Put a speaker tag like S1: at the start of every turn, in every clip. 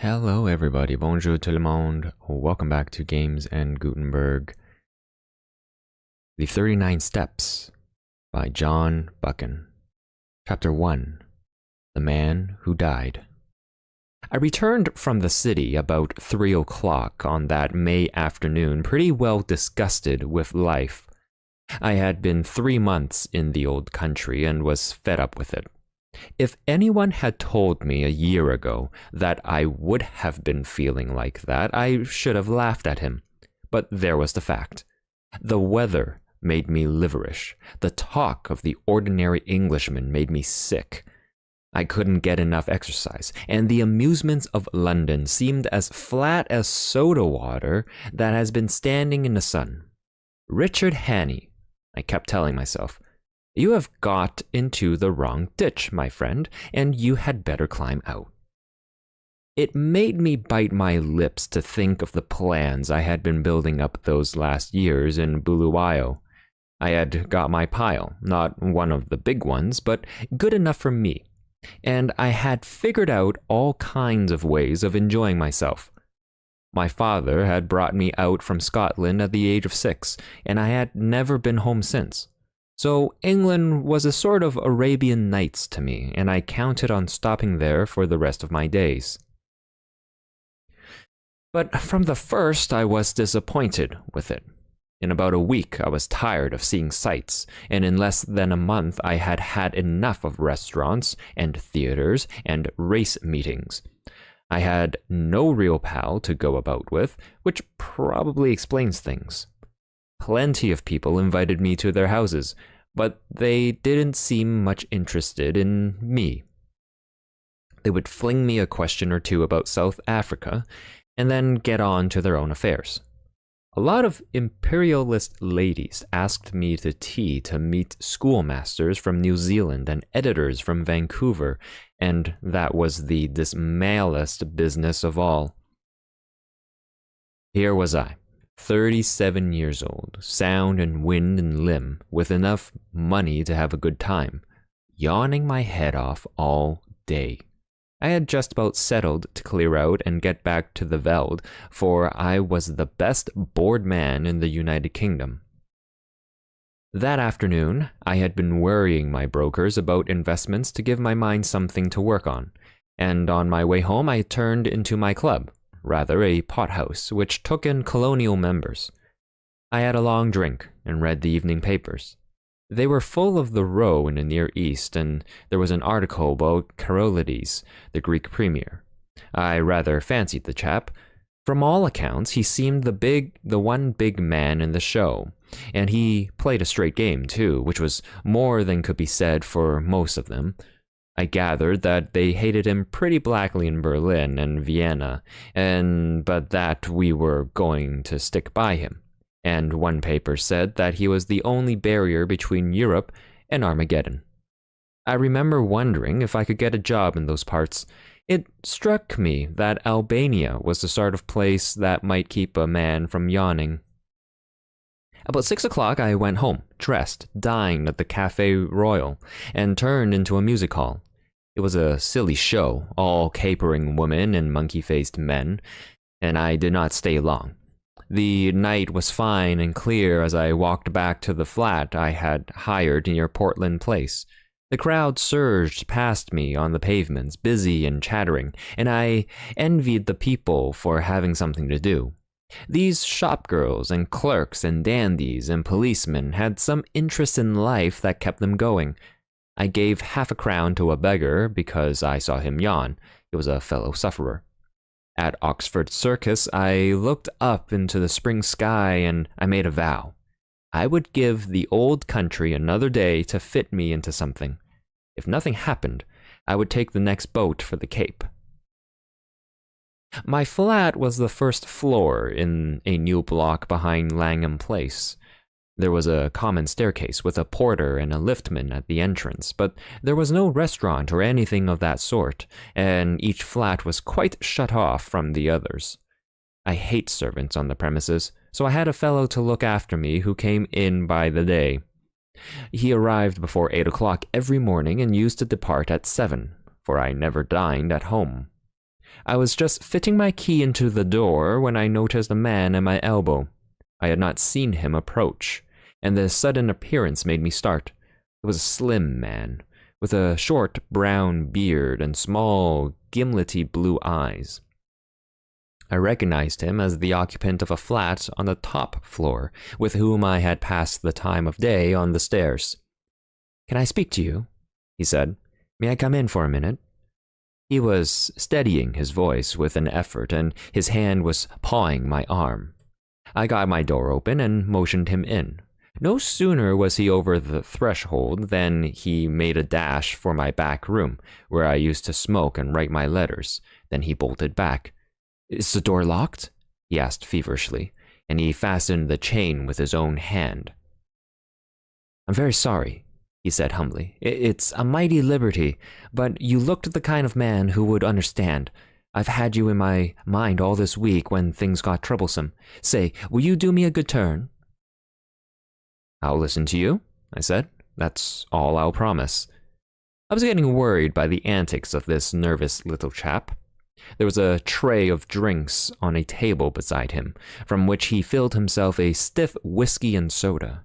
S1: Hello everybody, bonjour tout le monde, welcome back to Games and Gutenberg. The 39 Steps by John Buchan. Chapter 1, The Man Who Died. I returned from the city about 3 o'clock on that May afternoon, pretty well disgusted with life. I had been 3 months in the old country and was fed up with it. If anyone had told me a year ago that I would have been feeling like that, I should have laughed at him. But there was the fact. The weather made me liverish. The talk of the ordinary Englishman made me sick. I couldn't get enough exercise, and the amusements of London seemed as flat as soda water that has been standing in the sun. Richard Hannay, I kept telling myself, you have got into the wrong ditch, my friend, and you had better climb out. It made me bite my lips to think of the plans I had been building up those last years in Buluwayo. I had got my pile, not one of the big ones, but good enough for me, and I had figured out all kinds of ways of enjoying myself. My father had brought me out from Scotland at the age of 6, and I had never been home since. So England was a sort of Arabian Nights to me, and I counted on stopping there for the rest of my days. But from the first, I was disappointed with it. In about a week, I was tired of seeing sights, and in less than a month, I had had enough of restaurants and theaters and race meetings. I had no real pal to go about with, which probably explains things. Plenty of people invited me to their houses, but they didn't seem much interested in me. They would fling me a question or two about South Africa, and then get on to their own affairs. A lot of imperialist ladies asked me to tea to meet schoolmasters from New Zealand and editors from Vancouver, and that was the dismalest business of all. Here was I, 37 years old, sound in wind and limb, with enough money to have a good time, yawning my head off all day. I had just about settled to clear out and get back to the Veld, for I was the best bored man in the United Kingdom. That afternoon, I had been worrying my brokers about investments to give my mind something to work on, and on my way home I turned into my club, rather a pothouse, which took in colonial members. I had a long drink and read the evening papers. They were full of the row in the Near East, and there was an article about Karolides, the Greek premier. I rather fancied the chap. From all accounts, he seemed the one big man in the show, and he played a straight game too, which was more than could be said for most of them. I gathered that they hated him pretty blackly in Berlin and Vienna, but that we were going to stick by him. And one paper said that he was the only barrier between Europe and Armageddon. I remember wondering if I could get a job in those parts. It struck me that Albania was the sort of place that might keep a man from yawning. About 6 o'clock, I went home, dressed, dined at the Café Royal, and turned into a music hall. It was a silly show, all capering women and monkey-faced men, and I did not stay long. The night was fine and clear as I walked back to the flat I had hired near Portland Place. The crowd surged past me on the pavements, busy and chattering, and I envied the people for having something to do. These shopgirls and clerks and dandies and policemen had some interest in life that kept them going. I gave half a crown to a beggar because I saw him yawn. It was a fellow sufferer. At Oxford Circus, I looked up into the spring sky and I made a vow. I would give the old country another day to fit me into something. If nothing happened, I would take the next boat for the Cape. My flat was the first floor in a new block behind Langham Place. There was a common staircase with a porter and a liftman at the entrance, but there was no restaurant or anything of that sort, and each flat was quite shut off from the others. I hate servants on the premises, so I had a fellow to look after me who came in by the day. He arrived before 8 o'clock every morning and used to depart at 7, for I never dined at home. I was just fitting my key into the door when I noticed a man at my elbow. I had not seen him approach, and the sudden appearance made me start. It was a slim man, with a short brown beard and small, gimlety blue eyes. I recognized him as the occupant of a flat on the top floor, with whom I had passed the time of day on the stairs. "Can I speak to you?" he said. "May I come in for a minute?" He was steadying his voice with an effort, and his hand was pawing my arm. I got my door open and motioned him in. No sooner was he over the threshold than he made a dash for my back room, where I used to smoke and write my letters. Then he bolted back. "Is the door locked?" he asked feverishly, and he fastened the chain with his own hand. "I'm very sorry," he said humbly. "It's a mighty liberty, but you looked the kind of man who would understand. I've had you in my mind all this week when things got troublesome. Say, will you do me a good turn?" "I'll listen to you," I said. "That's all I'll promise." I was getting worried by the antics of this nervous little chap. There was a tray of drinks on a table beside him, from which he filled himself a stiff whiskey and soda.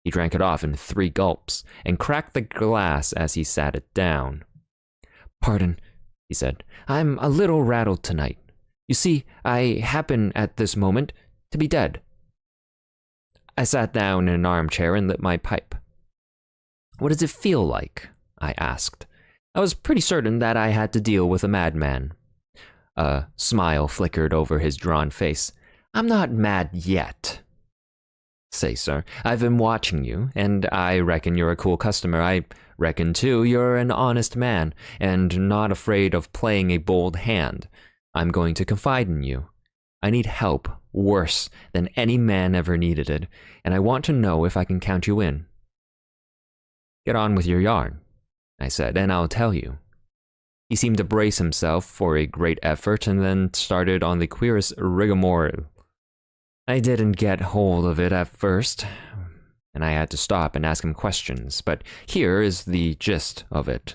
S1: He drank it off in 3 gulps, and cracked the glass as he sat it down. "Pardon," he said. "I'm a little rattled tonight. You see, I happen at this moment to be dead." I sat down in an armchair and lit my pipe. "What does it feel like?" I asked. I was pretty certain that I had to deal with a madman. A smile flickered over his drawn face. "I'm not mad yet." "Say, sir, I've been watching you, and I reckon you're a cool customer. I reckon, too, you're an honest man, and not afraid of playing a bold hand. I'm going to confide in you. I need help worse than any man ever needed it, and I want to know if I can count you in." "Get on with your yarn," I said, "and I'll tell you." He seemed to brace himself for a great effort, and then started on the queerest rigmarole. I didn't get hold of it at first, and I had to stop and ask him questions, but here is the gist of it.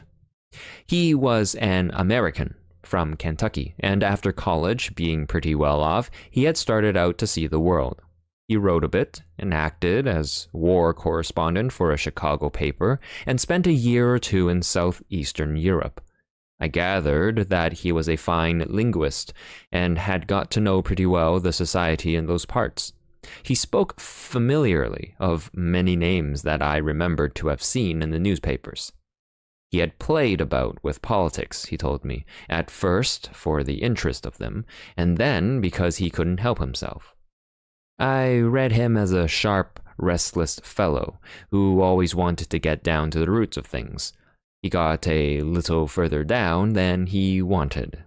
S1: He was an American from Kentucky, and after college, being pretty well off, he had started out to see the world. He wrote a bit and acted as war correspondent for a Chicago paper, and spent a year or 2 in southeastern Europe. I gathered that he was a fine linguist and had got to know pretty well the society in those parts. He spoke familiarly of many names that I remembered to have seen in the newspapers. He had played about with politics, he told me, at first for the interest of them, and then because he couldn't help himself. I read him as a sharp, restless fellow who always wanted to get down to the roots of things. He got a little further down than he wanted.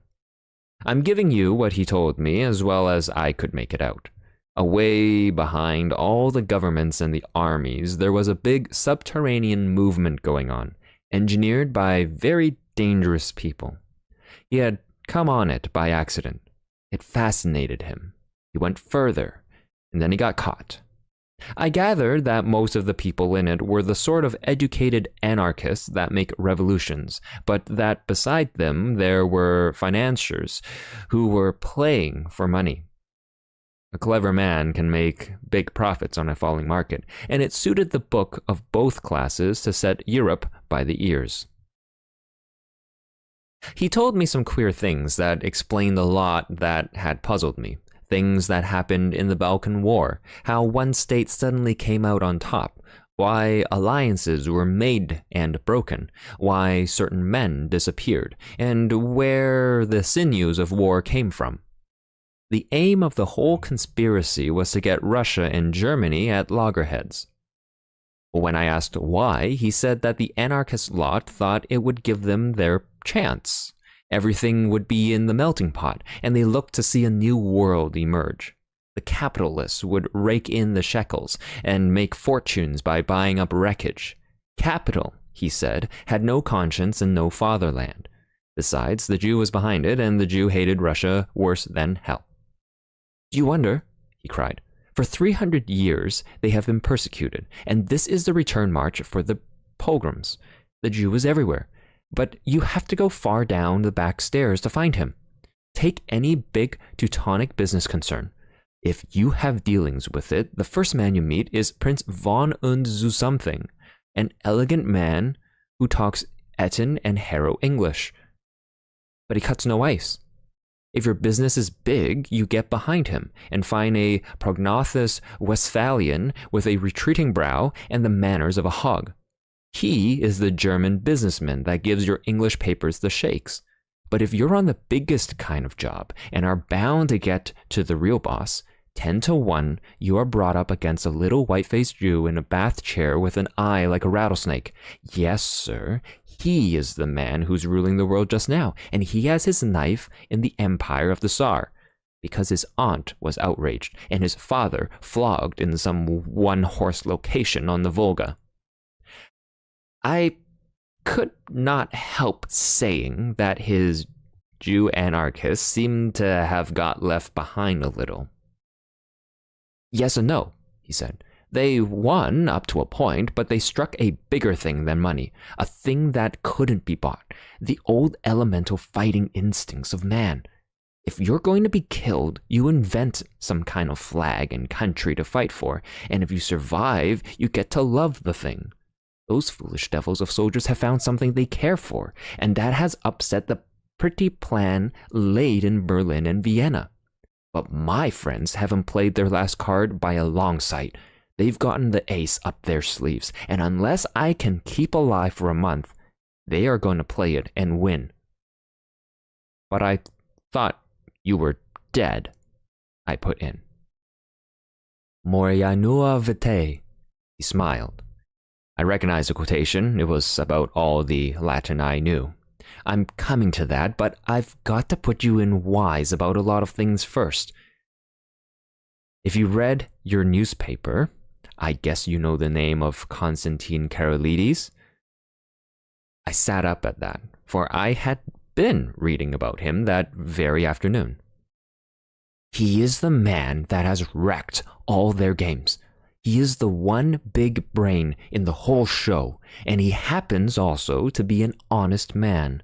S1: I'm giving you what he told me as well as I could make it out. Away behind all the governments and the armies, there was a big subterranean movement going on, engineered by very dangerous people. He had come on it by accident. It fascinated him. He went further, and then he got caught. I gathered that most of the people in it were the sort of educated anarchists that make revolutions, but that beside them there were financiers who were playing for money. A clever man can make big profits on a falling market, and it suited the book of both classes to set Europe by the ears. He told me some queer things that explained a lot that had puzzled me. Things that happened in the Balkan War, how one state suddenly came out on top, why alliances were made and broken, why certain men disappeared, and where the sinews of war came from. The aim of the whole conspiracy was to get Russia and Germany at loggerheads. When I asked why, he said that the anarchist lot thought it would give them their chance. Everything would be in the melting pot, and they looked to see a new world emerge. The capitalists would rake in the shekels and make fortunes by buying up wreckage. Capital, he said, had no conscience and no fatherland. Besides, the Jew was behind it, and the Jew hated Russia worse than hell. "Do you wonder?" he cried. "For 300 years they have been persecuted, and this is the return march for the pogroms. The Jew is everywhere. But you have to go far down the back stairs to find him. Take any big Teutonic business concern. If you have dealings with it, the first man you meet is Prince von und zu something, an elegant man who talks Eton and Harrow English. But he cuts no ice. If your business is big, you get behind him and find a prognathous Westphalian with a retreating brow and the manners of a hog. He is the German businessman that gives your English papers the shakes. But if you're on the biggest kind of job and are bound to get to the real boss, 10 to 1, you are brought up against a little white-faced Jew in a bath chair with an eye like a rattlesnake. Yes, sir, he is the man who's ruling the world just now, and he has his knife in the empire of the Tsar, because his aunt was outraged and his father flogged in some one-horse location on the Volga. I could not help saying that his Jew anarchists seem to have got left behind a little. Yes and no, he said. They won up to a point, but they struck a bigger thing than money, a thing that couldn't be bought, the old elemental fighting instincts of man. If you're going to be killed, you invent some kind of flag and country to fight for, and if you survive, you get to love the thing. Those foolish devils of soldiers have found something they care for, and that has upset the pretty plan laid in Berlin and Vienna. But my friends haven't played their last card by a long sight. They've gotten the ace up their sleeves, and unless I can keep alive for a month, they are going to play it and win. But I thought you were dead, I put in. Moria nua vitae, he smiled. I recognized the quotation. It was about all the Latin I knew. I'm coming to that, but I've got to put you in wise about a lot of things first. If you read your newspaper, I guess you know the name of Constantine Karolides. I sat up at that, for I had been reading about him that very afternoon. He is the man that has wrecked all their games. He is the one big brain in the whole show, and he happens also to be an honest man.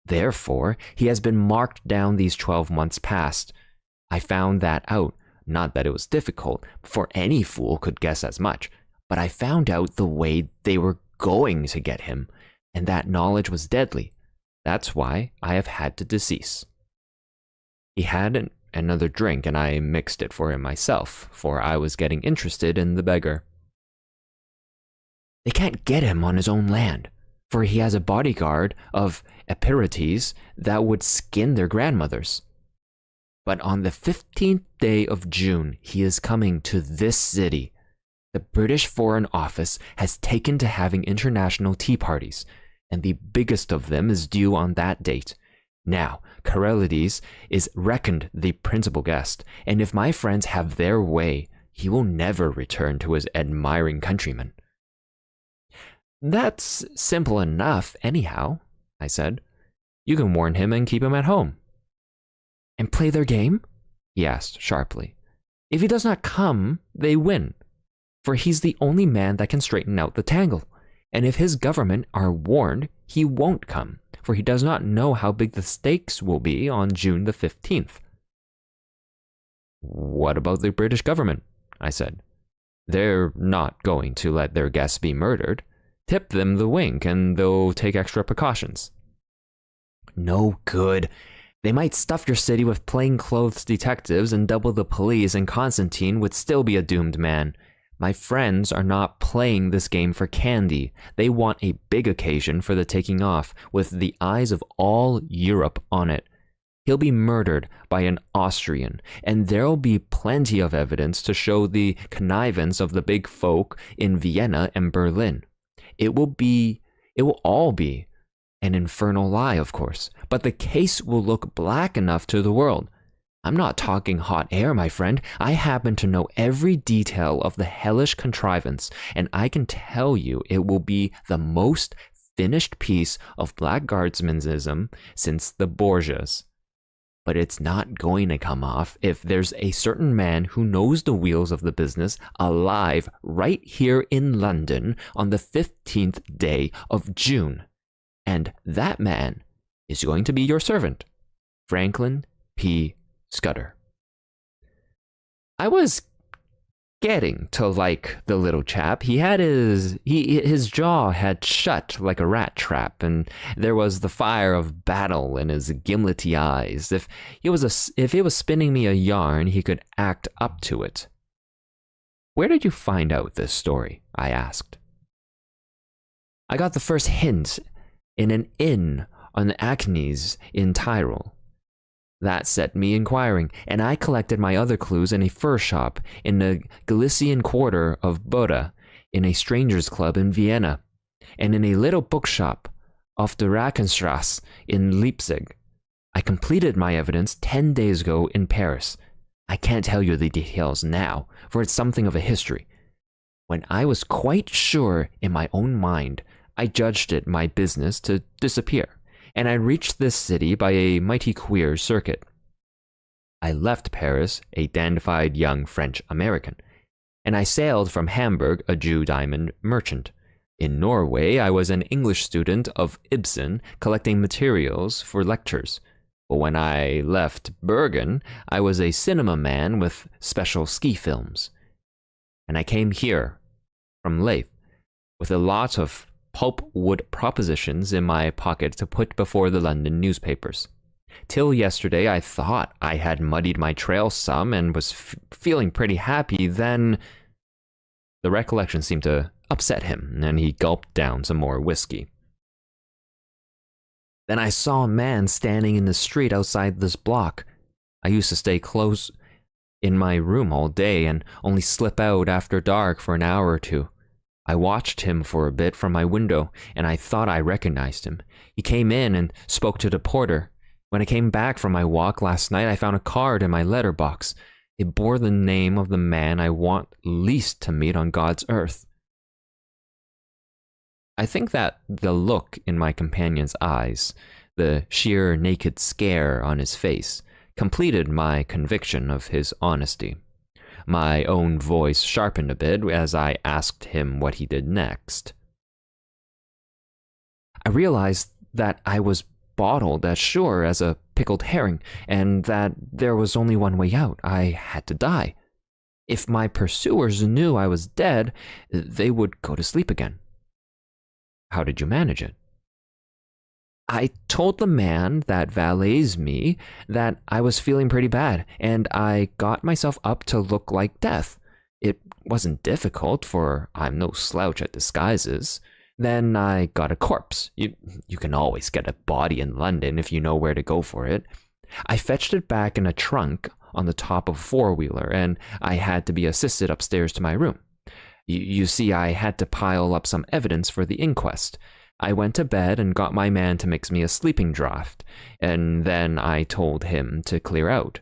S1: Therefore, he has been marked down these 12 months past. I found that out, not that it was difficult, for any fool could guess as much, but I found out the way they were going to get him, and that knowledge was deadly. That's why I have had to decease. He had another drink, and I mixed it for him myself, for I was getting interested in the beggar. They can't get him on his own land, for he has a bodyguard of Epirites that would skin their grandmothers. But on the 15th day of June, he is coming to this city. The British Foreign Office has taken to having international tea parties, and the biggest of them is due on that date. Now, Karolides is reckoned the principal guest, and if my friends have their way, he will never return to his admiring countrymen. That's simple enough, anyhow, I said. You can warn him and keep him at home. And play their game? He asked sharply. If he does not come, they win, for he's the only man that can straighten out the tangle. And if his government are warned, he won't come, for he does not know how big the stakes will be on June the 15th. What about the British government? I said. They're not going to let their guests be murdered. Tip them the wink and they'll take extra precautions. No good. They might stuff your city with plainclothes detectives and double the police, and Constantine would still be a doomed man. My friends are not playing this game for candy. They want a big occasion for the taking off, with the eyes of all Europe on it. He'll be murdered by an Austrian, and there'll be plenty of evidence to show the connivance of the big folk in Vienna and Berlin. It will all be an infernal lie, of course, but the case will look black enough to the world. I'm not talking hot air, my friend. I happen to know every detail of the hellish contrivance, and I can tell you it will be the most finished piece of blackguardsmanism since the Borgias. But it's not going to come off if there's a certain man who knows the wheels of the business alive right here in London on the 15th day of June. And that man is going to be your servant, Franklin P. Scudder. I was getting to like the little chap. He had his jaw had shut like a rat trap, and there was the fire of battle in his gimlety eyes. If he was spinning me a yarn, he could act up to it. Where did you find out this story? I asked. I got the first hint in an inn on the Acnes in Tyrol. That set me inquiring, and I collected my other clues in a fur shop in the Galician quarter of Buda, in a strangers' club in Vienna, and in a little bookshop off the Rakenstrasse in Leipzig. I completed my evidence 10 days ago in Paris. I can't tell you the details now, for it's something of a history. When I was quite sure in my own mind, I judged it my business to disappear, and I reached this city by a mighty queer circuit. I left Paris a dandified young French-American, and I sailed from Hamburg a Jew diamond merchant. In Norway, I was an English student of Ibsen collecting materials for lectures. But when I left Bergen, I was a cinema man with special ski films. And I came here, from Leith, with a lot of pulpwood propositions in my pocket to put before the London newspapers. Till yesterday, I thought I had muddied my trail some and was feeling pretty happy. Then the recollection seemed to upset him, and he gulped down some more whiskey. Then I saw a man standing in the street outside this block. I used to stay close in my room all day and only slip out after dark for an hour or two. I watched him for a bit from my window, and I thought I recognized him. He came in and spoke to the porter. When I came back from my walk last night, I found a card in my letter box. It bore the name of the man I want least to meet on God's earth. I think that the look in my companion's eyes, the sheer naked scare on his face, completed my conviction of his honesty. My own voice sharpened a bit as I asked him what he did next. I realized that I was bottled as sure as a pickled herring, and that there was only one way out. I had to die. If my pursuers knew I was dead, they would go to sleep again. How did you manage it? I told the man that valets me that I was feeling pretty bad, and I got myself up to look like death. It wasn't difficult, for I'm no slouch at disguises. Then I got a corpse. You can always get a body in London if you know where to go for it. I fetched it back in a trunk on the top of a four-wheeler, and I had to be assisted upstairs to my room. You see, I had to pile up some evidence for the inquest. I went to bed and got my man to mix me a sleeping draught, and then I told him to clear out.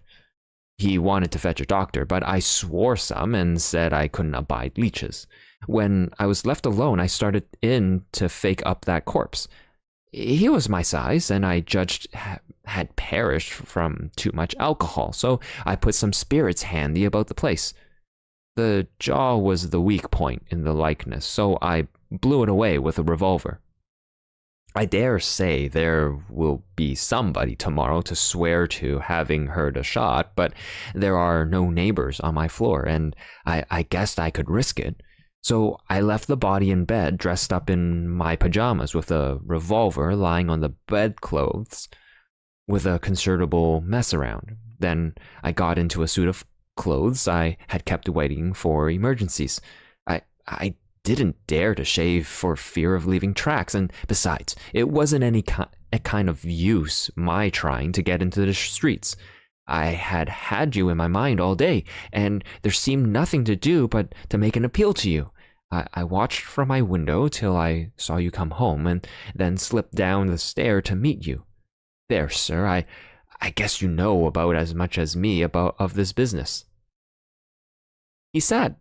S1: He wanted to fetch a doctor, but I swore some and said I couldn't abide leeches. When I was left alone, I started in to fake up that corpse. He was my size, and I judged had perished from too much alcohol, so I put some spirits handy about the place. The jaw was the weak point in the likeness, so I blew it away with a revolver. I dare say there will be somebody tomorrow to swear to having heard a shot, but there are no neighbors on my floor, and I guessed I could risk it. So I left the body in bed, dressed up in my pajamas with a revolver lying on the bedclothes with a considerable mess around. Then I got into a suit of clothes I had kept waiting for emergencies. I didn't dare to shave for fear of leaving tracks, and besides, it wasn't any kind of use my trying to get into the streets. I had you in my mind all day, and there seemed nothing to do but to make an appeal to you. I watched from my window till I saw you come home, and then slipped down the stair to meet you. There, sir, I guess you know about as much as me of this business. He sat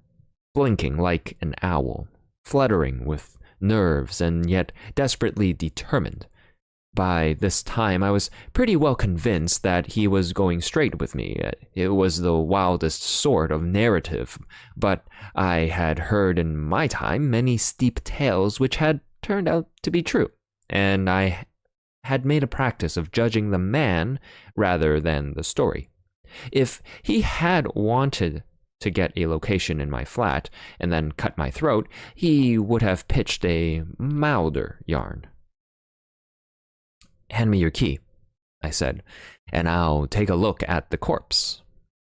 S1: blinking like an owl, fluttering with nerves and yet desperately determined. By this time, I was pretty well convinced that he was going straight with me. It was the wildest sort of narrative, but I had heard in my time many steep tales which had turned out to be true, and I had made a practice of judging the man rather than the story. If he had wanted to get a location in my flat and then cut my throat, he would have pitched a milder yarn. "Hand me your key," I said, "and I'll take a look at the corpse.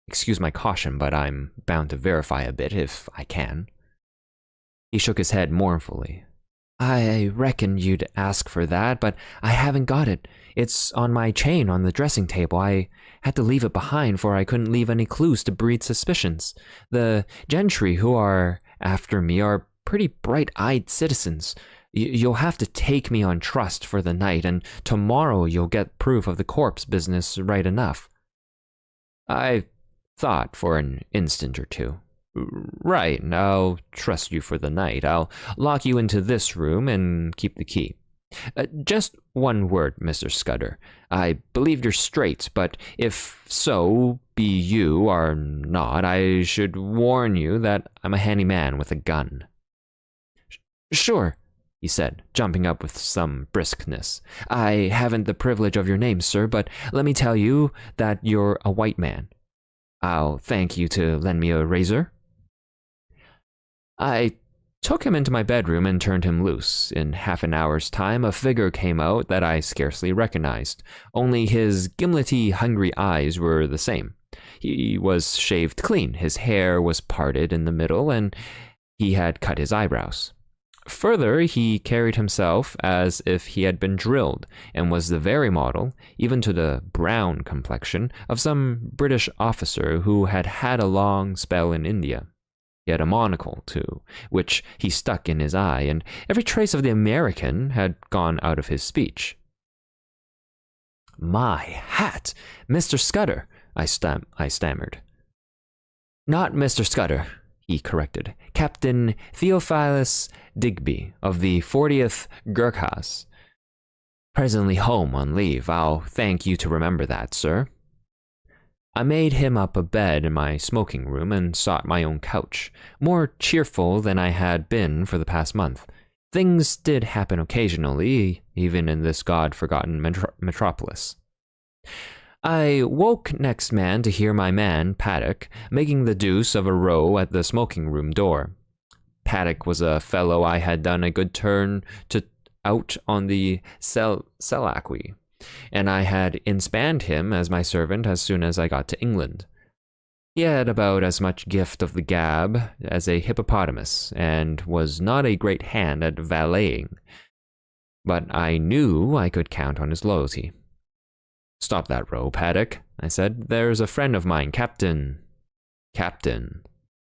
S1: Excuse my caution, but I'm bound to verify a bit if I can." He shook his head mournfully. "I reckon you'd ask for that, but I haven't got it. It's on my chain on the dressing table. I had to leave it behind, for I couldn't leave any clues to breed suspicions. The gentry who are after me are pretty bright-eyed citizens. You'll have to take me on trust for the night, and tomorrow you'll get proof of the corpse business right enough." I thought for an instant or two. "Right, I'll trust you for the night. I'll lock you into this room and keep the key. Just one word, Mr. Scudder. I believe you're straight, but if so be you are not, I should warn you that I'm a handy man with a gun." "Sure," he said, jumping up with some briskness. "I haven't the privilege of your name, sir, but let me tell you that you're a white man. I'll thank you to lend me a razor." I took him into my bedroom and turned him loose. In half an hour's time, a figure came out that I scarcely recognized. Only his gimlety, hungry eyes were the same. He was shaved clean, his hair was parted in the middle, and he had cut his eyebrows. Further, he carried himself as if he had been drilled, and was the very model, even to the brown complexion, of some British officer who had had a long spell in India. He had a monocle, too, which he stuck in his eye, and every trace of the American had gone out of his speech. "My hat! Mr. Scudder," I stammered. "Not Mr. Scudder," he corrected. "Captain Theophilus Digby of the 40th Gurkhas. Presently home on leave. I'll thank you to remember that, sir." I made him up a bed in my smoking room and sought my own couch, more cheerful than I had been for the past month. Things did happen occasionally, even in this god-forgotten metropolis. I woke next man to hear my man, Paddock, making the deuce of a row at the smoking room door. Paddock was a fellow I had done a good turn to out on the Selachwy, and I had inspanned him as my servant as soon as I got to England. He had about as much gift of the gab as a hippopotamus, and was not a great hand at valeting, but I knew I could count on his loyalty. "Stop that row, Paddock," I said. "There's a friend of mine, Captain,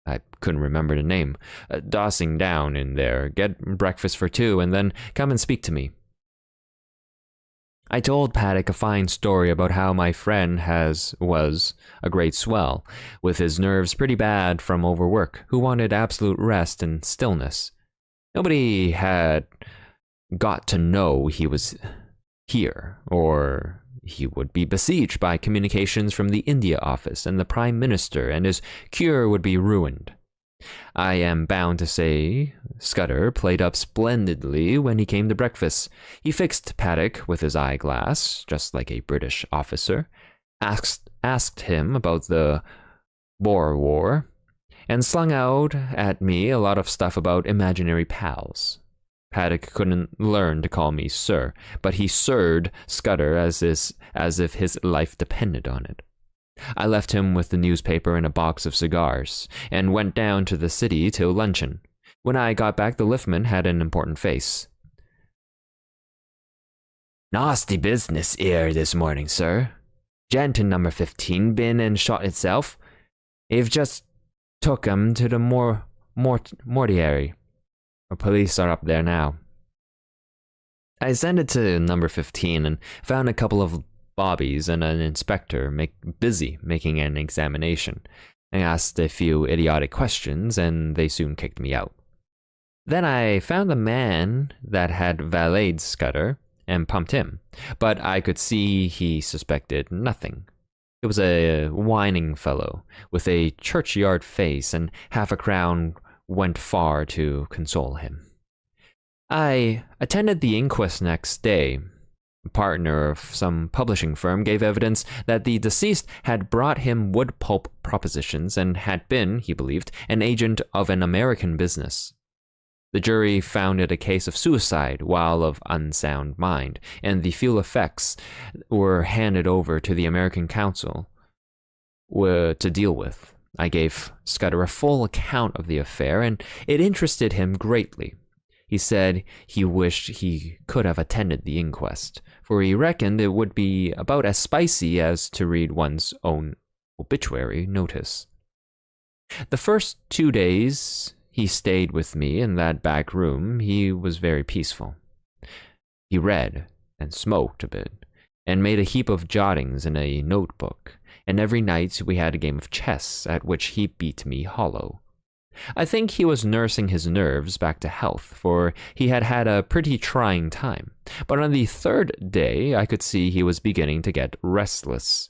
S1: I couldn't remember the name, dossing down in there. Get breakfast for two, and then come and speak to me." I told Paddock a fine story about how my friend was a great swell, with his nerves pretty bad from overwork, who wanted absolute rest and stillness. Nobody had got to know he was here, or he would be besieged by communications from the India office and the Prime Minister, and his cure would be ruined. I am bound to say Scudder played up splendidly when he came to breakfast. He fixed Paddock with his eyeglass, just like a British officer, asked him about the Boer War, and slung out at me a lot of stuff about imaginary pals. Paddock couldn't learn to call me sir, but he sirred Scudder as if his life depended on it. I left him with the newspaper and a box of cigars, and went down to the city till luncheon. When I got back, the liftman had an important face. "Nasty business 'ere this morning, sir. Gent in number 15 been and shot itself. They've just took 'em to the mortuary. The police are up there now." I ascended to number 15 and found a couple of bobbies and an inspector busy making an examination. I asked a few idiotic questions, and they soon kicked me out. Then I found the man that had valeted Scudder and pumped him, but I could see he suspected nothing. It was a whining fellow with a churchyard face, and half a crown went far to console him. I attended the inquest next day. A partner of some publishing firm gave evidence that the deceased had brought him wood pulp propositions and had been, he believed, an agent of an American business. The jury found it a case of suicide while of unsound mind, and the full effects were handed over to the American counsel to deal with. I gave Scudder a full account of the affair, and it interested him greatly. He said he wished he could have attended the inquest, for he reckoned it would be about as spicy as to read one's own obituary notice. The first 2 days he stayed with me in that back room, he was very peaceful. He read and smoked a bit, and made a heap of jottings in a notebook, and every night we had a game of chess at which he beat me hollow. I think he was nursing his nerves back to health, for he had had a pretty trying time, but on the third day I could see he was beginning to get restless.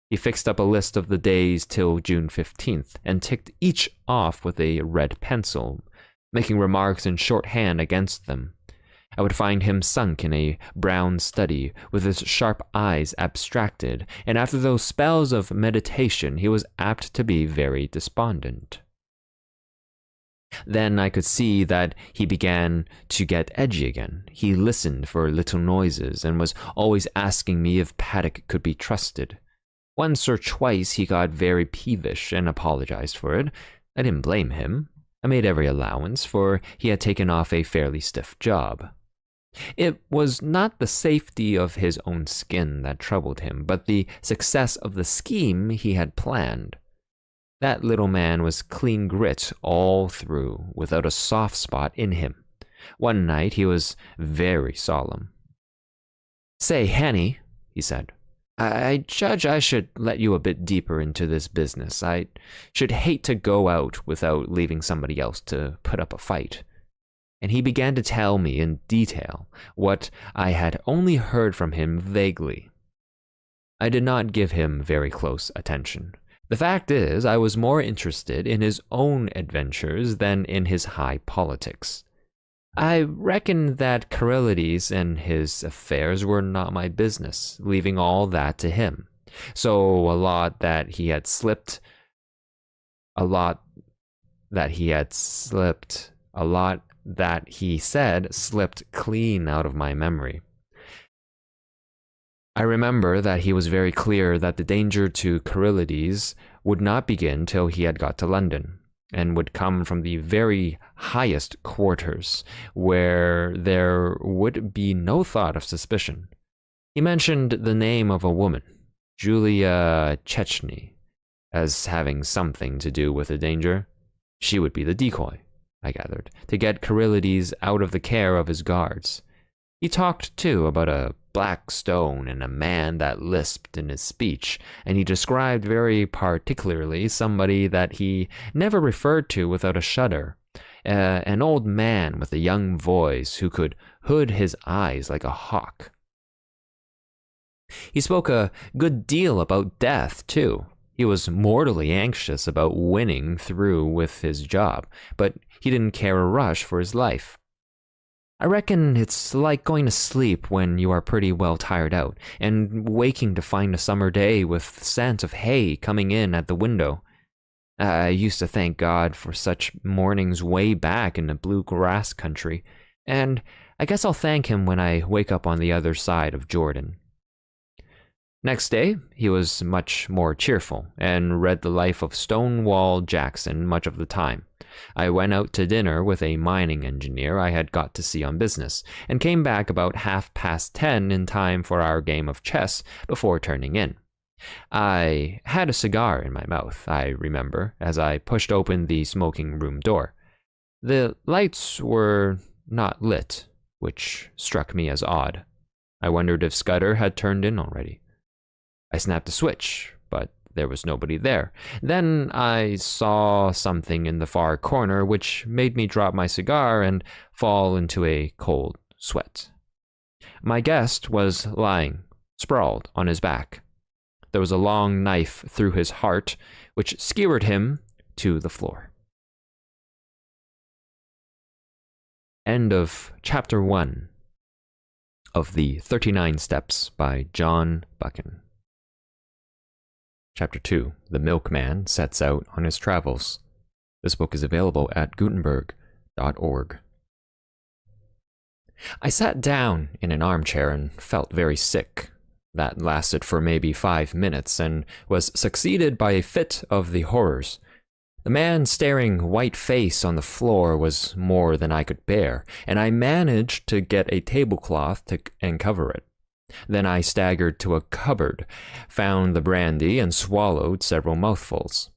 S1: He fixed up a list of the days till June 15th and ticked each off with a red pencil, making remarks in shorthand against them. I would find him sunk in a brown study, with his sharp eyes abstracted, and after those spells of meditation he was apt to be very despondent. Then I could see that he began to get edgy again. He listened for little noises and was always asking me if Paddock could be trusted. Once or twice he got very peevish and apologized for it. I didn't blame him. I made every allowance, for he had taken off a fairly stiff job. It was not the safety of his own skin that troubled him, but the success of the scheme he had planned. That little man was clean grit all through, without a soft spot in him. One night he was very solemn. "Say, Henny," he said, I judge I should let you a bit deeper into this business. I should hate to go out without leaving somebody else to put up a fight." And he began to tell me in detail what I had only heard from him vaguely. I did not give him very close attention. The fact is, I was more interested in his own adventures than in his high politics. I reckoned that Carilides and his affairs were not my business, leaving all that to him. So a lot that he said slipped clean out of my memory. I remember that he was very clear that the danger to Carilides would not begin till he had got to London, and would come from the very highest quarters, where there would be no thought of suspicion. He mentioned the name of a woman, Julia Chechny, as having something to do with the danger. She would be the decoy, I gathered, to get Carilides out of the care of his guards. He talked, too, about a black stone and a man that lisped in his speech, and he described very particularly somebody that he never referred to without a shudder, an old man with a young voice who could hood his eyes like a hawk. He spoke a good deal about death, too. He was mortally anxious about winning through with his job, but he didn't care a rush for his life. I reckon it's like going to sleep when you are pretty well tired out, and waking to find a summer day with scent of hay coming in at the window. I used to thank God for such mornings way back in the blue grass country, and I guess I'll thank him when I wake up on the other side of Jordan. Next day, he was much more cheerful, and read the life of Stonewall Jackson much of the time. I went out to dinner with a mining engineer I had got to see on business, and came back about 10:30 in time for our game of chess before turning in. I had a cigar in my mouth, I remember, as I pushed open the smoking room door. The lights were not lit, which struck me as odd. I wondered if Scudder had turned in already. I snapped a switch, but there was nobody there. Then I saw something in the far corner which made me drop my cigar and fall into a cold sweat. My guest was lying, sprawled on his back. There was a long knife through his heart, which skewered him to the floor. End of Chapter 1. of the 39 Steps by John Buchan. Chapter 2. The Milkman Sets Out on His Travels. This book is available at Gutenberg.org. I sat down in an armchair and felt very sick. That lasted for maybe 5 minutes and was succeeded by a fit of the horrors. The man staring white-face on the floor was more than I could bear, and I managed to get a tablecloth and cover it. Then I staggered to a cupboard, found the brandy, and swallowed several mouthfuls.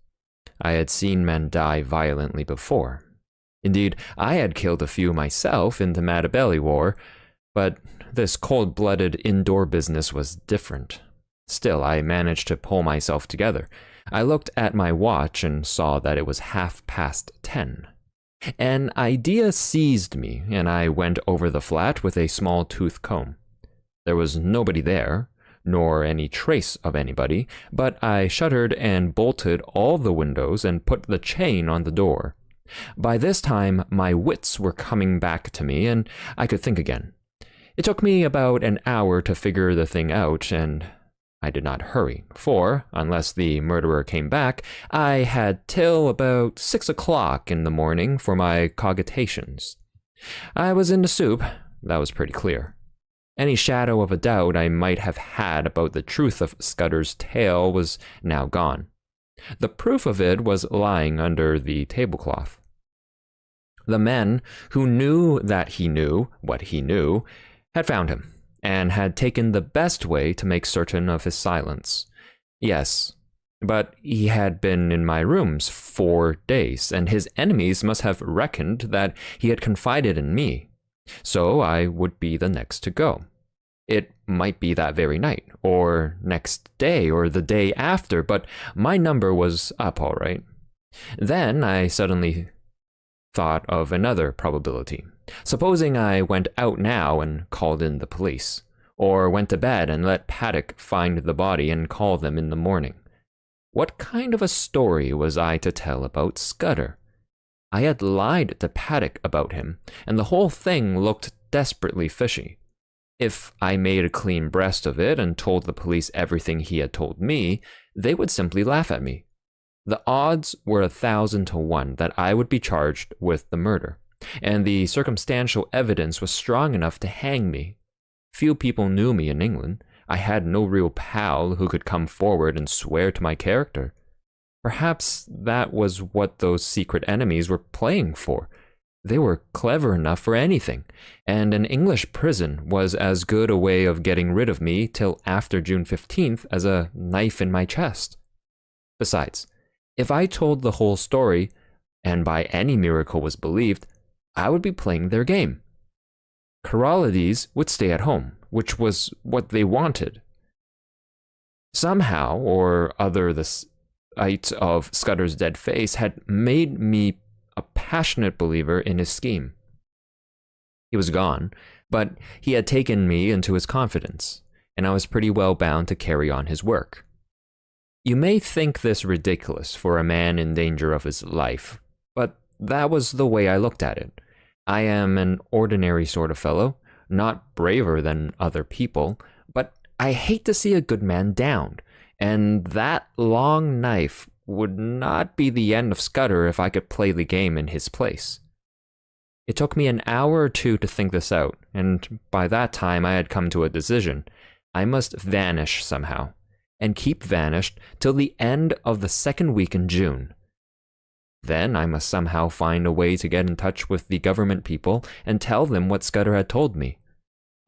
S1: I had seen men die violently before. Indeed, I had killed a few myself in the Matabele War, but this cold-blooded indoor business was different. Still, I managed to pull myself together. I looked at my watch and saw that it was 10:30. An idea seized me, and I went over the flat with a small tooth comb. There was nobody there, nor any trace of anybody, but I shuttered and bolted all the windows and put the chain on the door. By this time, my wits were coming back to me, and I could think again. It took me about an hour to figure the thing out, and I did not hurry, for, unless the murderer came back, I had till about 6 o'clock in the morning for my cogitations. I was in the soup, that was pretty clear. Any shadow of a doubt I might have had about the truth of Scudder's tale was now gone. The proof of it was lying under the tablecloth. The men who knew that he knew what he knew had found him, and had taken the best way to make certain of his silence. Yes, but he had been in my rooms 4 days, and his enemies must have reckoned that he had confided in me. So I would be the next to go. It might be that very night, or next day, or the day after, but my number was up all right. Then I suddenly thought of another probability. Supposing I went out now and called in the police, or went to bed and let Paddock find the body and call them in the morning. What kind of a story was I to tell about Scudder? I had lied to Paddock about him, and the whole thing looked desperately fishy. If I made a clean breast of it and told the police everything he had told me, they would simply laugh at me. The odds were 1,000 to 1 that I would be charged with the murder, and the circumstantial evidence was strong enough to hang me. Few people knew me in England. I had no real pal who could come forward and swear to my character. Perhaps that was what those secret enemies were playing for. They were clever enough for anything, and an English prison was as good a way of getting rid of me till after June 15th as a knife in my chest. Besides, if I told the whole story, and by any miracle was believed, I would be playing their game. Coralides would stay at home, which was what they wanted. Somehow or other, the sight of Scudder's dead face had made me a passionate believer in his scheme. He was gone, but he had taken me into his confidence, and I was pretty well bound to carry on his work. You may think this ridiculous for a man in danger of his life, but that was the way I looked at it. I am an ordinary sort of fellow, not braver than other people, but I hate to see a good man downed, and that long knife would not be the end of Scudder if I could play the game in his place. It took me an hour or two to think this out, and by that time I had come to a decision. I must vanish somehow, and keep vanished till the end of the 2nd week in June. Then I must somehow find a way to get in touch with the government people and tell them what Scudder had told me.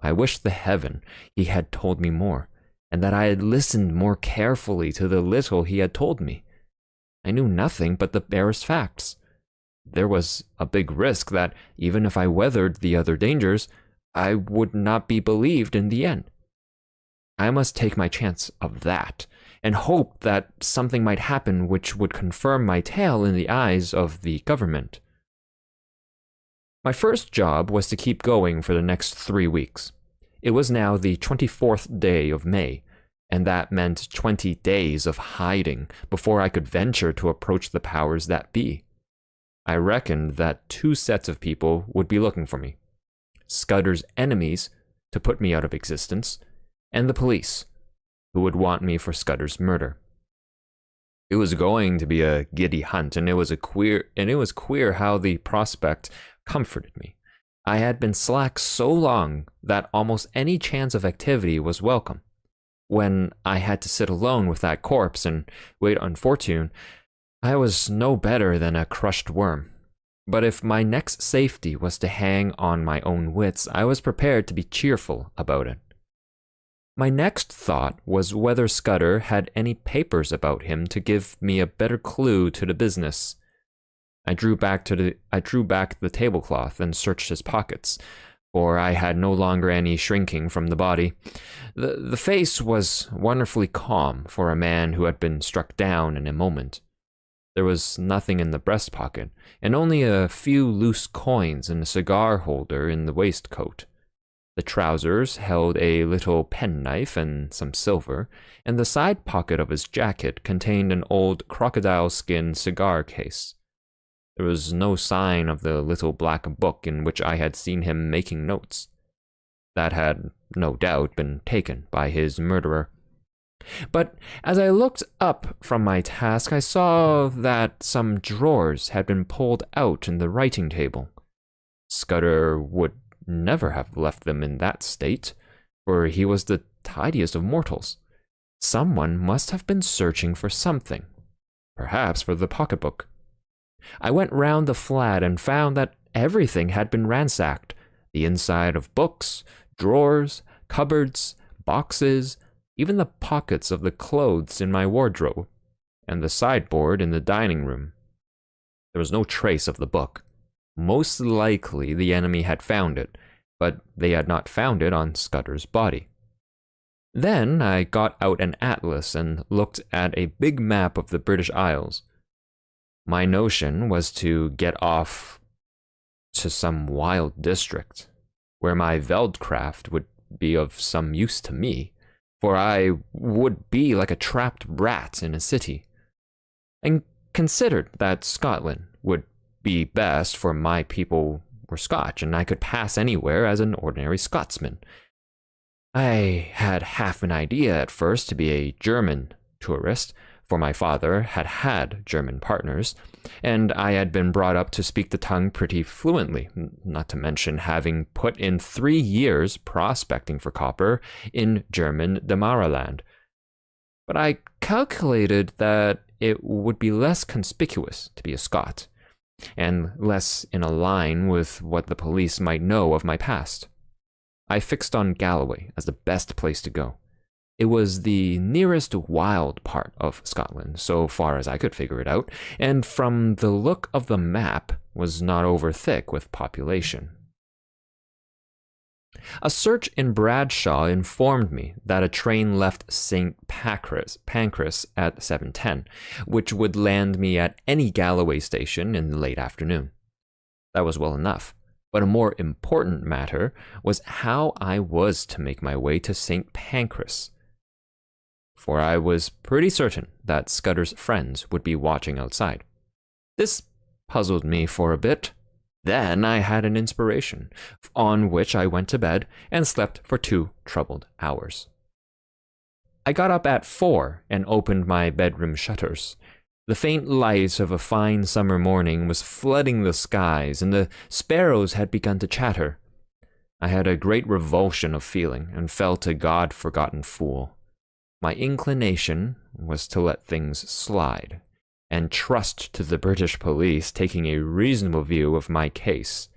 S1: I wished to heaven he had told me more, and that I had listened more carefully to the little he had told me. I knew nothing but the barest facts. There was a big risk that, even if I weathered the other dangers, I would not be believed in the end. I must take my chance of that, and hope that something might happen which would confirm my tale in the eyes of the government. My first job was to keep going for the next 3 weeks. It was now the 24th day of May, and that meant 20 days of hiding before I could venture to approach the powers that be. I reckoned that 2 sets of people would be looking for me. Scudder's enemies, to put me out of existence, and the police, who would want me for Scudder's murder. It was going to be a giddy hunt, and it was queer how the prospect comforted me. I had been slack so long that almost any chance of activity was welcome. When I had to sit alone with that corpse and wait on fortune, I was no better than a crushed worm. But if my next safety was to hang on my own wits, I was prepared to be cheerful about it. My next thought was whether Scudder had any papers about him to give me a better clue to the business. I drew back the tablecloth and searched his pockets, for I had no longer any shrinking from the body. The face was wonderfully calm for a man who had been struck down in a moment. There was nothing in the breast pocket, and only a few loose coins in a cigar holder in the waistcoat. The trousers held a little penknife and some silver, and the side pocket of his jacket contained an old crocodile skin cigar case. There was no sign of the little black book in which I had seen him making notes. That had, no doubt, been taken by his murderer. But as I looked up from my task, I saw that some drawers had been pulled out in the writing table. Scudder would never have left them in that state, for he was the tidiest of mortals. Someone must have been searching for something, perhaps for the pocketbook. I went round the flat and found that everything had been ransacked, the inside of books, drawers, cupboards, boxes, even the pockets of the clothes in my wardrobe, and the sideboard in the dining room. There was no trace of the book. Most likely the enemy had found it, but they had not found it on Scudder's body. Then I got out an atlas and looked at a big map of the British Isles. My notion was to get off to some wild district, where my Veldcraft would be of some use to me, for I would be like a trapped rat in a city, and considered that Scotland would be best, for my people were Scotch, and I could pass anywhere as an ordinary Scotsman. I had half an idea at first to be a German tourist, for my father had German partners, and I had been brought up to speak the tongue pretty fluently, not to mention having put in 3 years prospecting for copper in German Damaraland. But I calculated that it would be less conspicuous to be a Scot, and less in a line with what the police might know of my past. I fixed on Galloway as the best place to go. It was the nearest wild part of Scotland, so far as I could figure it out, and from the look of the map was not over thick with population. A search in Bradshaw informed me that a train left St. Pancras at 7:10, which would land me at any Galloway station in the late afternoon. That was well enough, but a more important matter was how I was to make my way to St. Pancras, for I was pretty certain that Scudder's friends would be watching outside. This puzzled me for a bit. Then I had an inspiration, on which I went to bed and slept for 2 troubled hours. I got up at 4 and opened my bedroom shutters. The faint light of a fine summer morning was flooding the skies, and the sparrows had begun to chatter. I had a great revulsion of feeling, and felt a God-forgotten fool. My inclination was to let things slide, and trust to the British police taking a reasonable view of my case.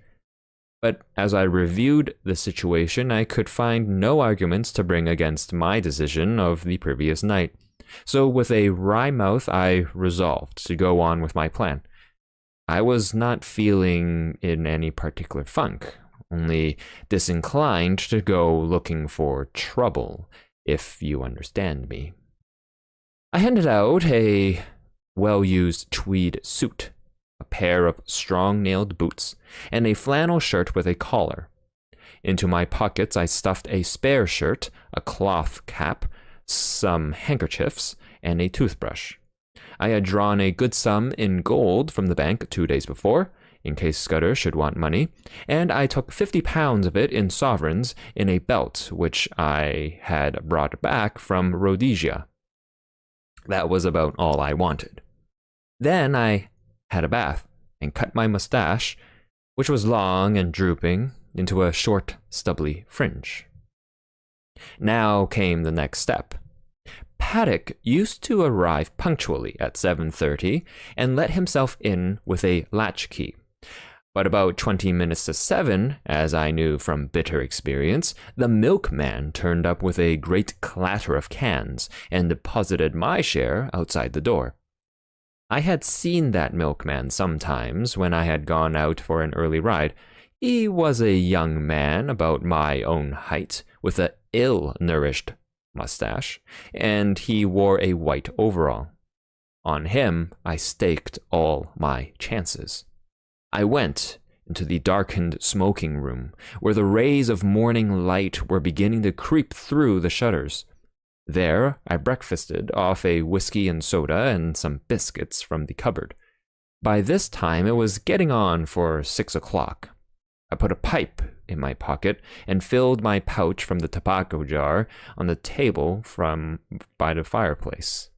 S1: But as I reviewed the situation, I could find no arguments to bring against my decision of the previous night. So with a wry mouth, I resolved to go on with my plan. I was not feeling in any particular funk, only disinclined to go looking for trouble, if you understand me. I handed out a well-used tweed suit, a pair of strong-nailed boots, and a flannel shirt with a collar. Into my pockets I stuffed a spare shirt, a cloth cap, some handkerchiefs, and a toothbrush. I had drawn a good sum in gold from the bank 2 days before, in case Scudder should want money, and I took 50 pounds of it in sovereigns in a belt which I had brought back from Rhodesia. That was about all I wanted. Then I had a bath and cut my mustache, which was long and drooping, into a short, stubbly fringe. Now came the next step. Paddock used to arrive punctually at 7:30 and let himself in with a latchkey. But about 20 minutes to 7, as I knew from bitter experience, the milkman turned up with a great clatter of cans and deposited my share outside the door. I had seen that milkman sometimes when I had gone out for an early ride. He was a young man about my own height, with a ill-nourished mustache, and he wore a white overall. On him, I staked all my chances. I went into the darkened smoking room, where the rays of morning light were beginning to creep through the shutters. There, I breakfasted off a whiskey and soda and some biscuits from the cupboard. By this time, it was getting on for 6 o'clock. I put a pipe in my pocket and filled my pouch from the tobacco jar on the table by the fireplace.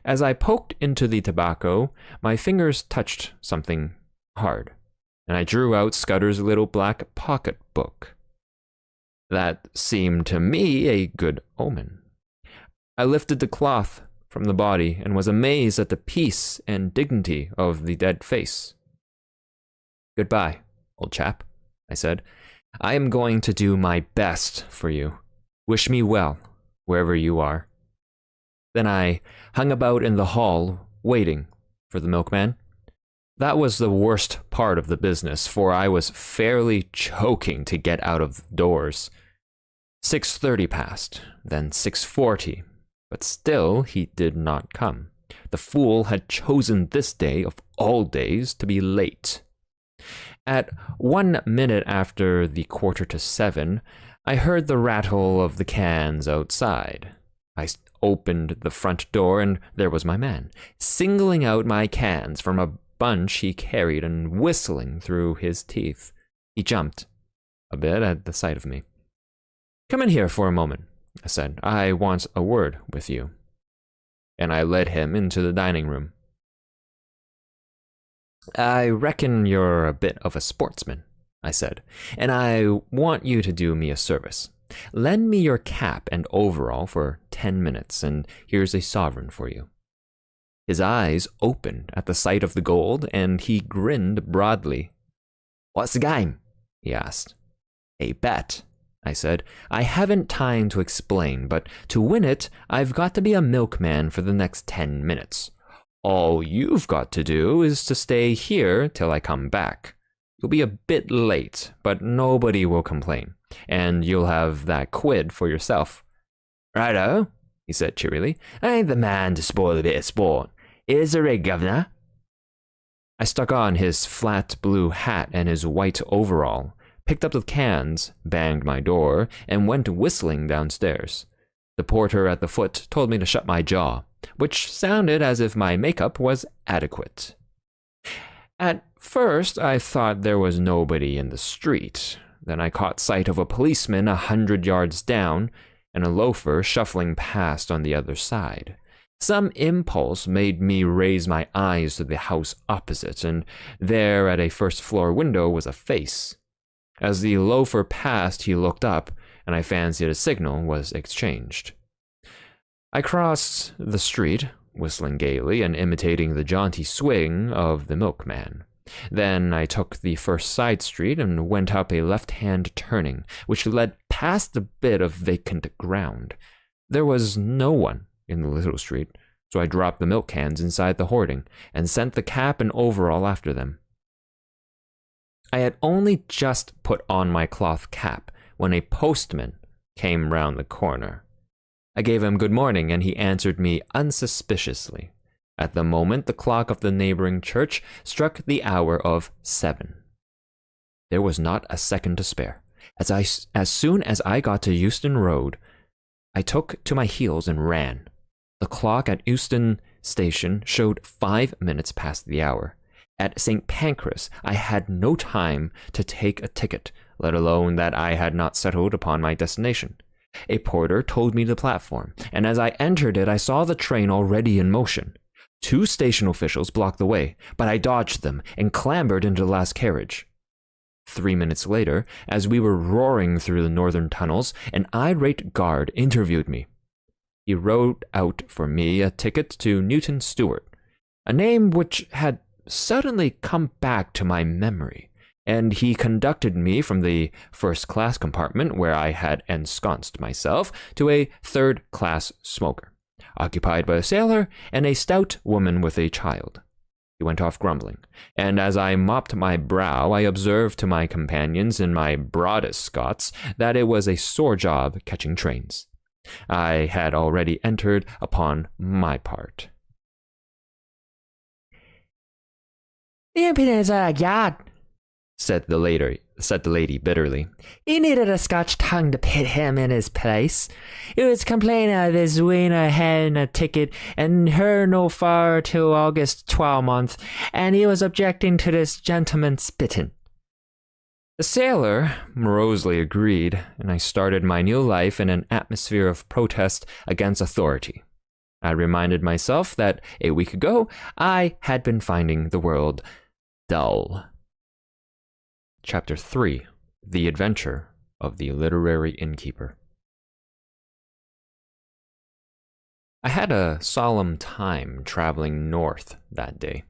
S1: As I poked into the tobacco, my fingers touched something hard, and I drew out Scudder's little black pocketbook. That seemed to me a good omen. I lifted the cloth from the body and was amazed at the peace and dignity of the dead face. "Goodbye, old chap," I said. "I am going to do my best for you. Wish me well, wherever you are." Then I hung about in the hall, waiting for the milkman. That was the worst part of the business, for I was fairly choking to get out of doors. 6:30 passed, then 6:40, but still he did not come. The fool had chosen this day of all days to be late. At 1 minute after the 6:45, I heard the rattle of the cans outside. I opened the front door, and there was my man, singling out my cans from a bunch he carried and whistling through his teeth. He jumped a bit at the sight of me. "Come in here for a moment," I said. "I want a word with you." And I led him into the dining room. "I reckon you're a bit of a sportsman," I said, "and I want you to do me a service. Lend me your cap and overall for 10 minutes, and here's a sovereign for you." His eyes opened at the sight of the gold, and he grinned broadly. "What's the game?" he asked. "A bet," I said. "I haven't time to explain, but to win it, I've got to be a milkman for the next 10 minutes. All you've got to do is to stay here till I come back. You'll be a bit late, but nobody will complain, and you'll have that quid for yourself." "Righto," he said cheerily. "I ain't the man to spoil a bit of sport. Here's the rig, governor." I stuck on his flat blue hat and his white overall, picked up the cans, banged my door, and went whistling downstairs. The porter at the foot told me to shut my jaw, which sounded as if my makeup was adequate. At first, I thought there was nobody in the street. Then I caught sight of a policeman 100 yards down and a loafer shuffling past on the other side. Some impulse made me raise my eyes to the house opposite, and there at a first-floor window was a face. As the loafer passed, he looked up, and I fancied a signal was exchanged. I crossed the street, whistling gaily and imitating the jaunty swing of the milkman. Then I took the first side street and went up a left-hand turning, which led past a bit of vacant ground. There was no one in the little street, so I dropped the milk cans inside the hoarding and sent the cap and overall after them. I had only just put on my cloth cap when a postman came round the corner. I gave him good morning, and he answered me unsuspiciously. At the moment, the clock of the neighboring church struck the hour of 7. There was not a second to spare. As soon as I got to Euston Road, I took to my heels and ran. The clock at Euston Station showed 5 minutes past the hour. At St. Pancras, I had no time to take a ticket, let alone that I had not settled upon my destination. A porter told me the platform, and as I entered it, I saw the train already in motion. 2 station officials blocked the way, but I dodged them and clambered into the last carriage. 3 minutes later, as we were roaring through the northern tunnels, an irate guard interviewed me. He wrote out for me a ticket to Newton Stewart, a name which had suddenly come back to my memory, and he conducted me from the first-class compartment where I had ensconced myself to a third-class smoker, occupied by a sailor and a stout woman with a child. He went off grumbling, and as I mopped my brow, I observed to my companions in my broadest Scots that it was a sore job catching trains. I had already entered upon my part.
S2: "The impudence of that god,"
S1: said the lady bitterly.
S2: "He needed a Scotch tongue to put him in his place. He was complaining of his weaner having a ticket and her no far till August 12th, and he was objecting to this gentleman spitting."
S1: The sailor morosely agreed, and I started my new life in an atmosphere of protest against authority. I reminded myself that a week ago I had been finding the world dull. Chapter 3: The Adventure of the Literary Innkeeper. I had a solemn time traveling north that day.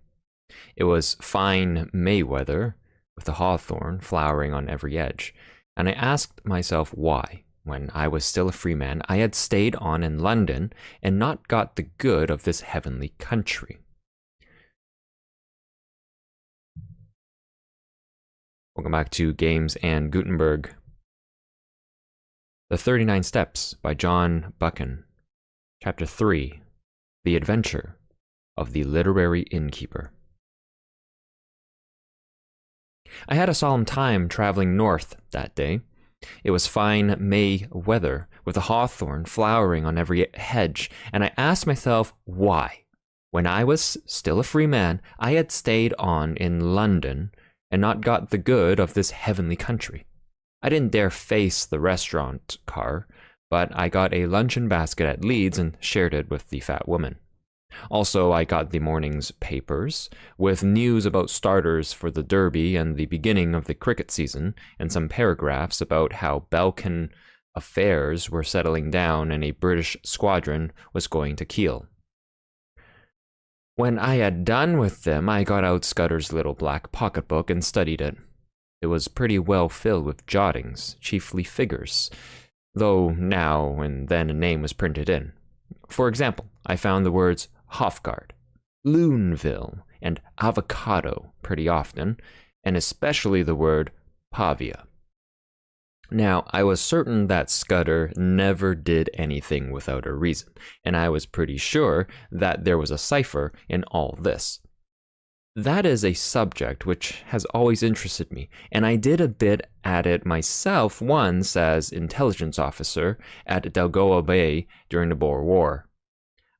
S1: It was fine May weather, with the hawthorn flowering on every edge, and I asked myself why, when I was still a free man, I had stayed on in London and not got the good of this heavenly country. Welcome back to Games and Gutenberg. The 39 Steps by John Buchan. Chapter 3: The Adventure of the Literary Innkeeper. I had a solemn time traveling north that day. It was fine May weather, with the hawthorn flowering on every hedge, and I asked myself why, when I was still a free man, I had stayed on in London and not got the good of this heavenly country. I didn't dare face the restaurant car, but I got a luncheon basket at Leeds and shared it with the fat woman. Also, I got the morning's papers, with news about starters for the Derby and the beginning of the cricket season, and some paragraphs about how Buchan affairs were settling down and a British squadron was going to Kiel. When I had done with them, I got out Scudder's little black pocketbook and studied it. It was pretty well filled with jottings, chiefly figures, though now and then a name was printed in. For example, I found the words Hofgaard, Loonville, and avocado pretty often, and especially the word Pavia. Now, I was certain that Scudder never did anything without a reason, and I was pretty sure that there was a cipher in all this. That is a subject which has always interested me, and I did a bit at it myself once as intelligence officer at Delgoa Bay during the Boer War.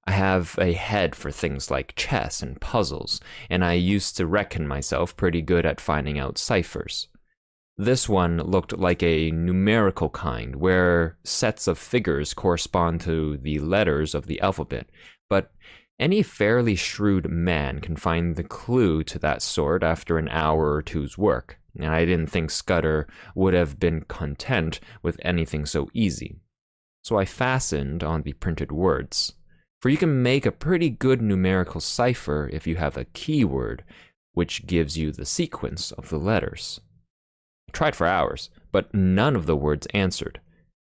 S1: I have a head for things like chess and puzzles, and I used to reckon myself pretty good at finding out ciphers. This one looked like a numerical kind, where sets of figures correspond to the letters of the alphabet, but any fairly shrewd man can find the clue to that sort after an hour or two's work, and I didn't think Scudder would have been content with anything so easy. So I fastened on the printed words, for you can make a pretty good numerical cipher if you have a keyword, which gives you the sequence of the letters. I tried for hours, but none of the words answered.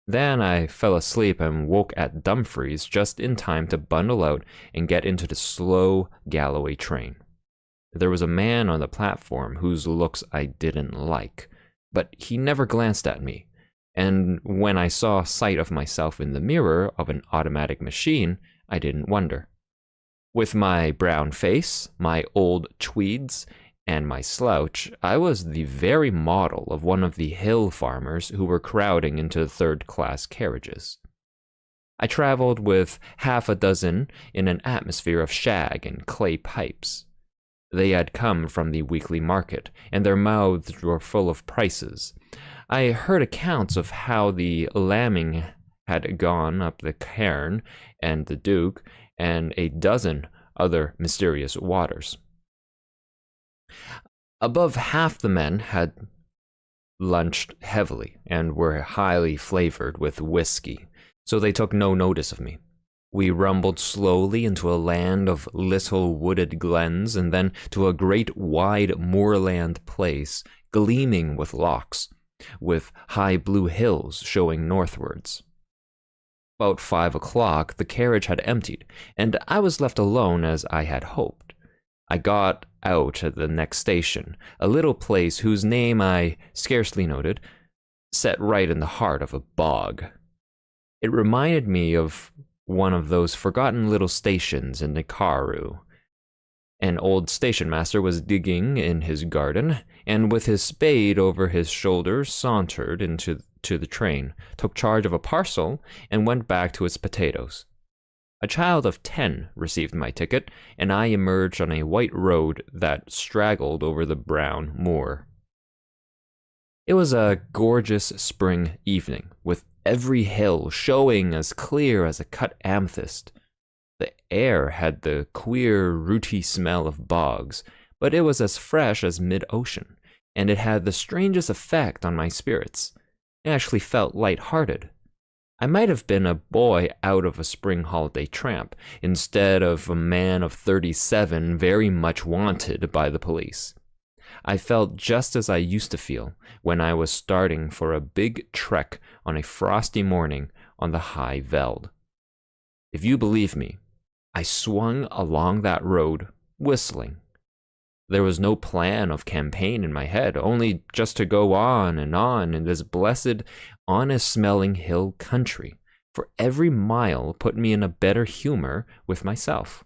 S1: Then I fell asleep and woke at Dumfries just in time to bundle out and get into the slow Galloway train. There was a man on the platform whose looks I didn't like, but he never glanced at me, and when I saw sight of myself in the mirror of an automatic machine, I didn't wonder. With my brown face, my old tweeds, and my slouch, I was the very model of one of the hill farmers who were crowding into third-class carriages. I traveled with half a dozen in an atmosphere of shag and clay pipes. They had come from the weekly market, and their mouths were full of prices. I heard accounts of how the lambing had gone up the Cairn and the Duke and a dozen other mysterious waters. Above half the men had lunched heavily and were highly flavored with whiskey, so they took no notice of me. We rumbled slowly into a land of little wooded glens and then to a great wide moorland place gleaming with lochs, with high blue hills showing northwards. About 5 o'clock, the carriage had emptied, and I was left alone as I had hoped. I got out at the next station, a little place whose name I scarcely noted, set right in the heart of a bog. It reminded me of one of those forgotten little stations in the Karoo. An old station master was digging in his garden, and with his spade over his shoulder sauntered into the train, took charge of a parcel, and went back to his potatoes. A child of 10 received my ticket, and I emerged on a white road that straggled over the brown moor. It was a gorgeous spring evening, with every hill showing as clear as a cut amethyst. The air had the queer, rooty smell of bogs, but it was as fresh as mid-ocean, and it had the strangest effect on my spirits. I actually felt light-hearted. I might have been a boy out of a spring holiday tramp, instead of a man of 37 very much wanted by the police. I felt just as I used to feel when I was starting for a big trek on a frosty morning on the High Veld. If you believe me, I swung along that road, whistling. There was no plan of campaign in my head, only just to go on in this blessed, honest-smelling hill country, for every mile put me in a better humor with myself.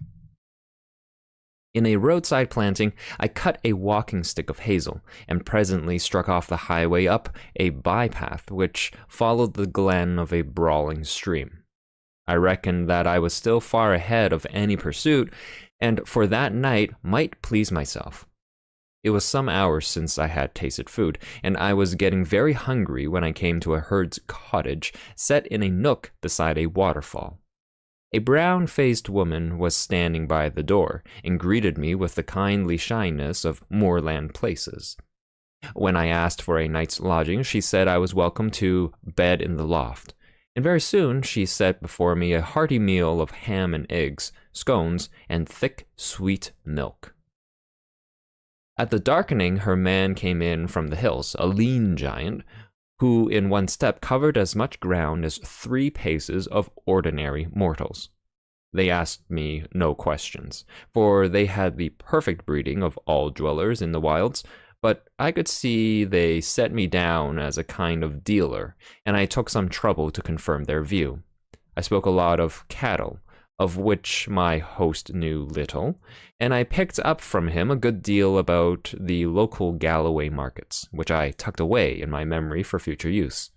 S1: In a roadside planting, I cut a walking stick of hazel, and presently struck off the highway up a bypath which followed the glen of a brawling stream. I reckoned that I was still far ahead of any pursuit, and for that night might please myself. It was some hours since I had tasted food, and I was getting very hungry when I came to a herd's cottage set in a nook beside a waterfall. A brown-faced woman was standing by the door and greeted me with the kindly shyness of moorland places. When I asked for a night's lodging, she said I was welcome to bed in the loft, and very soon she set before me a hearty meal of ham and eggs, scones, and thick, sweet milk. At the darkening, her man came in from the hills, a lean giant, who in one step covered as much ground as 3 paces of ordinary mortals. They asked me no questions, for they had the perfect breeding of all dwellers in the wilds, but I could see they set me down as a kind of dealer, and I took some trouble to confirm their view. I spoke a lot of cattle, of which my host knew little, and I picked up from him a good deal about the local Galloway markets, which I tucked away in my memory for future use.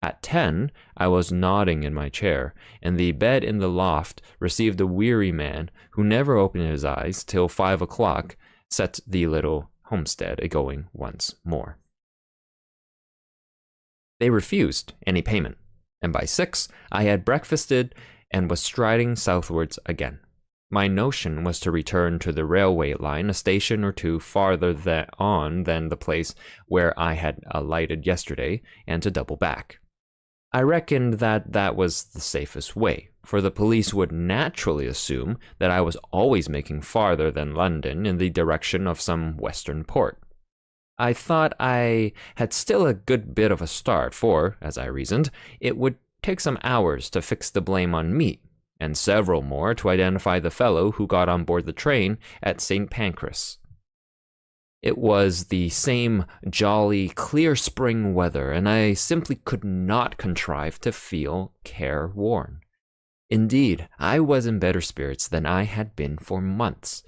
S1: At 10, I was nodding in my chair, and the bed in the loft received a weary man who never opened his eyes till 5 o'clock set the little homestead a-going once more. They refused any payment, and by 6, I had breakfasted and was striding southwards again. My notion was to return to the railway line a station or 2 farther than the place where I had alighted yesterday, and to double back. I reckoned that was the safest way, for the police would naturally assume that I was always making farther than London in the direction of some western port. I thought I had still a good bit of a start, for, as I reasoned, it would take some hours to fix the blame on me, and several more to identify the fellow who got on board the train at St. Pancras. It was the same jolly, clear spring weather, and I simply could not contrive to feel careworn. Indeed, I was in better spirits than I had been for months.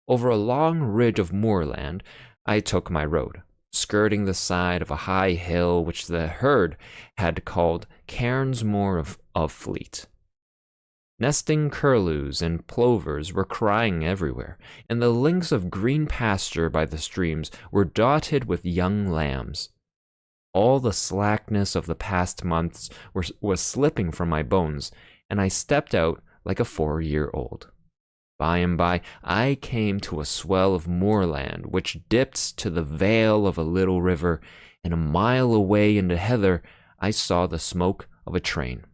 S1: Over a long ridge of moorland, I took my road, skirting the side of a high hill which the herd had called Cairnsmore of Fleet. Nesting curlews and plovers were crying everywhere, and the links of green pasture by the streams were dotted with young lambs. All the slackness of the past months was slipping from my bones, and I stepped out like a 4-year-old. By and by, I came to a swell of moorland which dipped to the vale of a little river, and a mile away in the heather I saw the smoke of a train.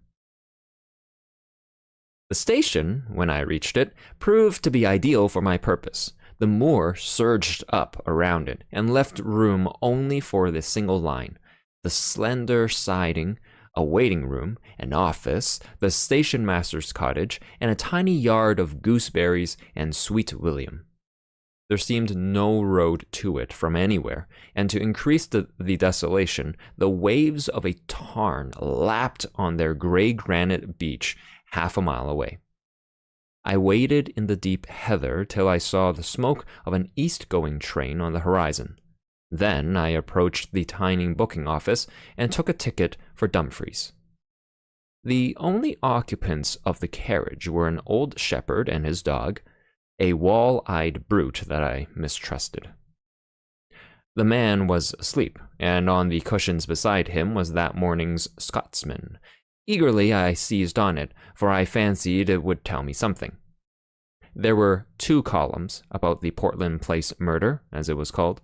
S1: The station, when I reached it, proved to be ideal for my purpose. The moor surged up around it and left room only for the single line. The slender siding, a waiting room, an office, the station master's cottage, and a tiny yard of gooseberries and sweet william. There seemed no road to it from anywhere, and to increase the desolation, the waves of a tarn lapped on their gray granite beach half a mile away. I waited in the deep heather till I saw the smoke of an east-going train on the horizon. Then I approached the tiny booking office and took a ticket for Dumfries. The only occupants of the carriage were an old shepherd and his dog, a wall-eyed brute that I mistrusted. The man was asleep, and on the cushions beside him was that morning's Scotsman. Eagerly I seized on it, for I fancied it would tell me something. There were 2 columns about the Portland Place murder, as it was called.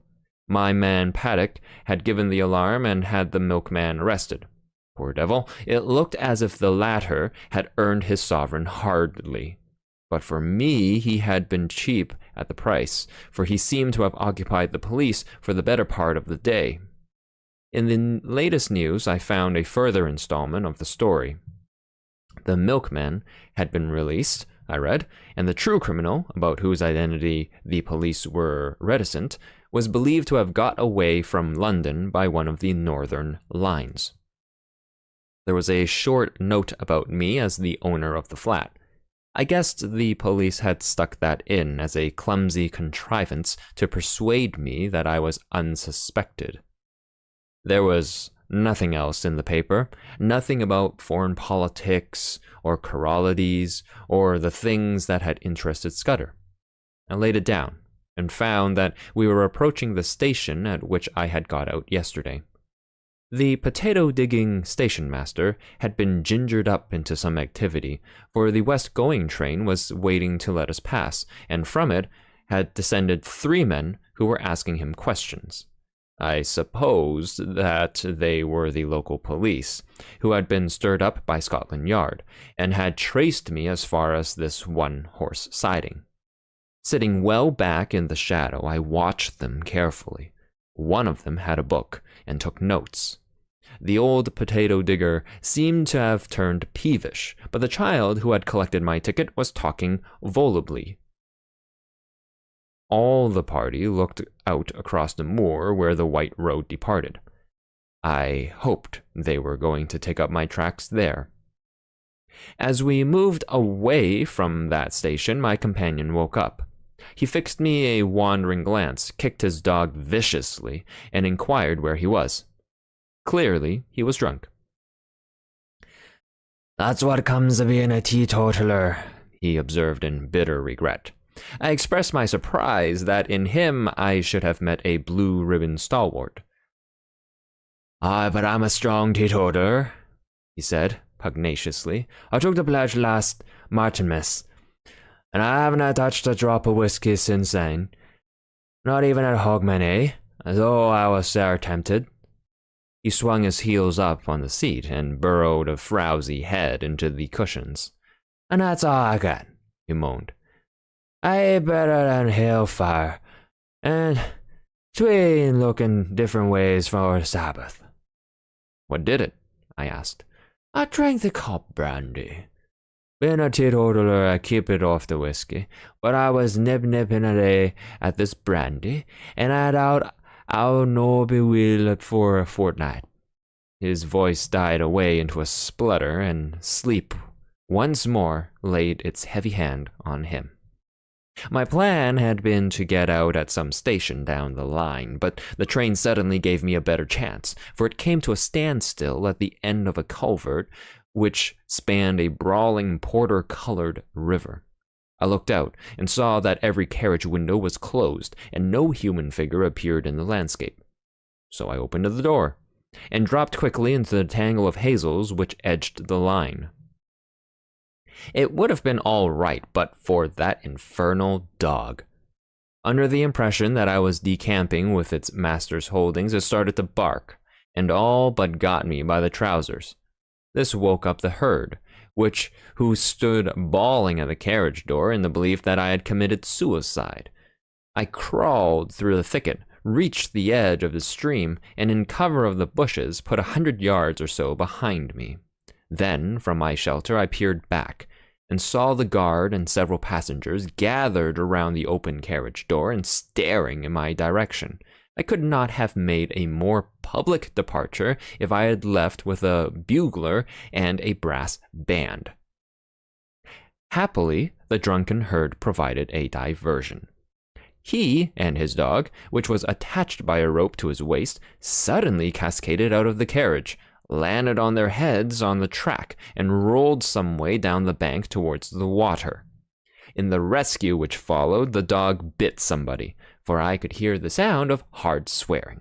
S1: My man Paddock had given the alarm and had the milkman arrested. Poor devil, it looked as if the latter had earned his sovereign hardly. But for me, he had been cheap at the price, for he seemed to have occupied the police for the better part of the day. In the latest news, I found a further installment of the story. The milkman had been released, I read, and the true criminal, about whose identity the police were reticent, was believed to have got away from London by one of the northern lines. There was a short note about me as the owner of the flat. I guessed the police had stuck that in as a clumsy contrivance to persuade me that I was unsuspected. There was nothing else in the paper, nothing about foreign politics or choralities or the things that had interested Scudder. I laid it down and found that we were approaching the station at which I had got out yesterday. The potato-digging station master had been gingered up into some activity, for the west-going train was waiting to let us pass, and from it had descended 3 men who were asking him questions. I supposed that they were the local police, who had been stirred up by Scotland Yard, and had traced me as far as this one-horse siding. Sitting well back in the shadow, I watched them carefully. One of them had a book and took notes. The old potato digger seemed to have turned peevish, but the child who had collected my ticket was talking volubly. All the party looked out across the moor where the white road departed. I hoped they were going to take up my tracks there. As we moved away from that station, my companion woke up. He fixed me a wandering glance, kicked his dog viciously, and inquired where he was. Clearly, he was drunk.
S2: "That's what comes of being a teetotaler,"
S1: he observed in bitter regret. I expressed my surprise that in him I should have met a blue-ribbon stalwart.
S2: But I'm a strong teetotaler," he said pugnaciously. "I took the pledge last Martinmas, and I haven't touched a drop of whiskey since then. Not even at Hogmanay, though I was there tempted." He swung his heels up on the seat and burrowed a frowsy head into the cushions. "And that's all I got," he moaned. "I ate better than hellfire, and 'tween looking different ways for Sabbath."
S1: "What did it?" I asked.
S2: "I drank the cup brandy. Being a teetotaler, I keep it off the whiskey, but I was nipping away at this brandy, and I doubt I'll no be well for a fortnight." His voice died away into a splutter, and sleep once more laid its heavy hand on him. My plan had been to get out at some station down the line, but the train suddenly gave me a better chance, for it came to a standstill at the end of a culvert
S1: which spanned a brawling porter-colored river. I looked out and saw that every carriage window was closed and no human figure appeared in the landscape. So I opened the door and dropped quickly into the tangle of hazels which edged the line. It would have been all right but for that infernal dog. Under the impression that I was decamping with its master's holdings, it started to bark, and all but got me by the trousers. This woke up the herd, who stood bawling at the carriage door in the belief that I had committed suicide. I crawled through the thicket, reached the edge of the stream, and in cover of the bushes put 100 yards or so behind me. Then, from my shelter, I peered back, and saw the guard and several passengers gathered around the open carriage door and staring in my direction. I could not have made a more public departure if I had left with a bugler and a brass band. Happily, the drunken herd provided a diversion. He and his dog, which was attached by a rope to his waist, suddenly cascaded out of the carriage, landed on their heads on the track, and rolled some way down the bank towards the water. In the rescue which followed, the dog bit somebody, for I could hear the sound of hard swearing.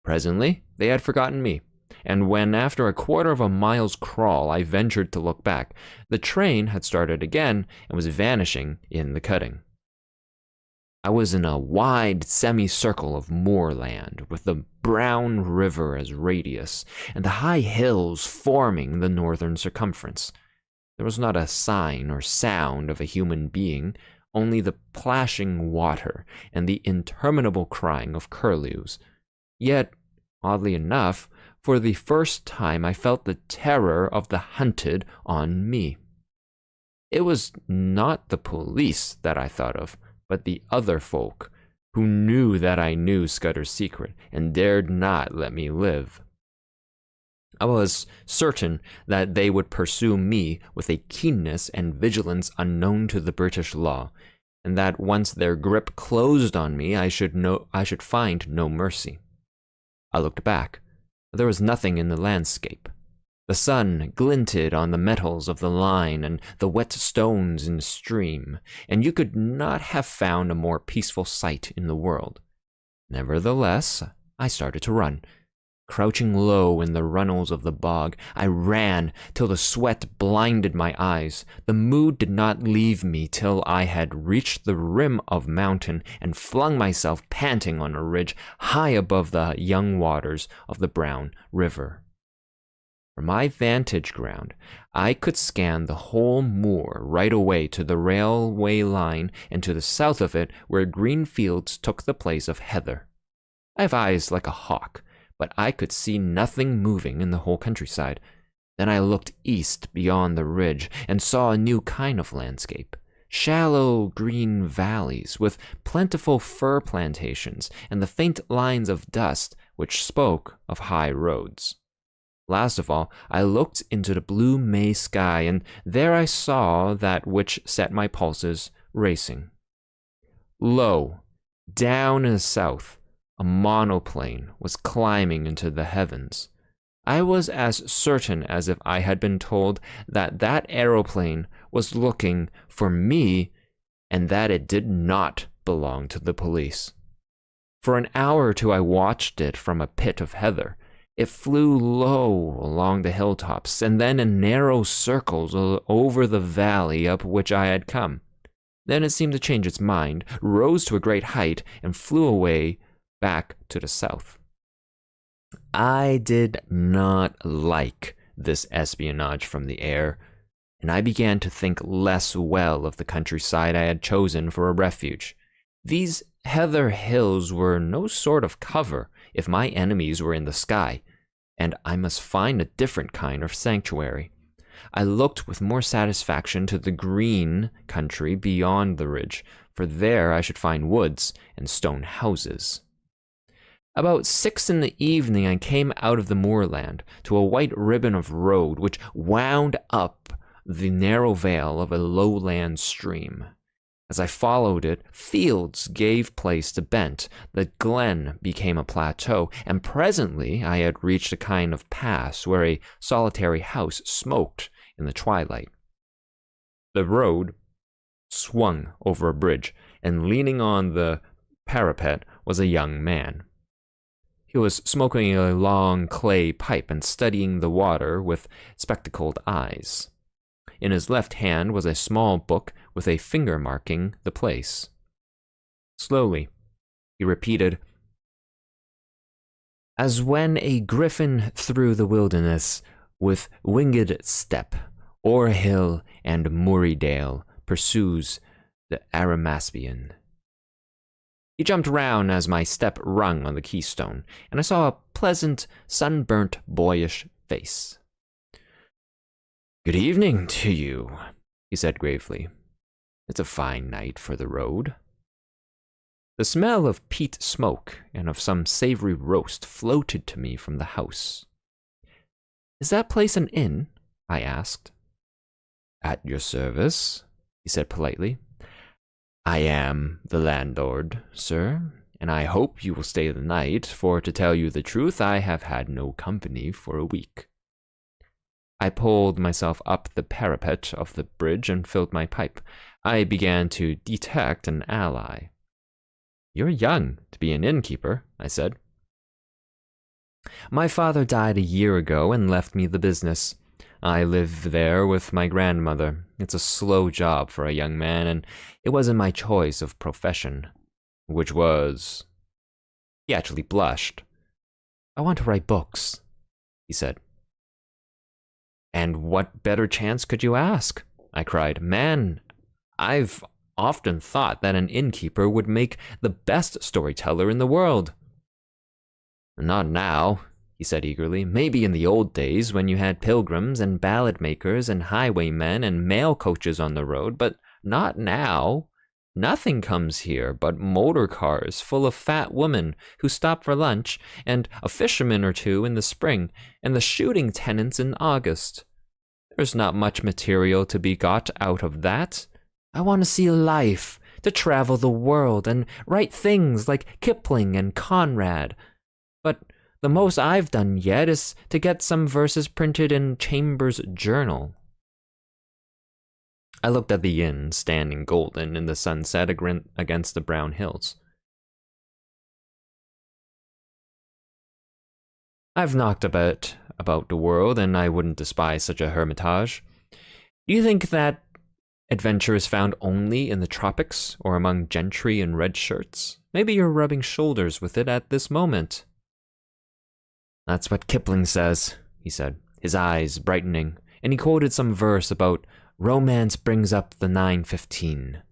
S1: Presently, they had forgotten me, and when after a quarter of a mile's crawl I ventured to look back, the train had started again and was vanishing in the cutting. I was in a wide semicircle of moorland, with the brown river as radius, and the high hills forming the northern circumference. There was not a sign or sound of a human being, only the plashing water and the interminable crying of curlews. Yet, oddly enough, for the first time I felt the terror of the hunted on me. It was not the police that I thought of, but the other folk, who knew that I knew Scudder's secret and dared not let me live. I was certain that they would pursue me with a keenness and vigilance unknown to the British law, and that once their grip closed on me, I should find no mercy. I looked back. There was nothing in the landscape. The sun glinted on the metals of the line and the wet stones in the stream, and you could not have found a more peaceful sight in the world. Nevertheless, I started to run. Crouching low in the runnels of the bog, I ran till the sweat blinded my eyes. The mood did not leave me till I had reached the rim of mountain and flung myself panting on a ridge high above the young waters of the brown river. From my vantage ground, I could scan the whole moor right away to the railway line and to the south of it where green fields took the place of heather. I have eyes like a hawk, but I could see nothing moving in the whole countryside. Then I looked east beyond the ridge and saw a new kind of landscape. Shallow green valleys with plentiful fir plantations and the faint lines of dust which spoke of high roads. Last of all, I looked into the blue May sky, and there I saw that which set my pulses racing. Low, down in the south, a monoplane was climbing into the heavens. I was as certain as if I had been told that that aeroplane was looking for me and that it did not belong to the police. For an hour or two I watched it from a pit of heather. It flew low along the hilltops and then in narrow circles over the valley up which I had come. Then it seemed to change its mind, rose to a great height, and flew away back to the south. I did not like this espionage from the air, and I began to think less well of the countryside I had chosen for a refuge. These heather hills were no sort of cover if my enemies were in the sky, and I must find a different kind of sanctuary. I looked with more satisfaction to the green country beyond the ridge, for there I should find woods and stone houses. About 6 in the evening I came out of the moorland to a white ribbon of road which wound up the narrow vale of a lowland stream. As I followed it, fields gave place to bent, the glen became a plateau, and presently I had reached a kind of pass where a solitary house smoked in the twilight. The road swung over a bridge, and leaning on the parapet was a young man. He was smoking a long clay pipe and studying the water with spectacled eyes. In his left hand was a small book with a finger marking the place. Slowly, he repeated, "As when a griffin through the wilderness, with winged step, o'er hill and moory dale, pursues the Arimaspian." He jumped round as my step rung on the keystone, and I saw a pleasant, sunburnt, boyish face. "Good evening to you," he said gravely. "It's a fine night for the road." The smell of peat smoke and of some savory roast floated to me from the house. "Is that place an inn?" I asked. "At your service," he said politely. "I am the landlord, sir, and I hope you will stay the night, for to tell you the truth, I have had no company for a week." I pulled myself up the parapet of the bridge and filled my pipe. I began to detect an ally. "You're young to be an innkeeper," I said. "My father died a year ago and left me the business. I live there with my grandmother. It's a slow job for a young man, and it wasn't my choice of profession." "Which was?" He actually blushed. "I want to write books," he said. "And what better chance could you ask?" I cried. "Man, I've often thought that an innkeeper would make the best storyteller in the world." "Not now," he said eagerly. "Maybe in the old days when you had pilgrims and ballad makers and highwaymen and mail coaches on the road, but not now. Nothing comes here but motor cars full of fat women who stop for lunch, and a fisherman or two in the spring, and the shooting tenants in August. There's not much material to be got out of that. I want to see life, to travel the world and write things like Kipling and Conrad. But the most I've done yet is to get some verses printed in Chambers' journal." I looked at the inn, standing golden in the sunset against the brown hills. "I've knocked about the world, and I wouldn't despise such a hermitage. Do you think that adventure is found only in the tropics or among gentry in red shirts? Maybe you're rubbing shoulders with it at this moment." "That's what Kipling says," he said, his eyes brightening, and he quoted some verse about romance brings up the 9:15.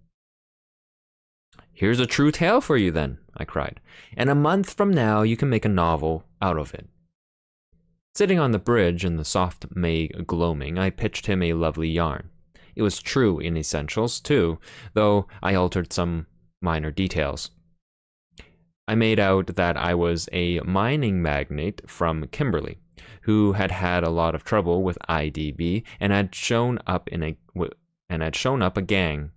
S1: "Here's a true tale for you then," I cried, "and a month from now you can make a novel out of it." Sitting on the bridge in the soft May gloaming, I pitched him a lovely yarn. It was true in essentials, too, though I altered some minor details. I made out that I was a mining magnate from Kimberley, who had had a lot of trouble with IDB and had shown up a gang.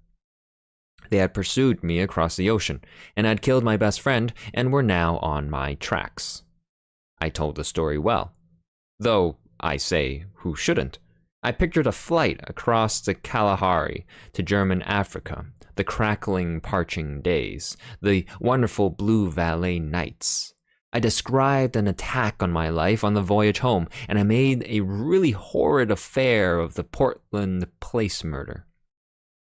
S1: They had pursued me across the ocean and had killed my best friend and were now on my tracks. I told the story well, though I say, who shouldn't? I pictured a flight across the Kalahari to German Africa, the crackling, parching days, the wonderful Blue Valley nights. I described an attack on my life on the voyage home, and I made a really horrid affair of the Portland Place murder.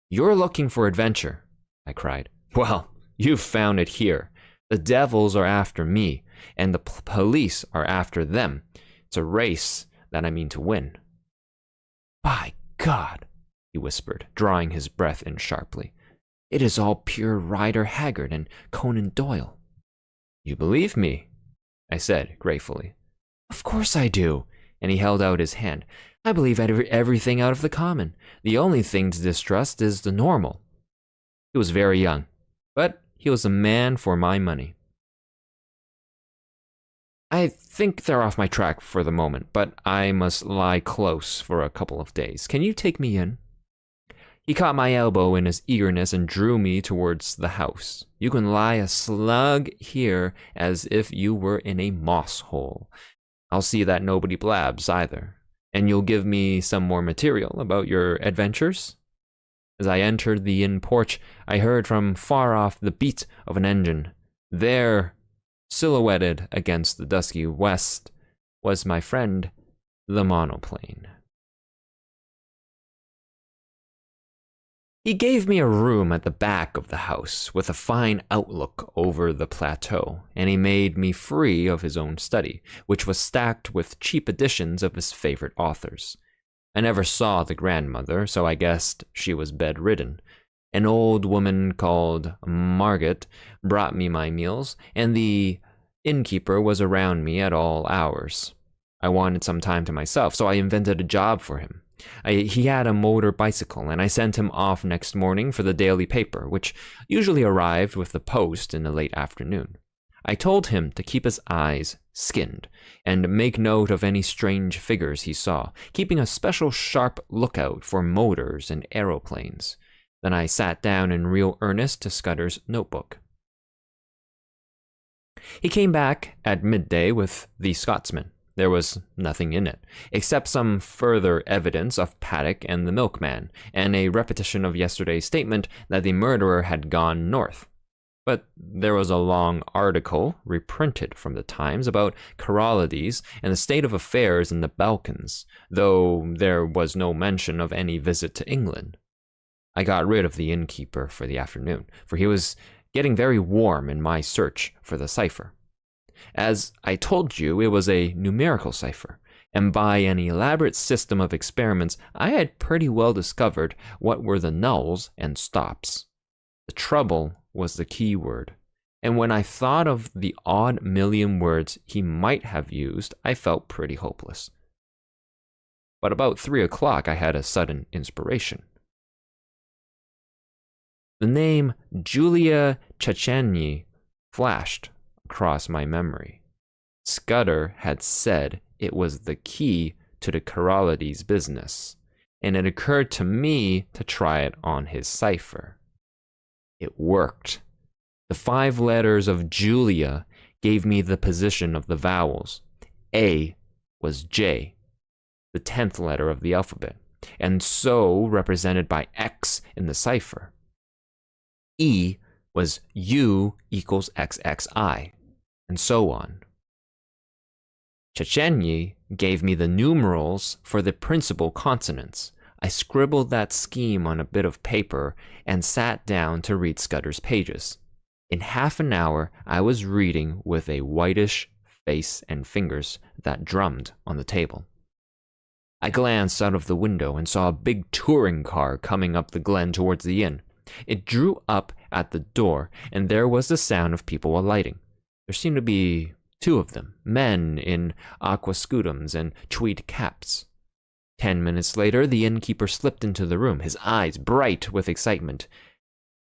S1: "You're looking for adventure," I cried. "Well, you've found it here. The devils are after me, and the police are after them. It's a race that I mean to win." "By God," he whispered, drawing his breath in sharply. "It is all pure Rider Haggard and Conan Doyle." "You believe me?" I said gratefully. "Of course I do," and he held out his hand. "I believe everything out of the common. The only thing to distrust is the normal." He was very young, but he was a man for my money. "I think they're off my track for the moment, but I must lie close for a couple of days. Can you take me in?" He caught my elbow in his eagerness and drew me towards the house. You can lie a slug here as if you were in a moss hole. I'll see that nobody blabs either. And you'll give me some more material about your adventures? As I entered the inn porch, I heard from far off the beat of an engine. There, silhouetted against the dusky west, was my friend, the monoplane. He gave me a room at the back of the house with a fine outlook over the plateau, and he made me free of his own study, which was stacked with cheap editions of his favorite authors. I never saw the grandmother, so I guessed she was bedridden. An old woman called Margaret brought me my meals, and the innkeeper was around me at all hours. I wanted some time to myself, so I invented a job for him. He had a motor bicycle, and I sent him off next morning for the daily paper, which usually arrived with the post in the late afternoon. I told him to keep his eyes skinned and make note of any strange figures he saw, keeping a special sharp lookout for motors and aeroplanes. Then I sat down in real earnest to Scudder's notebook. He came back at midday with the Scotsman. There was nothing in it, except some further evidence of Paddock and the milkman, and a repetition of yesterday's statement that the murderer had gone north. But there was a long article, reprinted from the Times, about Corralides and the state of affairs in the Balkans, though there was no mention of any visit to England. I got rid of the innkeeper for the afternoon, for he was getting very warm in my search for the cipher. As I told you, it was a numerical cipher, and by an elaborate system of experiments, I had pretty well discovered what were the nulls and stops. The trouble was the key word, and when I thought of the odd million words he might have used, I felt pretty hopeless. But about 3 o'clock, I had a sudden inspiration. The name Julia Checheny flashed across my memory. Scudder had said it was the key to the Corralides business, and it occurred to me to try it on his cipher. It worked. The 5 letters of Julia gave me the position of the vowels. A was J, the 10th letter of the alphabet, and so represented by X in the cipher. E was U equals XXI, and so on. Checheny gave me the numerals for the principal consonants. I scribbled that scheme on a bit of paper and sat down to read Scudder's pages. In half an hour, I was reading with a whitish face and fingers that drummed on the table. I glanced out of the window and saw a big touring car coming up the glen towards the inn. It drew up at the door, and there was the sound of people alighting. There seemed to be 2 of them, men in aquascutums and tweed caps. 10 minutes later, the innkeeper slipped into the room, his eyes bright with excitement.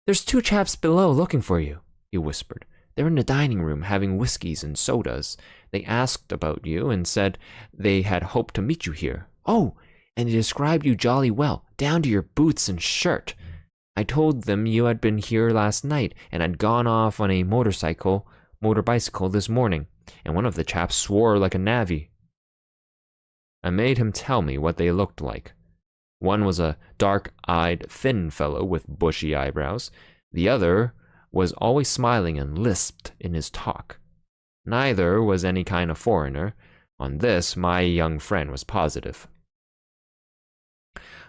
S1: "There's 2 chaps below looking for you," he whispered. "They're in the dining room having whiskeys and sodas. They asked about you and said they had hoped to meet you here. Oh, and they described you jolly well, down to your boots and shirt. I told them you had been here last night and had gone off on a motor bicycle this morning, and one of the chaps swore like a navvy." I made him tell me what they looked like. One was a dark-eyed, thin fellow with bushy eyebrows. The other was always smiling and lisped in his talk. Neither was any kind of foreigner. On this, my young friend was positive.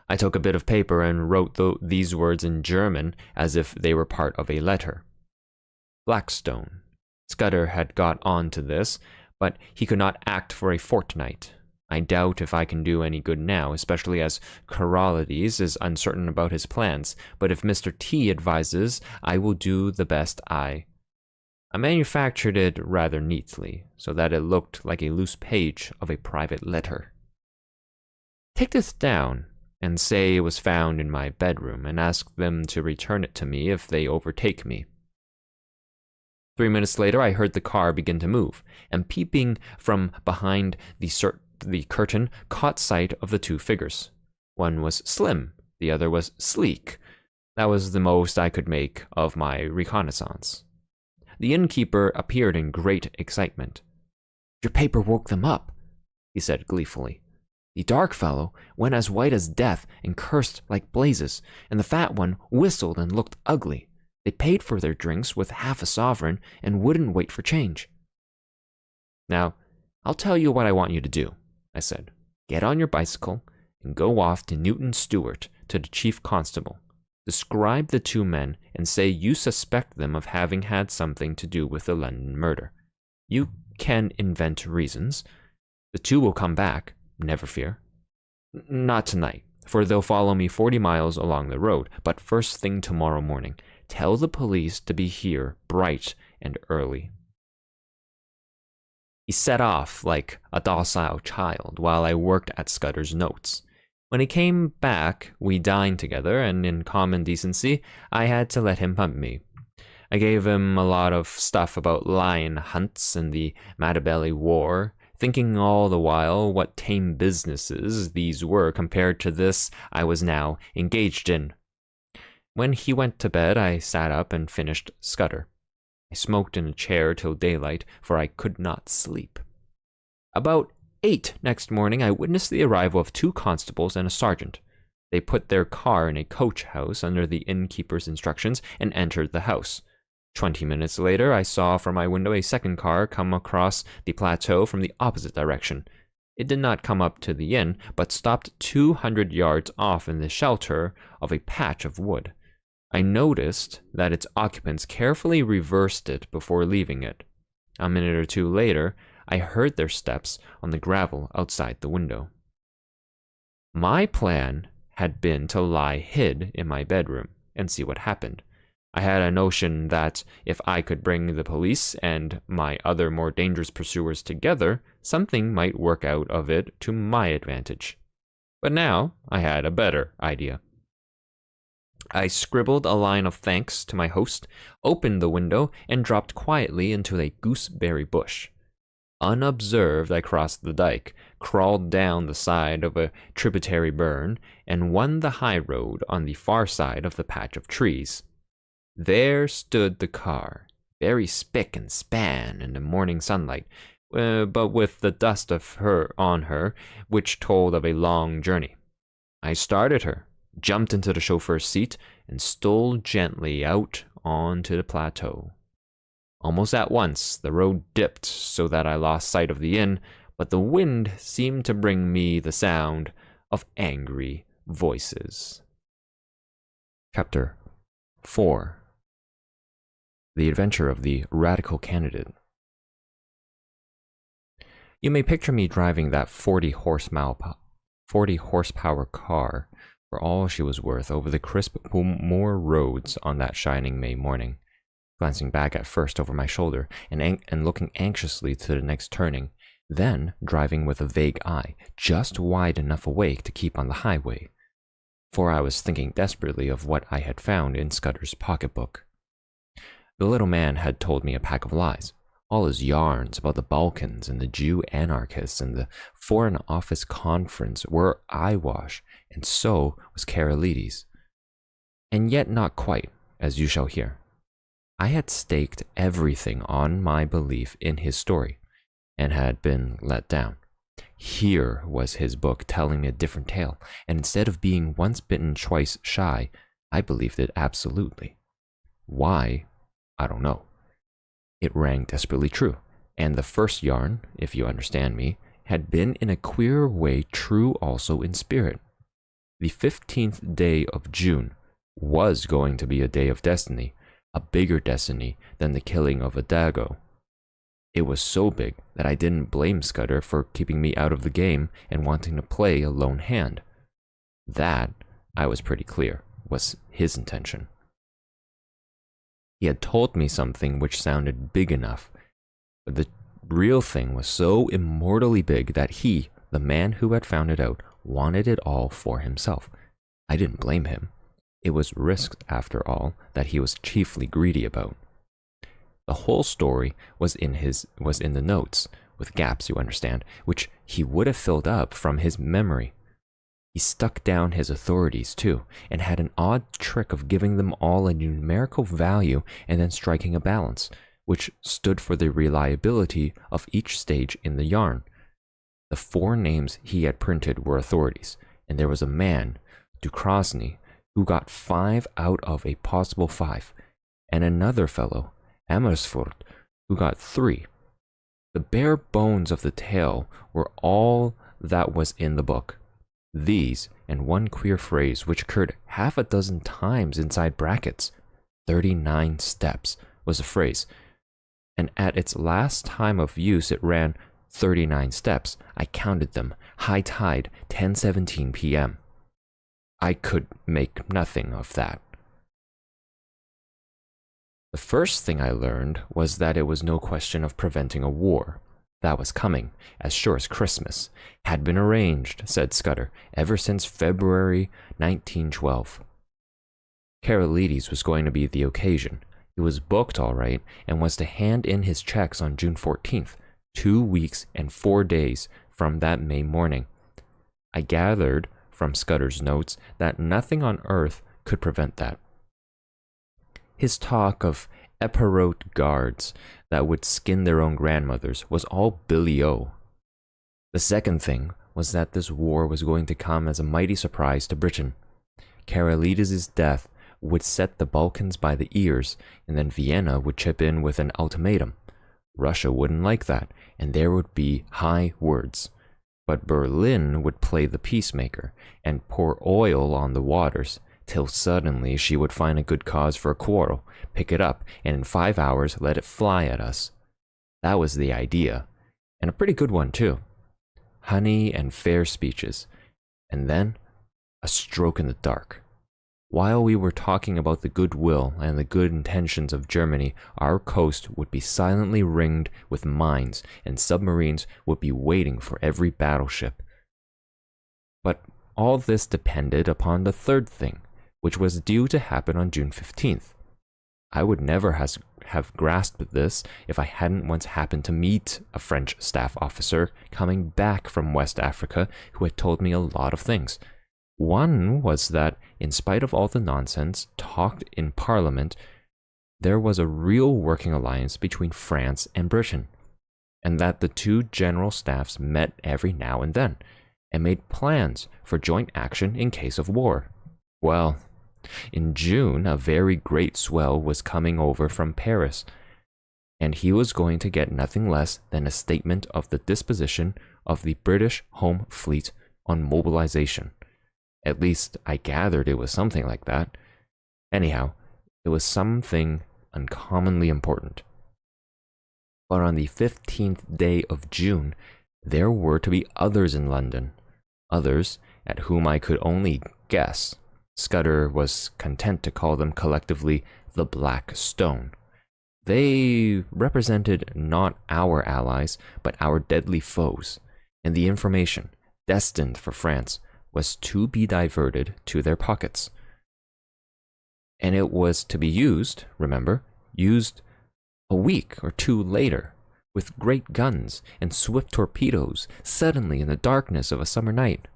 S1: I took a bit of paper and wrote these words in German as if they were part of a letter. Blackstone. Scudder had got on to this, but he could not act for a fortnight. I doubt if I can do any good now, especially as Corralides is uncertain about his plans, but if Mr. T advises, I will do the best I manufactured it rather neatly, so that it looked like a loose page of a private letter. "Take this down and say it was found in my bedroom, and ask them to return it to me if they overtake me." 3 minutes later, I heard the car begin to move, and peeping from behind the curtain, caught sight of the 2 figures. One was slim, The other was sleek. That was the most I could make of my reconnaissance. The innkeeper appeared in great excitement. "Your paper woke them up," he said gleefully. "The dark fellow went as white as death and cursed like blazes, and the fat one whistled and looked ugly. They paid for their drinks with half a sovereign and wouldn't wait for change." "Now, I'll tell you what I want you to do," I said. "Get on your bicycle and go off to Newton Stewart to the chief constable. Describe the two men and say you suspect them of having had something to do with the London murder. You can invent reasons. The two will come back, never fear. Not tonight, for they'll follow me 40 miles along the road, but first thing tomorrow morning. Tell the police to be here bright and early." He set off like a docile child while I worked at Scudder's notes. When he came back, we dined together, and in common decency, I had to let him pump me. I gave him a lot of stuff about lion hunts and the Matabele War, thinking all the while what tame businesses these were compared to this I was now engaged in. When he went to bed, I sat up and finished Scudder. I smoked in a chair till daylight, for I could not sleep. About 8 next morning, I witnessed the arrival of 2 constables and a sergeant. They put their car in a coach house under the innkeeper's instructions and entered the house. 20 minutes later, I saw from my window a second car come across the plateau from the opposite direction. It did not come up to the inn, but stopped 200 yards off in the shelter of a patch of wood. I noticed that its occupants carefully reversed it before leaving it. A minute or two later, I heard their steps on the gravel outside the window. My plan had been to lie hid in my bedroom and see what happened. I had a notion that if I could bring the police and my other more dangerous pursuers together, something might work out of it to my advantage. But now I had a better idea. I scribbled a line of thanks to my host, opened the window, and dropped quietly into a gooseberry bush. Unobserved, I crossed the dike, crawled down the side of a tributary burn, and won the high road on the far side of the patch of trees. There stood the car, very spick and span in the morning sunlight, but with the dust of her on her, which told of a long journey. I started her, jumped into the chauffeur's seat, and stole gently out onto the plateau. Almost at once, the road dipped so that I lost sight of the inn, but the wind seemed to bring me the sound of angry voices. Chapter 4. The Adventure of the Radical Candidate. You may picture me driving that 40 horsepower car for all she was worth over the crisp moor roads on that shining May morning, glancing back at first over my shoulder and looking anxiously to the next turning, then driving with a vague eye, just wide enough awake to keep on the highway, for I was thinking desperately of what I had found in Scudder's pocketbook. The little man had told me a pack of lies, all his yarns about the Balkans and the Jew anarchists and the Foreign Office Conference were eyewash, and so was Karolides. And yet not quite, as you shall hear. I had staked everything on my belief in his story, and had been let down. Here was his book telling me a different tale, and instead of being once bitten, twice shy, I believed it absolutely. Why? I don't know. It rang desperately true, and the first yarn, if you understand me, had been in a queer way true also in spirit. The 15th day of June was going to be a day of destiny, a bigger destiny than the killing of a Dago. It was so big that I didn't blame Scudder for keeping me out of the game and wanting to play a lone hand. That, I was pretty clear, was his intention. He had told me something which sounded big enough, but the real thing was so immortally big that he, the man who had found it out, wanted it all for himself. I didn't blame him. It was risk, after all, that he was chiefly greedy about. The whole story was in the notes, with gaps, you understand, which he would have filled up from his memory. He stuck down his authorities too, and had an odd trick of giving them all a numerical value and then striking a balance, which stood for the reliability of each stage in the yarn. The 4 names he had printed were authorities, and there was a man, Ducrosny, who got 5 out of a possible 5, and another fellow, Amersfoort, who got 3. The bare bones of the tale were all that was in the book. These, and one queer phrase which occurred half a dozen times inside brackets. 39 steps was the phrase, and at its last time of use it ran 39 steps. I counted them. High tide, 10:17 p.m. I could make nothing of that. The first thing I learned was that it was no question of preventing a war. That was coming, as sure as Christmas. Had been arranged, said Scudder, ever since February 1912. Karolides was going to be the occasion. He was booked all right and was to hand in his checks on June 14th, 2 weeks and 4 days from that May morning. I gathered from Scudder's notes that nothing on earth could prevent that. His talk of Epirote guards that would skin their own grandmothers was all billy-o. The second thing was that this war was going to come as a mighty surprise to Britain. Karolides' death would set the Balkans by the ears, and then Vienna would chip in with an ultimatum. Russia wouldn't like that, and there would be high words. But Berlin would play the peacemaker and pour oil on the waters, till suddenly she would find a good cause for a quarrel, pick it up, and in 5 hours let it fly at us. That was the idea, and a pretty good one too. Honey and fair speeches, and then a stroke in the dark. While we were talking about the goodwill and the good intentions of Germany, our coast would be silently ringed with mines, and submarines would be waiting for every battleship. But all this depended upon the third thing, which was due to happen on June 15th. I would never have grasped this if I hadn't once happened to meet a French staff officer coming back from West Africa who had told me a lot of things. One was that, in spite of all the nonsense talked in Parliament, there was a real working alliance between France and Britain, and that the 2 general staffs met every now and then, and made plans for joint action in case of war. Well, in June, a very great swell was coming over from Paris, and he was going to get nothing less than a statement of the disposition of the British Home Fleet on mobilization. At least I gathered it was something like that. Anyhow, it was something uncommonly important. But on the 15th day of June, there were to be others in London. Others at whom I could only guess. Scudder was content to call them collectively the Black Stone. They represented not our allies, but our deadly foes, and the information, destined for France, was to be diverted to their pockets. And it was to be used, remember, used a week or 2 later, with great guns and swift torpedoes, suddenly in the darkness of a summer night.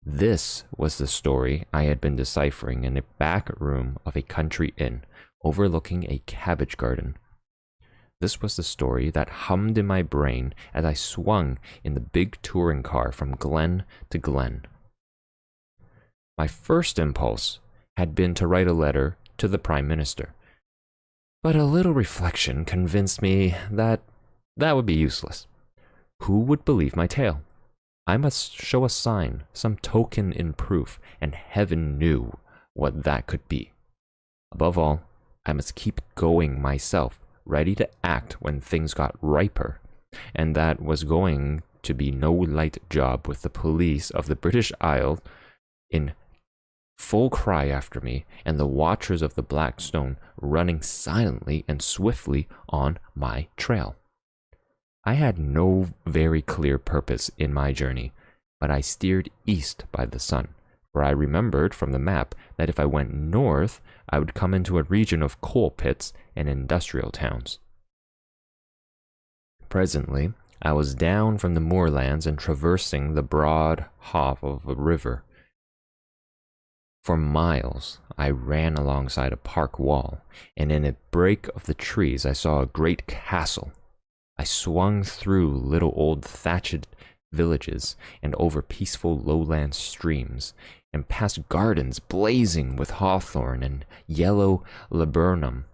S1: This was the story I had been deciphering in a back room of a country inn, overlooking a cabbage garden. This was the story that hummed in my brain as I swung in the big touring car from glen to glen. My first impulse had been to write a letter to the Prime Minister, but a little reflection convinced me that that would be useless. Who would believe my tale? I must show a sign, some token in proof, and heaven knew what that could be. Above all, I must keep going myself, ready to act when things got riper, and that was going to be no light job with the police of the British Isles in full cry after me, and the watchers of the Black Stone running silently and swiftly on my trail. I had no very clear purpose in my journey, but I steered east by the sun, for I remembered from the map that if I went north, I would come into a region of coal pits and industrial towns. Presently, I was down from the moorlands and traversing the broad haugh of a river. For miles, I ran alongside a park wall, and in a break of the trees I saw a great castle. I swung through little old thatched villages and over peaceful lowland streams, and past gardens blazing with hawthorn and yellow laburnum.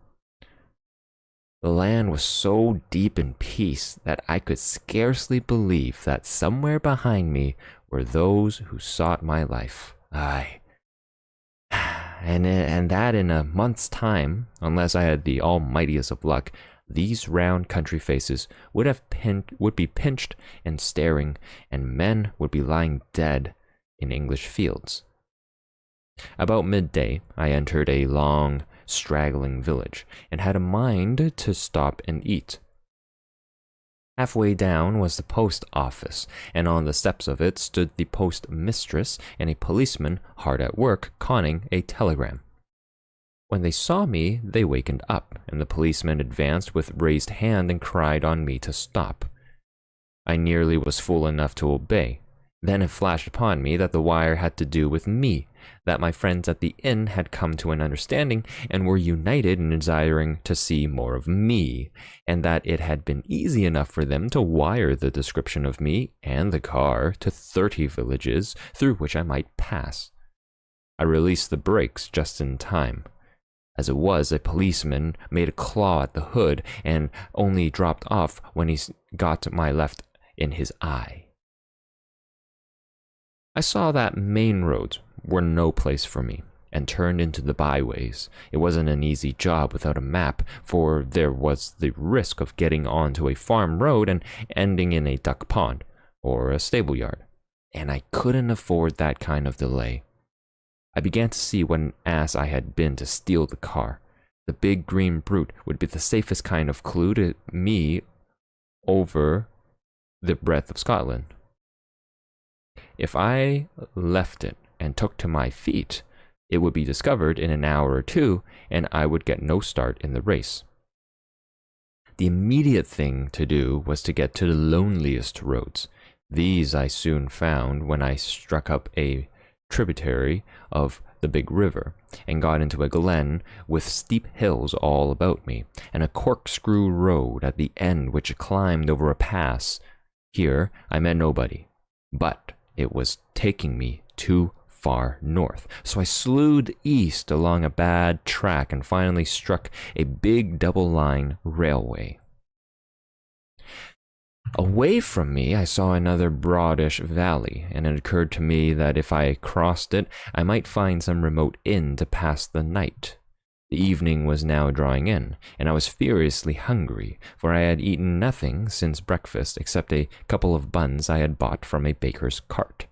S1: The land was so deep in peace that I could scarcely believe that somewhere behind me were those who sought my life. Aye. And that in a month's time, unless I had the almightiest of luck, these round country faces would be pinched and staring, and men would be lying dead in English fields. About midday, I entered a long, straggling village, and had a mind to stop and eat. Halfway down was the post office, and on the steps of it stood the post mistress and a policeman hard at work conning a telegram. When they saw me, they wakened up, and the policeman advanced with raised hand and cried on me to stop. I nearly was fool enough to obey. Then it flashed upon me that the wire had to do with me, that my friends at the inn had come to an understanding and were united in desiring to see more of me, and that it had been easy enough for them to wire the description of me and the car to 30 villages through which I might pass. I released the brakes just in time. As it was, a policeman made a claw at the hood and only dropped off when he got my left in his eye. I saw that main roads were no place for me, and turned into the byways. It wasn't an easy job without a map, for there was the risk of getting onto a farm road and ending in a duck pond or a stable yard, and I couldn't afford that kind of delay. I began to see what an ass I had been to steal the car. The big green brute would be the safest kind of clue to me over the breadth of Scotland. If I left it and took to my feet, it would be discovered in an hour or two, and I would get no start in the race. The immediate thing to do was to get to the loneliest roads. These I soon found when I struck up a tributary of the big river, and got into a glen with steep hills all about me, and a corkscrew road at the end which climbed over a pass. Here I met nobody, but it was taking me too far north, so I slewed east along a bad track and finally struck a big double-line railway. Away from me, I saw another broadish valley, and it occurred to me that if I crossed it, I might find some remote inn to pass the night. The evening was now drawing in, and I was furiously hungry, for I had eaten nothing since breakfast except a couple of buns I had bought from a baker's cart.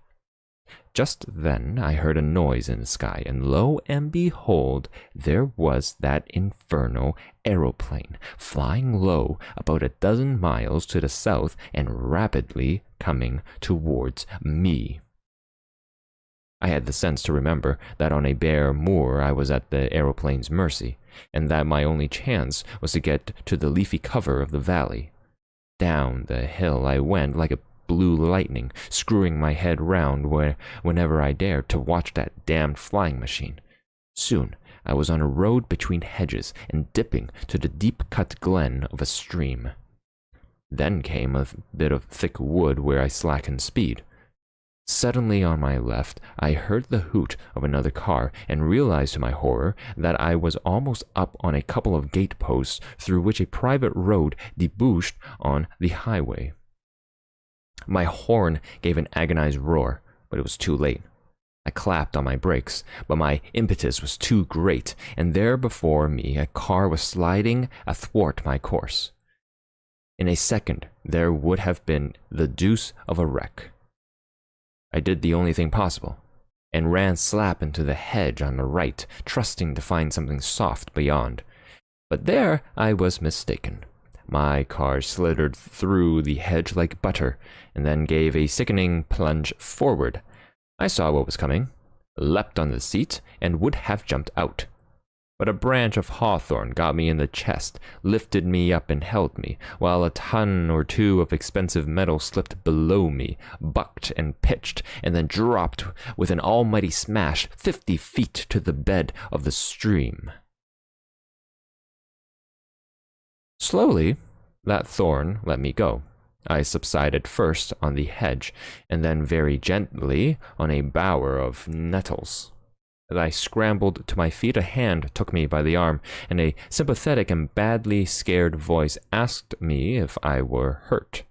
S1: Just then I heard a noise in the sky, and lo and behold, there was that infernal aeroplane, flying low about a dozen miles to the south and rapidly coming towards me. I had the sense to remember that on a bare moor I was at the aeroplane's mercy, and that my only chance was to get to the leafy cover of the valley. Down the hill I went like a blue lightning, screwing my head round whenever I dared to watch that damned flying machine. Soon I was on a road between hedges and dipping to the deep-cut glen of a stream. Then came a bit of thick wood where I slackened speed. Suddenly on my left, I heard the hoot of another car and realized to my horror that I was almost up on a couple of gate posts through which a private road debouched on the highway. My horn gave an agonized roar, but it was too late. I clapped on my brakes, but my impetus was too great, and there before me a car was sliding athwart my course. In a second, there would have been the deuce of a wreck. I did the only thing possible, and ran slap into the hedge on the right, trusting to find something soft beyond. But there I was mistaken. My car slithered through the hedge like butter, and then gave a sickening plunge forward. I saw what was coming, leapt on the seat, and would have jumped out. but a branch of hawthorn got me in the chest, lifted me up and held me, while a ton or two of expensive metal slipped below me, bucked and pitched, and then dropped with an almighty smash 50 feet to the bed of the stream. Slowly, that thorn let me go. I subsided first on the hedge, and then very gently on a bower of nettles. As I scrambled to my feet, a hand took me by the arm, and a sympathetic and badly scared voice asked me if I were hurt.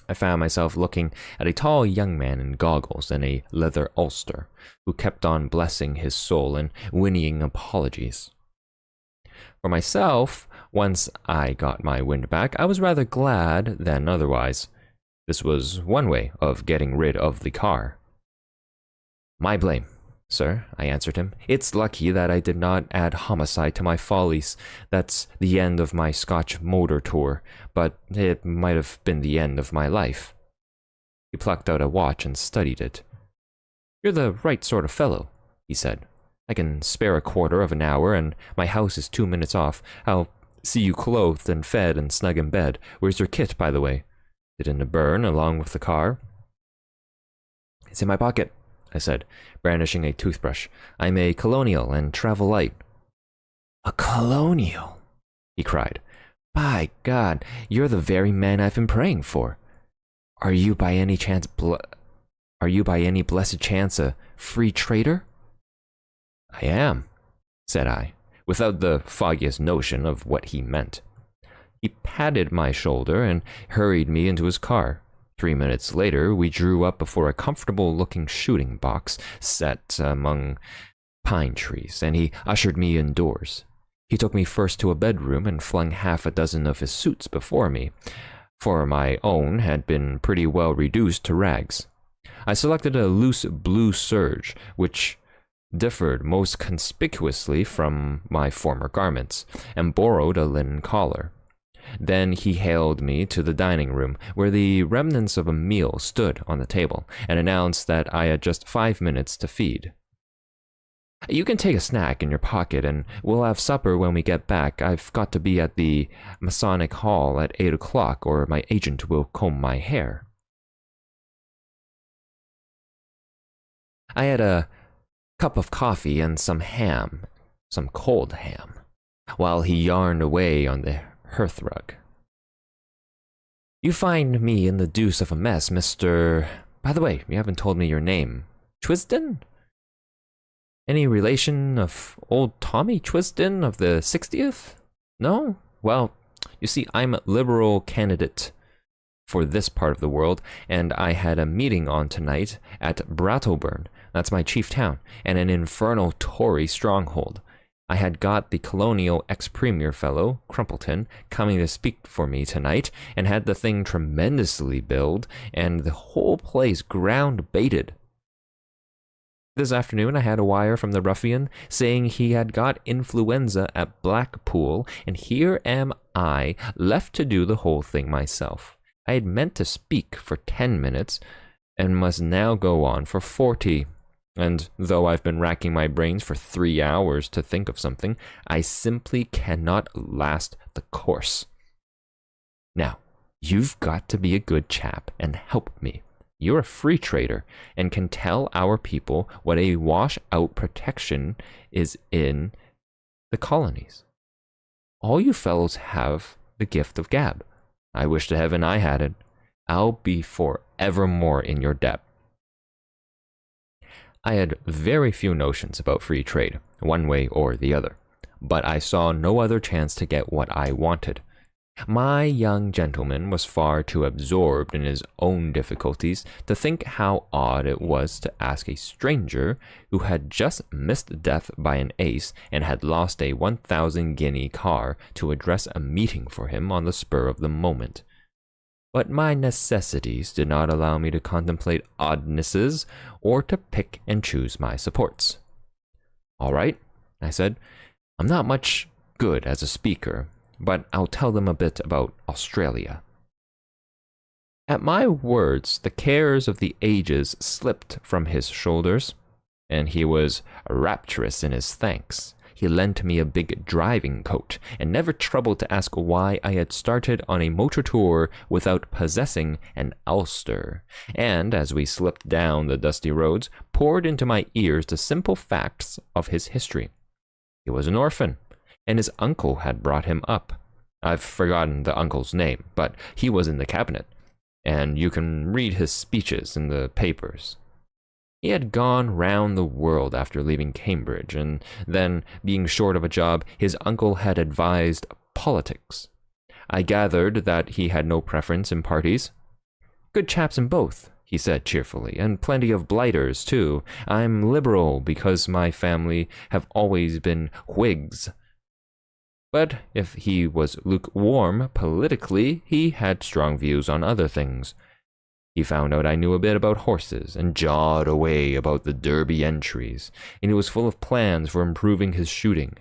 S1: I found myself looking at a tall young man in goggles and a leather ulster, who kept on blessing his soul and whinnying apologies. For myself, once I got my wind back, I was rather glad than otherwise. This was one way of getting rid of the car. "My blame, sir," I answered him. "It's lucky that I did not add homicide to my follies. That's the end of my Scotch motor tour, but it might have been the end of my life." He plucked out a watch and studied it. "You're the right sort of fellow," he said. "I can spare a quarter of an hour, and my house is 2 minutes off. I'll see you clothed and fed and snug in bed. Where's your kit, by the way? Didn't it burn along with the car?" "It's in my pocket," I said, brandishing a toothbrush. "I'm a colonial and travel light." "A colonial?" he cried. "By God, you're the very man I've been praying for. Are you by any blessed chance a free trader?" "I am," said I, without the foggiest notion of what he meant. He patted my shoulder and hurried me into his car. 3 minutes later, we drew up before a comfortable-looking shooting box set among pine trees, and he ushered me indoors. He took me first to a bedroom and flung half a dozen of his suits before me, for my own had been pretty well reduced to rags. I selected a loose blue serge, which differed most conspicuously from my former garments, and borrowed a linen collar. Then he hailed me to the dining room, where the remnants of a meal stood on the table, and announced that I had just 5 minutes to feed. "You can take a snack in your pocket, and we'll have supper when we get back. I've got to be at the Masonic Hall at 8 o'clock, or my agent will comb my hair." I had a cup of coffee and some ham, some cold ham, while he yarned away on the hearthrug. "You find me in the deuce of a mess, Mr. By the way, you haven't told me your name. Twisden? Any relation of old Tommy Twisden of the 60th? No? Well, you see, I'm a Liberal candidate for this part of the world, and I had a meeting on tonight at Brattleboro. That's my chief town, and an infernal Tory stronghold. I had got the colonial ex-premier fellow, Crumpleton, coming to speak for me tonight, and had the thing tremendously billed, and the whole place ground-baited. This afternoon I had a wire from the ruffian saying he had got influenza at Blackpool, and here am I, left to do the whole thing myself. I had meant to speak for 10 minutes, and must now go on for 40. And though I've been racking my brains for 3 hours to think of something, I simply cannot last the course. Now, you've got to be a good chap and help me. You're a free trader and can tell our people what a wash-out protection is in the colonies. All you fellows have the gift of gab. I wish to heaven I had it. I'll be forevermore in your debt." I had very few notions about free trade, one way or the other, but I saw no other chance to get what I wanted. My young gentleman was far too absorbed in his own difficulties to think how odd it was to ask a stranger who had just missed death by an ace and had lost a 1,000 guinea car to address a meeting for him on the spur of the moment. But my necessities did not allow me to contemplate oddnesses or to pick and choose my supports. "All right," I said. "I'm not much good as a speaker, but I'll tell them a bit about Australia." At my words, the cares of the ages slipped from his shoulders, and he was rapturous in his thanks. he lent me a big driving coat and never troubled to ask why I had started on a motor tour without possessing an ulster, and as we slipped down the dusty roads, poured into my ears the simple facts of his history. He was an orphan, and his uncle had brought him up. I've forgotten the uncle's name, but he was in the cabinet, and you can read his speeches in the papers. He had gone round the world after leaving Cambridge, and then, being short of a job, his uncle had advised politics. I gathered that he had no preference in parties. Good chaps in both, he said cheerfully, and plenty of blighters, too. I'm liberal because my family have always been Whigs. But if he was lukewarm politically, he had strong views on other things. He found out I knew a bit about horses and jawed away about the Derby entries, and he was full of plans for improving his shooting.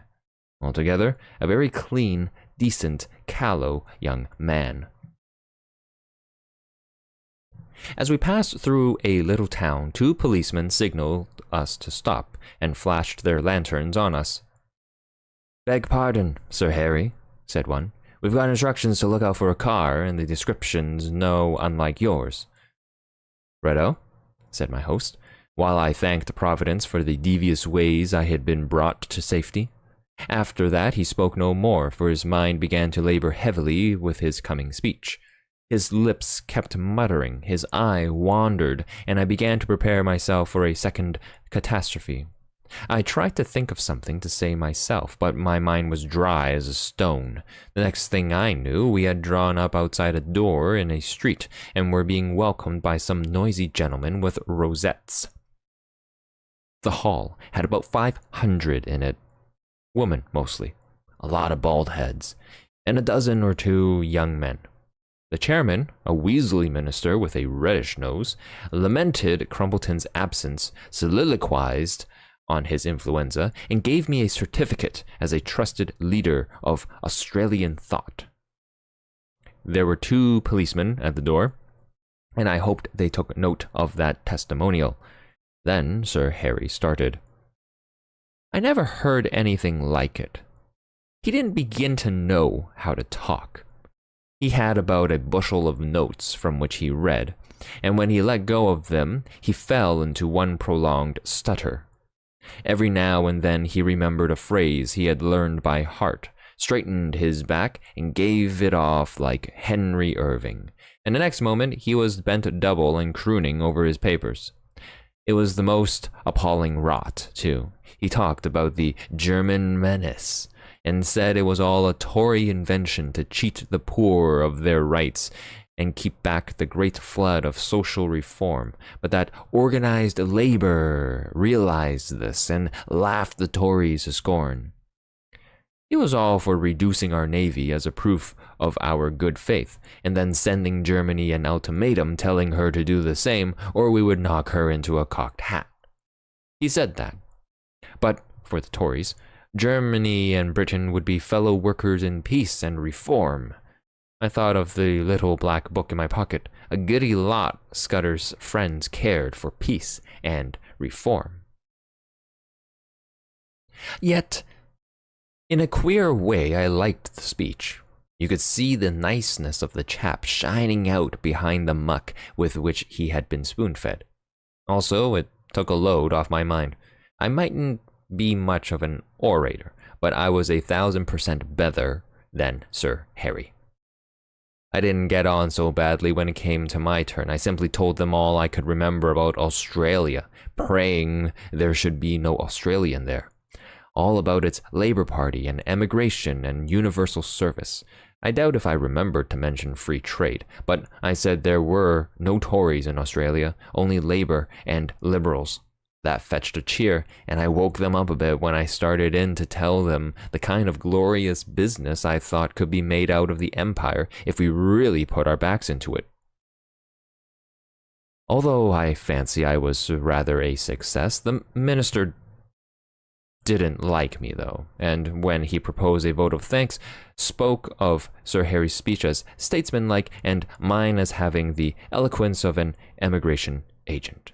S1: Altogether, a very clean, decent, callow young man. As we passed through a little town, 2 policemen signaled us to stop and flashed their lanterns on us. "Beg pardon, Sir Harry," said one. "We've got instructions to look out for a car, and the description's no unlike yours." "Righto," said my host, while I thanked Providence for the devious ways I had been brought to safety. After that he spoke no more, for his mind began to labor heavily with his coming speech. His lips kept muttering, his eye wandered, and I began to prepare myself for a second catastrophe. I tried to think of something to say myself, but my mind was dry as a stone. The next thing I knew, we had drawn up outside a door in a street, and were being welcomed by some noisy gentlemen with rosettes. The hall had about 500 in it, women mostly, a lot of bald heads, and a dozen or 2 young men. The chairman, a Weasley minister with a reddish nose, lamented Crumpleton's absence, soliloquized on his influenza, and gave me a certificate as a trusted leader of Australian thought. There were 2 policemen at the door, and I hoped they took note of that testimonial. Then Sir Harry started. I never heard anything like it. He didn't begin to know how to talk. He had about a bushel of notes from which he read, and when he let go of them, he fell into one prolonged stutter. Every now and then he remembered a phrase he had learned by heart, straightened his back, and gave it off like Henry Irving, and the next moment he was bent double and crooning over his papers. It was the most appalling rot, too. He talked about the German menace, and said it was all a Tory invention to cheat the poor of their rights and keep back the great flood of social reform, but that organized labor realized this and laughed the Tories to scorn. He was all for reducing our navy as a proof of our good faith, and then sending Germany an ultimatum telling her to do the same, or we would knock her into a cocked hat. He said that. But, for the Tories, Germany and Britain would be fellow workers in peace and reform. I thought of the little black book in my pocket. A goody lot Scudder's friends cared for peace and reform. Yet, in a queer way, I liked the speech. You could see the niceness of the chap shining out behind the muck with which he had been spoon-fed. Also, it took a load off my mind. I mightn't be much of an orator, but I was 1,000% better than Sir Harry. I didn't get on so badly when it came to my turn. I simply told them all I could remember about Australia, praying there should be no Australian there. All about its Labour Party and emigration and universal service. I doubt if I remembered to mention free trade, but I said there were no Tories in Australia, only Labour and Liberals. That fetched a cheer, and I woke them up a bit when I started in to tell them the kind of glorious business I thought could be made out of the empire if we really put our backs into it. Although I fancy I was rather a success, the minister didn't like me, though, and when he proposed a vote of thanks, spoke of Sir Harry's speech as statesmanlike and mine as having the eloquence of an emigration agent.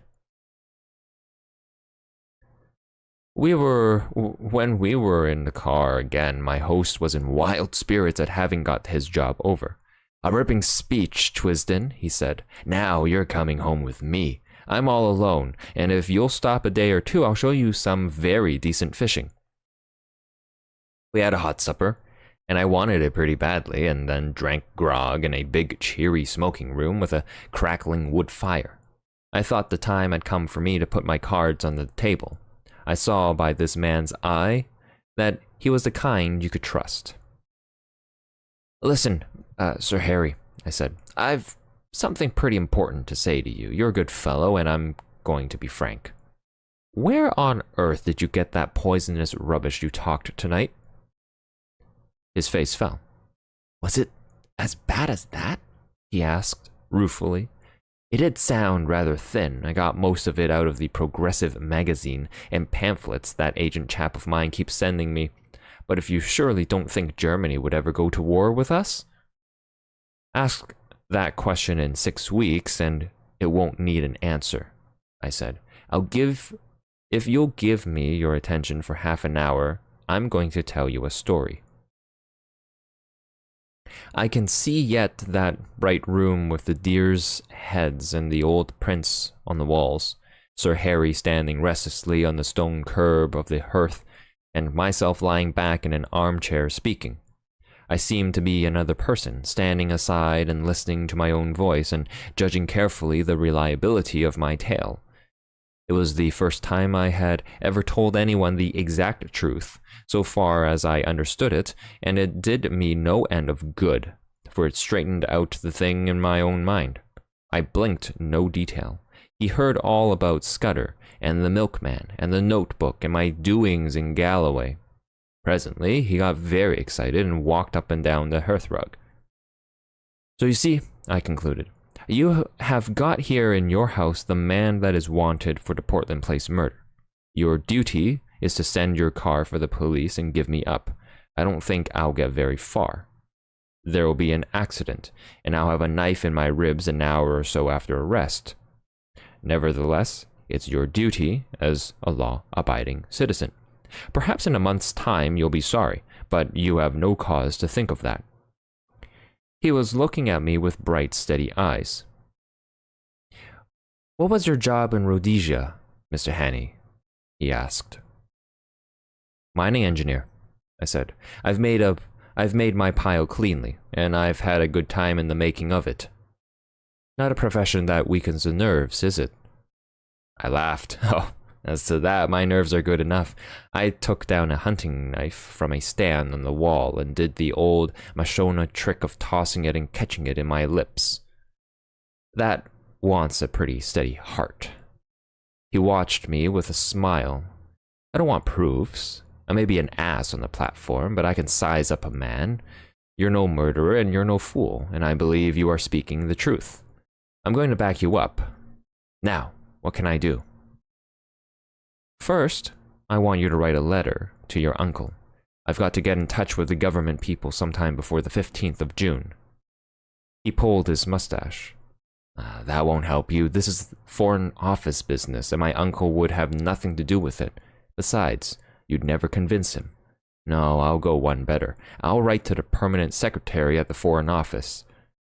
S1: When we were in the car again, my host was in wild spirits at having got his job over. "A ripping speech, Twisden," he said. "Now you're coming home with me. I'm all alone, and if you'll stop a day or two, I'll show you some very decent fishing." We had a hot supper, and I wanted it pretty badly, and then drank grog in a big, cheery smoking room with a crackling wood fire. I thought the time had come for me to put my cards on the table. I saw by this man's eye that he was the kind you could trust. "Listen, Sir Harry," I said, "I've something pretty important to say to you. You're a good fellow, and I'm going to be frank. Where on earth did you get that poisonous rubbish you talked tonight?" His face fell. "Was it as bad as that?" he asked, ruefully. "It did sound rather thin. I got most of it out of the Progressive magazine and pamphlets that agent chap of mine keeps sending me. But if you surely don't think Germany would ever go to war with us? Ask that question in 6 weeks and it won't need an answer," I said. If you'll give me your attention for half an hour, I'm going to tell you a story." I can see yet that bright room with the deer's heads and the old prints on the walls, Sir Harry standing restlessly on the stone curb of the hearth, and myself lying back in an armchair speaking. I seemed to be another person, standing aside and listening to my own voice and judging carefully the reliability of my tale. It was the first time I had ever told anyone the exact truth, so far as I understood it, and it did me no end of good, for it straightened out the thing in my own mind. I blinked no detail. He heard all about Scudder, and the milkman, and the notebook, and my doings in Galloway. Presently, he got very excited and walked up and down the hearthrug. "So you see," I concluded, "you have got here in your house the man that is wanted for the Portland Place murder. Your duty is to send your car for the police and give me up. I don't think I'll get very far. There will be an accident, and I'll have a knife in my ribs an hour or so after arrest. Nevertheless, it's your duty as a law-abiding citizen. Perhaps in a month's time you'll be sorry, but you have no cause to think of that." He was looking at me with bright, steady eyes. "What was your job in Rhodesia, Mr. Haney?" he asked. "Mining engineer," I said. I've made my pile cleanly, and I've had a good time in the making of it." "Not a profession that weakens the nerves, is it?" I laughed. "Oh, as to that, my nerves are good enough. I took down a hunting knife from a stand on the wall and did the old Mashona trick of tossing it and catching it in my lips. That wants a pretty steady heart." He watched me with a smile. "I don't want proofs. I may be an ass on the platform, but I can size up a man. You're no murderer and you're no fool, and I believe you are speaking the truth. I'm going to back you up. Now, what can I do?" "First, I want you to write a letter to your uncle. I've got to get in touch with the government people sometime before the 15th of June. He pulled his mustache. "That won't help you. This is Foreign Office business, and my uncle would have nothing to do with it. Besides, you'd never convince him. No, I'll go one better. I'll write to the permanent secretary at the Foreign Office.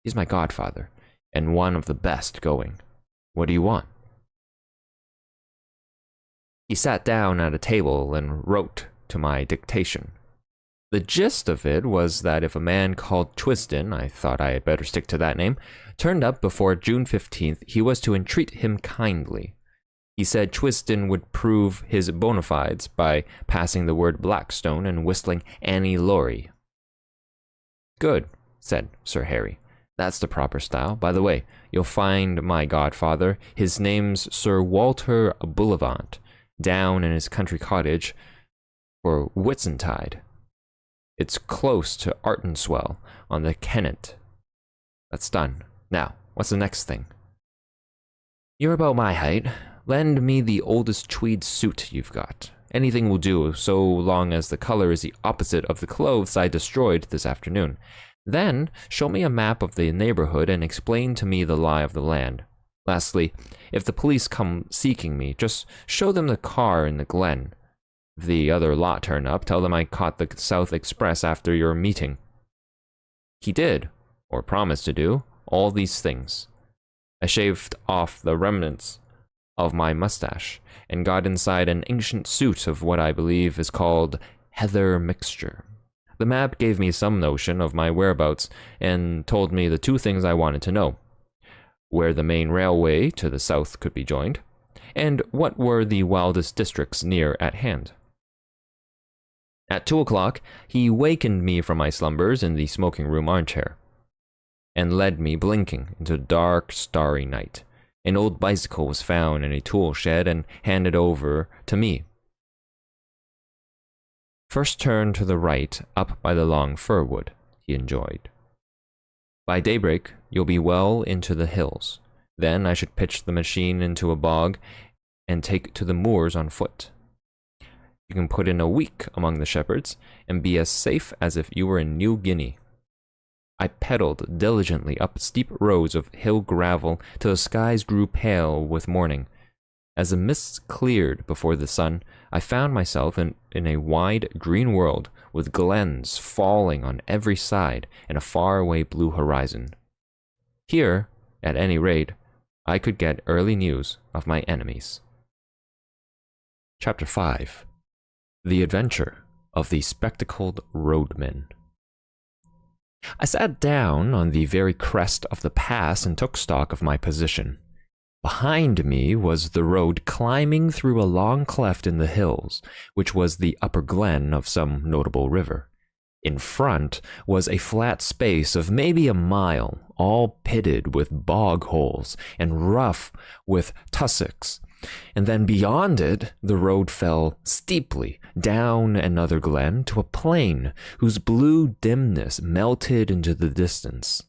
S1: He's my godfather, and one of the best going. What do you want?" He sat down at a table and wrote to my dictation. The gist of it was that if a man called Twisden, I thought I had better stick to that name, turned up before June 15th, he was to entreat him kindly. He said Twisden would prove his bona fides by passing the word Blackstone and whistling Annie Laurie. "Good," said Sir Harry. "That's the proper style. By the way, you'll find my godfather, his name's Sir Walter Bullivant, down in his country cottage for Whitsuntide. It's close to Artonswell on the Kennet. That's done. Now, what's the next thing?" "You're about my height. Lend me the oldest tweed suit you've got. Anything will do, so long as the color is the opposite of the clothes I destroyed this afternoon. Then, show me a map of the neighborhood and explain to me the lie of the land. Lastly, if the police come seeking me, just show them the car in the glen. If the other lot turn up, tell them I caught the South Express after your meeting." He did, or promised to do, all these things. I shaved off the remnants of my mustache and got inside an ancient suit of what I believe is called heather mixture. The map gave me some notion of my whereabouts and told me the two things I wanted to know: where the main railway to the south could be joined, and what were the wildest districts near at hand. At 2 o'clock, he wakened me from my slumbers in the smoking room armchair and led me blinking into dark, starry night. An old bicycle was found in a tool shed and handed over to me. "First turn to the right, up by the long fir wood," he enjoined. "By daybreak, you'll be well into the hills. Then I should pitch the machine into a bog and take to the moors on foot. You can put in a week among the shepherds and be as safe as if you were in New Guinea." I pedaled diligently up steep roads of hill gravel till the skies grew pale with morning. As the mists cleared before the sun, I found myself in a wide green world with glens falling on every side and a faraway blue horizon. Here, at any rate, I could get early news of my enemies. Chapter 5. The Adventure of the Spectacled Roadman. I sat down on the very crest of the pass and took stock of my position. Behind me was the road climbing through a long cleft in the hills, which was the upper glen of some notable river. In front was a flat space of maybe a mile, all pitted with bog holes and rough with tussocks. And then beyond it, the road fell steeply down another glen to a plain whose blue dimness melted into the distance.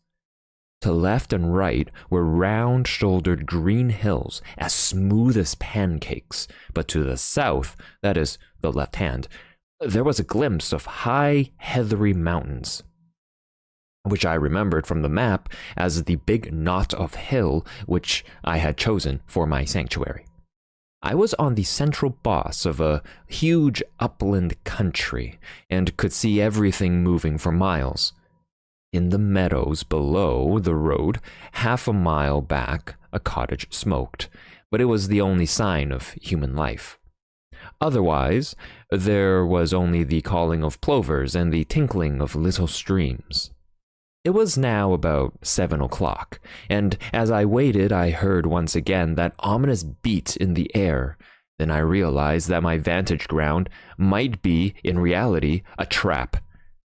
S1: To left and right were round-shouldered green hills as smooth as pancakes, but to the south, that is, the left hand, there was a glimpse of high, heathery mountains, which I remembered from the map as the big knot of hill which I had chosen for my sanctuary. I was on the central boss of a huge upland country and could see everything moving for miles. In the meadows below the road, half a mile back, a cottage smoked, but it was the only sign of human life. Otherwise, there was only the calling of plovers and the tinkling of little streams. It was now about 7 o'clock, and as I waited, I heard once again that ominous beat in the air. Then I realized that my vantage ground might be, in reality, a trap.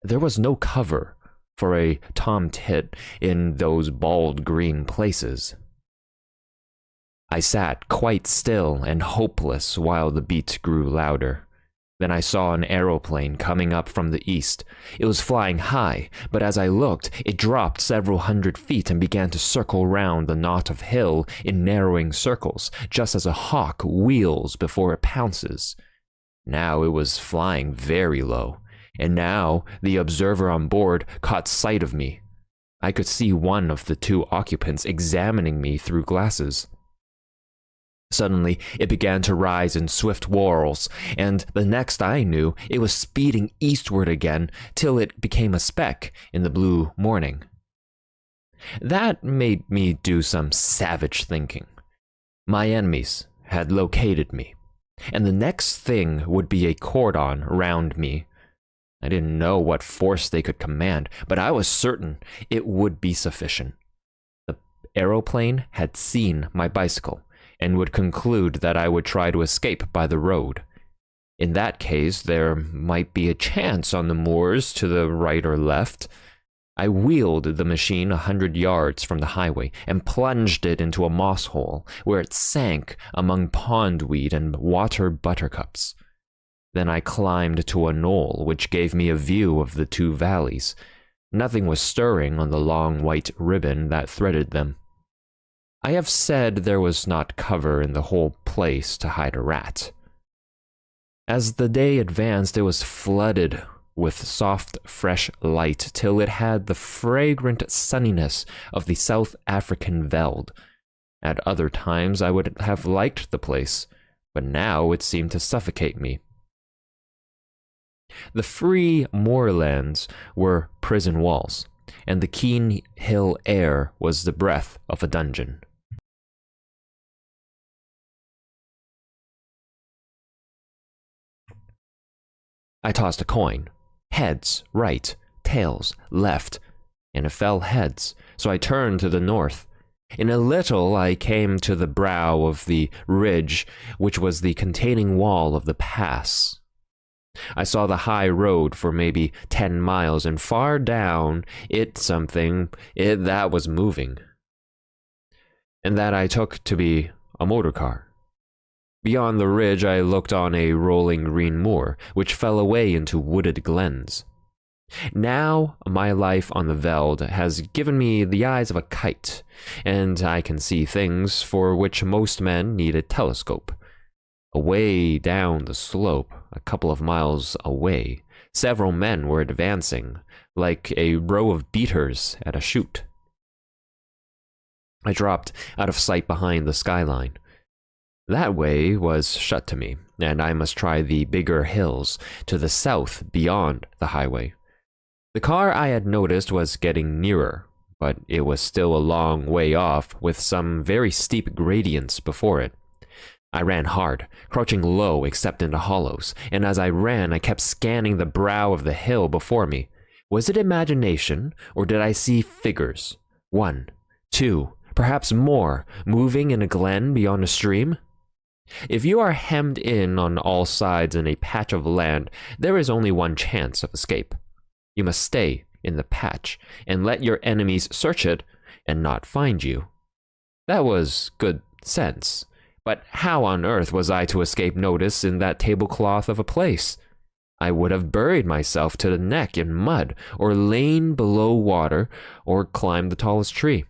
S1: There was no cover for a tomtit in those bald green places. I sat quite still and hopeless while the beat grew louder. Then I saw an aeroplane coming up from the east. It was flying high, but as I looked, it dropped several hundred feet and began to circle round the knot of hill in narrowing circles, just as a hawk wheels before it pounces. Now it was flying very low, and now the observer on board caught sight of me. I could see one of the two occupants examining me through glasses. Suddenly, it began to rise in swift whirls, and the next I knew, it was speeding eastward again till it became a speck in the blue morning. That made me do some savage thinking. My enemies had located me, and the next thing would be a cordon round me. I didn't know what force they could command, but I was certain it would be sufficient. The aeroplane had seen my bicycle, and would conclude that I would try to escape by the road. In that case, there might be a chance on the moors to the right or left. I wheeled the machine 100 yards from the highway and plunged it into a moss hole, where it sank among pondweed and water buttercups. Then I climbed to a knoll which gave me a view of the two valleys. Nothing was stirring on the long white ribbon that threaded them. I have said there was not cover in the whole place to hide a rat. As the day advanced, it was flooded with soft, fresh light till it had the fragrant sunniness of the South African veld. At other times I would have liked the place, but now it seemed to suffocate me. The free moorlands were prison walls, and the keen hill air was the breath of a dungeon. I tossed a coin. Heads, right, tails, left, and it fell heads, so I turned to the north. In a little I came to the brow of the ridge, which was the containing wall of the pass. I saw the high road for maybe 10 miles, and far down that was moving, and that I took to be a motor car. Beyond the ridge I looked on a rolling green moor, which fell away into wooded glens. Now my life on the veld has given me the eyes of a kite, and I can see things for which most men need a telescope. Away down the slope, a couple of miles away, several men were advancing, like a row of beaters at a shoot. I dropped out of sight behind the skyline. That way was shut to me, and I must try the bigger hills to the south beyond the highway. The car I had noticed was getting nearer, but it was still a long way off, with some very steep gradients before it. I ran hard, crouching low except in the hollows, and as I ran I kept scanning the brow of the hill before me. Was it imagination, or did I see figures? 1, 2, perhaps more, moving in a glen beyond a stream? If you are hemmed in on all sides in a patch of land, there is only one chance of escape. You must stay in the patch and let your enemies search it and not find you. That was good sense, but how on earth was I to escape notice in that tablecloth of a place? I would have buried myself to the neck in mud, or lain below water, or climbed the tallest tree.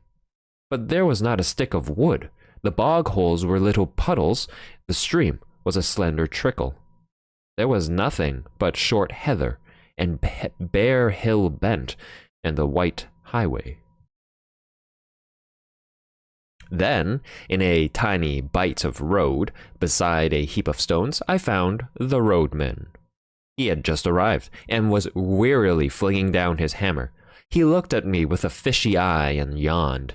S1: But there was not a stick of wood. The bog holes were little puddles, the stream was a slender trickle. There was nothing but short heather and bare hill bent and the white highway. Then, in a tiny bight of road, beside a heap of stones, I found the roadman. He had just arrived, and was wearily flinging down his hammer. He looked at me with a fishy eye and yawned.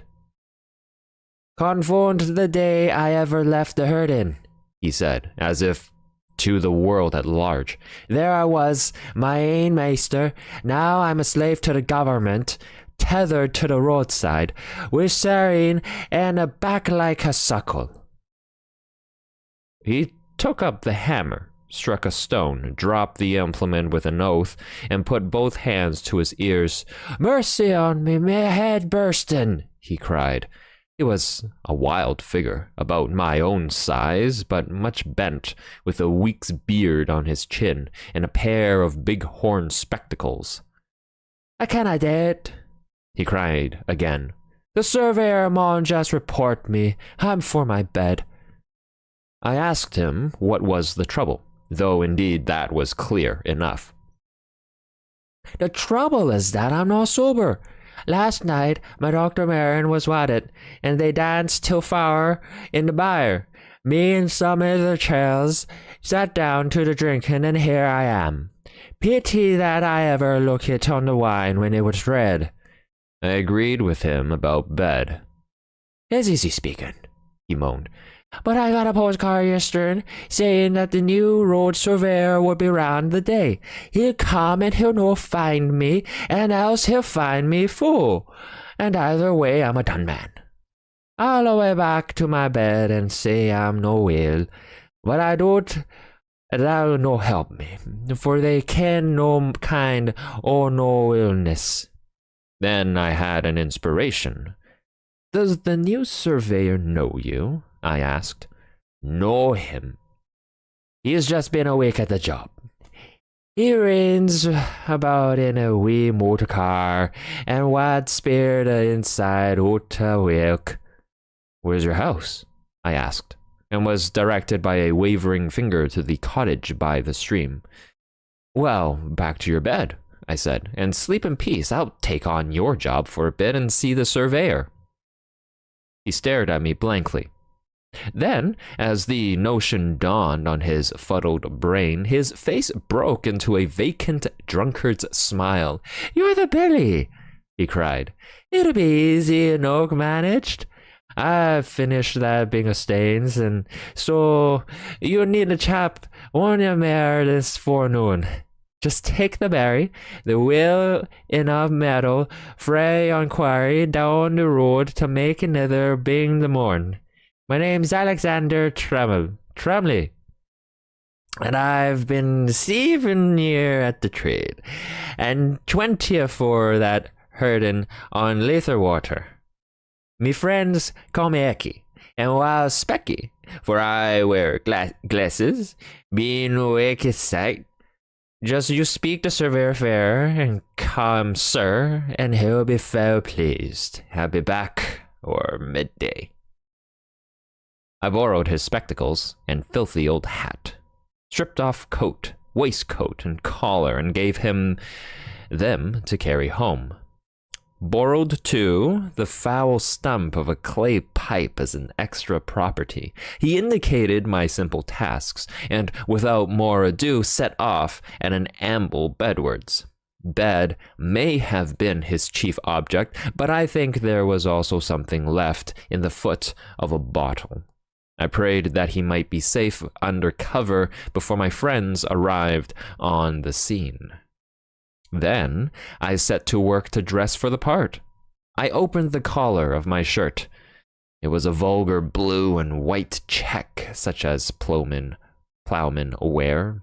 S2: "Confound the day I ever left the herdin'," he said, as if to the world at large. "There I was, my ain maister, now I'm a slave to the government, tethered to the roadside, with Sareen and a back like a suckle."
S1: He took up the hammer, struck a stone, dropped the implement with an oath, and put both hands to his ears.
S2: "Mercy on me, my head burstin'," he cried.
S1: He was a wild figure, about my own size, but much bent, with a week's beard on his chin, and a pair of big horn spectacles.
S2: "I canna do it," he cried again. "The surveyor maun just report me. I'm for my bed."
S1: I asked him what was the trouble, though indeed that was clear enough.
S2: "The trouble is that I'm not sober. Last night, my Dr. Marin was wadded, and they danced till far in the byre. Me and some other chels sat down to the drinking, and here I am. Pity that I ever looked it on the wine when it was red."
S1: I agreed with him about bed.
S2: "It's easy speaking," he moaned. "But I got a postcard yesterday saying that the new road surveyor would be round the day. He'll come and he'll no find me, and else he'll find me full. And either way, I'm a done man. I'll away back to my bed and say I'm no ill, but I don't, that'll no help me, for they ken no kind o' no illness."
S1: Then I had an inspiration. "Does the new surveyor know you?" I asked.
S2: "Know him? He's just been a week at the job. He reigns about in a wee motor car, and wad spare the inside out a week."
S1: "Where's your house?" I asked, and was directed by a wavering finger to the cottage by the stream. "Well, back to your bed," I said, "and sleep in peace. I'll take on your job for a bit and see the surveyor." He stared at me blankly. Then, as the notion dawned on his fuddled brain, his face broke into a vacant drunkard's smile. "You're the Billy!" he cried. "It'll be easy enough managed. I've finished that bing of stains, and so you need a chap on your mare this forenoon. Just take the berry, the wheel in a meadow, frae on quarry down the road to make another bing the morn. My name's Alexander Tremley, and I've been 7 year at the trade, and 20 for that herding on Leatherwater. Me friends call me Ecky, and while Specky, for I wear glasses, being awake at sight. Just you speak to Sir very fair, and call him Sir, and he'll be well pleased. I'll be back, or midday." I borrowed his spectacles and filthy old hat, stripped off coat, waistcoat, and collar, and gave him them to carry home. Borrowed, too, the foul stump of a clay pipe as an extra property. He indicated my simple tasks, and without more ado set off at an amble bedwards. Bed may have been his chief object, but I think there was also something left in the foot of a bottle. I prayed that he might be safe under cover before my friends arrived on the scene. Then I set to work to dress for the part. I opened the collar of my shirt. It was a vulgar blue and white check, such as plowmen wear,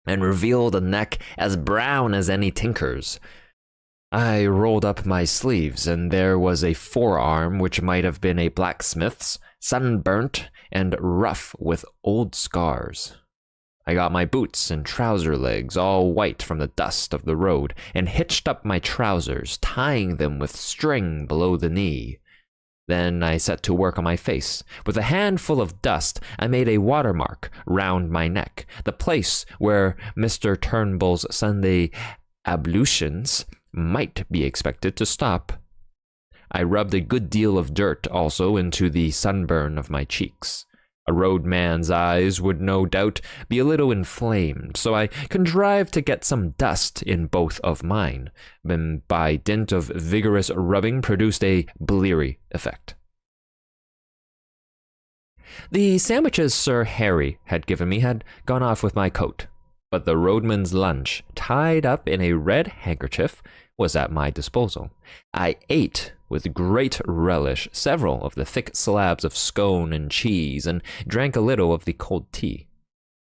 S1: and revealed a neck as brown as any tinker's. I rolled up my sleeves, and there was a forearm which might have been a blacksmith's, sunburnt and rough with old scars. I got my boots and trouser legs all white from the dust of the road, and hitched up my trousers, tying them with string below the knee. Then I set to work on my face. With a handful of dust, I made a watermark round my neck, the place where Mr. Turnbull's Sunday ablutions might be expected to stop. I rubbed a good deal of dirt also into the sunburn of my cheeks. A roadman's eyes would no doubt be a little inflamed, so I contrived to get some dust in both of mine, and by dint of vigorous rubbing produced a bleary effect. The sandwiches Sir Harry had given me had gone off with my coat, but the roadman's lunch, tied up in a red handkerchief, was at my disposal. I ate with great relish several of the thick slabs of scone and cheese, and drank a little of the cold tea.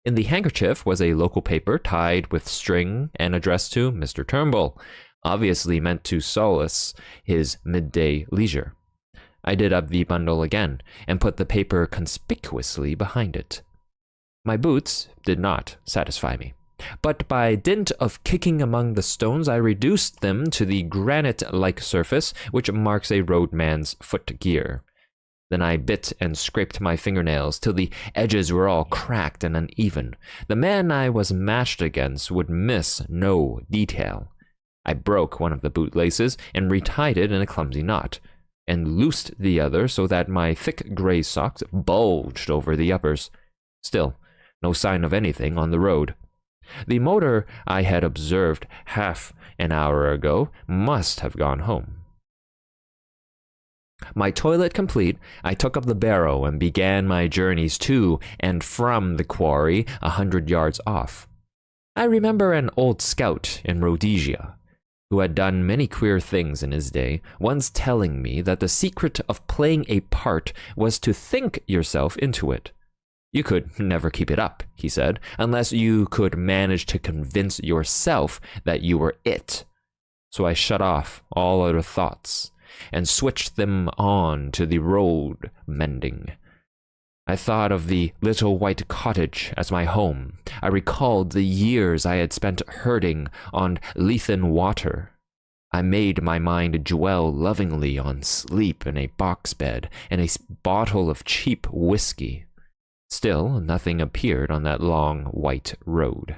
S1: In the handkerchief was a local paper tied with string and addressed to Mr. Turnbull, obviously meant to solace his midday leisure. I did up the bundle again, and put the paper conspicuously behind it. My boots did not satisfy me, but by dint of kicking among the stones, I reduced them to the granite-like surface which marks a roadman's foot-gear. Then I bit and scraped my fingernails till the edges were all cracked and uneven. The man I was matched against would miss no detail. I broke one of the bootlaces and retied it in a clumsy knot, and loosed the other so that my thick gray socks bulged over the uppers. Still, no sign of anything on the road. The motor I had observed half an hour ago must have gone home. My toilet complete, I took up the barrow and began my journeys to and from the quarry 100 yards off. I remember an old scout in Rhodesia, who had done many queer things in his day, once telling me that the secret of playing a part was to think yourself into it. You could never keep it up, he said, unless you could manage to convince yourself that you were it. So I shut off all other thoughts and switched them on to the road mending. I thought of the little white cottage as my home. I recalled the years I had spent herding on Leithen water. I made my mind dwell lovingly on sleep in a box bed and a bottle of cheap whiskey. Still, nothing appeared on that long white road.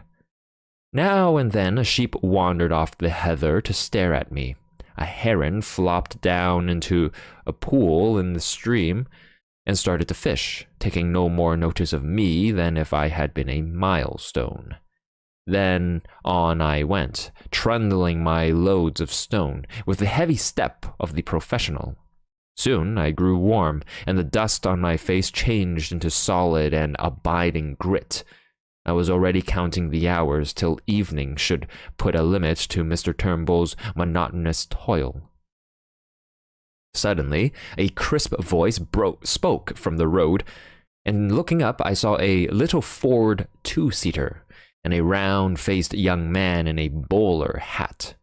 S1: Now and then a sheep wandered off the heather to stare at me. A heron flopped down into a pool in the stream, and started to fish, taking no more notice of me than if I had been a milestone. Then on I went, trundling my loads of stone with the heavy step of the professional. Soon I grew warm, and the dust on my face changed into solid and abiding grit. I was already counting the hours till evening should put a limit to Mr. Turnbull's monotonous toil. Suddenly, a crisp voice spoke from the road, and looking up, I saw a little Ford two-seater and a round-faced young man in a bowler hat.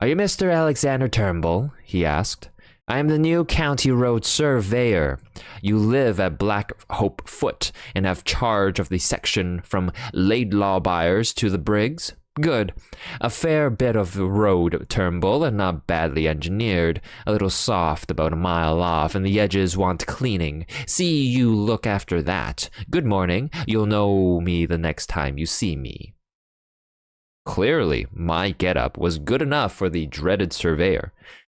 S2: "Are you Mr. Alexander Turnbull?" he asked. "I am the new county road surveyor. You live at Black Hope Foot and have charge of the section from Laidlaw Byres to the Briggs? Good. A fair bit of road, Turnbull, and not badly engineered. A little soft about a mile off, and the edges want cleaning. See you look after that. Good morning. You'll know me the next time you see me." Clearly, my get-up was good enough for the dreaded surveyor.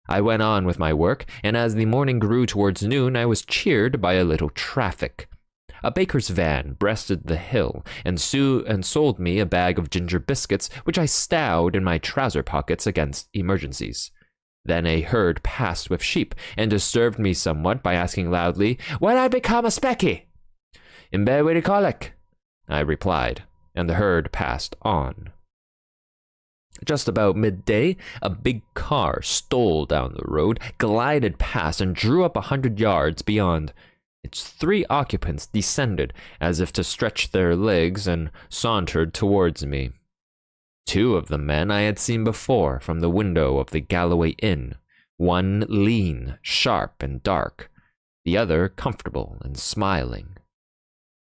S2: I went on with my work, and as the morning grew towards noon, I was cheered by a little traffic. A baker's van breasted the hill and sold me a bag of ginger biscuits, which I stowed in my trouser pockets against emergencies. Then a herd passed with sheep and disturbed me somewhat by asking loudly, "When I become a specky?" "In bed with a colic," I replied, and the herd passed on. Just about midday, a big car stole down the road, glided past, and drew up 100 yards beyond. Its 3 occupants descended as if to stretch their legs and sauntered towards me. 2 of the men I had seen before from the window of the Galloway Inn, one lean, sharp, and dark, the other comfortable and smiling.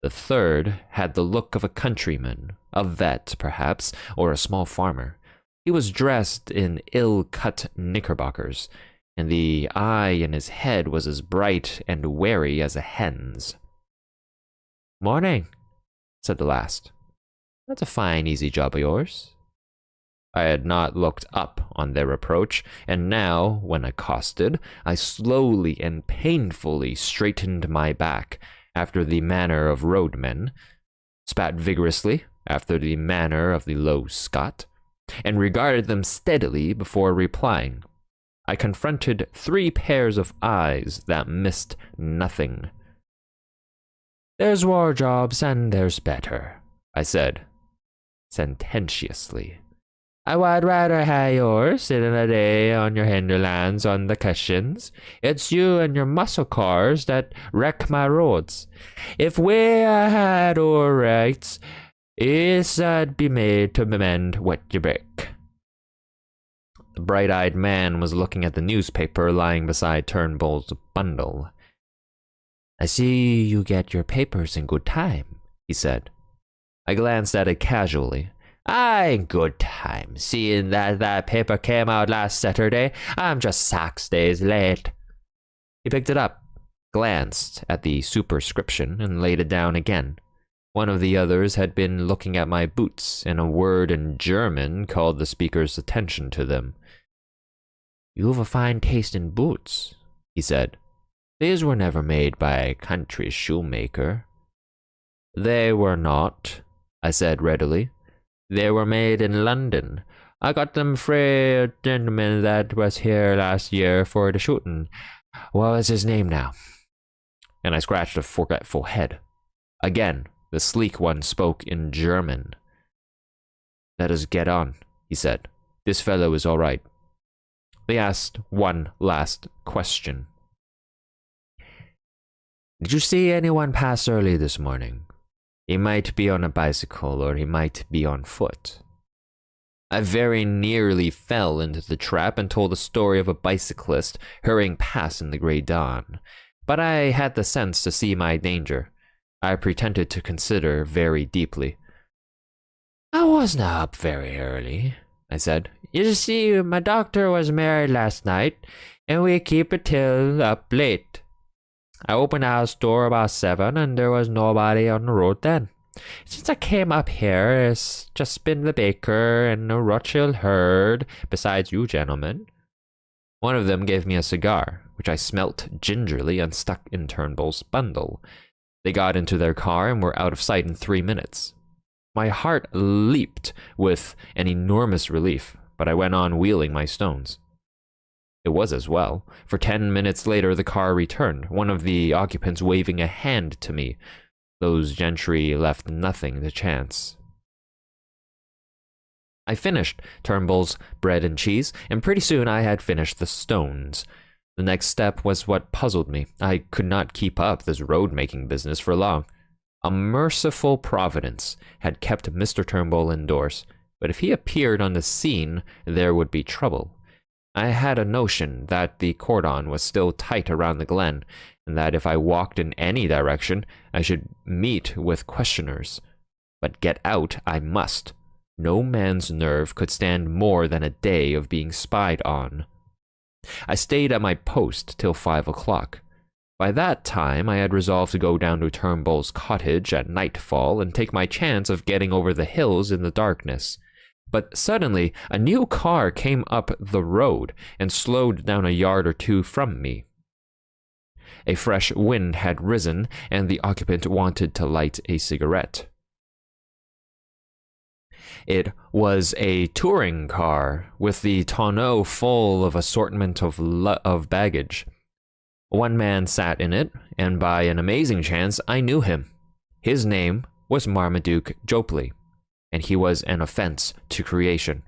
S2: The third had the look of a countryman, a vet, perhaps, or a small farmer. He was dressed in ill-cut knickerbockers, and the eye in his head was as bright and wary as a hen's. "Morning," said the last. "That's a fine, easy job of yours." I had not looked up on their approach, and now, when accosted, I slowly and painfully straightened my back, after the manner of roadmen, spat vigorously, after the manner of the low Scot, and regarded them steadily before replying. I confronted 3 pairs of eyes that missed nothing. "There's war jobs and there's better," I said, sententiously. "I would rather have yours sitting a day on your hinderlands on the cushions. It's you and your muscle cars that wreck my roads. If we had our rights, it's I'd be made to mend what you break." The bright-eyed man was looking at the newspaper lying beside Turnbull's bundle. "I see you get your papers in good time," he said. I glanced at it casually. "Aye, in good time, seeing that paper came out last Saturday. I'm just 6 days late." He picked it up, glanced at the superscription, and laid it down again. One of the others had been looking at my boots, and a word in German called the speaker's attention to them. "You've a fine taste in boots," he said. "These were never made by a country shoemaker." "They were not," I said readily. "They were made in London. I got them frae a gentleman that was here last year for the shooting. What was his name now?" And I scratched a forgetful head. Again, the sleek one spoke in German. "Let us get on," he said. "This fellow is all right." They asked one last question. "Did you see anyone pass early this morning? He might be on a bicycle or he might be on foot." I very nearly fell into the trap and told the story of a bicyclist hurrying past in the grey dawn, but I had the sense to see my danger. I pretended to consider very deeply. "I wasn't up very early," I said. "You see, my doctor was married last night, and we keep it till up late. I opened the house door about 7, and there was nobody on the road then. Since I came up here, it's just been the baker and the Rothschild herd, besides you gentlemen."
S1: One of them gave me a cigar, which I smelt gingerly and stuck in Turnbull's bundle. They got into their car and were out of sight in 3 minutes. My heart leaped with an enormous relief, but I went on wheeling my stones. It was as well, for 10 minutes later the car returned, one of the occupants waving a hand to me. Those gentry left nothing to chance. I finished Turnbull's bread and cheese, and pretty soon I had finished the stones. The next step was what puzzled me. I could not keep up this road-making business for long. A merciful providence had kept Mr. Turnbull indoors, but if he appeared on the scene, there would be trouble. I had a notion that the cordon was still tight around the glen, and that if I walked in any direction, I should meet with questioners. But get out I must. No man's nerve could stand more than a day of being spied on. I stayed at my post till 5 o'clock. By that time, I had resolved to go down to Turnbull's cottage at nightfall and take my chance of getting over the hills in the darkness. But suddenly, a new car came up the road and slowed down a yard or two from me. A fresh wind had risen, and the occupant wanted to light a cigarette. It was a touring car, with the tonneau full of assortment of baggage. One man sat in it, and by an amazing chance I knew him. His name was Marmaduke Jopley, and he was an offense to creation.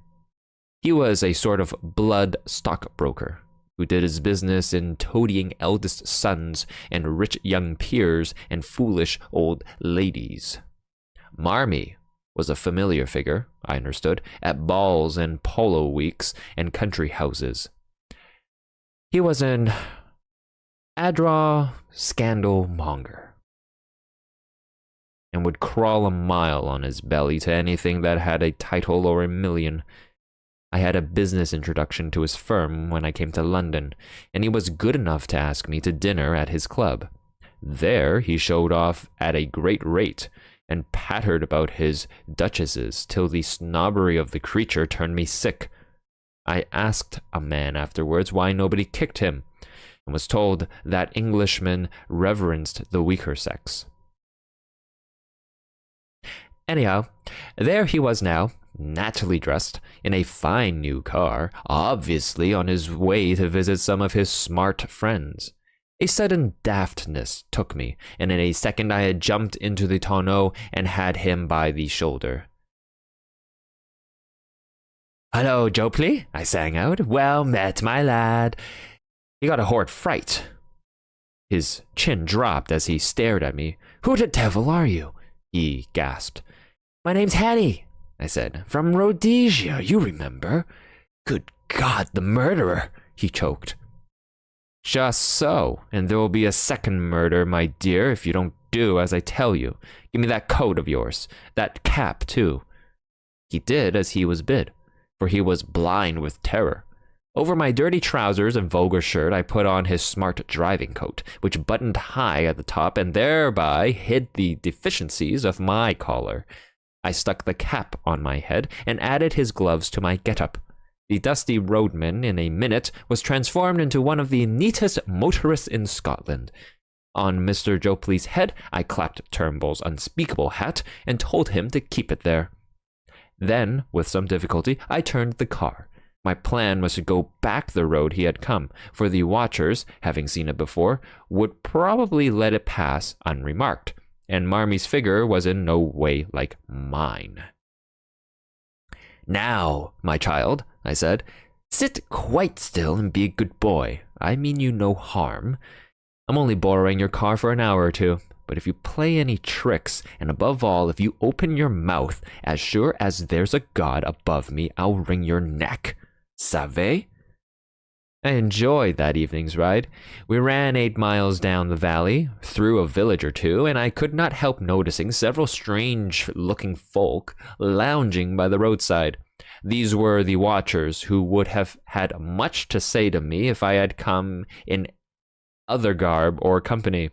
S1: He was a sort of blood stockbroker, who did his business in toadying eldest sons and rich young peers and foolish old ladies. Marmy was a familiar figure, I understood, at balls and polo weeks and country houses. He was an adroit scandal monger, and would crawl a mile on his belly to anything that had a title or a million. I had a business introduction to his firm when I came to London, and he was good enough to ask me to dinner at his club. There he showed off at a great rate, and pattered about his duchesses till the snobbery of the creature turned me sick. I asked a man afterwards why nobody kicked him, and was told that Englishmen reverenced the weaker sex. Anyhow, there he was now, nattily dressed, in a fine new car, obviously on his way to visit some of his smart friends. A sudden daftness took me, and in a second I had jumped into the tonneau and had him by the shoulder. "Hello, Jopley," I sang out. "Well met, my lad." He got a horrid fright. His chin dropped as he stared at me. "Who the devil are you?" he gasped. "My name's Hattie," I said. "From Rhodesia, you remember." "Good God, the murderer," he choked. "Just so, and there will be a second murder, my dear, if you don't do as I tell you. Give me that coat of yours, that cap, too." He did as he was bid, for he was blind with terror. Over my dirty trousers and vulgar shirt, I put on his smart driving coat, which buttoned high at the top and thereby hid the deficiencies of my collar. I stuck the cap on my head and added his gloves to my get-up. The dusty roadman in a minute was transformed into one of the neatest motorists in Scotland. On Mr. Jopley's head, I clapped Turnbull's unspeakable hat and told him to keep it there. Then, with some difficulty, I turned the car. My plan was to go back the road he had come, for the watchers, having seen it before, would probably let it pass unremarked, and Marmy's figure was in no way like mine. "Now, my child," I said, "sit quite still and be a good boy. I mean you no harm. I'm only borrowing your car for an hour or two, but if you play any tricks, and above all, if you open your mouth, as sure as there's a God above me, I'll wring your neck. Savez?" I enjoyed that evening's ride. We ran 8 miles down the valley, through a village or two, and I could not help noticing several strange-looking folk lounging by the roadside. These were the watchers, who would have had much to say to me if I had come in other garb or company.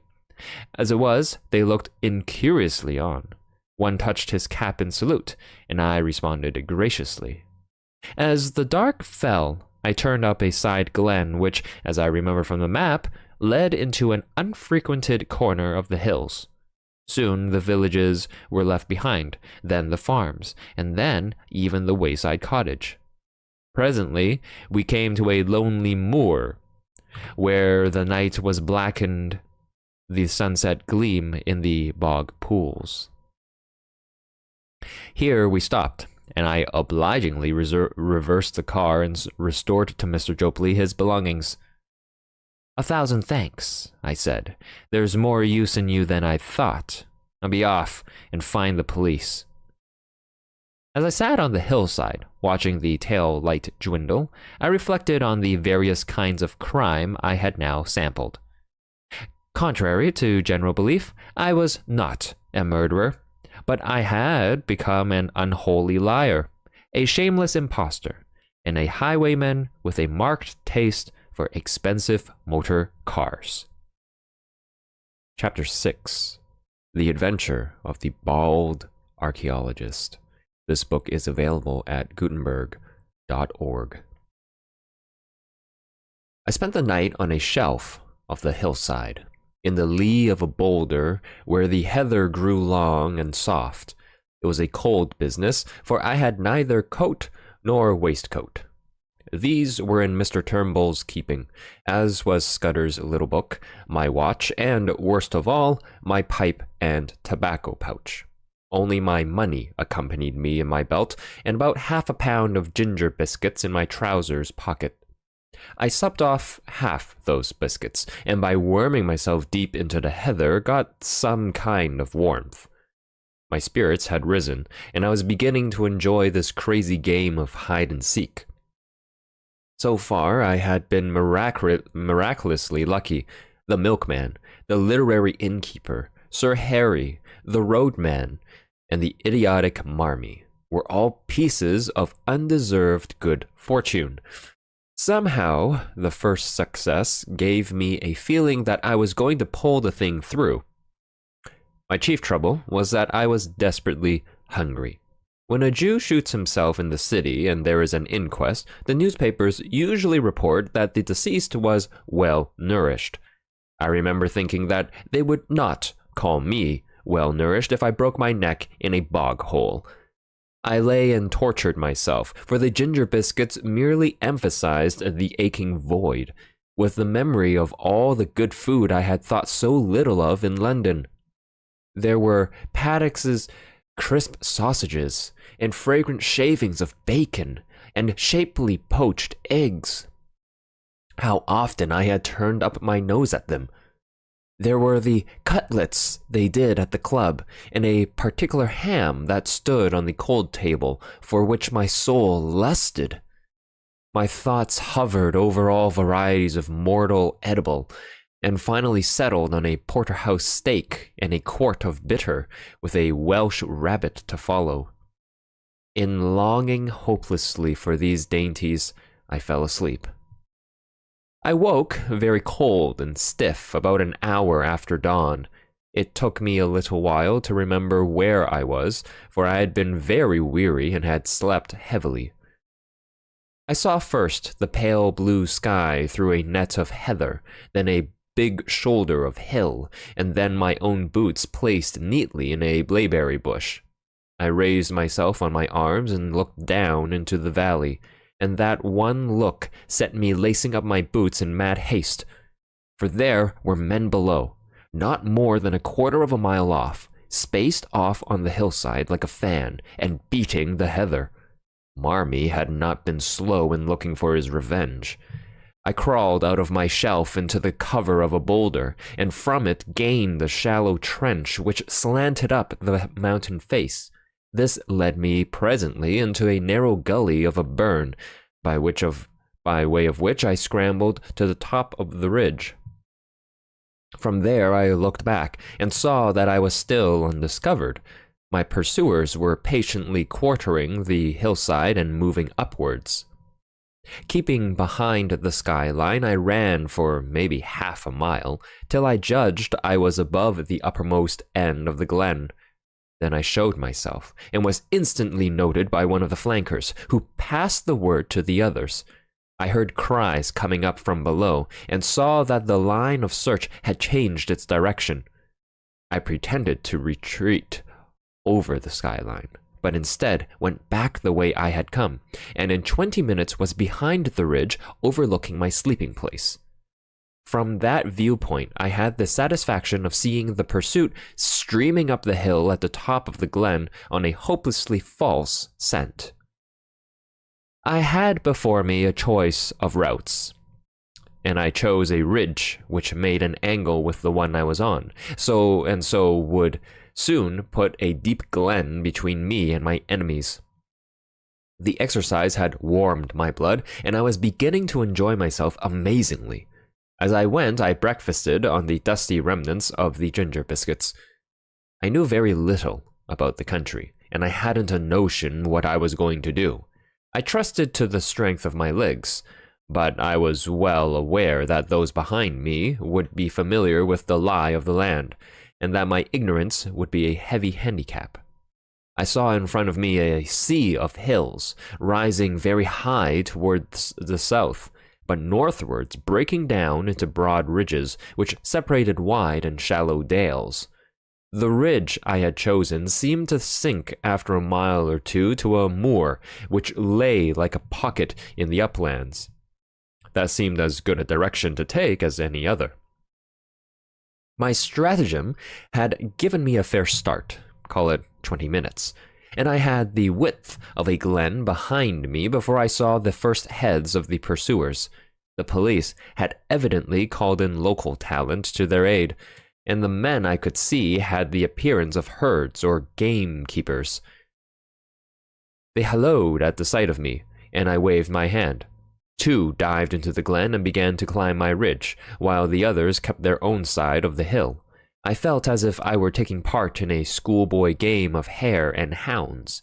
S1: As it was, they looked incuriously on. One touched his cap in salute, and I responded graciously. As the dark fell, I turned up a side glen which, as I remember from the map, led into an unfrequented corner of the hills. Soon the villages were left behind, then the farms, and then even the wayside cottage. Presently, we came to a lonely moor, where the night was blackened, the sunset gleam in the bog pools. Here we stopped, and I obligingly reversed the car and restored to Mr. Jopley his belongings. "1,000 thanks," I said. "There's more use in you than I thought. I'll be off and find the police." As I sat on the hillside, watching the tail light dwindle, I reflected on the various kinds of crime I had now sampled. Contrary to general belief, I was not a murderer, but I had become an unholy liar, a shameless impostor, and a highwayman with a marked taste for expensive motor cars. Chapter 6. The Adventure of the Bald Archaeologist. This book is available at Gutenberg.org. I spent the night on a shelf of the hillside, in the lee of a boulder where the heather grew long and soft. It was a cold business, for I had neither coat nor waistcoat. These were in Mr. Turnbull's keeping, as was Scudder's little book, my watch, and, worst of all, my pipe and tobacco pouch. Only my money accompanied me in my belt, and about half a pound of ginger biscuits in my trousers pocket. I supped off half those biscuits, and by worming myself deep into the heather, got some kind of warmth. My spirits had risen, and I was beginning to enjoy this crazy game of hide-and-seek. So far, I had been miraculously lucky. The milkman, the literary innkeeper, Sir Harry, the roadman, and the idiotic Marmee were all pieces of undeserved good fortune. Somehow, the first success gave me a feeling that I was going to pull the thing through. My chief trouble was that I was desperately hungry. When a Jew shoots himself in the city and there is an inquest, the newspapers usually report that the deceased was well nourished. I remember thinking that they would not call me well nourished if I broke my neck in a bog hole. I lay and tortured myself, for the ginger biscuits merely emphasized the aching void, with the memory of all the good food I had thought so little of in London. There were Paddock's crisp sausages, and fragrant shavings of bacon, and shapely poached eggs. How often I had turned up my nose at them. There were the cutlets they did at the club, and a particular ham that stood on the cold table, for which my soul lusted. My thoughts hovered over all varieties of mortal edible, and finally settled on a porterhouse steak and a quart of bitter, with a Welsh rabbit to follow. In longing hopelessly for these dainties, I fell asleep. I woke very cold and stiff about an hour after dawn. It took me a little while to remember where I was, for I had been very weary and had slept heavily. I saw first the pale blue sky through a net of heather, then a big shoulder of hill, and then my own boots placed neatly in a blaeberry bush. I raised myself on my arms and looked down into the valley, and that one look set me lacing up my boots in mad haste. For there were men below, not more than a quarter of a mile off, spaced off on the hillside like a fan, and beating the heather. Marmee had not been slow in looking for his revenge. I crawled out of my shelf into the cover of a boulder, and from it gained the shallow trench which slanted up the mountain face. This led me presently into a narrow gully of a burn, by way of which I scrambled to the top of the ridge. From there I looked back, and saw that I was still undiscovered. My pursuers were patiently quartering the hillside and moving upwards. Keeping behind the skyline, I ran for maybe half a mile, till I judged I was above the uppermost end of the glen. Then I showed myself, and was instantly noted by one of the flankers, who passed the word to the others. I heard cries coming up from below and saw that the line of search had changed its direction. I pretended to retreat over the skyline, but instead went back the way I had come, and in 20 minutes was behind the ridge overlooking my sleeping place. From that viewpoint, I had the satisfaction of seeing the pursuit streaming up the hill at the top of the glen on a hopelessly false scent. I had before me a choice of routes, and I chose a ridge which made an angle with the one I was on, so would soon put a deep glen between me and my enemies. The exercise had warmed my blood, and I was beginning to enjoy myself amazingly. As I went, I breakfasted on the dusty remnants of the ginger biscuits. I knew very little about the country, and I hadn't a notion what I was going to do. I trusted to the strength of my legs, but I was well aware that those behind me would be familiar with the lie of the land, and that my ignorance would be a heavy handicap. I saw in front of me a sea of hills, rising very high towards the south, but northwards breaking down into broad ridges which separated wide and shallow dales. The ridge I had chosen seemed to sink after a mile or two to a moor which lay like a pocket in the uplands. That seemed as good a direction to take as any other. My stratagem had given me a fair start, call it 20 minutes, and I had the width of a glen behind me before I saw the first heads of the pursuers. The police had evidently called in local talent to their aid, and the men I could see had the appearance of herds or gamekeepers. They hallooed at the sight of me, and I waved my hand. 2 dived into the glen and began to climb my ridge, while the others kept their own side of the hill. I felt as if I were taking part in a schoolboy game of hare and hounds.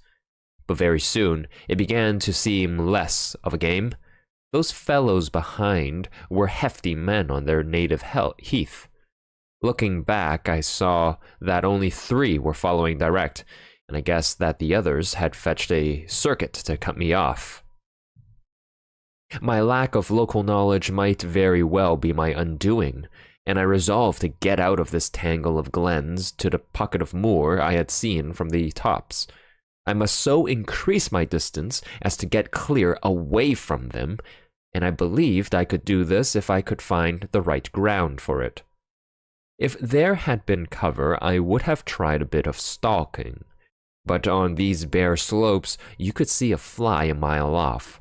S1: But very soon, it began to seem less of a game. Those fellows behind were hefty men on their native heath. Looking back, I saw that only 3 were following direct, and I guessed that the others had fetched a circuit to cut me off. My lack of local knowledge might very well be my undoing, and I resolved to get out of this tangle of glens to the pocket of moor I had seen from the tops. I must so increase my distance as to get clear away from them, and I believed I could do this if I could find the right ground for it. If there had been cover, I would have tried a bit of stalking, but on these bare slopes you could see a fly a mile off.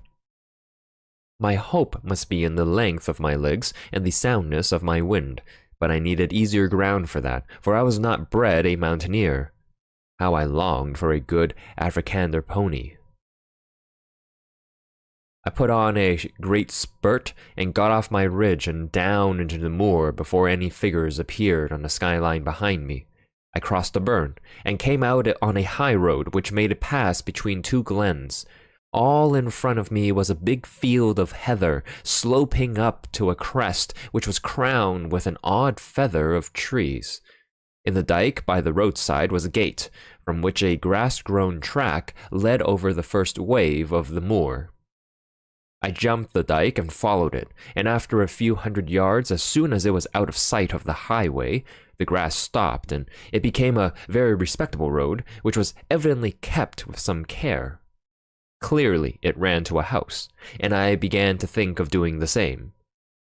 S1: My hope must be in the length of my legs and the soundness of my wind, but I needed easier ground for that, for I was not bred a mountaineer. How I longed for a good Afrikander pony. I put on a great spurt and got off my ridge and down into the moor before any figures appeared on the skyline behind me. I crossed the burn and came out on a high road which made a pass between 2 glens. All in front of me was a big field of heather, sloping up to a crest which was crowned with an odd feather of trees. In the dike by the roadside was a gate, from which a grass-grown track led over the first wave of the moor. I jumped the dike and followed it, and after a few hundred yards, as soon as it was out of sight of the highway, the grass stopped, and it became a very respectable road, which was evidently kept with some care. Clearly, it ran to a house, and I began to think of doing the same.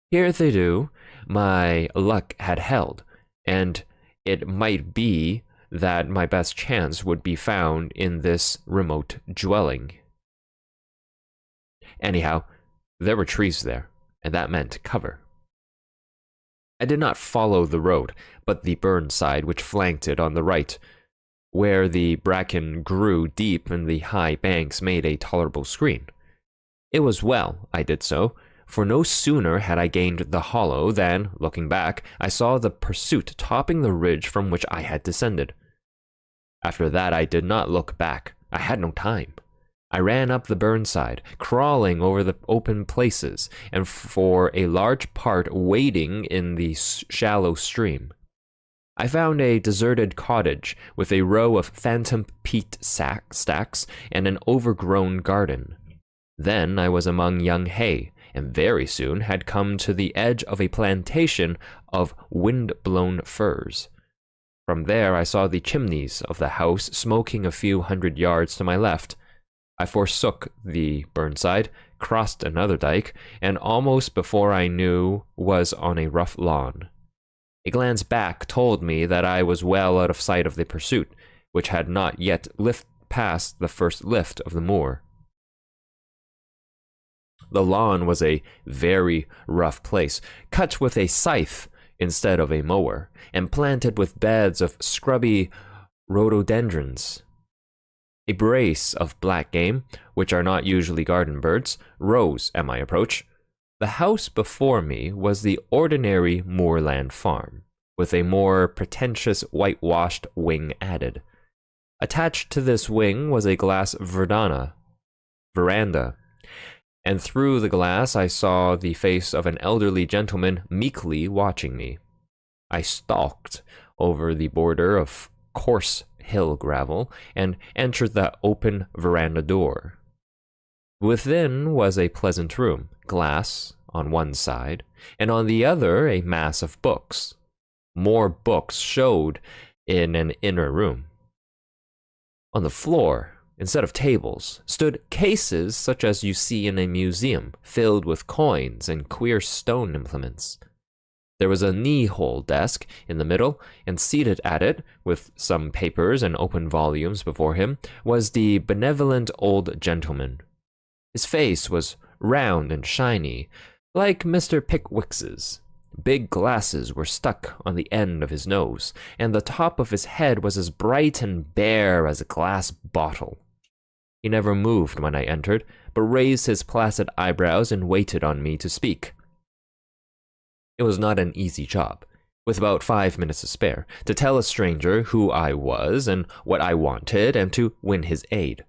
S1: Hitherto, my luck had held, and it might be that my best chance would be found in this remote dwelling. Anyhow, there were trees there, and that meant cover. I did not follow the road, but the burn side which flanked it on the right, where the bracken grew deep and the high banks made a tolerable screen. It was well I did so, for no sooner had I gained the hollow than, looking back, I saw the pursuit topping the ridge from which I had descended. After that I did not look back. I had no time. I ran up the burnside, crawling over the open places, and for a large part wading in the shallow stream. I found a deserted cottage with a row of phantom peat stacks and an overgrown garden. Then I was among young hay, and very soon had come to the edge of a plantation of wind-blown firs. From there I saw the chimneys of the house smoking a few hundred yards to my left. I forsook the burnside, crossed another dike, and almost before I knew was on a rough lawn. A glance back told me that I was well out of sight of the pursuit, which had not yet lifted past the first lift of the moor. The lawn was a very rough place, cut with a scythe instead of a mower, and planted with beds of scrubby rhododendrons. A brace of black game, which are not usually garden birds, rose at my approach. The house before me was the ordinary moorland farm, with a more pretentious whitewashed wing added. Attached to this wing was a glass veranda, and through the glass I saw the face of an elderly gentleman meekly watching me. I stalked over the border of coarse hill gravel and entered the open veranda door. Within was a pleasant room, glass on one side, and on the other a mass of books. More books showed in an inner room. On the floor, instead of tables, stood cases such as you see in a museum, filled with coins and queer stone implements. There was a knee-hole desk in the middle, and seated at it, with some papers and open volumes before him, was the benevolent old gentleman. His face was round and shiny, like Mr. Pickwick's. Big glasses were stuck on the end of his nose, and the top of his head was as bright and bare as a glass bottle. He never moved when I entered, but raised his placid eyebrows and waited on me to speak. It was not an easy job, with about 5 minutes to spare, to tell a stranger who I was and what I wanted and to win his aid.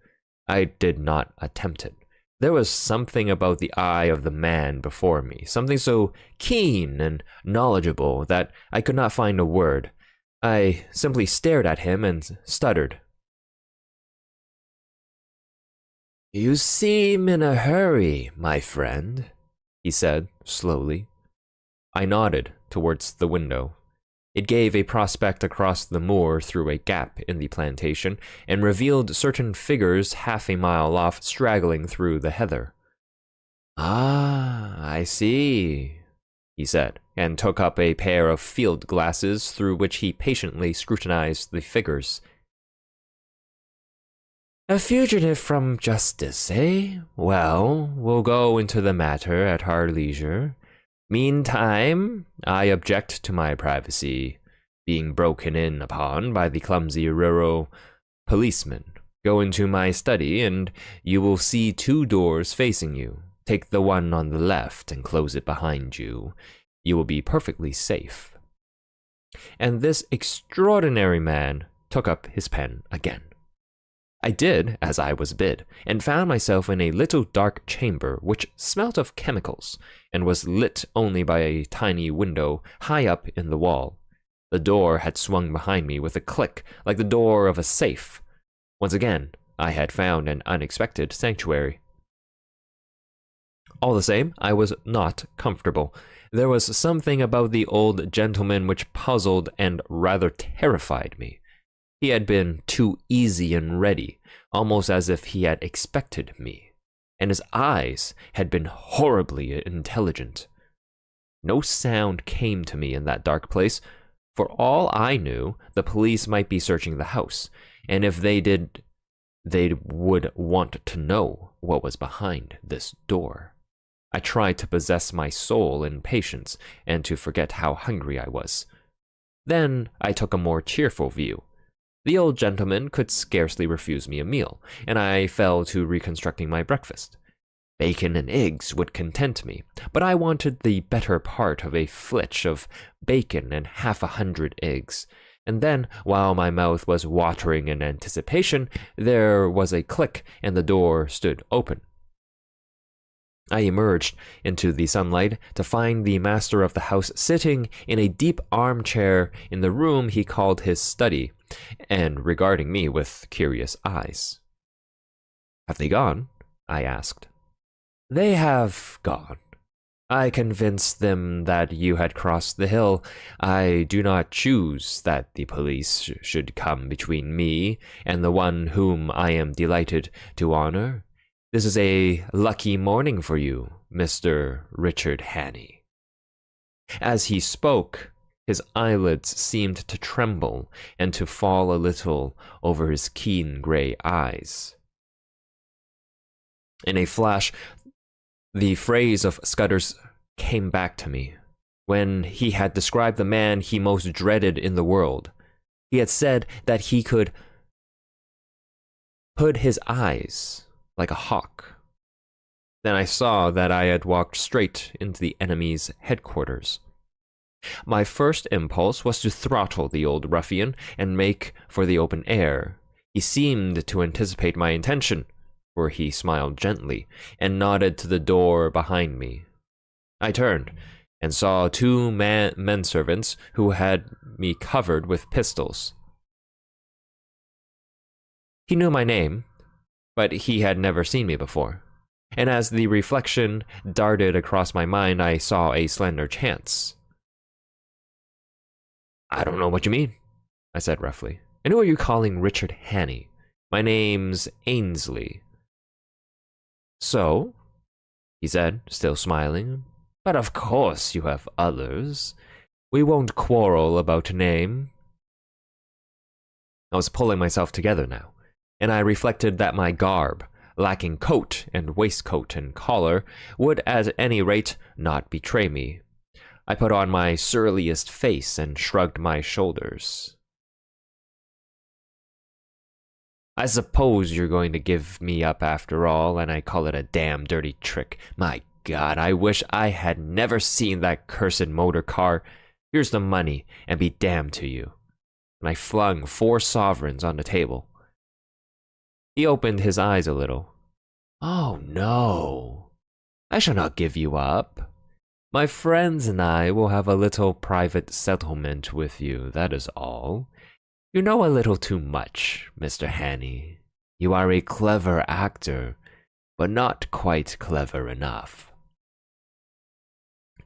S1: I did not attempt it. There was something about the eye of the man before me, something so keen and knowledgeable that I could not find a word. I simply stared at him and stuttered. "You seem in a hurry, my friend," he said slowly. I nodded towards the window. It gave a prospect across the moor through a gap in the plantation, and revealed certain figures half a mile off straggling through the heather. "Ah, I see," he said, and took up a pair of field glasses through which he patiently scrutinized the figures. "A fugitive from justice, eh? Well, we'll go into the matter at our leisure. Meantime, I object to my privacy being broken in upon by the clumsy rural policeman. Go into my study, and you will see 2 doors facing you. Take the one on the left and close it behind you. You will be perfectly safe." And this extraordinary man took up his pen again. I did as I was bid, and found myself in a little dark chamber which smelt of chemicals, and was lit only by a tiny window high up in the wall. The door had swung behind me with a click like the door of a safe. Once again, I had found an unexpected sanctuary. All the same, I was not comfortable. There was something about the old gentleman which puzzled and rather terrified me. He had been too easy and ready, almost as if he had expected me, and his eyes had been horribly intelligent. No sound came to me in that dark place. For all I knew, the police might be searching the house, and if they did, they would want to know what was behind this door. I tried to possess my soul in patience and to forget how hungry I was. Then I took a more cheerful view. The old gentleman could scarcely refuse me a meal, and I fell to reconstructing my breakfast. Bacon and eggs would content me, but I wanted the better part of a flitch of bacon and 100 eggs. And then, while my mouth was watering in anticipation, there was a click and the door stood open. I emerged into the sunlight to find the master of the house sitting in a deep armchair in the room he called his study, and regarding me with curious eyes. "Have they gone?" I asked. "They have gone," I convinced them that you had crossed the hill. I do not choose that the police should come between me and the one whom I am delighted to honor. This is a lucky morning for you, Mr. Richard Hanny." As he spoke, his eyelids seemed to tremble and to fall a little over his keen gray eyes. In a flash, the phrase of Scudder's came back to me. When he had described the man he most dreaded in the world, he had said that he could hood his eyes like a hawk. Then I saw that I had walked straight into the enemy's headquarters. My first impulse was to throttle the old ruffian and make for the open air. He seemed to anticipate my intention, for he smiled gently and nodded to the door behind me. I turned and saw two menservants who had me covered with pistols. He knew my name, but he had never seen me before, and as the reflection darted across my mind, I saw a slender chance. "I don't know what you mean," I said roughly. "And who are you calling Richard Hanny? My name's Ainsley." "So?" he said, still smiling. "But of course you have others. We won't quarrel about a name." I was pulling myself together now, and I reflected that my garb, lacking coat and waistcoat and collar, would at any rate not betray me. I put on my surliest face and shrugged my shoulders. "I suppose you're going to give me up after all, and I call it a damn dirty trick. My God, I wish I had never seen that cursed motor car. Here's the money, and be damned to you." And I flung 4 sovereigns on the table. He opened his eyes a little. "Oh no, I shall not give you up. My friends and I will have a little private settlement with you, that is all. You know a little too much, Mr. Hanny. You are a clever actor, but not quite clever enough."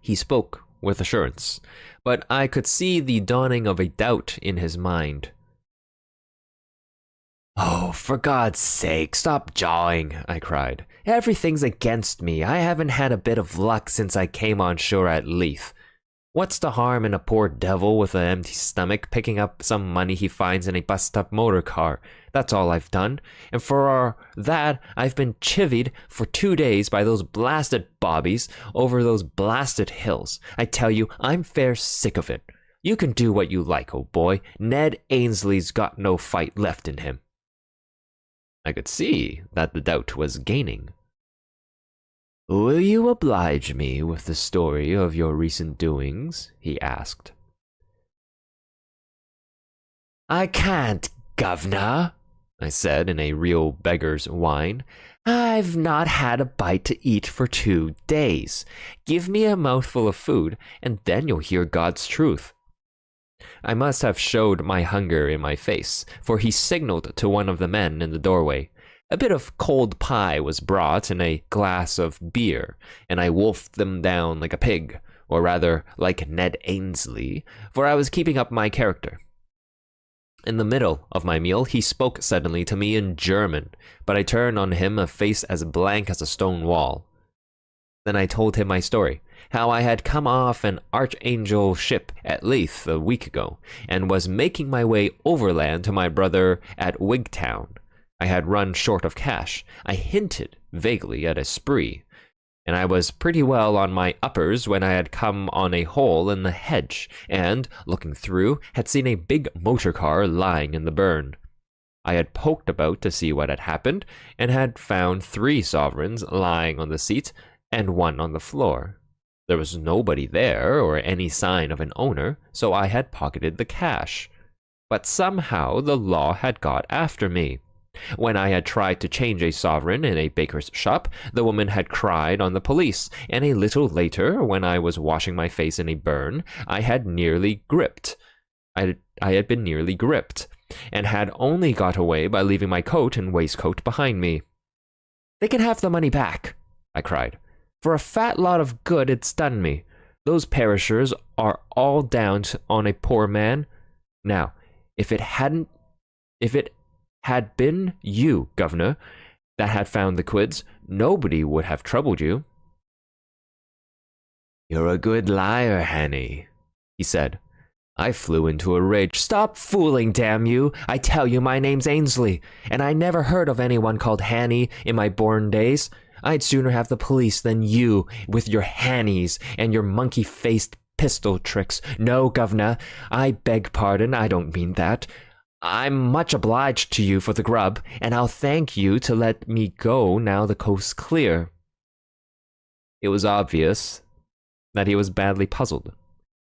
S1: He spoke with assurance, but I could see the dawning of a doubt in his mind. "Oh, for God's sake, stop jawing," I cried. "Everything's against me. I haven't had a bit of luck since I came on shore at Leith. What's the harm in a poor devil with an empty stomach picking up some money he finds in a bust-up motor car? That's all I've done, and for that I've been chivied for 2 days by those blasted bobbies over those blasted hills. I tell you, I'm fair sick of it. You can do what you like, old boy. Ned Ainsley's got no fight left in him." I could see that the doubt was gaining. "Will you oblige me with the story of your recent doings?" he asked. "I can't, governor," I said in a real beggar's whine. "I've not had a bite to eat for 2 days. Give me a mouthful of food, and then you'll hear God's truth." I must have showed my hunger in my face, for he signaled to one of the men in the doorway. A bit of cold pie was brought and a glass of beer, and I wolfed them down like a pig, or rather like Ned Ainsley, for I was keeping up my character. In the middle of my meal, he spoke suddenly to me in German, but I turned on him a face as blank as a stone wall. Then I told him my story, how I had come off an Archangel ship at Leith a week ago, and was making my way overland to my brother at Wigtown. I had run short of cash. I hinted vaguely at a spree, and I was pretty well on my uppers when I had come on a hole in the hedge, and, looking through, had seen a big motor car lying in the burn. I had poked about to see what had happened, and had found 3 sovereigns lying on the seat, and 1 on the floor. There was nobody there, or any sign of an owner, so I had pocketed the cash. But somehow the law had got after me. When I had tried to change a sovereign in a baker's shop, the woman had cried on the police, and a little later, when I was washing my face in a burn, I had been nearly gripped, and had only got away by leaving my coat and waistcoat behind me. "They can have the money back," I cried. For a fat lot of good it's done me. Those perishers are all down on a poor man. Now, if it had been you, governor, that had found the quids, nobody would have troubled you. You're a good liar, Hanny, he said. I flew into a rage. Stop fooling, damn you! I tell you, my name's Ainsley, and I never heard of anyone called Hanny in my born days. I'd sooner have the police than you with your Hannies and your monkey-faced pistol tricks. No, governor, I beg pardon, I don't mean that. I'm much obliged to you for the grub, and I'll thank you to let me go now the coast's clear. It was obvious that he was badly puzzled.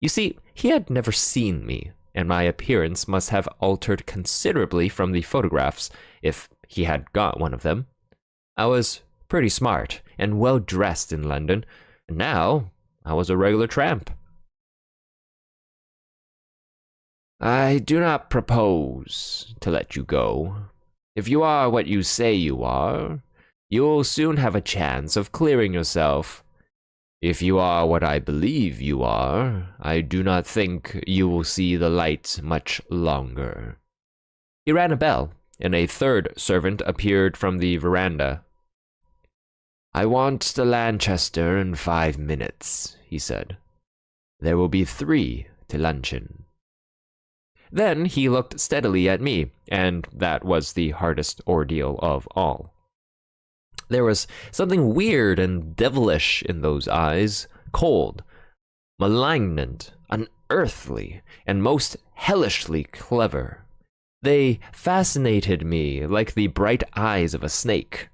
S1: You see, he had never seen me, and my appearance must have altered considerably from the photographs, if he had got one of them. I was pretty smart and well dressed in London, and now I was a regular tramp. I do not propose to let you go. If you are what you say you are, you'll soon have a chance of clearing yourself. If you are what I believe you are, I do not think you will see the light much longer. He rang a bell, and a third servant appeared from the veranda. I want the Lanchester in 5 minutes, he said. There will be 3 to luncheon. Then he looked steadily at me, and that was the hardest ordeal of all. There was something weird and devilish in those eyes, cold, malignant, unearthly, and most hellishly clever. They fascinated me like the bright eyes of a snake.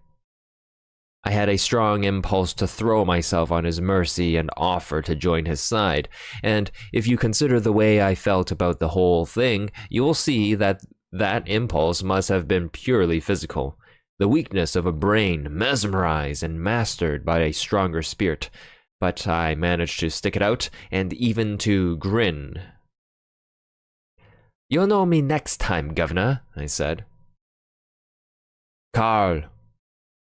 S1: I had a strong impulse to throw myself on his mercy and offer to join his side, and if you consider the way I felt about the whole thing, you will see that that impulse must have been purely physical. The weakness of a brain mesmerized and mastered by a stronger spirit, but I managed to stick it out and even to grin. You'll know me next time, governor, I said. Karl,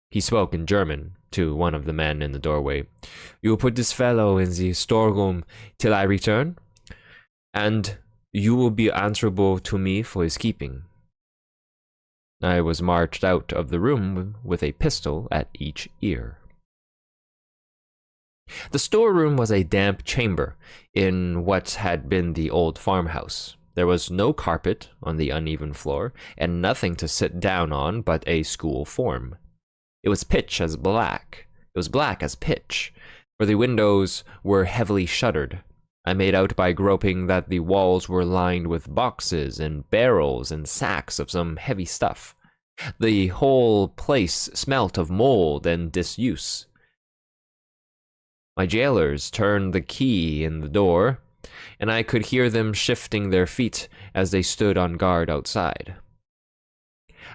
S1: he spoke in German to one of the men in the doorway. You will put this fellow in the storeroom till I return, and you will be answerable to me for his keeping. I was marched out of the room with a pistol at each ear. The storeroom was a damp chamber in what had been the old farmhouse. There was no carpet on the uneven floor, and nothing to sit down on but a school form. It was pitch as black. It was black as pitch, for the windows were heavily shuttered. I made out by groping that the walls were lined with boxes and barrels and sacks of some heavy stuff. The whole place smelt of mold and disuse. My jailers turned the key in the door, and I could hear them shifting their feet as they stood on guard outside.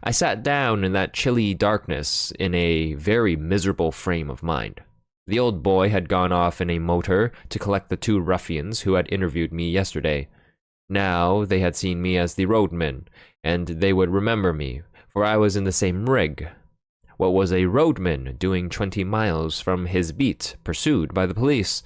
S1: I sat down in that chilly darkness in a very miserable frame of mind. The old boy had gone off in a motor to collect the 2 ruffians who had interviewed me yesterday. Now they had seen me as the roadman, and they would remember me, for I was in the same rig. What was a roadman doing 20 miles from his beat, pursued by the police?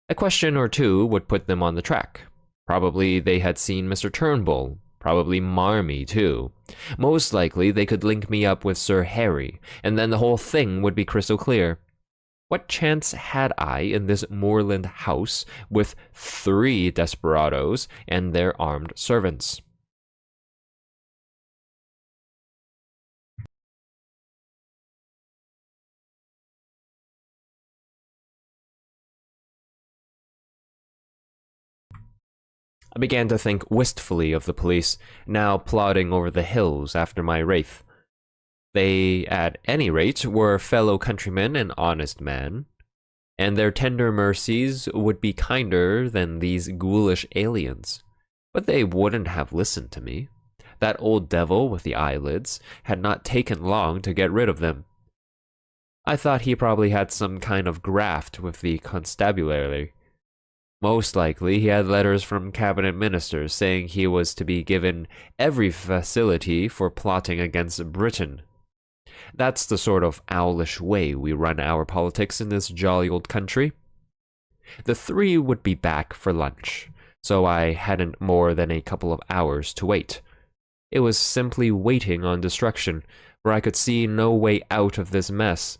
S1: A question or 2 would put them on the track. Probably they had seen Mr. Turnbull, probably Marmee too. Most likely they could link me up with Sir Harry, and then the whole thing would be crystal clear. What chance had I in this moorland house with 3 desperadoes and their armed servants? I began to think wistfully of the police, now plodding over the hills after my wraith. They, at any rate, were fellow countrymen and honest men, and their tender mercies would be kinder than these ghoulish aliens. But they wouldn't have listened to me. That old devil with the eyelids had not taken long to get rid of them. I thought he probably had some kind of graft with the constabulary. Most likely he had letters from cabinet ministers saying he was to be given every facility for plotting against Britain. That's the sort of owlish way we run our politics in this jolly old country. The three would be back for lunch, so I hadn't more than a couple of hours to wait. It was simply waiting on destruction, for I could see no way out of this mess.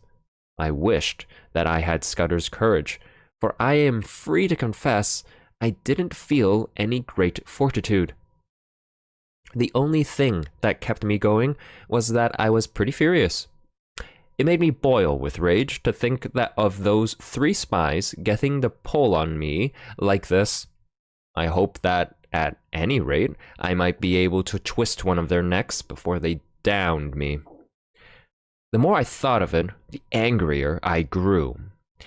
S1: I wished that I had Scudder's courage, for I am free to confess I didn't feel any great fortitude. The only thing that kept me going was that I was pretty furious. It made me boil with rage to think that of those 3 spies getting the pull on me like this. I hope that, at any rate, I might be able to twist one of their necks before they downed me. The more I thought of it, the angrier I grew,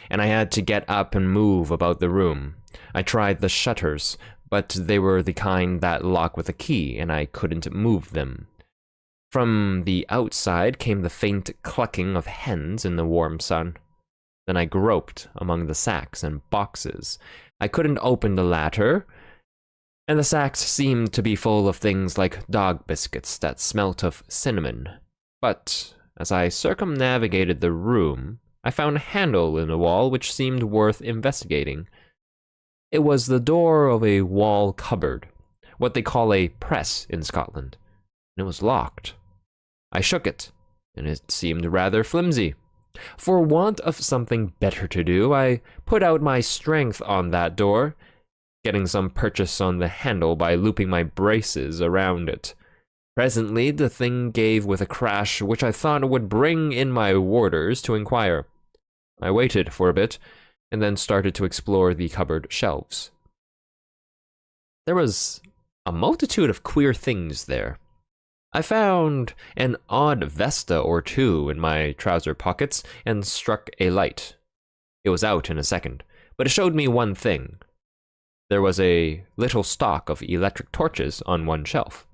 S1: and I had to get up and move about the room. I tried the shutters, but they were the kind that lock with a key, and I couldn't move them. From the outside came the faint clucking of hens in the warm sun. Then I groped among the sacks and boxes. I couldn't open the latter, and the sacks seemed to be full of things like dog biscuits that smelt of cinnamon. But as I circumnavigated the room, I found a handle in the wall which seemed worth investigating. It was the door of a wall cupboard, what they call a press in Scotland, and it was locked. I shook it, and it seemed rather flimsy. For want of something better to do, I put out my strength on that door, getting some purchase on the handle by looping my braces around it. Presently, the thing gave with a crash which I thought would bring in my warders to inquire. I waited for a bit, and then started to explore the cupboard shelves. There was a multitude of queer things there. I found an odd vesta or two in my trouser pockets and struck a light. It was out in a second, but it showed me one thing. There was a little stock of electric torches on one shelf.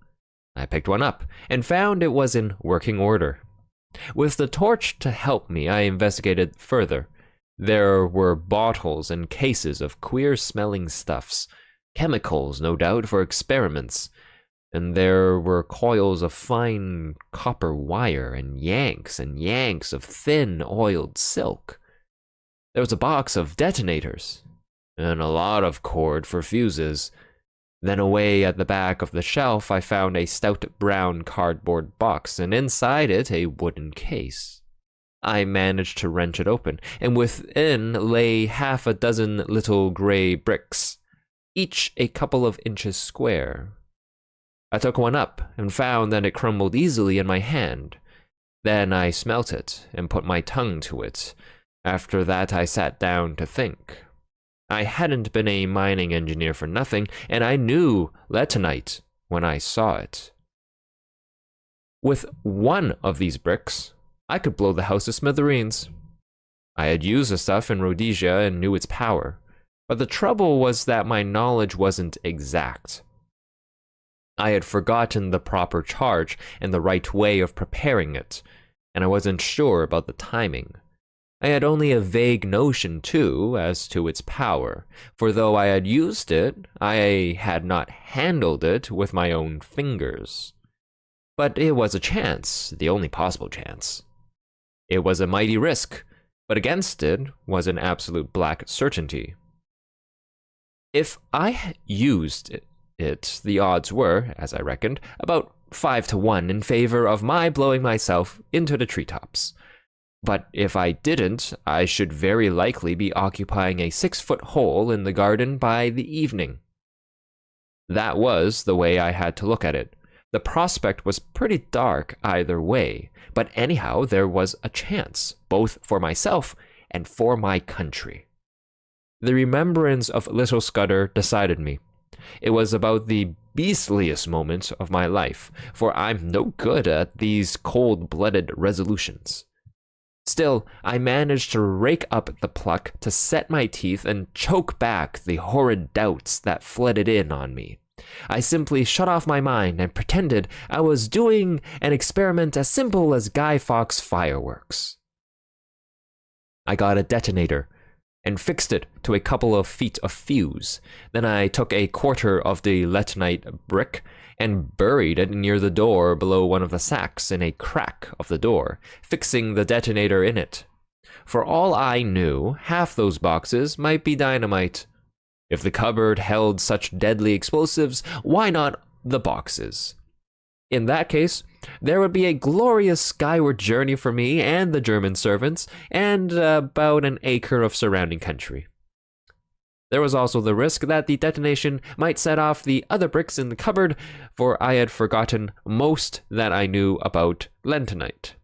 S1: I picked one up and found it was in working order. With the torch to help me, I investigated further. There were bottles and cases of queer-smelling stuffs, chemicals, no doubt, for experiments, and there were coils of fine copper wire and yanks of thin, oiled silk. There was a box of detonators, and a lot of cord for fuses. Then away at the back of the shelf, I found a stout brown cardboard box, and inside it a wooden case. I managed to wrench it open, and within lay 6 little gray bricks, each a couple of inches square. I took one up and found that it crumbled easily in my hand. Then I smelt it and put my tongue to it. After that, I sat down to think. I hadn't been a mining engineer for nothing, and I knew letonite when I saw it. With one of these bricks, I could blow the house to smithereens. I had used the stuff in Rhodesia and knew its power, but the trouble was that my knowledge wasn't exact. I had forgotten the proper charge and the right way of preparing it, and I wasn't sure about the timing. I had only a vague notion, too, as to its power, for though I had used it, I had not handled it with my own fingers. But it was a chance, the only possible chance. It was a mighty risk, but against it was an absolute black certainty. If I used it, the odds were, as I reckoned, about 5 to 1 in favor of my blowing myself into the treetops. But if I didn't, I should very likely be occupying a 6-foot hole in the garden by the evening. That was the way I had to look at it. The prospect was pretty dark either way, but anyhow there was a chance, both for myself and for my country. The remembrance of little Scudder decided me. It was about the beastliest moment of my life, for I'm no good at these cold-blooded resolutions. Still, I managed to rake up the pluck to set my teeth and choke back the horrid doubts that flooded in on me. I simply shut off my mind and pretended I was doing an experiment as simple as Guy Fawkes fireworks. I got a detonator and fixed it to a couple of feet of fuse. Then I took a quarter of the letonite brick and buried it near the door below one of the sacks in a crack of the door, fixing the detonator in it. For all I knew, half those boxes might be dynamite. If the cupboard held such deadly explosives, why not the boxes? In that case, there would be a glorious skyward journey for me and the German servants, and about an acre of surrounding country. There was also the risk that the detonation might set off the other bricks in the cupboard, for I had forgotten most that I knew about lentonite.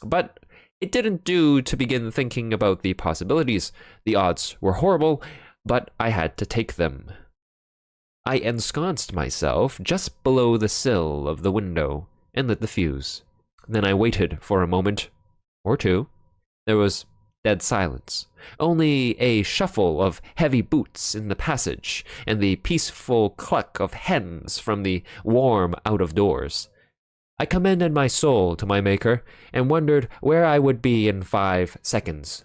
S1: But it didn't do to begin thinking about the possibilities. The odds were horrible, but I had to take them. I ensconced myself just below the sill of the window and lit the fuse. Then I waited for a moment or two. There was dead silence, only a shuffle of heavy boots in the passage and the peaceful cluck of hens from the warm out of doors. I commended my soul to my Maker and wondered where I would be in 5 seconds.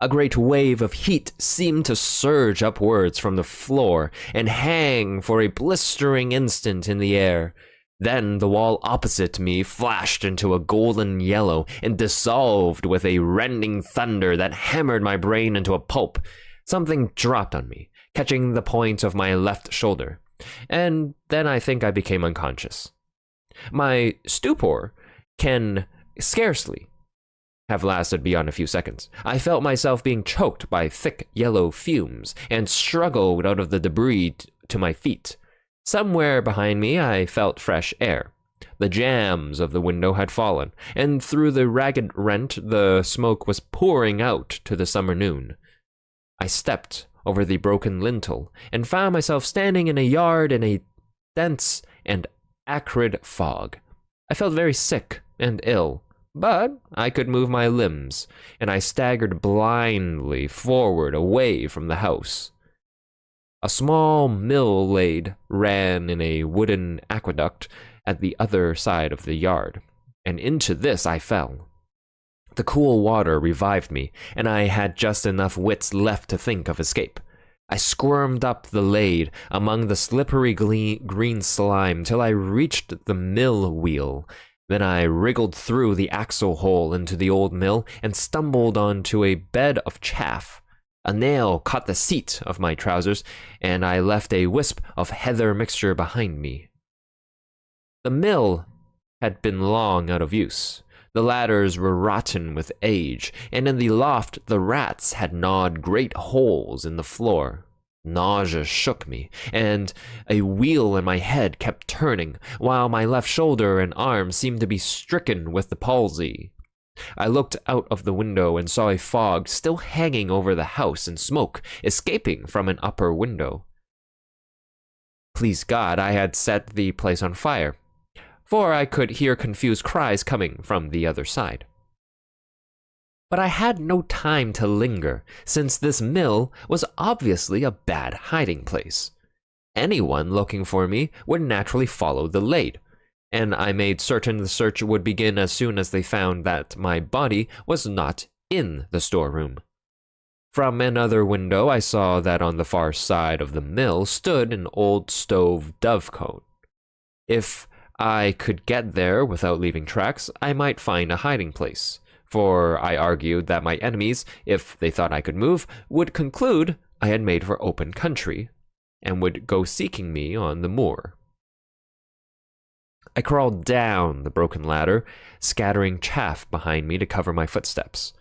S1: A great wave of heat seemed to surge upwards from the floor and hang for a blistering instant in the air. Then the wall opposite me flashed into a golden yellow and dissolved with a rending thunder that hammered my brain into a pulp. Something dropped on me, catching the point of my left shoulder, and then I think I became unconscious. My stupor can scarcely have lasted beyond a few seconds. I felt myself being choked by thick yellow fumes and struggled out of the debris to my feet. Somewhere behind me I felt fresh air. The jambs of the window had fallen, and through the ragged rent the smoke was pouring out to the summer noon. I stepped over the broken lintel and found myself standing in a yard in a dense and acrid fog. I felt very sick and ill, but I could move my limbs, and I staggered blindly forward away from the house. A small mill lade ran in a wooden aqueduct at the other side of the yard, and into this I fell. The cool water revived me, and I had just enough wits left to think of escape. I squirmed up the lade among the slippery green slime till I reached the mill wheel. Then I wriggled through the axle hole into the old mill and stumbled onto a bed of chaff. A nail caught the seat of my trousers, and I left a wisp of heather mixture behind me. The mill had been long out of use. The ladders were rotten with age, and in the loft the rats had gnawed great holes in the floor. Nausea shook me, and a wheel in my head kept turning, while my left shoulder and arm seemed to be stricken with the palsy. I looked out of the window and saw a fog still hanging over the house and smoke escaping from an upper window. Please God, I had set the place on fire, for I could hear confused cries coming from the other side. But I had no time to linger, since this mill was obviously a bad hiding place. Anyone looking for me would naturally follow the lade, and I made certain the search would begin as soon as they found that my body was not in the storeroom. From another window I saw that on the far side of the mill stood an old stove dovecote. If I could get there without leaving tracks, I might find a hiding place, for I argued that my enemies, if they thought I could move, would conclude I had made for open country, and would go seeking me on the moor. I crawled down the broken ladder, scattering chaff behind me to cover my footsteps.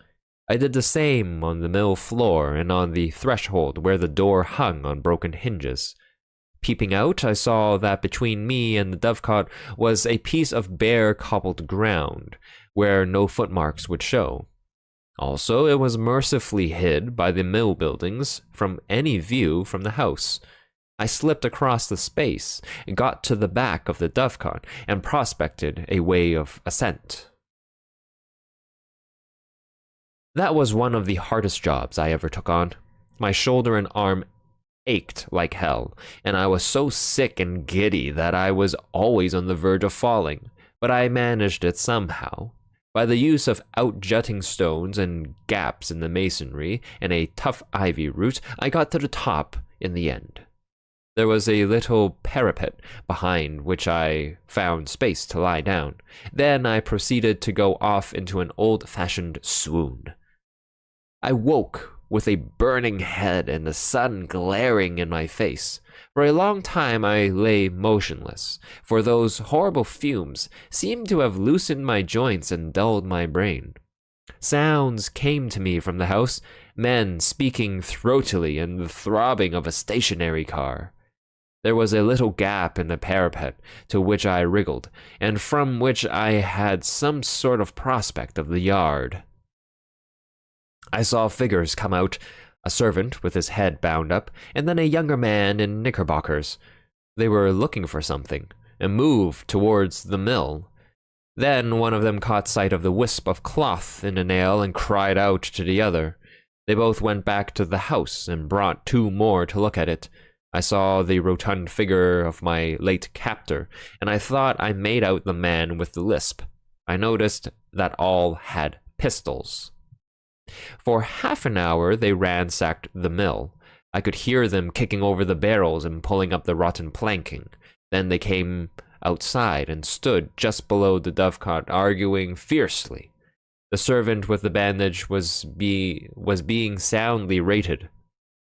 S1: I did the same on the mill floor and on the threshold where the door hung on broken hinges. Peeping out, I saw that between me and the dovecot was a piece of bare cobbled ground, where no footmarks would show. Also, it was mercifully hid by the mill buildings from any view from the house. I slipped across the space, got to the back of the dovecot, and prospected a way of ascent. That was one of the hardest jobs I ever took on. My shoulder and arm ached like hell, and I was so sick and giddy that I was always on the verge of falling, but I managed it somehow. By the use of out-jutting stones and gaps in the masonry and a tough ivy root, I got to the top in the end. There was a little parapet behind which I found space to lie down. Then I proceeded to go off into an old-fashioned swoon. I woke with a burning head and the sun glaring in my face. For a long time I lay motionless, for those horrible fumes seemed to have loosened my joints and dulled my brain. Sounds came to me from the house, men speaking throatily and the throbbing of a stationary car. There was a little gap in the parapet to which I wriggled, and from which I had some sort of prospect of the yard. I saw figures come out, a servant with his head bound up, and then a younger man in knickerbockers. They were looking for something, and moved towards the mill. Then one of them caught sight of the wisp of cloth in a nail and cried out to the other. They both went back to the house and brought two more to look at it. I saw the rotund figure of my late captor, and I thought I made out the man with the lisp. I noticed that all had pistols. For half an hour they ransacked the mill. I could hear them kicking over the barrels and pulling up the rotten planking. Then they came outside and stood just below the dovecot, arguing fiercely. The servant with the bandage was being soundly rated.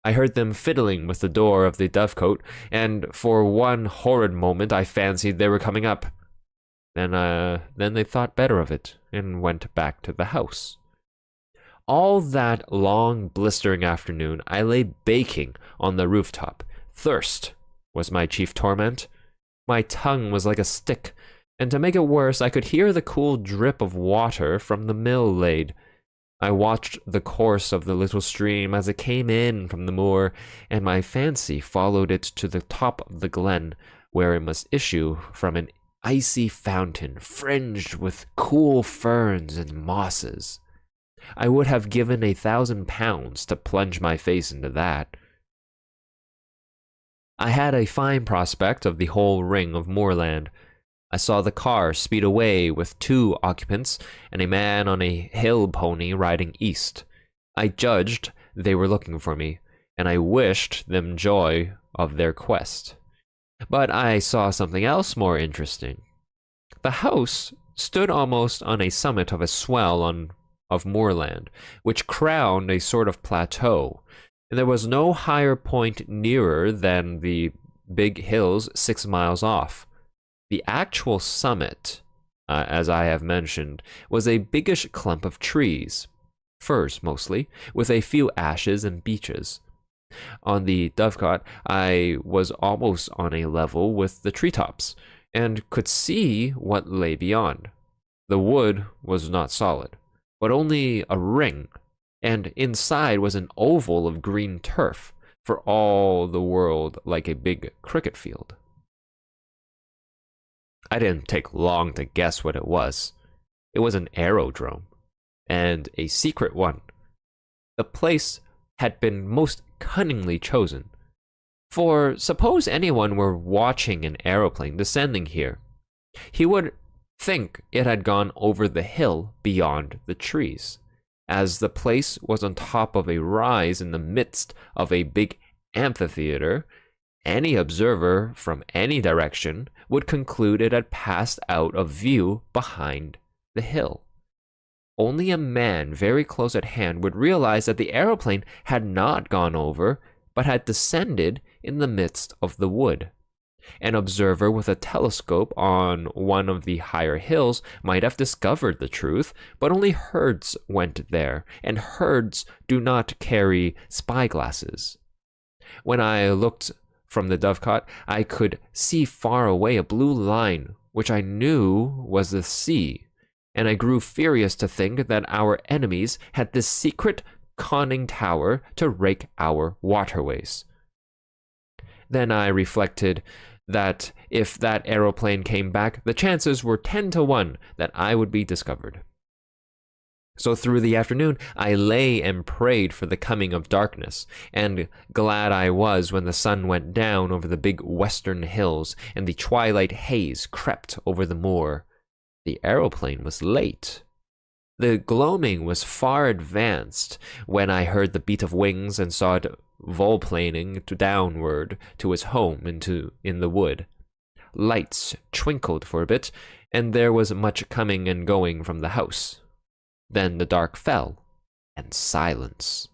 S1: I heard them fiddling with the door of the dovecote, and for one horrid moment I fancied they were coming up. Then they thought better of it and went back to the house. All that long, blistering afternoon, I lay baking on the rooftop. Thirst was my chief torment. My tongue was like a stick, and to make it worse, I could hear the cool drip of water from the mill lade. I watched the course of the little stream as it came in from the moor, and my fancy followed it to the top of the glen, where it must issue from an icy fountain fringed with cool ferns and mosses. I would have given £1,000 to plunge my face into that. I had a fine prospect of the whole ring of moorland. I saw the car speed away with two occupants and a man on a hill pony riding east. I judged they were looking for me, and I wished them joy of their quest. But I saw something else more interesting. The house stood almost on a summit of a swell of moorland, which crowned a sort of plateau, and there was no higher point nearer than the big hills 6 miles off. The actual summit, as I have mentioned, was a biggish clump of trees, firs mostly, with a few ashes and beeches. On the dovecot, I was almost on a level with the treetops, and could see what lay beyond. The wood was not solid, but only a ring, and inside was an oval of green turf, for all the world like a big cricket field. I didn't take long to guess what it was. It was an aerodrome, and a secret one. The place had been most cunningly chosen. For suppose anyone were watching an aeroplane descending here, he would think it had gone over the hill beyond the trees, as the place was on top of a rise in the midst of a big amphitheater. Any observer from any direction would conclude it had passed out of view behind the hill. Only a man very close at hand would realize that the aeroplane had not gone over, but had descended in the midst of the wood. An observer with a telescope on one of the higher hills might have discovered the truth, but only herds went there, and herds do not carry spyglasses. When I looked from the dovecot, I could see far away a blue line, which I knew was the sea, and I grew furious to think that our enemies had this secret conning tower to rake our waterways. Then I reflected that if that aeroplane came back, the chances were 10 to 1 that I would be discovered. So through the afternoon, I lay and prayed for the coming of darkness, and glad I was when the sun went down over the big western hills and the twilight haze crept over the moor. The aeroplane was late. The gloaming was far advanced when I heard the beat of wings and saw it volplaning downward to its home in the wood. Lights twinkled for a bit, and there was much coming and going from the house. Then the dark fell, and silence.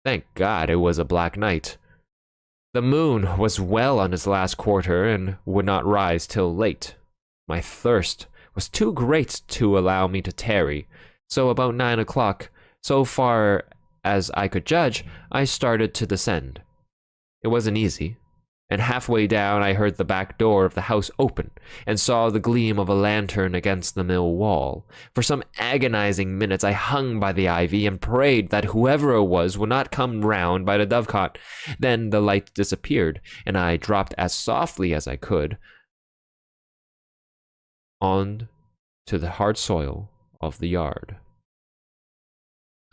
S1: Thank God it was a black night. The moon was well on its last quarter and would not rise till late. My thirst was too great to allow me to tarry, so about 9 o'clock, so far as I could judge, I started to descend. It wasn't easy, and halfway down I heard the back door of the house open and saw the gleam of a lantern against the mill wall. For some agonizing minutes I hung by the ivy and prayed that whoever it was would not come round by the dovecot. Then the light disappeared, and I dropped as softly as I could on to the hard soil of the yard.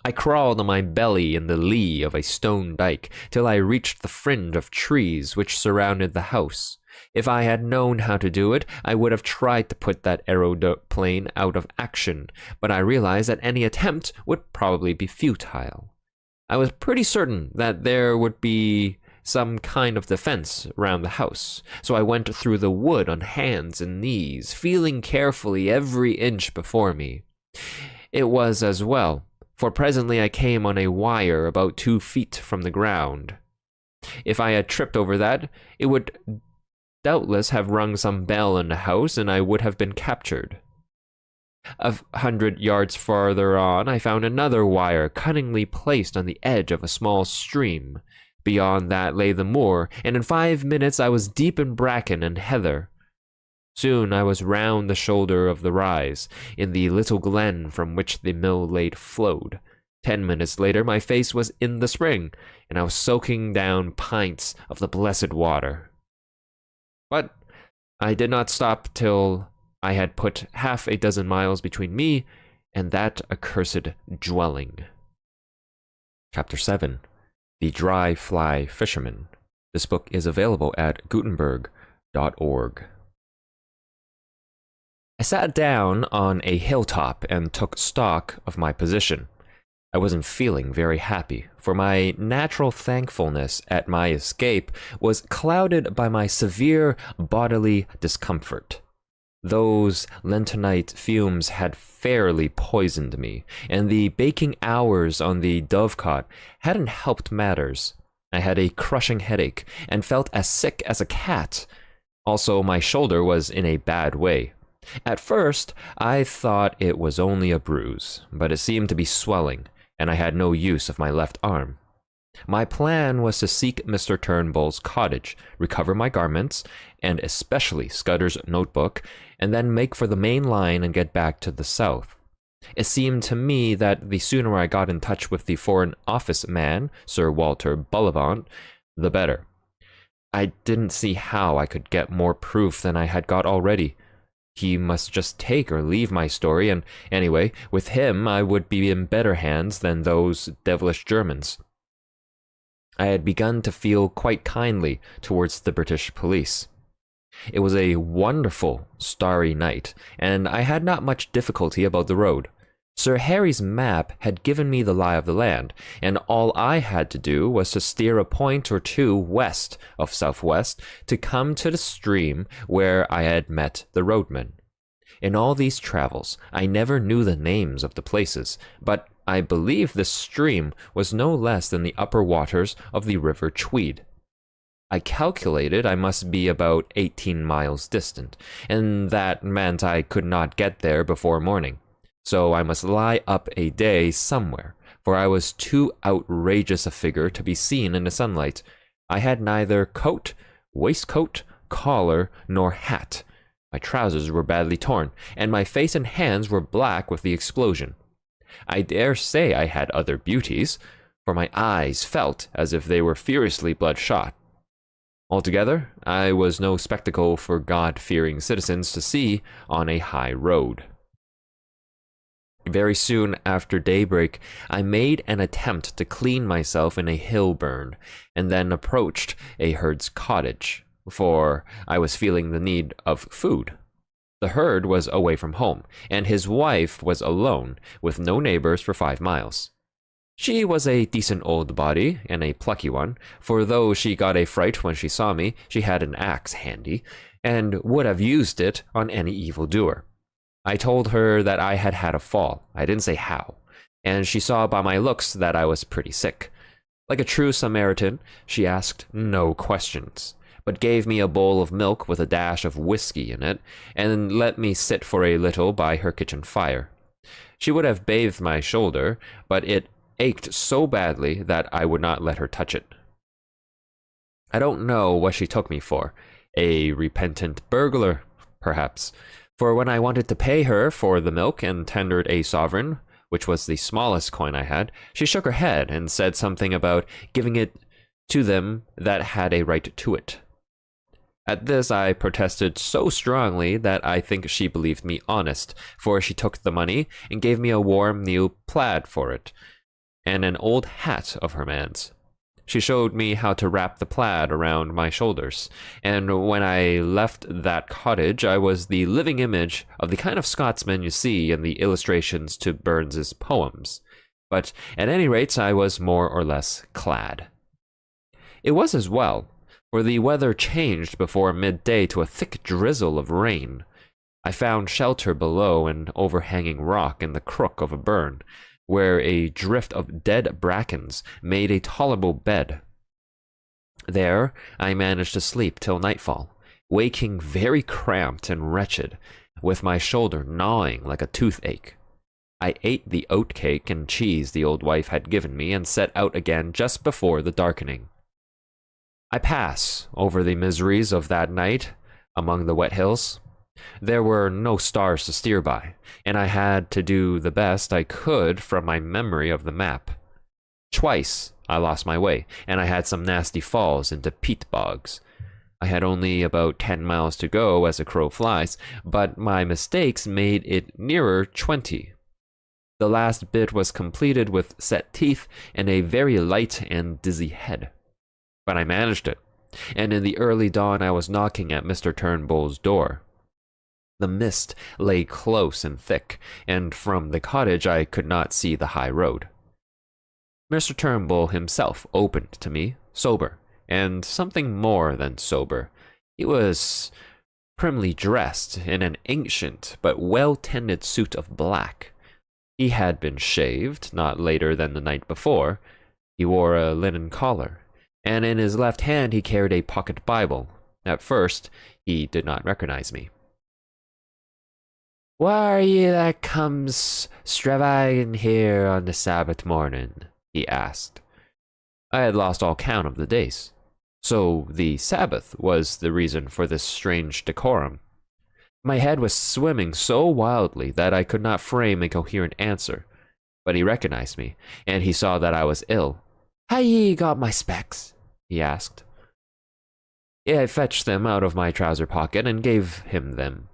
S1: I crawled on my belly in the lee of a stone dike till I reached the fringe of trees which surrounded the house. If I had known how to do it, I would have tried to put that aeroplane out of action, but I realized that any attempt would probably be futile. I was pretty certain that there would be some kind of defense round the house, so I went through the wood on hands and knees, feeling carefully every inch before me. It was as well, for presently I came on a wire about 2 feet from the ground. If I had tripped over that, it would doubtless have rung some bell in the house, and I would have been captured. 100 yards farther on, I found another wire cunningly placed on the edge of a small stream. Beyond that lay the moor, and in 5 minutes I was deep in bracken and heather. Soon I was round the shoulder of the rise, in the little glen from which the mill lade flowed. 10 minutes later my face was in the spring, and I was soaking down pints of the blessed water. But I did not stop till I had put half a dozen miles between me and that accursed dwelling. Chapter 7. The Dry Fly Fisherman. This book is available at Gutenberg.org. I sat down on a hilltop and took stock of my position. I wasn't feeling very happy, for my natural thankfulness at my escape was clouded by my severe bodily discomfort. Those lentonite fumes had fairly poisoned me, and the baking hours on the dovecot hadn't helped matters. I had a crushing headache and felt as sick as a cat. Also, my shoulder was in a bad way. At first, I thought it was only a bruise, but it seemed to be swelling, and I had no use of my left arm. My plan was to seek Mr. Turnbull's cottage, recover my garments, and especially Scudder's notebook, and then make for the main line and get back to the south. It seemed to me that the sooner I got in touch with the Foreign Office man, Sir Walter Bullivant, the better. I didn't see how I could get more proof than I had got already. He must just take or leave my story, and anyway, with him I would be in better hands than those devilish Germans. I had begun to feel quite kindly towards the British police. It was a wonderful starry night, and I had not much difficulty about the road. Sir Harry's map had given me the lie of the land, and all I had to do was to steer a point or two west of southwest to come to the stream where I had met the roadman. In all these travels, I never knew the names of the places, but I believe this stream was no less than the upper waters of the River Tweed. I calculated I must be about 18 miles distant, and that meant I could not get there before morning. So I must lie up a day somewhere, for I was too outrageous a figure to be seen in the sunlight. I had neither coat, waistcoat, collar, nor hat. My trousers were badly torn, and my face and hands were black with the explosion. I dare say I had other beauties, for my eyes felt as if they were furiously bloodshot. Altogether, I was no spectacle for God-fearing citizens to see on a high road. Very soon after daybreak, I made an attempt to clean myself in a hill burn, and then approached a herd's cottage, for I was feeling the need of food. The herd was away from home, and his wife was alone, with no neighbors for 5 miles. She was a decent old body, and a plucky one, for though she got a fright when she saw me, she had an axe handy, and would have used it on any evildoer. I told her that I had had a fall. I didn't say how, and she saw by my looks that I was pretty sick. Like a true Samaritan, she asked no questions, but gave me a bowl of milk with a dash of whiskey in it, and let me sit for a little by her kitchen fire. She would have bathed my shoulder, but it ached so badly that I would not let her touch it. I don't know what she took me for. A repentant burglar, perhaps. For when I wanted to pay her for the milk and tendered a sovereign, which was the smallest coin I had, she shook her head and said something about giving it to them that had a right to it. At this I protested so strongly that I think she believed me honest, for she took the money and gave me a warm new plaid for it, and an old hat of her man's. She showed me how to wrap the plaid around my shoulders, and when I left that cottage, I was the living image of the kind of Scotsman you see in the illustrations to Burns's poems. But at any rate, I was more or less clad. It was as well, for the weather changed before midday to a thick drizzle of rain. I found shelter below an overhanging rock in the crook of a burn, where a drift of dead brackens made a tolerable bed. There I managed to sleep till nightfall, waking very cramped and wretched, with my shoulder gnawing like a toothache. I ate the oat cake and cheese the old wife had given me and set out again just before the darkening. I pass over the miseries of that night among the wet hills. There were no stars to steer by, and I had to do the best I could from my memory of the map. Twice I lost my way, and I had some nasty falls into peat bogs. I had only about 10 miles to go as a crow flies, but my mistakes made it nearer 20. The last bit was completed with set teeth and a very light and dizzy head. But I managed it, and in the early dawn I was knocking at Mr. Turnbull's door. The mist lay close and thick, and from the cottage I could not see the high road. Mr. Turnbull himself opened to me, sober, and something more than sober. He was primly dressed in an ancient but well-tended suit of black. He had been shaved not later than the night before. He wore a linen collar, and in his left hand he carried a pocket Bible. At first, he did not recognize me. "Why are ye that comes stravagging here on the Sabbath morning?" he asked. I had lost all count of the days. So the Sabbath was the reason for this strange decorum. My head was swimming so wildly that I could not frame a coherent answer. But he recognized me, and he saw that I was ill. "How ye got my specs?" he asked. I fetched them out of my trouser pocket and gave him them.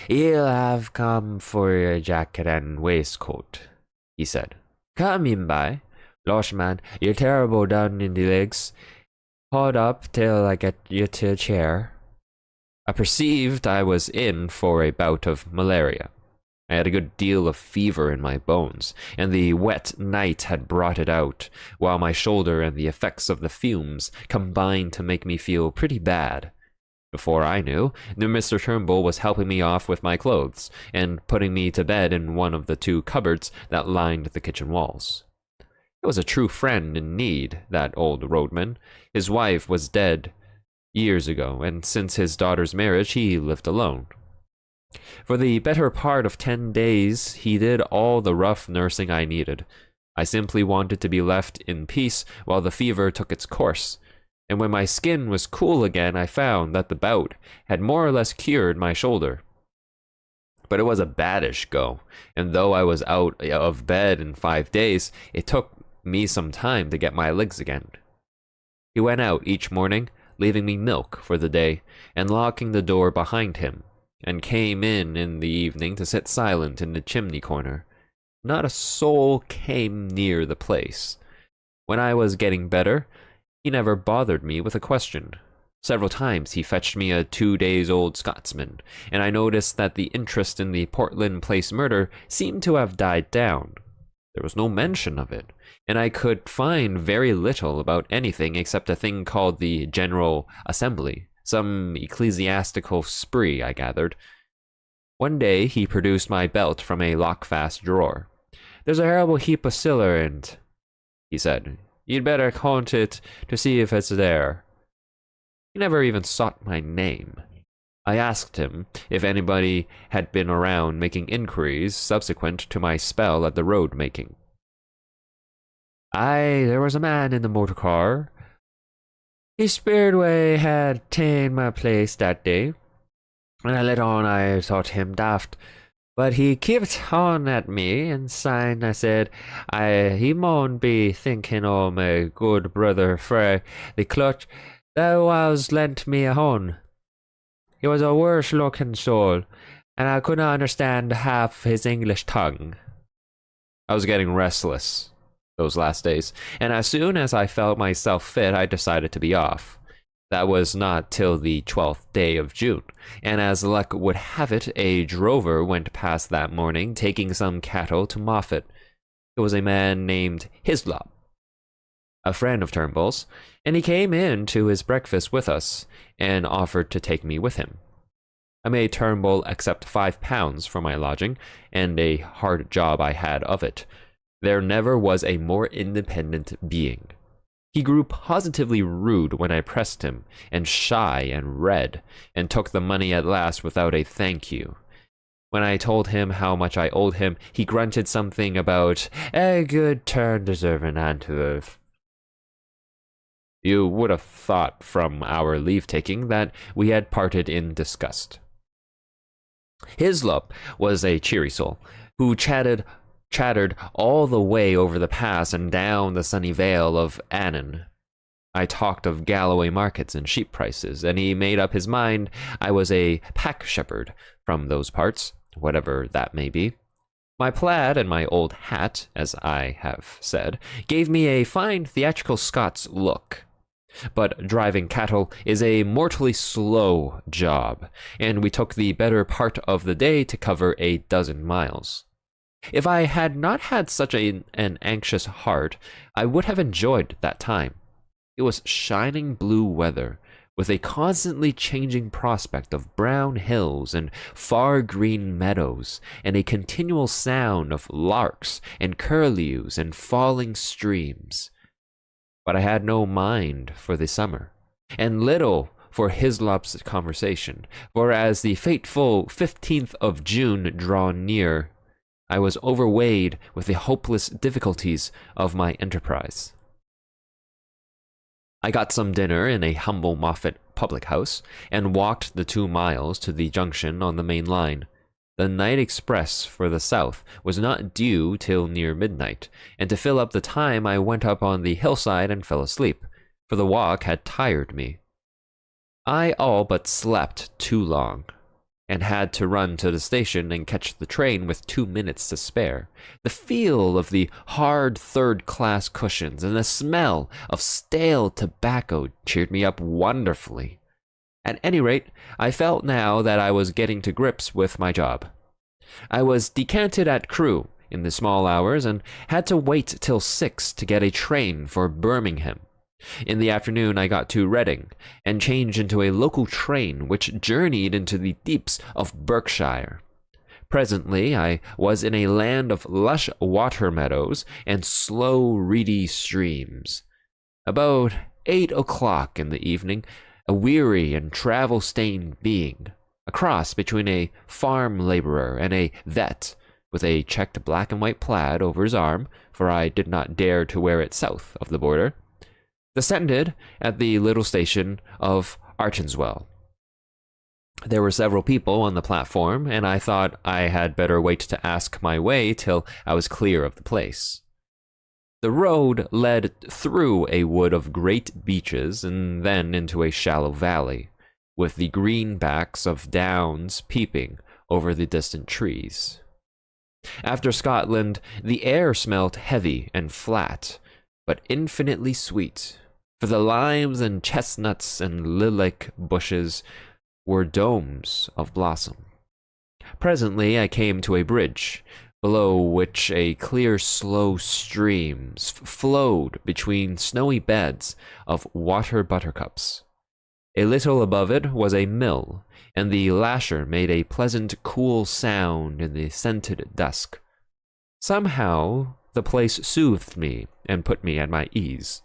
S1: "Ye'll have come for your jacket and waistcoat," he said. "Come in by. Losh, man, you're terrible down in the legs. Hold up till I get you to a chair." I perceived I was in for a bout of malaria. I had a good deal of fever in my bones, and the wet night had brought it out, while my shoulder and the effects of the fumes combined to make me feel pretty bad. Before I knew, Mr. Turnbull was helping me off with my clothes, and putting me to bed in one of the 2 cupboards that lined the kitchen walls. He was a true friend in need, that old roadman. His wife was dead years ago, and since his daughter's marriage he lived alone. For the better part of 10 days, he did all the rough nursing I needed. I simply wanted to be left in peace while the fever took its course. And when my skin was cool again, I found that the bout had more or less cured my shoulder. But it was a baddish go, and though I was out of bed in 5 days, it took me some time to get my legs again. He went out each morning, leaving me milk for the day, and locking the door behind him. and came in the evening to sit silent in the chimney corner. Not a soul came near the place. When I was getting better, he never bothered me with a question. Several times he fetched me a 2-days-old Scotsman, and I noticed that the interest in the Portland Place murder seemed to have died down. There was no mention of it, and I could find very little about anything except a thing called the General Assembly, some ecclesiastical spree, I gathered. One day he produced my belt from a lockfast drawer. "There's a horrible heap of siller in 't," he said. "You'd better count it to see if it's there." He never even sought my name. I asked him if anybody had been around making inquiries subsequent to my spell at the road making. "Aye, there was a man in the motor car. He speered we had ta'en my place that day, and I let on I thought him daft. But he kept on at me, and syne I said, he maun be thinking o' my good brother frae the clutch that was lent me a hone. He was a worse-looking soul, and I couldn't understand half his English tongue." I was getting restless those last days, and as soon as I felt myself fit, I decided to be off. That was not till the 12th day of June, and as luck would have it, a drover went past that morning, taking some cattle to Moffat. It was a man named Hislop, a friend of Turnbull's, and he came in to his breakfast with us, and offered to take me with him. I made Turnbull accept £5 for my lodging, and a hard job I had of it. There never was a more independent being. He grew positively rude when I pressed him, and shy and red, and took the money at last without a thank you. When I told him how much I owed him, he grunted something about a good turn deserving and to live. You would have thought from our leave-taking that we had parted in disgust. Hislop was a cheery soul, who chattered all the way over the pass and down the sunny vale of Annan. I talked of Galloway markets and sheep prices, and he made up his mind I was a pack shepherd from those parts, whatever that may be. My plaid and my old hat, as I have said, gave me a fine theatrical Scots look. But driving cattle is a mortally slow job, and we took the better part of the day to cover a dozen miles. If I had not had such an anxious heart, I would have enjoyed that time. It was shining blue weather, with a constantly changing prospect of brown hills and far green meadows, and a continual sound of larks and curlews and falling streams. But I had no mind for the summer, and little for Hislop's conversation, for as the fateful 15th of June drew near, I was overweighed with the hopeless difficulties of my enterprise. I got some dinner in a humble Moffat public house, and walked the 2 miles to the junction on the main line. The night express for the south was not due till near midnight, and to fill up the time I went up on the hillside and fell asleep, for the walk had tired me. I all but slept too long, and had to run to the station and catch the train with 2 minutes to spare. The feel of the hard third-class cushions and the smell of stale tobacco cheered me up wonderfully. At any rate, I felt now that I was getting to grips with my job. I was decanted at Crewe in the small hours, and had to wait till 6 to get a train for Birmingham. In the afternoon I got to Reading, and changed into a local train which journeyed into the deeps of Berkshire. Presently I was in a land of lush water meadows and slow reedy streams. About 8 o'clock in the evening, a weary and travel-stained being, a cross between a farm labourer and a vet, with a checked black and white plaid over his arm, for I did not dare to wear it south of the border, descended at the little station of Archenswell. There were several people on the platform, and I thought I had better wait to ask my way till I was clear of the place. The road led through a wood of great beeches and then into a shallow valley. with the green backs of downs peeping over the distant trees. After Scotland, the air smelt heavy and flat, but infinitely sweet, for the limes and chestnuts and lilac bushes were domes of blossom. Presently I came to a bridge, below which a clear, slow stream flowed between snowy beds of water buttercups. A little above it was a mill, and the lasher made a pleasant, cool sound in the scented dusk. Somehow, the place soothed me and put me at my ease.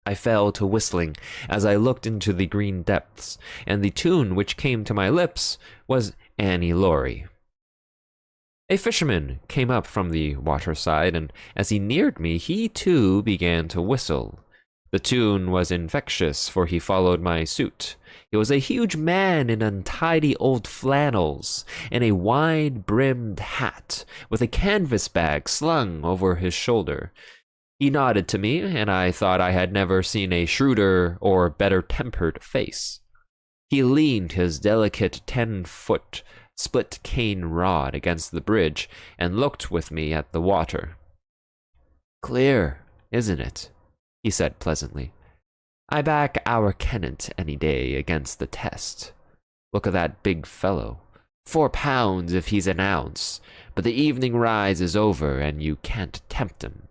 S1: I fell to whistling as I looked into the green depths, and the tune which came to my lips was Annie Laurie. A fisherman came up from the waterside, and as he neared me, he too began to whistle. The tune was infectious, for he followed my suit. He was a huge man in untidy old flannels and a wide-brimmed hat, with a canvas bag slung over his shoulder. He nodded to me, and I thought I had never seen a shrewder or better-tempered face. He leaned his delicate 10-foot split-cane rod against the bridge and looked with me at the water. "Clear, isn't it?" he said pleasantly. "I back our Kennett any day against the test. Look at that big fellow. 4 pounds if he's an ounce, but the evening rise is over and you can't tempt him."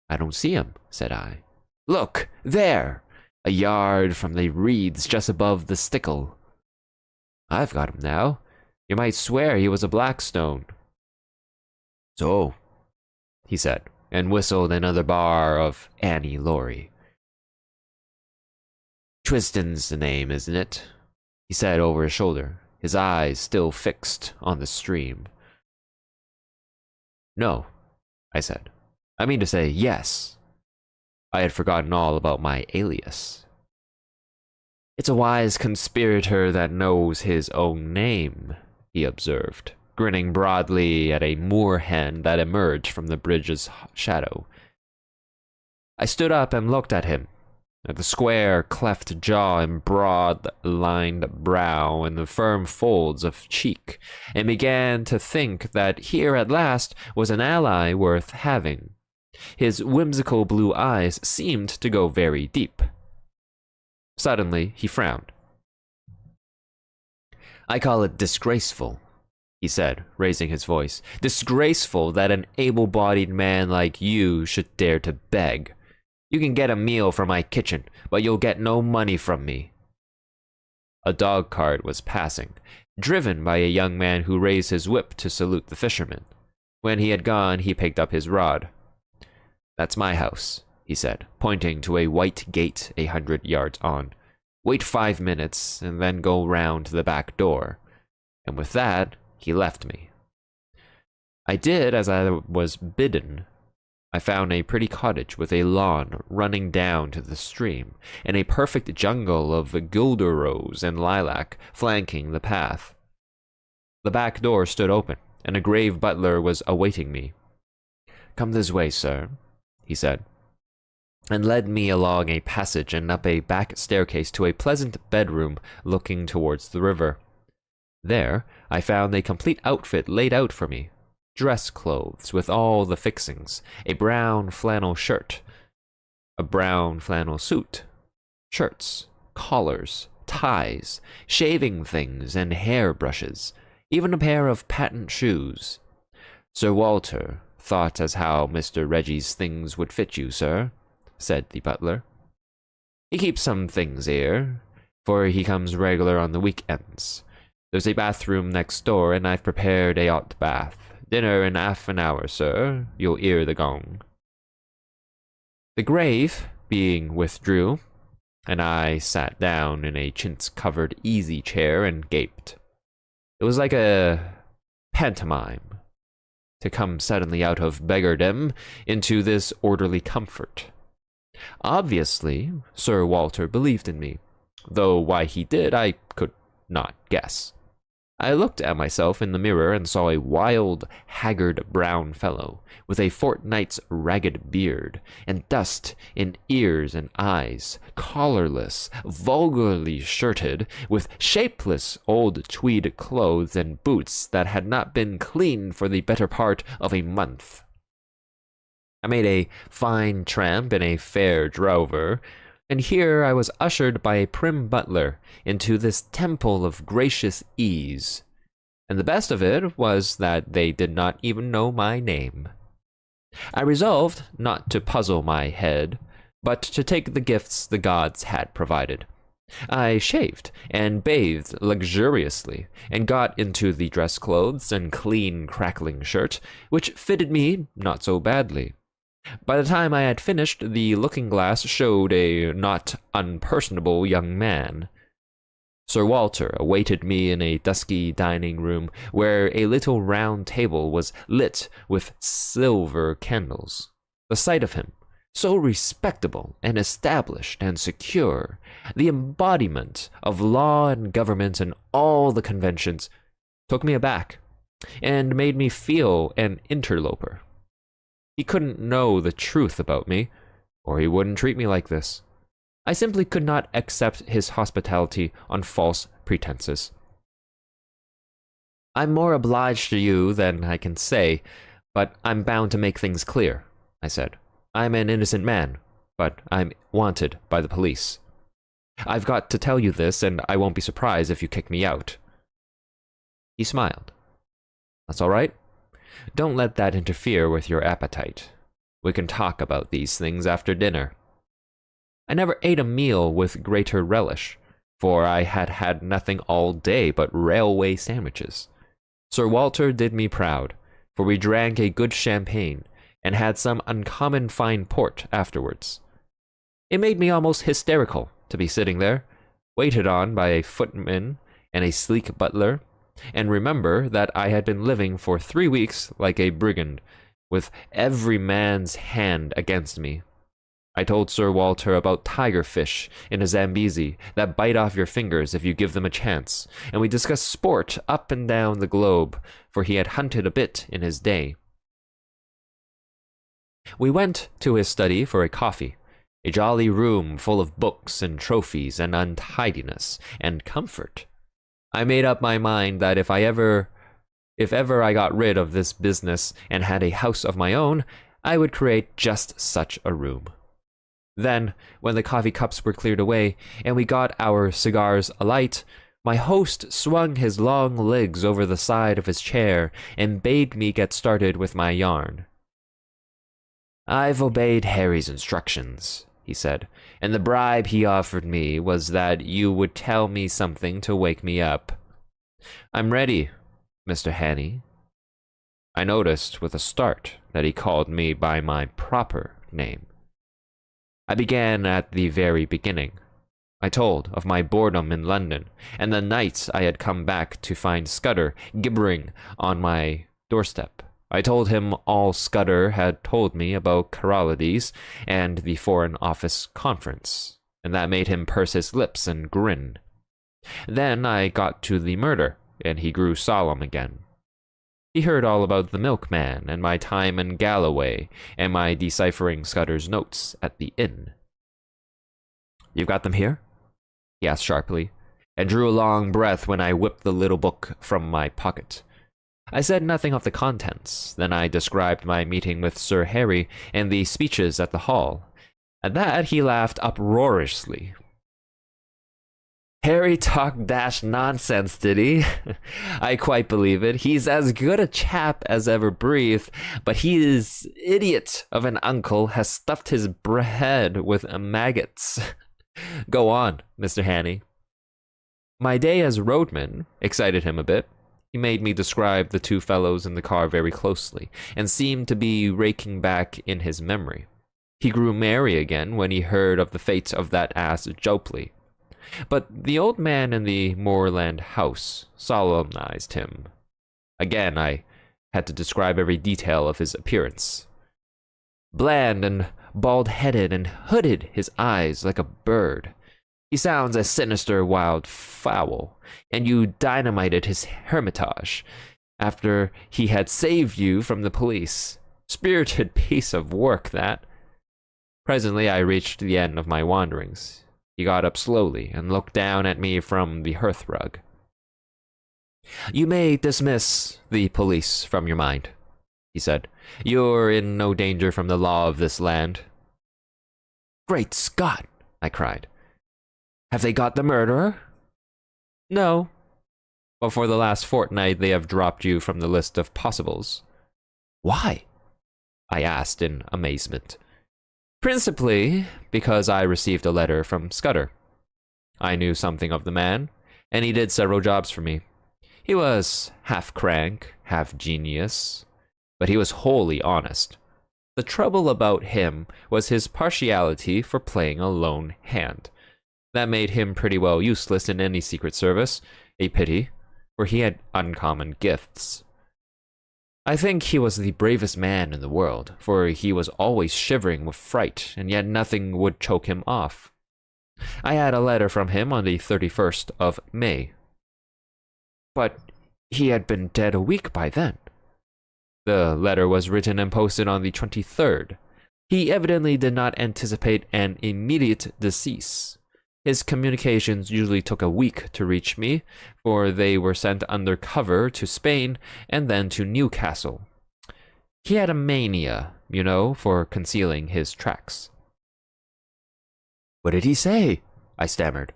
S1: "I don't see him," said I. "Look, there! A yard from the reeds just above the stickle." "I've got him now. You might swear he was a Blackstone." "So," he said, and whistled another bar of Annie Laurie. "Twiston's the name, isn't it?" he said over his shoulder, his eyes still fixed on the stream. "No," I said. "I mean to say yes." I had forgotten all about my alias. "It's a wise conspirator that knows his own name," he observed, grinning broadly at a moorhen that emerged from the bridge's shadow. I stood up and looked at him, at the square, cleft jaw and broad-lined brow and the firm folds of cheek, and began to think that here at last was an ally worth having. His whimsical blue eyes seemed to go very deep. Suddenly, he frowned. "I call it disgraceful," he said, raising his voice. "Disgraceful that an able-bodied man like you should dare to beg. You can get a meal from my kitchen, but you'll get no money from me." A dog cart was passing, driven by a young man who raised his whip to salute the fisherman. When he had gone, he picked up his rod. "That's my house," he said, pointing to a white gate 100 yards on. "Wait 5 minutes, and then go round to the back door." And with that, he left me. I did as I was bidden. I found a pretty cottage with a lawn running down to the stream, and a perfect jungle of guelder rose and lilac flanking the path. The back door stood open, and a grave butler was awaiting me. "Come this way, sir," he said, and led me along a passage and up a back staircase to a pleasant bedroom looking towards the river. There, I found a complete outfit laid out for me. Dress clothes with all the fixings, a brown flannel shirt, a brown flannel suit, shirts, collars, ties, shaving things and hair brushes, even a pair of patent shoes. "Sir Walter thought as how Mr. Reggie's things would fit you, sir," said the butler. "He keeps some things here, for he comes regular on the week-ends. There's a bathroom next door, and I've prepared a hot bath. Dinner in half an hour, sir. You'll hear the gong." The grave being withdrew, and I sat down in a chintz-covered easy chair and gaped. It was like a pantomime to come suddenly out of beggardom into this orderly comfort. Obviously, Sir Walter believed in me, though why he did I could not guess. I looked at myself in the mirror and saw a wild, haggard brown fellow with a fortnight's ragged beard and dust in ears and eyes, collarless, vulgarly shirted, with shapeless old tweed clothes and boots that had not been cleaned for the better part of a month. I made a fine tramp in a fair drover, and here I was ushered by a prim butler into this temple of gracious ease. And the best of it was that they did not even know my name. I resolved not to puzzle my head, but to take the gifts the gods had provided. I shaved and bathed luxuriously, and got into the dress clothes and clean, crackling shirt, which fitted me not so badly. By the time I had finished, the looking-glass showed a not unpersonable young man. Sir Walter awaited me in a dusky dining room where a little round table was lit with silver candles. The sight of him, so respectable and established and secure, the embodiment of law and government and all the conventions, took me aback and made me feel an interloper. He couldn't know the truth about me, or he wouldn't treat me like this. I simply could not accept his hospitality on false pretenses. "I'm more obliged to you than I can say, but I'm bound to make things clear," I said. "I'm an innocent man, but I'm wanted by the police. I've got to tell you this, and I won't be surprised if you kick me out." He smiled. "That's all right. Don't let that interfere with your appetite. We can talk about these things after dinner." I never ate a meal with greater relish, for I had had nothing all day but railway sandwiches. Sir Walter did me proud, for we drank a good champagne and had some uncommon fine port afterwards. It made me almost hysterical to be sitting there, waited on by a footman and a sleek butler, and remember that I had been living for 3 weeks like a brigand, with every man's hand against me. I told Sir Walter about tigerfish in a Zambezi that bite off your fingers if you give them a chance, and we discussed sport up and down the globe, for he had hunted a bit in his day. We went to his study for a coffee, a jolly room full of books and trophies and untidiness and comfort. I made up my mind that if ever I got rid of this business and had a house of my own, I would create just such a room. Then, when the coffee cups were cleared away and we got our cigars alight, my host swung his long legs over the side of his chair and bade me get started with my yarn. "I've obeyed Harry's instructions," he said, "and the bribe he offered me was that you would tell me something to wake me up. I'm ready, Mr. Hanny." I noticed with a start that he called me by my proper name. I began at the very beginning. I told of my boredom in London, and the nights I had come back to find Scudder gibbering on my doorstep. I told him all Scudder had told me about Coralides and the Foreign Office Conference, and that made him purse his lips and grin. Then I got to the murder, and he grew solemn again. He heard all about the milkman and my time in Galloway and my deciphering Scudder's notes at the inn. "You've got them here?" he asked sharply, and drew a long breath when I whipped the little book from my pocket. I said nothing of the contents. Then I described my meeting with Sir Harry and the speeches at the hall. At that he laughed uproariously. "Harry talked dash nonsense, did he? I quite believe it. He's as good a chap as ever breathed, but his idiot of an uncle has stuffed his head with maggots. Go on, Mr. Hanny." My day as roadman excited him a bit. He made me describe the two fellows in the car very closely, and seemed to be raking back in his memory. He grew merry again when he heard of the fate of that ass Jopley. But the old man in the moorland house solemnized him. Again I had to describe every detail of his appearance. Bland and bald-headed and hooded his eyes like a bird. He sounds a sinister wild fowl, and you dynamited his hermitage after he had saved you from the police. Spirited piece of work, that. Presently, I reached the end of my wanderings. He got up slowly and looked down at me from the hearthrug. You may dismiss the police from your mind, he said. You're in no danger from the law of this land. Great Scott, I cried. Have they got the murderer? No, but for the last fortnight they have dropped you from the list of possibles. Why? I asked in amazement. Principally because I received a letter from Scudder. I knew something of the man, and he did several jobs for me. He was half crank, half genius, but he was wholly honest. The trouble about him was his partiality for playing a lone hand. That made him pretty well useless in any secret service, a pity, for he had uncommon gifts. I think he was the bravest man in the world, for he was always shivering with fright, and yet nothing would choke him off. I had a letter from him on the 31st of May. But he had been dead a week by then. The letter was written and posted on the 23rd. He evidently did not anticipate an immediate decease. His communications usually took a week to reach me, for they were sent under cover to Spain and then to Newcastle. He had a mania, you know, for concealing his tracks. What did he say? I stammered.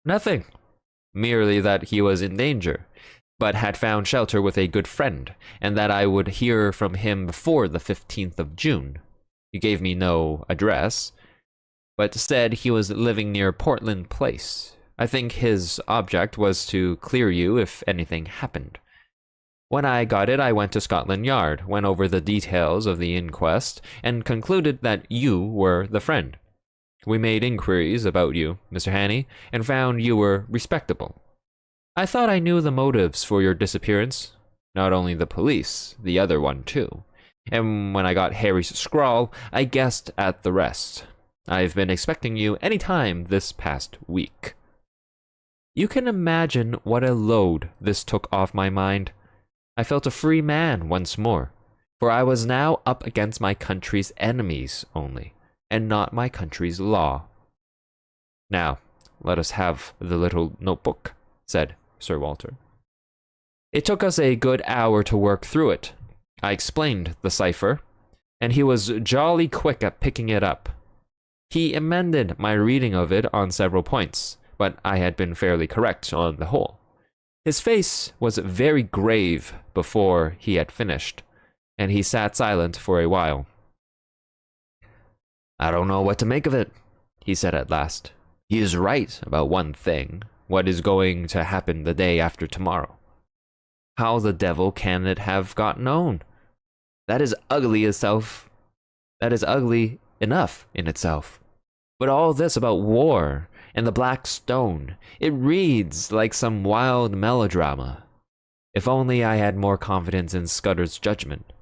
S1: Nothing. Merely that he was in danger, but had found shelter with a good friend, and that I would hear from him before the 15th of June. He gave me no address, but said he was living near Portland Place. I think his object was to clear you if anything happened. When I got it, I went to Scotland Yard, went over the details of the inquest, and concluded that you were the friend. We made inquiries about you, Mr. Hanny, and found you were respectable. I thought I knew the motives for your disappearance. Not only the police, the other one too. And when I got Harry's scrawl, I guessed at the rest. I've been expecting you any time this past week. You can imagine what a load this took off my mind. I felt a free man once more, for I was now up against my country's enemies only, and not my country's law. Now, let us have the little notebook, said Sir Walter. It took us a good hour to work through it. I explained the cipher, and he was jolly quick at picking it up. He amended my reading of it on several points, but I had been fairly correct on the whole. His face was very grave before he had finished, and he sat silent for a while. I don't know what to make of it, he said at last. He is right about one thing, what is going to happen the day after tomorrow. How the devil can it have got known? That is ugly enough in itself. But all this about war and the Black Stone, it reads like some wild melodrama. If only I had more confidence in Scudder's judgment.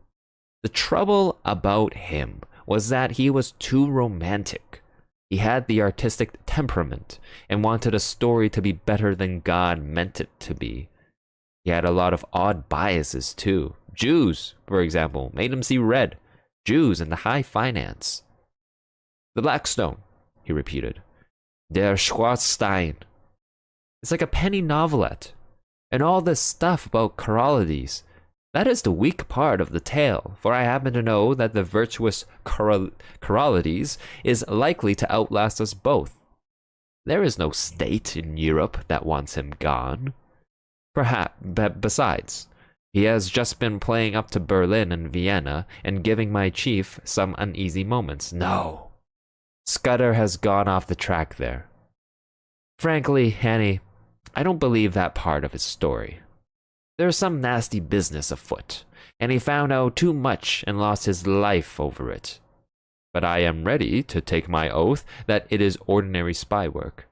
S1: The trouble about him was that he was too romantic. He had the artistic temperament and wanted a story to be better than God meant it to be. He had a lot of odd biases too. Jews, for example, made him see red. Jews and the high finance. The Black Stone, he repeated. Der Schwarzstein. It's like a penny novelette. And all this stuff about choralities, that is the weak part of the tale, for I happen to know that the virtuous choralities is likely to outlast us both. There is no state in Europe that wants him gone. Besides, he has just been playing up to Berlin and Vienna and giving my chief some uneasy moments. No, Scudder has gone off the track there. Frankly, Hanny, I don't believe that part of his story. There's some nasty business afoot, and he found out too much and lost his life over it. But I am ready to take my oath that it is ordinary spy work.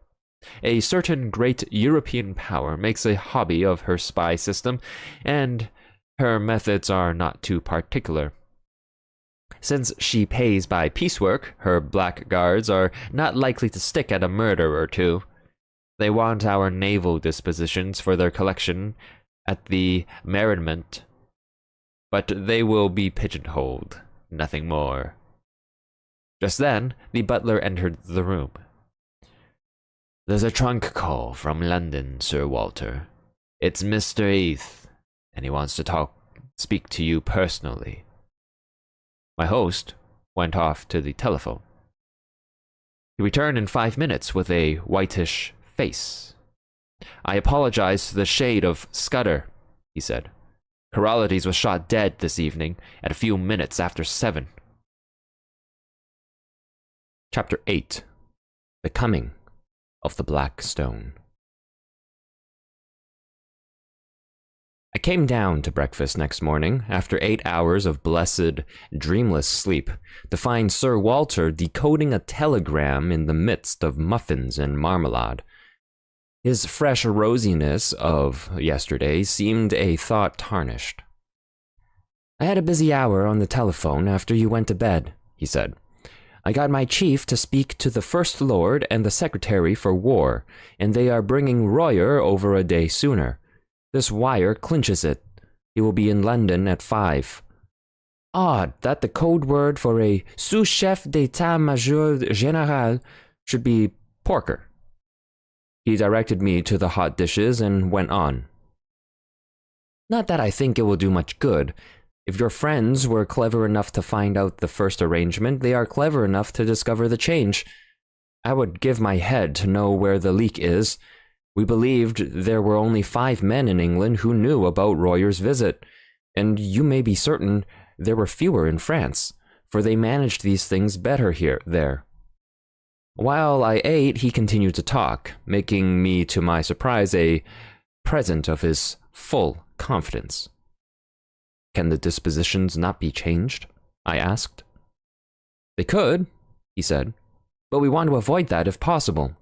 S1: A certain great European power makes a hobby of her spy system, and her methods are not too particular. Since she pays by piecework, her blackguards are not likely to stick at a murder or two. They want our naval dispositions for their collection at the Merriment, but they will be pigeonholed, nothing more. Just then, the butler entered the room. "There's a trunk call from London, Sir Walter. It's Mr. Heath, and he wants to speak to you personally." My host went off to the telephone. He returned in 5 minutes with a whitish face. "I apologize to the shade of Scudder," he said. "Coralides was shot dead this evening at a few minutes after 7. Chapter 8. The Coming of the Black Stone. I came down to breakfast next morning, after 8 hours of blessed, dreamless sleep, to find Sir Walter decoding a telegram in the midst of muffins and marmalade. His fresh rosiness of yesterday seemed a thought tarnished. "I had a busy hour on the telephone after you went to bed," he said. "I got my chief to speak to the First Lord and the Secretary for War, and they are bringing Royer over a day sooner. This wire clinches it. He will be in London at 5. Odd that the code word for a sous-chef d'état-major général should be porker." He directed me to the hot dishes and went on. "Not that I think it will do much good. If your friends were clever enough to find out the first arrangement, they are clever enough to discover the change. I would give my head to know where the leak is. We believed there were only 5 men in England who knew about Royer's visit, and you may be certain there were fewer in France, for they managed these things better there." While I ate, he continued to talk, making me, to my surprise, a present of his full confidence. "Can the dispositions not be changed?" I asked. "They could," he said, "but we want to avoid that if possible.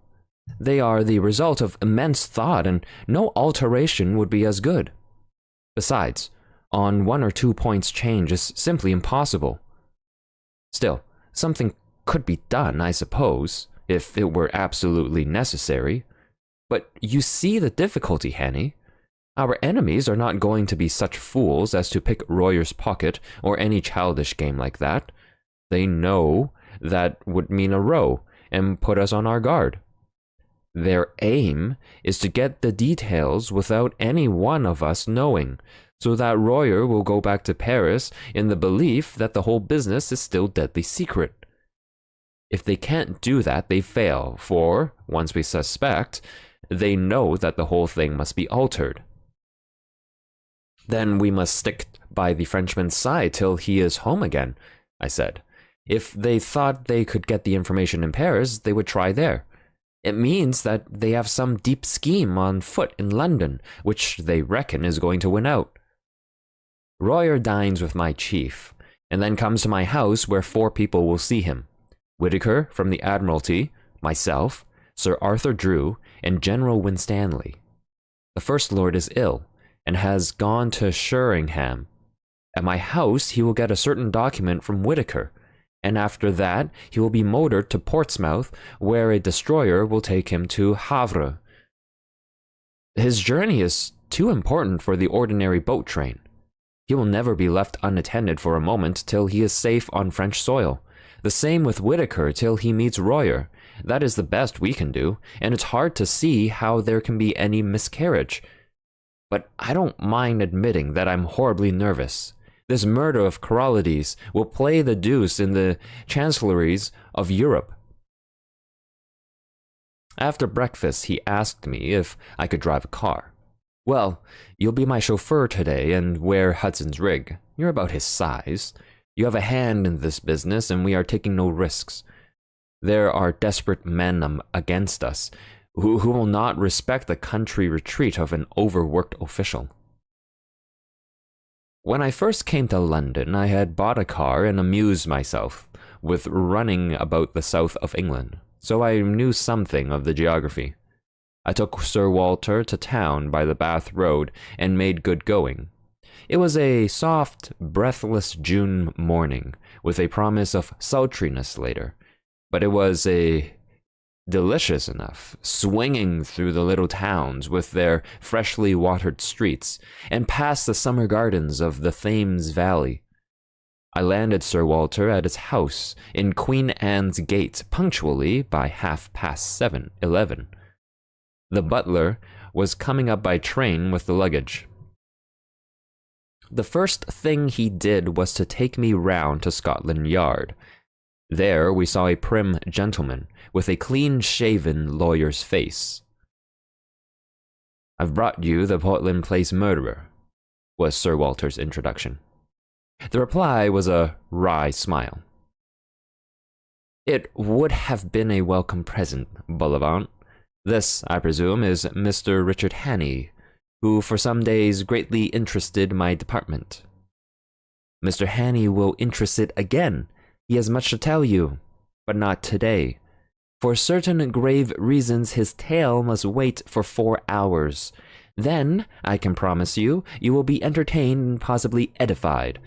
S1: They are the result of immense thought, and no alteration would be as good. Besides, on 1 or 2 points change is simply impossible. Still, something could be done, I suppose, if it were absolutely necessary. But you see the difficulty, Henny. Our enemies are not going to be such fools as to pick Royer's pocket or any childish game like that. They know that would mean a row and put us on our guard. Their aim is to get the details without any one of us knowing, so that Royer will go back to Paris in the belief that the whole business is still deadly secret. If they can't do that, they fail, for, once we suspect, they know that the whole thing must be altered. Then we must stick by the Frenchman's side till he is home again," I said. "If they thought they could get the information in Paris, they would try there. It means that they have some deep scheme on foot in London, which they reckon is going to win out. Royer dines with my chief, and then comes to my house where 4 people will see him. Whitaker from the Admiralty, myself, Sir Arthur Drew, and General Winstanley. The First Lord is ill, and has gone to Sheringham. At my house he will get a certain document from Whitaker, and after that he will be motored to Portsmouth, where a destroyer will take him to Havre. His journey is too important for the ordinary boat train. He will never be left unattended for a moment till he is safe on French soil. The same with Whitaker till he meets Royer. That is the best we can do, and it's hard to see how there can be any miscarriage. But I don't mind admitting that I'm horribly nervous. This murder of Coralides will play the deuce in the chancelleries of Europe." After breakfast, he asked me if I could drive a car. "Well, you'll be my chauffeur today and wear Hudson's rig. You're about his size. You have a hand in this business, and we are taking no risks. There are desperate men against us who will not respect the country retreat of an overworked official." When I first came to London, I had bought a car and amused myself with running about the south of England, so I knew something of the geography. I took Sir Walter to town by the Bath Road and made good going. It was a soft, breathless June morning, with a promise of sultriness later, but it was delicious enough, swinging through the little towns with their freshly watered streets, and past the summer gardens of the Thames Valley. I landed Sir Walter at his house in Queen Anne's Gate punctually by 11:30. The butler was coming up by train with the luggage. The first thing he did was to take me round to Scotland Yard. There we saw a prim gentleman with a clean-shaven lawyer's face. "I've brought you the Portland Place murderer," was Sir Walter's introduction. The reply was a wry smile. "It would have been a welcome present, Bullivant. This, I presume, is Mr. Richard Hannay, who for some days greatly interested my department." "Mr. Hannay will interest it again. He has much to tell you, but not today. For certain grave reasons, his tale must wait for 4 hours. Then, I can promise you, you will be entertained and possibly edified.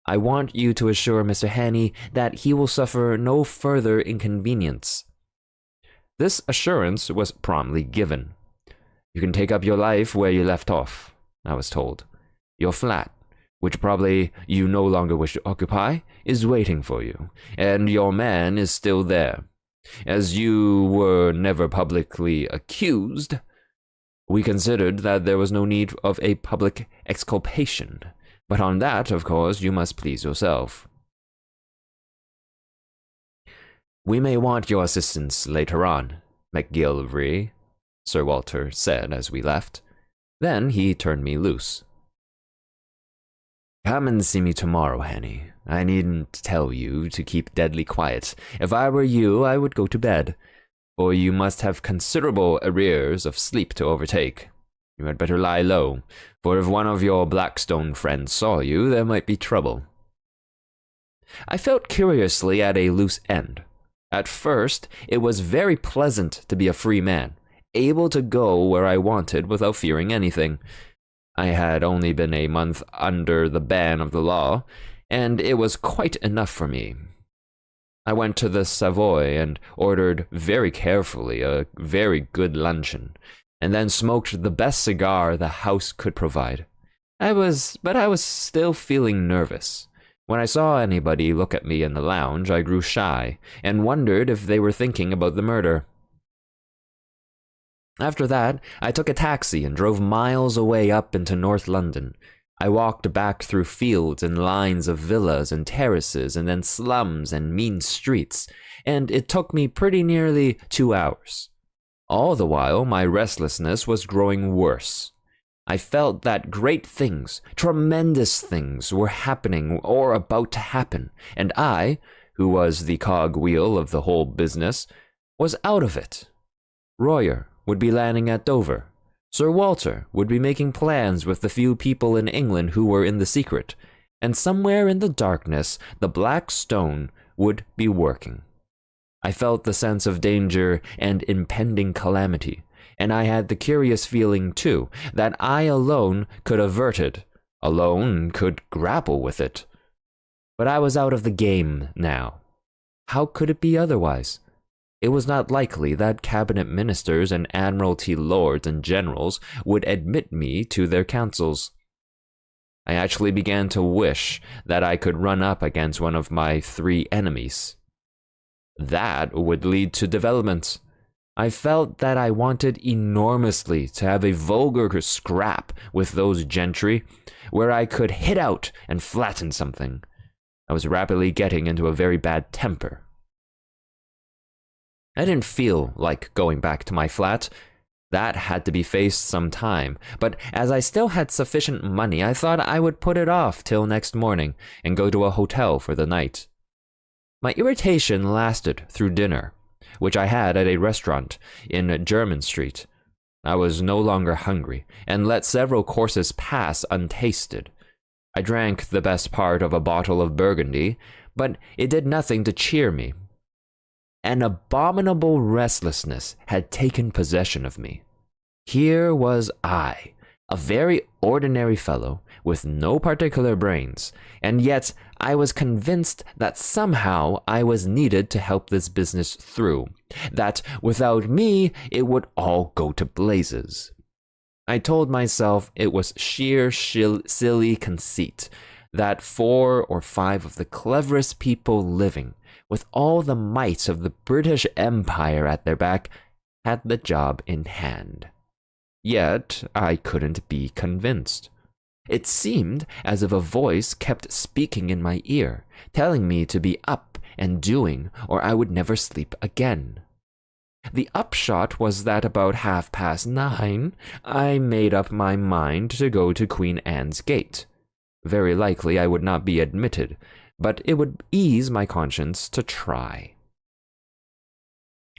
S1: I want you to assure Mr. Hannay that he will suffer no further inconvenience." This assurance was promptly given. "You can take up your life where you left off," I was told. "Your flat, which probably you no longer wish to occupy, is waiting for you, and your man is still there. As you were never publicly accused, we considered that there was no need of a public exculpation, but on that, of course, you must please yourself." "We may want your assistance later on, McGillivray," Sir Walter said as we left. Then he turned me loose. "Come and see me tomorrow, Hannay. I needn't tell you to keep deadly quiet. If I were you, I would go to bed, for you must have considerable arrears of sleep to overtake. You had better lie low, for if one of your Blackstone friends saw you, there might be trouble." I felt curiously at a loose end. At first, it was very pleasant to be a free man, able to go where I wanted without fearing anything. I had only been a month under the ban of the law, and it was quite enough for me. I went to the Savoy and ordered very carefully a very good luncheon, and then smoked the best cigar the house could provide. I was still feeling nervous. When I saw anybody look at me in the lounge, I grew shy, and wondered if they were thinking about the murder. After that, I took a taxi and drove miles away up into North London. I walked back through fields and lines of villas and terraces and then slums and mean streets, and it took me pretty nearly 2 hours. All the while, my restlessness was growing worse. I felt that great things, tremendous things, were happening or about to happen, and I, who was the cogwheel of the whole business, was out of it. Royer would be landing at Dover. Sir Walter would be making plans with the few people in England who were in the secret, and somewhere in the darkness the Black Stone would be working. I felt the sense of danger and impending calamity, and I had the curious feeling, too, that I alone could avert it, alone could grapple with it. But I was out of the game now. How could it be otherwise? It was not likely that cabinet ministers and admiralty lords and generals would admit me to their councils. I actually began to wish that I could run up against one of my 3 enemies. That would lead to developments. I felt that I wanted enormously to have a vulgar scrap with those gentry, where I could hit out and flatten something. I was rapidly getting into a very bad temper. I didn't feel like going back to my flat. That had to be faced some time, but as I still had sufficient money, I thought I would put it off till next morning and go to a hotel for the night. My irritation lasted through dinner, which I had at a restaurant in Jermyn Street. I was no longer hungry, and let several courses pass untasted. I drank the best part of a bottle of Burgundy, but it did nothing to cheer me. An abominable restlessness had taken possession of me. Here was I, A very ordinary fellow with no particular brains, and yet I was convinced that somehow I was needed to help this business through, that without me it would all go to blazes. I told myself it was sheer silly conceit, that 4 or 5 of the cleverest people living, with all the might of the British Empire at their back, had the job in hand. Yet I couldn't be convinced. It seemed as if a voice kept speaking in my ear, telling me to be up and doing, or I would never sleep again. The upshot was that about 9:30, I made up my mind to go to Queen Anne's Gate. Very likely I would not be admitted, but it would ease my conscience to try.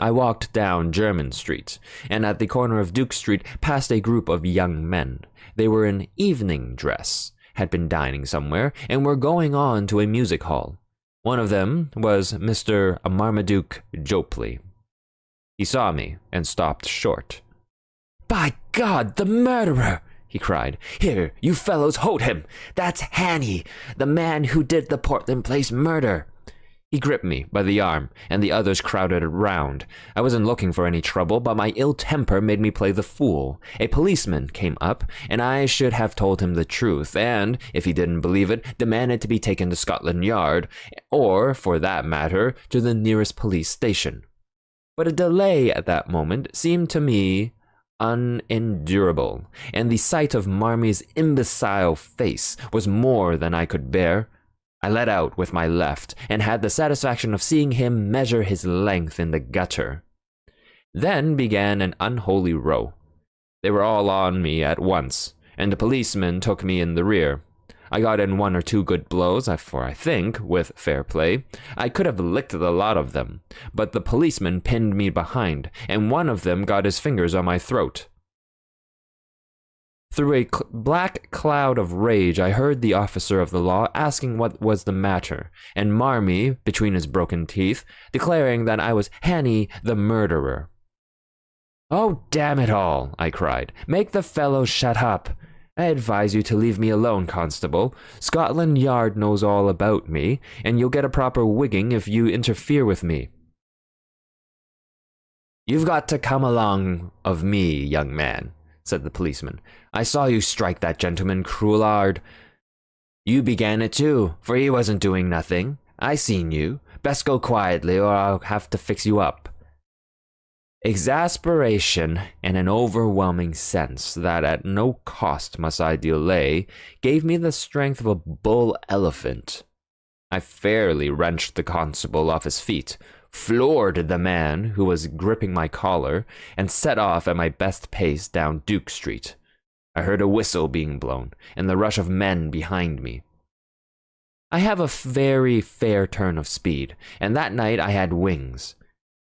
S1: I walked down Jermyn Street, and at the corner of Duke Street passed a group of young men. They were in evening dress, had been dining somewhere, and were going on to a music hall. One of them was Mr. Marmaduke Jopley. He saw me and stopped short. "By God, the murderer!" he cried. "Here, you fellows, hold him! That's Hanny, the man who did the Portland Place murder." He gripped me by the arm, and the others crowded around. I wasn't looking for any trouble, but my ill temper made me play the fool. A policeman came up, and I should have told him the truth, and, if he didn't believe it, demanded to be taken to Scotland Yard, or, for that matter, to the nearest police station. But a delay at that moment seemed to me unendurable, and the sight of Marmy's imbecile face was more than I could bear. I let out with my left, and had the satisfaction of seeing him measure his length in the gutter. Then began an unholy row. They were all on me at once, and the policeman took me in the rear. I got in 1 or 2 good blows, for I think, with fair play, I could have licked the lot of them, but the policeman pinned me behind, and one of them got his fingers on my throat. Through a black cloud of rage, I heard the officer of the law asking what was the matter, and Marmy, between his broken teeth, declaring that I was Hanny the murderer. "Oh, damn it all," I cried. "Make the fellow shut up. I advise you to leave me alone, Constable. Scotland Yard knows all about me, and you'll get a proper wigging if you interfere with me." "You've got to come along of me, young man," said the policeman. "I saw you strike that gentleman cruellard. You began it too, for he wasn't doing nothing. I seen you. Best go quietly, or I'll have to fix you up." Exasperation and an overwhelming sense that at no cost must I delay gave me the strength of a bull elephant. I fairly wrenched the constable off his feet, floored the man who was gripping my collar, and set off at my best pace down Duke Street. I heard a whistle being blown, and the rush of men behind me. I have a very fair turn of speed, and that night I had wings.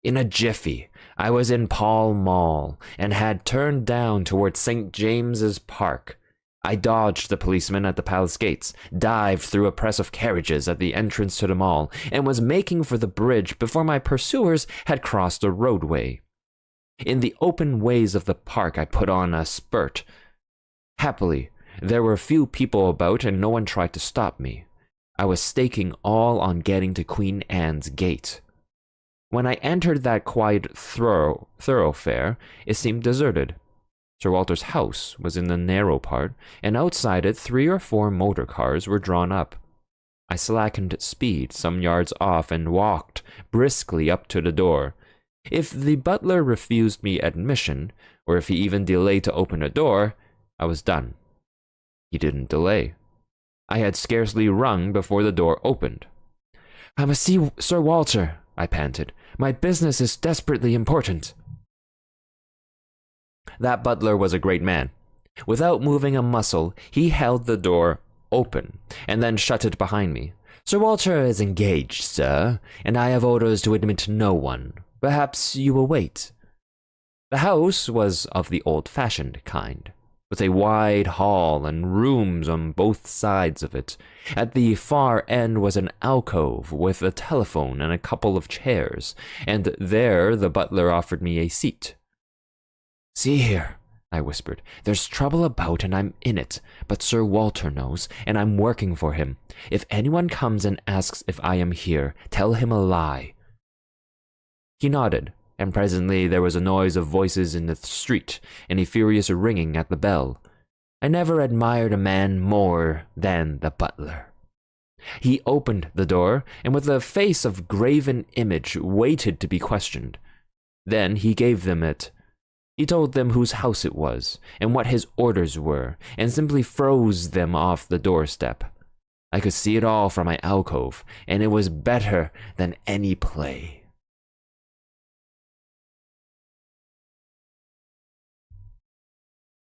S1: In a jiffy, I was in Pall Mall, and had turned down towards St. James's Park. I dodged the policeman at the palace gates, dived through a press of carriages at the entrance to the mall, and was making for the bridge before my pursuers had crossed the roadway. In the open ways of the park I put on a spurt. Happily, there were few people about and no one tried to stop me. I was staking all on getting to Queen Anne's Gate. When I entered that quiet thoroughfare, it seemed deserted. Sir Walter's house was in the narrow part, and outside it 3 or 4 motor cars were drawn up. I slackened speed some yards off and walked briskly up to the door. If the butler refused me admission, or if he even delayed to open the door, I was done. He didn't delay. I had scarcely rung before the door opened. "I must see Sir Walter," I panted. "My business is desperately important." That butler was a great man. Without moving a muscle, he held the door open, and then shut it behind me. "Sir Walter is engaged, sir, and I have orders to admit no one. Perhaps you will wait." The house was of the old-fashioned kind, with a wide hall and rooms on both sides of it. At the far end was an alcove with a telephone and a couple of chairs, and there the butler offered me a seat. "See here," I whispered. "There's trouble about and I'm in it, but Sir Walter knows, and I'm working for him. If anyone comes and asks if I am here, tell him a lie." He nodded, and presently there was a noise of voices in the street and a furious ringing at the bell. I never admired a man more than the butler. He opened the door, and with a face of graven image waited to be questioned. Then he gave them it. He told them whose house it was, and what his orders were, and simply froze them off the doorstep. I could see it all from my alcove, and it was better than any play.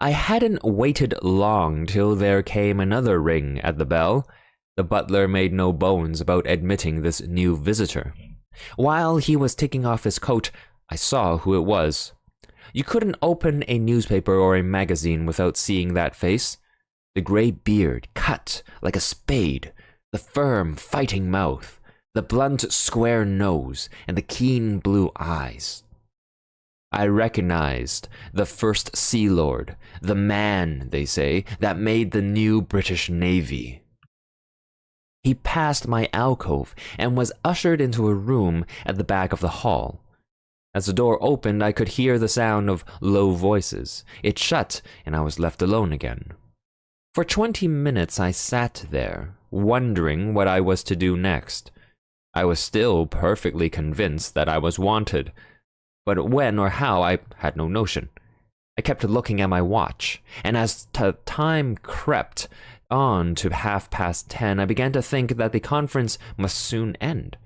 S1: I hadn't waited long till there came another ring at the bell. The butler made no bones about admitting this new visitor. While he was taking off his coat, I saw who it was. You couldn't open a newspaper or a magazine without seeing that face. The gray beard cut like a spade, the firm, fighting mouth, the blunt, square nose, and the keen blue eyes. I recognized the First Sea Lord, the man, they say, that made the new British Navy. He passed my alcove and was ushered into a room at the back of the hall. As the door opened, I could hear the sound of low voices. It shut, and I was left alone again. For 20 minutes I sat there, wondering what I was to do next. I was still perfectly convinced that I was wanted, but when or how I had no notion. I kept looking at my watch, and as time crept on to 10:30, I began to think that the conference must soon end.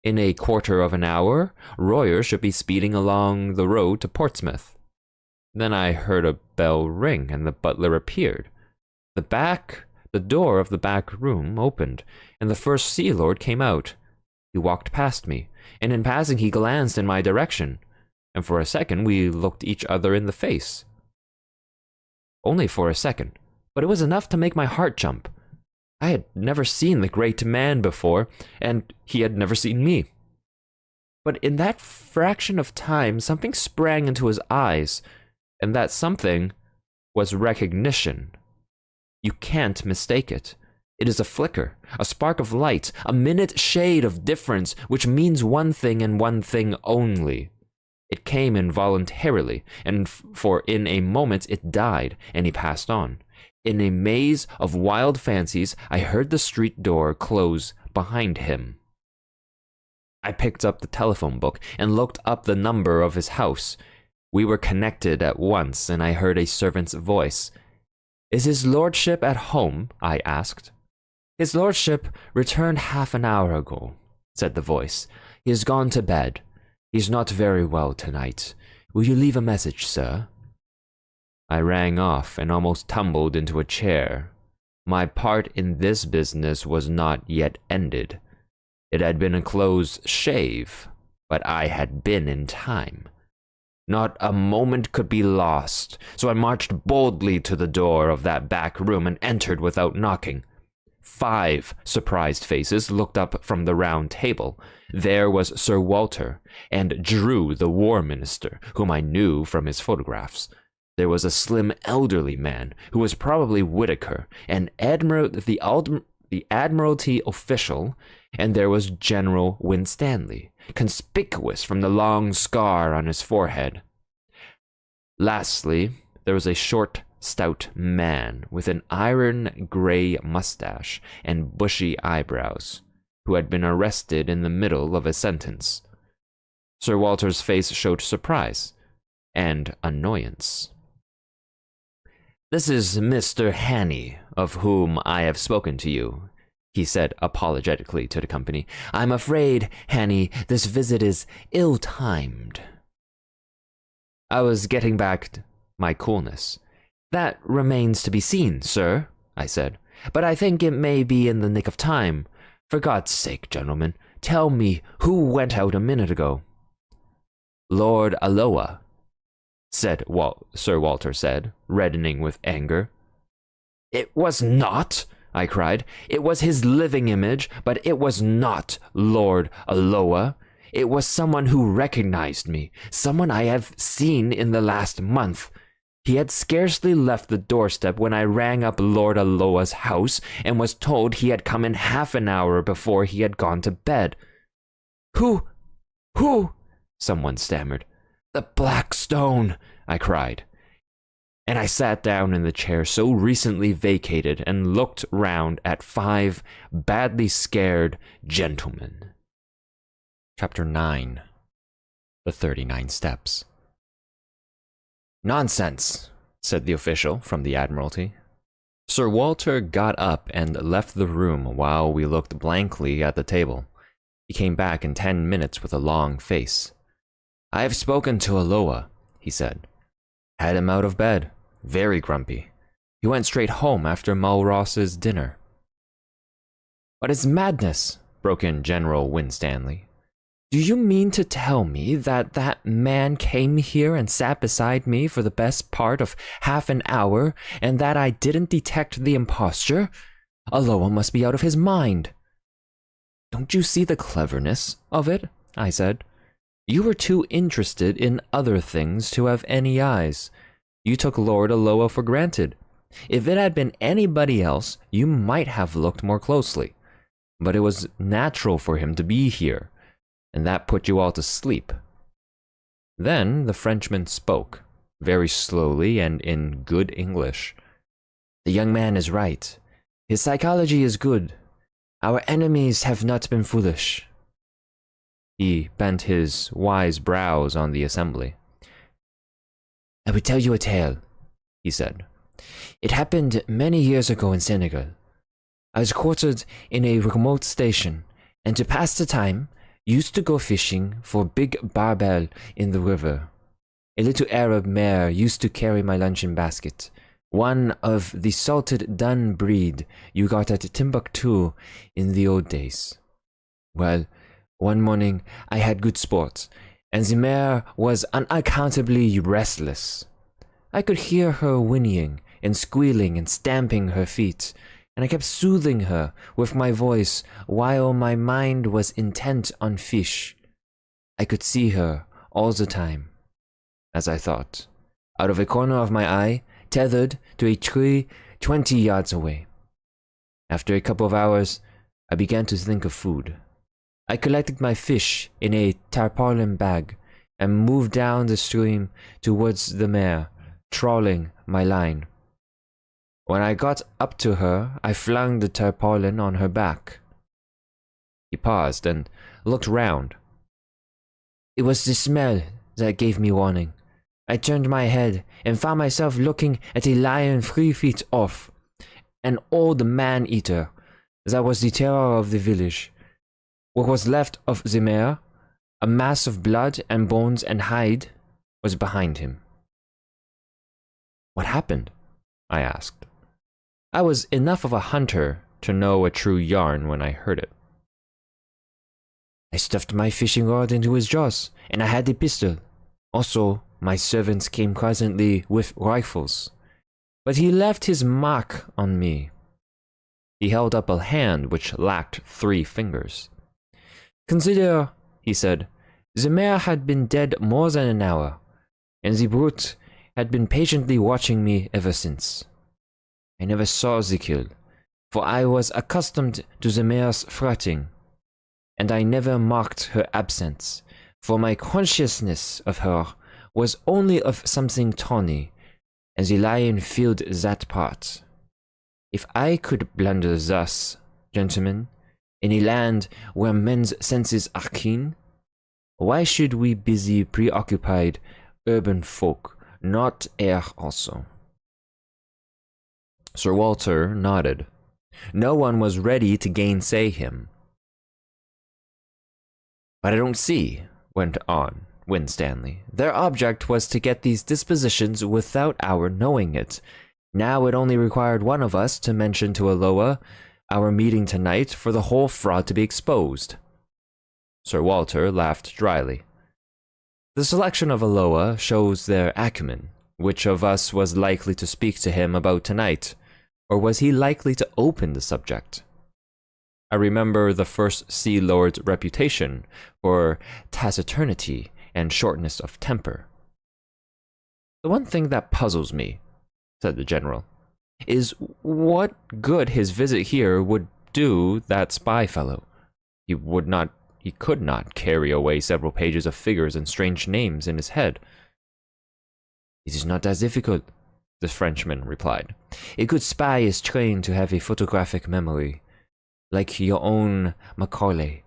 S1: In a quarter of an hour, Royer should be speeding along the road to Portsmouth. Then I heard a bell ring, and the butler appeared. The door of the back room opened, and the First Sea Lord came out. He walked past me, and in passing he glanced in my direction, and for a second we looked each other in the face. Only for a second, but it was enough to make my heart jump. I had never seen the great man before, and he had never seen me. But in that fraction of time, something sprang into his eyes, and that something was recognition. You can't mistake it. It is a flicker, a spark of light, a minute shade of difference, which means one thing and one thing only. It came involuntarily, and for in a moment it died, and he passed on. In a maze of wild fancies, I heard the street door close behind him. I picked up the telephone book and looked up the number of his house. We were connected at once, and I heard a servant's voice. "Is his lordship at home?" I asked. "His lordship returned half an hour ago," said the voice. "He has gone to bed. He's not very well tonight. Will you leave a message, sir?" I rang off and almost tumbled into a chair. My part in this business was not yet ended. It had been a close shave, but I had been in time. Not a moment could be lost, so I marched boldly to the door of that back room and entered without knocking. 5 surprised faces looked up from the round table. There was Sir Walter, and Drew, the War Minister, whom I knew from his photographs. There was a slim elderly man, who was probably Whitaker, and the Admiralty official, and there was General Winstanley, conspicuous from the long scar on his forehead. Lastly, there was a short, stout man with an iron gray mustache and bushy eyebrows, who had been arrested in the middle of a sentence. Sir Walter's face showed surprise and annoyance. "This is Mr. Hanny, of whom I have spoken to you," he said apologetically to the company. "I'm afraid, Hanny, this visit is ill-timed." I was getting back my coolness. "That remains to be seen, sir," I said, "but I think it may be in the nick of time. For God's sake, gentlemen, tell me who went out a minute ago." "Lord Alloa," Sir Walter said, reddening with anger. "It was not," I cried. "It was his living image, but it was not Lord Alloa. It was someone who recognized me, someone I have seen in the last month. He had scarcely left the doorstep when I rang up Lord Aloa's house and was told he had come in half an hour before he had gone to bed. Who? Someone stammered. The Black Stone, I cried. And I sat down in the chair so recently vacated and looked round at 5 badly scared gentlemen. Chapter 9. The 39 Steps. Nonsense, said the official from the Admiralty. Sir Walter got up and left the room while we looked blankly at the table. He came back in 10 minutes with a long face. I have spoken to Aloa, he said. Had him out of bed, very grumpy. He went straight home after Mulross's dinner. What is madness? Broke in General Winstanley. Do you mean to tell me that that man came here and sat beside me for the best part of half an hour, and that I didn't detect the imposture? Aloa must be out of his mind. Don't you see the cleverness of it? I said. You were too interested in other things to have any eyes. You took Lord Aloa for granted. If it had been anybody else, you might have looked more closely. But it was natural for him to be here, and that put you all to sleep. Then the Frenchman spoke, very slowly and in good English. The young man is right. His psychology is good. Our enemies have not been foolish. He bent his wise brows on the assembly. I will tell you a tale, he said. It happened many years ago in Senegal. I was quartered in a remote station, and to pass the time, used to go fishing for big barbel in the river. A little Arab mare used to carry my luncheon basket, one of the salted dun breed you got at Timbuktu in the old days. Well, one morning I had good sport, and the mare was unaccountably restless. I could hear her whinnying and squealing and stamping her feet, and I kept soothing her with my voice while my mind was intent on fish. I could see her all the time, as I thought, out of a corner of my eye, tethered to a tree 20 yards away. After a couple of hours, I began to think of food. I collected my fish in a tarpaulin bag and moved down the stream towards the mare, trawling my line. When I got up to her, I flung the tarpaulin on her back. He paused and looked round. It was the smell that gave me warning. I turned my head and found myself looking at a lion 3 feet off, an old man-eater that was the terror of the village. What was left of the mare, a mass of blood and bones and hide, was behind him. What happened? I asked. I was enough of a hunter to know a true yarn when I heard it. I stuffed my fishing rod into his jaws, and I had a pistol. Also, my servants came presently with rifles. But he left his mark on me. He held up a hand which lacked 3 fingers. Consider, he said, the mare had been dead more than an hour, and the brute had been patiently watching me ever since. I never saw the kill, for I was accustomed to the mare's fretting, and I never marked her absence, for my consciousness of her was only of something tawny, and the lion filled that part. If I could blunder thus, gentlemen, in a land where men's senses are keen, why should we busy preoccupied urban folk not err also? Sir Walter nodded. No one was ready to gainsay him. But I don't see, went on Winstanley. Their object was to get these dispositions without our knowing it. Now it only required one of us to mention to Aloa our meeting tonight for the whole fraud to be exposed. Sir Walter laughed dryly. The selection of Aloa shows their acumen. Which of us was likely to speak to him about tonight? Or was he likely to open the subject? I remember the First Sea Lord's reputation for taciturnity and shortness of temper. The one thing that puzzles me, said the general, is what good his visit here would do that spy fellow. He could not carry away several pages of figures and strange names in his head. It is not as difficult, the Frenchman replied. A good spy is trained to have a photographic memory, like your own Macaulay.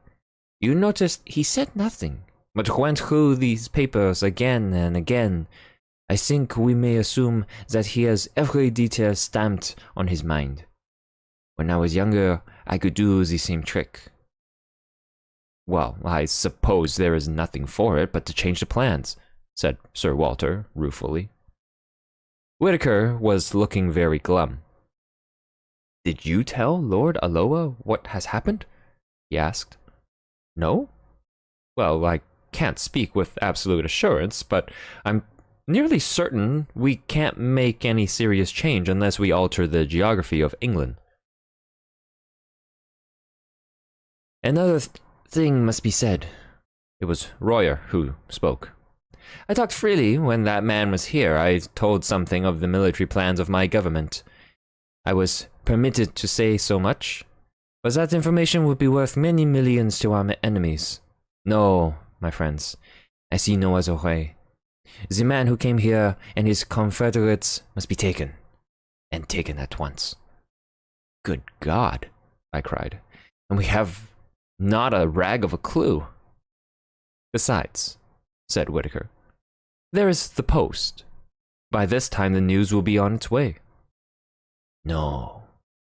S1: You noticed he said nothing, but went through these papers again and again. I think we may assume that he has every detail stamped on his mind. When I was younger, I could do the same trick. Well, I suppose there is nothing for it but to change the plans, said Sir Walter ruefully. Whitaker was looking very glum. Did you tell Lord Alloa what has happened? He asked. No? Well, I can't speak with absolute assurance, but I'm nearly certain we can't make any serious change unless we alter the geography of England. Another thing must be said. It was Royer who spoke. I talked freely when that man was here. I told something of the military plans of my government. I was permitted to say so much, but that information would be worth many millions to our enemies. No, my friends, I see no other way. The man who came here and his confederates must be taken, and taken at once. Good God, I cried, and we have not a rag of a clue. Besides, said Whitaker, there is the post. By this time the news will be on its way. No,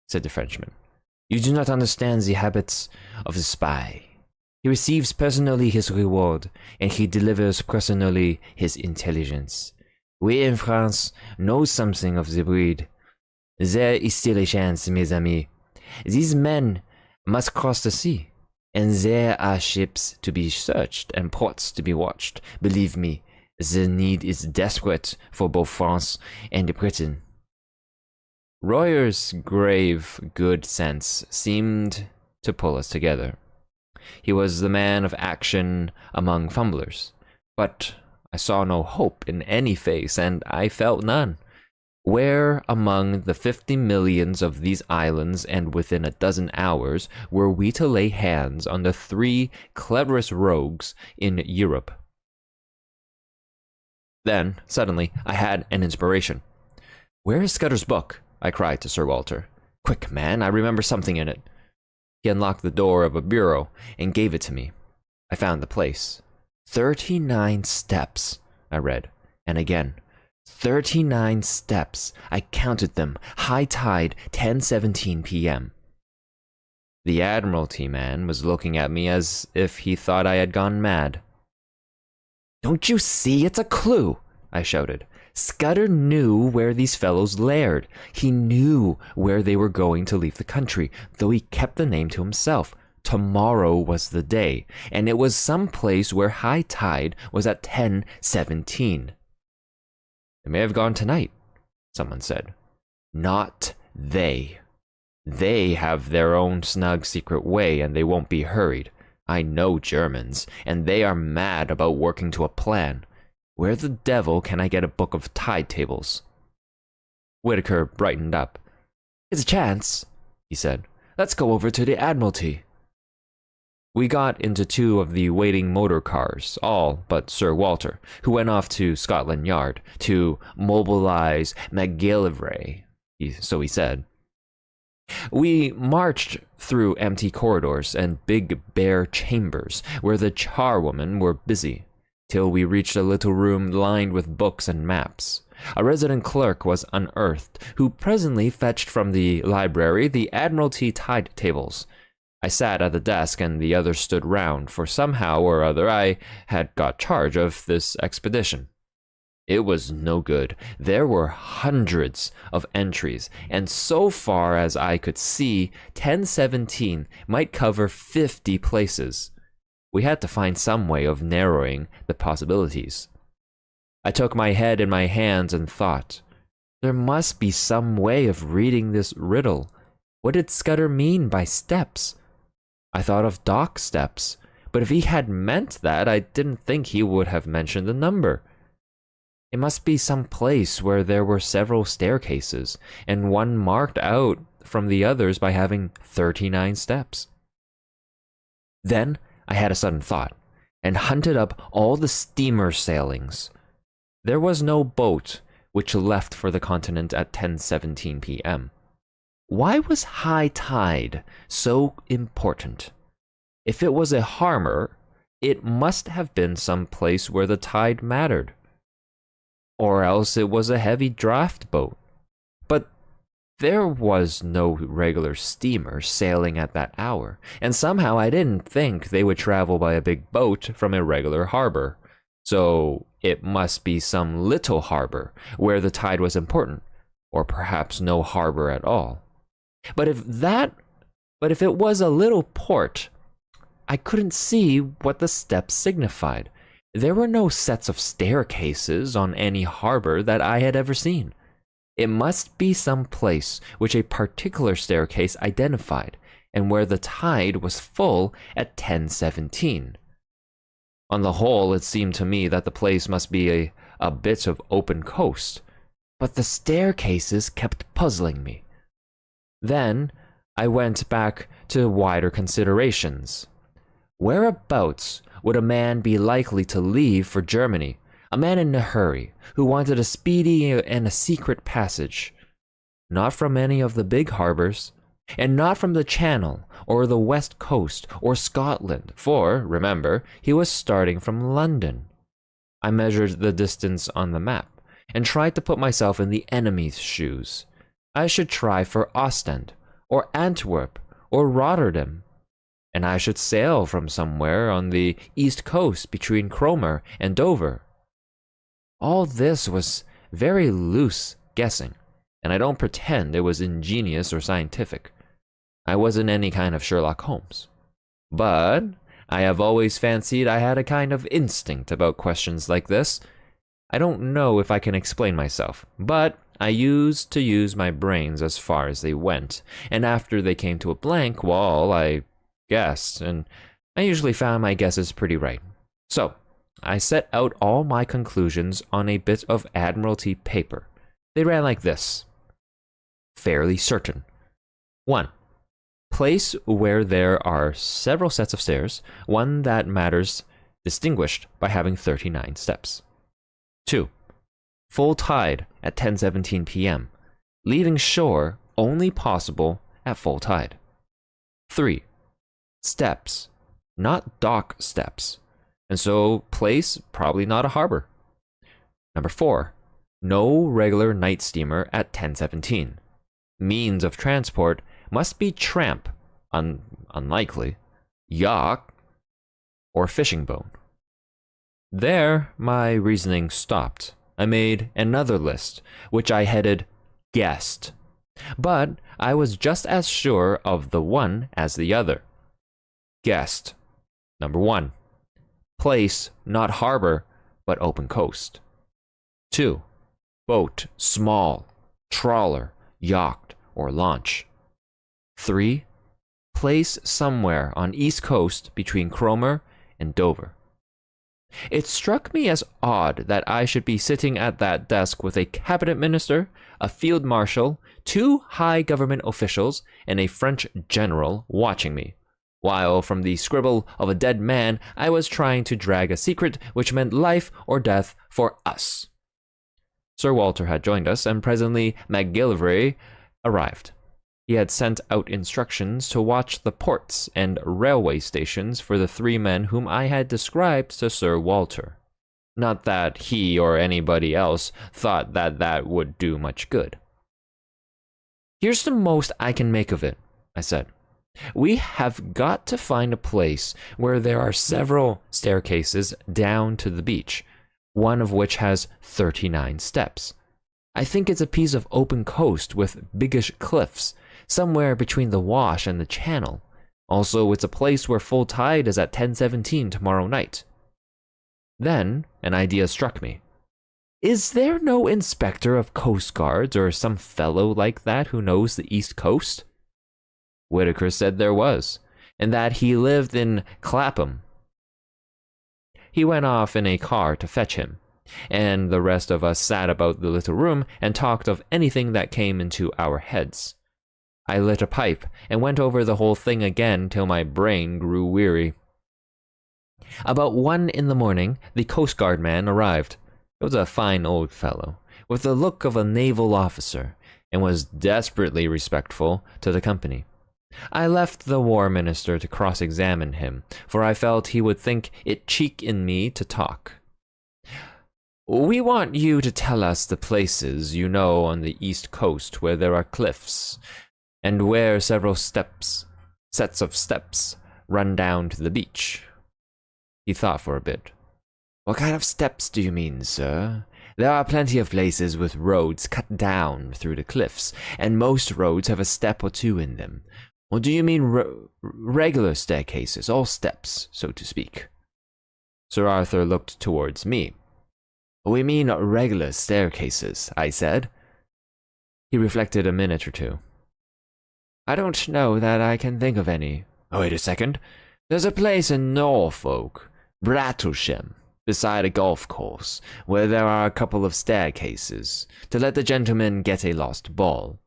S1: said the Frenchman. You do not understand the habits of the spy. He receives personally his reward, and he delivers personally his intelligence. We in France know something of the breed. There is still a chance, mes amis. These men must cross the sea, and there are ships to be searched and ports to be watched. Believe me, the need is desperate for both France and Britain. Royer's grave good sense seemed to pull us together. He was the man of action among fumblers, but I saw no hope in any face, and I felt none. Where among the 50 millions of these islands and within a dozen hours were we to lay hands on the 3 cleverest rogues in Europe? Then, suddenly, I had an inspiration. Where is Scudder's book? I cried to Sir Walter. Quick, man, I remember something in it. He unlocked the door of a bureau and gave it to me. I found the place. 39 steps, I read, and again. 39 steps. I counted them. High tide, 10:17 p.m. The Admiralty man was looking at me as if he thought I had gone mad. Don't you see it's a clue? I shouted. Scudder knew where these fellows laired. He knew where they were going to leave the country, though he kept the name to himself. Tomorrow was the day, and it was some place where high tide was at 10:17. They may have gone tonight, someone said. Not they. They have their own snug secret way, and they won't be hurried. I know Germans, and they are mad about working to a plan. Where the devil can I get a book of tide tables? Whitaker brightened up. It's a chance, he said. Let's go over to the Admiralty. We got into 2 of the waiting motor cars, all but Sir Walter, who went off to Scotland Yard to mobilize MacGillivray, so he said. We marched through empty corridors and big bare chambers where the charwomen were busy, till we reached a little room lined with books and maps. A resident clerk was unearthed, who presently fetched from the library the Admiralty tide tables. I sat at the desk and the others stood round, for somehow or other I had got charge of this expedition. It was no good. There were hundreds of entries, and so far as I could see, 10:17 might cover 50 places. We had to find some way of narrowing the possibilities. I took my head in my hands and thought, there must be some way of reading this riddle. What did Scudder mean by steps? I thought of dock steps, but if he had meant that, I didn't think he would have mentioned the number. It must be some place where there were several staircases, and one marked out from the others by having 39 steps. Then I had a sudden thought, and hunted up all the steamer sailings. There was no boat which left for the continent at 10:17 p.m. Why was high tide so important? If it was a harbor, it must have been some place where the tide mattered. Or else it was a heavy draft boat. But there was no regular steamer sailing at that hour, and somehow I didn't think they would travel by a big boat from a regular harbor. So it must be some little harbor where the tide was important, or perhaps no harbor at all. But if it was a little port, I couldn't see what the steps signified. There were no sets of staircases on any harbor that I had ever seen. It must be some place which a particular staircase identified, and where the tide was full at 10:17. On the whole, it seemed to me that the place must be a bit of open coast, but the staircases kept puzzling me. Then I went back to wider considerations. Whereabouts would a man be likely to leave for Germany? A man in a hurry, who wanted a speedy and a secret passage. Not from any of the big harbors, and not from the Channel, or the West Coast, or Scotland, for, remember, he was starting from London. I measured the distance on the map, and tried to put myself in the enemy's shoes. I should try for Ostend, or Antwerp, or Rotterdam, and I should sail from somewhere on the east coast between Cromer and Dover. All this was very loose guessing, and I don't pretend it was ingenious or scientific. I wasn't any kind of Sherlock Holmes. But I have always fancied I had a kind of instinct about questions like this. I don't know if I can explain myself, but I used to use my brains as far as they went, and after they came to a blank, well, I guessed, and I usually found my guesses pretty right. So, I set out all my conclusions on a bit of Admiralty paper. They ran like this. Fairly certain. 1. Place where there are several sets of stairs, one that matters distinguished by having 39 steps. 2. Full tide at 10:17 p.m., leaving shore only possible at full tide. 3. Steps, not dock steps, and so place probably not a harbor. 4. No regular night steamer at 10:17. Means of transport must be tramp, unlikely, yacht, or fishing boat. There, my reasoning stopped. I made another list, which I headed guessed. But I was just as sure of the one as the other. Guessed. 1. Place, not harbor, but open coast. 2. Boat, small, trawler, yacht, or launch. 3. Place somewhere on east coast between Cromer and Dover. It struck me as odd that I should be sitting at that desk with a cabinet minister, a field marshal, 2 high government officials, and a French general watching me, while from the scribble of a dead man I was trying to drag a secret which meant life or death for us. Sir Walter had joined us, and presently MacGillivray arrived. He had sent out instructions to watch the ports and railway stations for the 3 men whom I had described to Sir Walter. Not that he or anybody else thought that that would do much good. Here's the most I can make of it, I said. We have got to find a place where there are several staircases down to the beach, one of which has 39 steps. I think it's a piece of open coast with biggish cliffs, somewhere between the Wash and the Channel. Also, it's a place where full tide is at 10:17 tomorrow night. Then, an idea struck me. Is there no inspector of Coast Guards or some fellow like that who knows the East Coast? Whitaker said there was, and that he lived in Clapham. He went off in a car to fetch him, and the rest of us sat about the little room and talked of anything that came into our heads. I lit a pipe and went over the whole thing again till my brain grew weary. About 1 in the morning, the Coast Guard man arrived. He was a fine old fellow, with the look of a naval officer, and was desperately respectful to the company. I left the war minister to cross-examine him, for I felt he would think it cheek in me to talk. "We want you to tell us the places you know on the east coast where there are cliffs, and where several sets of steps run down to the beach." He thought for a bit. "What kind of steps do you mean, sir? There are plenty of places with roads cut down through the cliffs, and most roads have a step or two in them. Or do you mean regular staircases, all steps, so to speak?" Sir Arthur looked towards me. "We mean regular staircases," I said. He reflected a minute or two. "I don't know that I can think of any. Wait a second. There's a place in Norfolk, Brattlesham, beside a golf course, where there are a couple of staircases, to let the gentleman get a lost ball."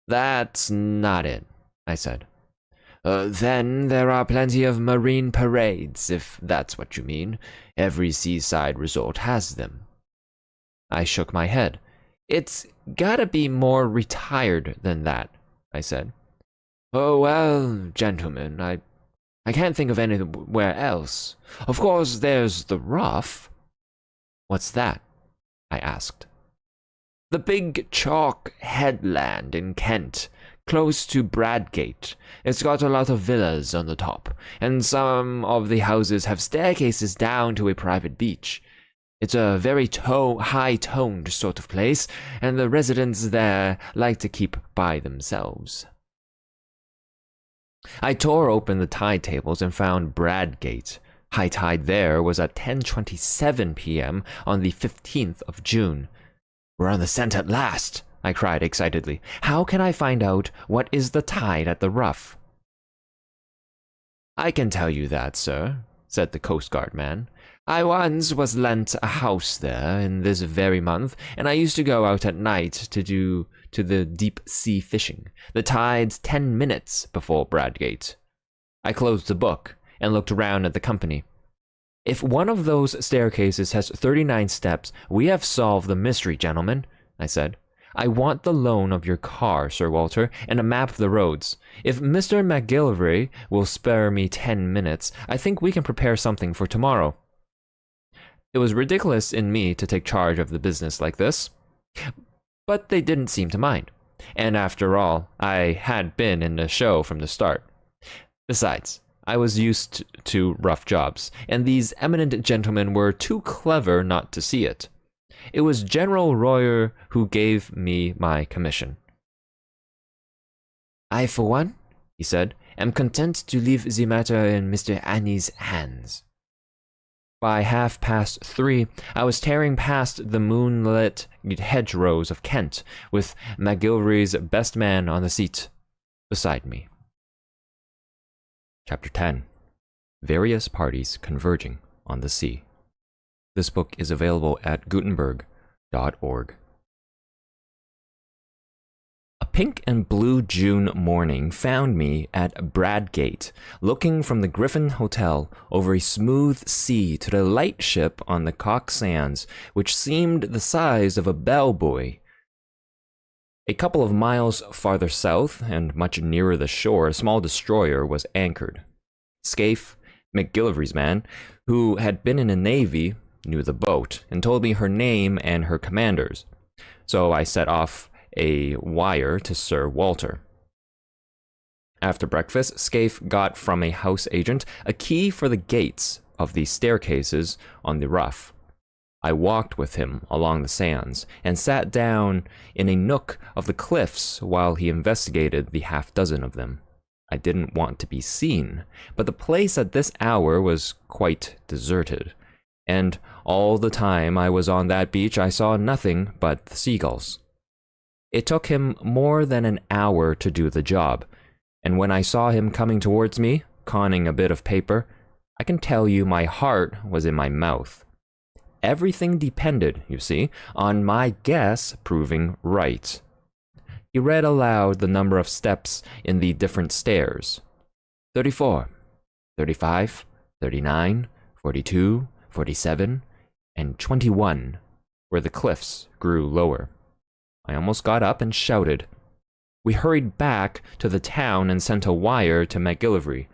S1: "That's not it," I said. Then there are plenty of marine parades, if that's what you mean. Every seaside resort has them." I shook my head. "It's gotta be more retired than that," I said. "Oh, well, gentlemen, I can't think of anywhere else. Of course, there's the Rough." "What's that?" I asked. "The big chalk headland in Kent, close to Bradgate. It's got a lot of villas on the top, and some of the houses have staircases down to a private beach. It's a very high-toned sort of place, and the residents there like to keep by themselves." I tore open the tide tables and found Bradgate. High tide there was at 10:27 p.m. on the 15th of June. "We're on the scent at last," I cried excitedly. "How can I find out what is the tide at the Rough?" "I can tell you that, sir," said the Coast Guard man. "I once was lent a house there in this very month, and I used to go out at night to the deep sea fishing. The tide's 10 minutes before Bradgate." I closed the book and looked around at the company. "If one of those staircases has 39 steps, we have solved the mystery, gentlemen," I said. "I want the loan of your car, Sir Walter, and a map of the roads. If Mr. McGillivray will spare me 10 minutes, I think we can prepare something for tomorrow." It was ridiculous in me to take charge of the business like this, but they didn't seem to mind. And after all, I had been in the show from the start. Besides, I was used to rough jobs, and these eminent gentlemen were too clever not to see it. It was General Royer who gave me my commission. "I, for one," he said, "am content to leave the matter in Mr. Annie's hands." By 3:30, I was tearing past the moonlit hedgerows of Kent, with McGillivray's best man on the seat beside me. Chapter 10. Various Parties Converging on the Sea. This book is available at Gutenberg.org. A pink and blue June morning found me at Bradgate, looking from the Griffin Hotel over a smooth sea to the lightship on the Cock Sands, which seemed the size of a bellbuoy. A couple of miles farther south, and much nearer the shore, a small destroyer was anchored. Scaife, McGillivray's man, who had been in the Navy, knew the boat, and told me her name and her commander's. So I set off a wire to Sir Walter. After breakfast, Scaife got from a house agent a key for the gates of the staircases on the Rough. I walked with him along the sands and sat down in a nook of the cliffs while he investigated the half-dozen of them. I didn't want to be seen, but the place at this hour was quite deserted, and all the time I was on that beach I saw nothing but the seagulls. It took him more than an hour to do the job, and when I saw him coming towards me, conning a bit of paper, I can tell you my heart was in my mouth. everything depended, you see, on my guess proving right. He read aloud the number of steps in the different stairs. 34, 35, 39, 42, 47, and 21, where the cliffs grew lower. I almost got up and shouted. We hurried back to the town and sent a wire to McGillivray.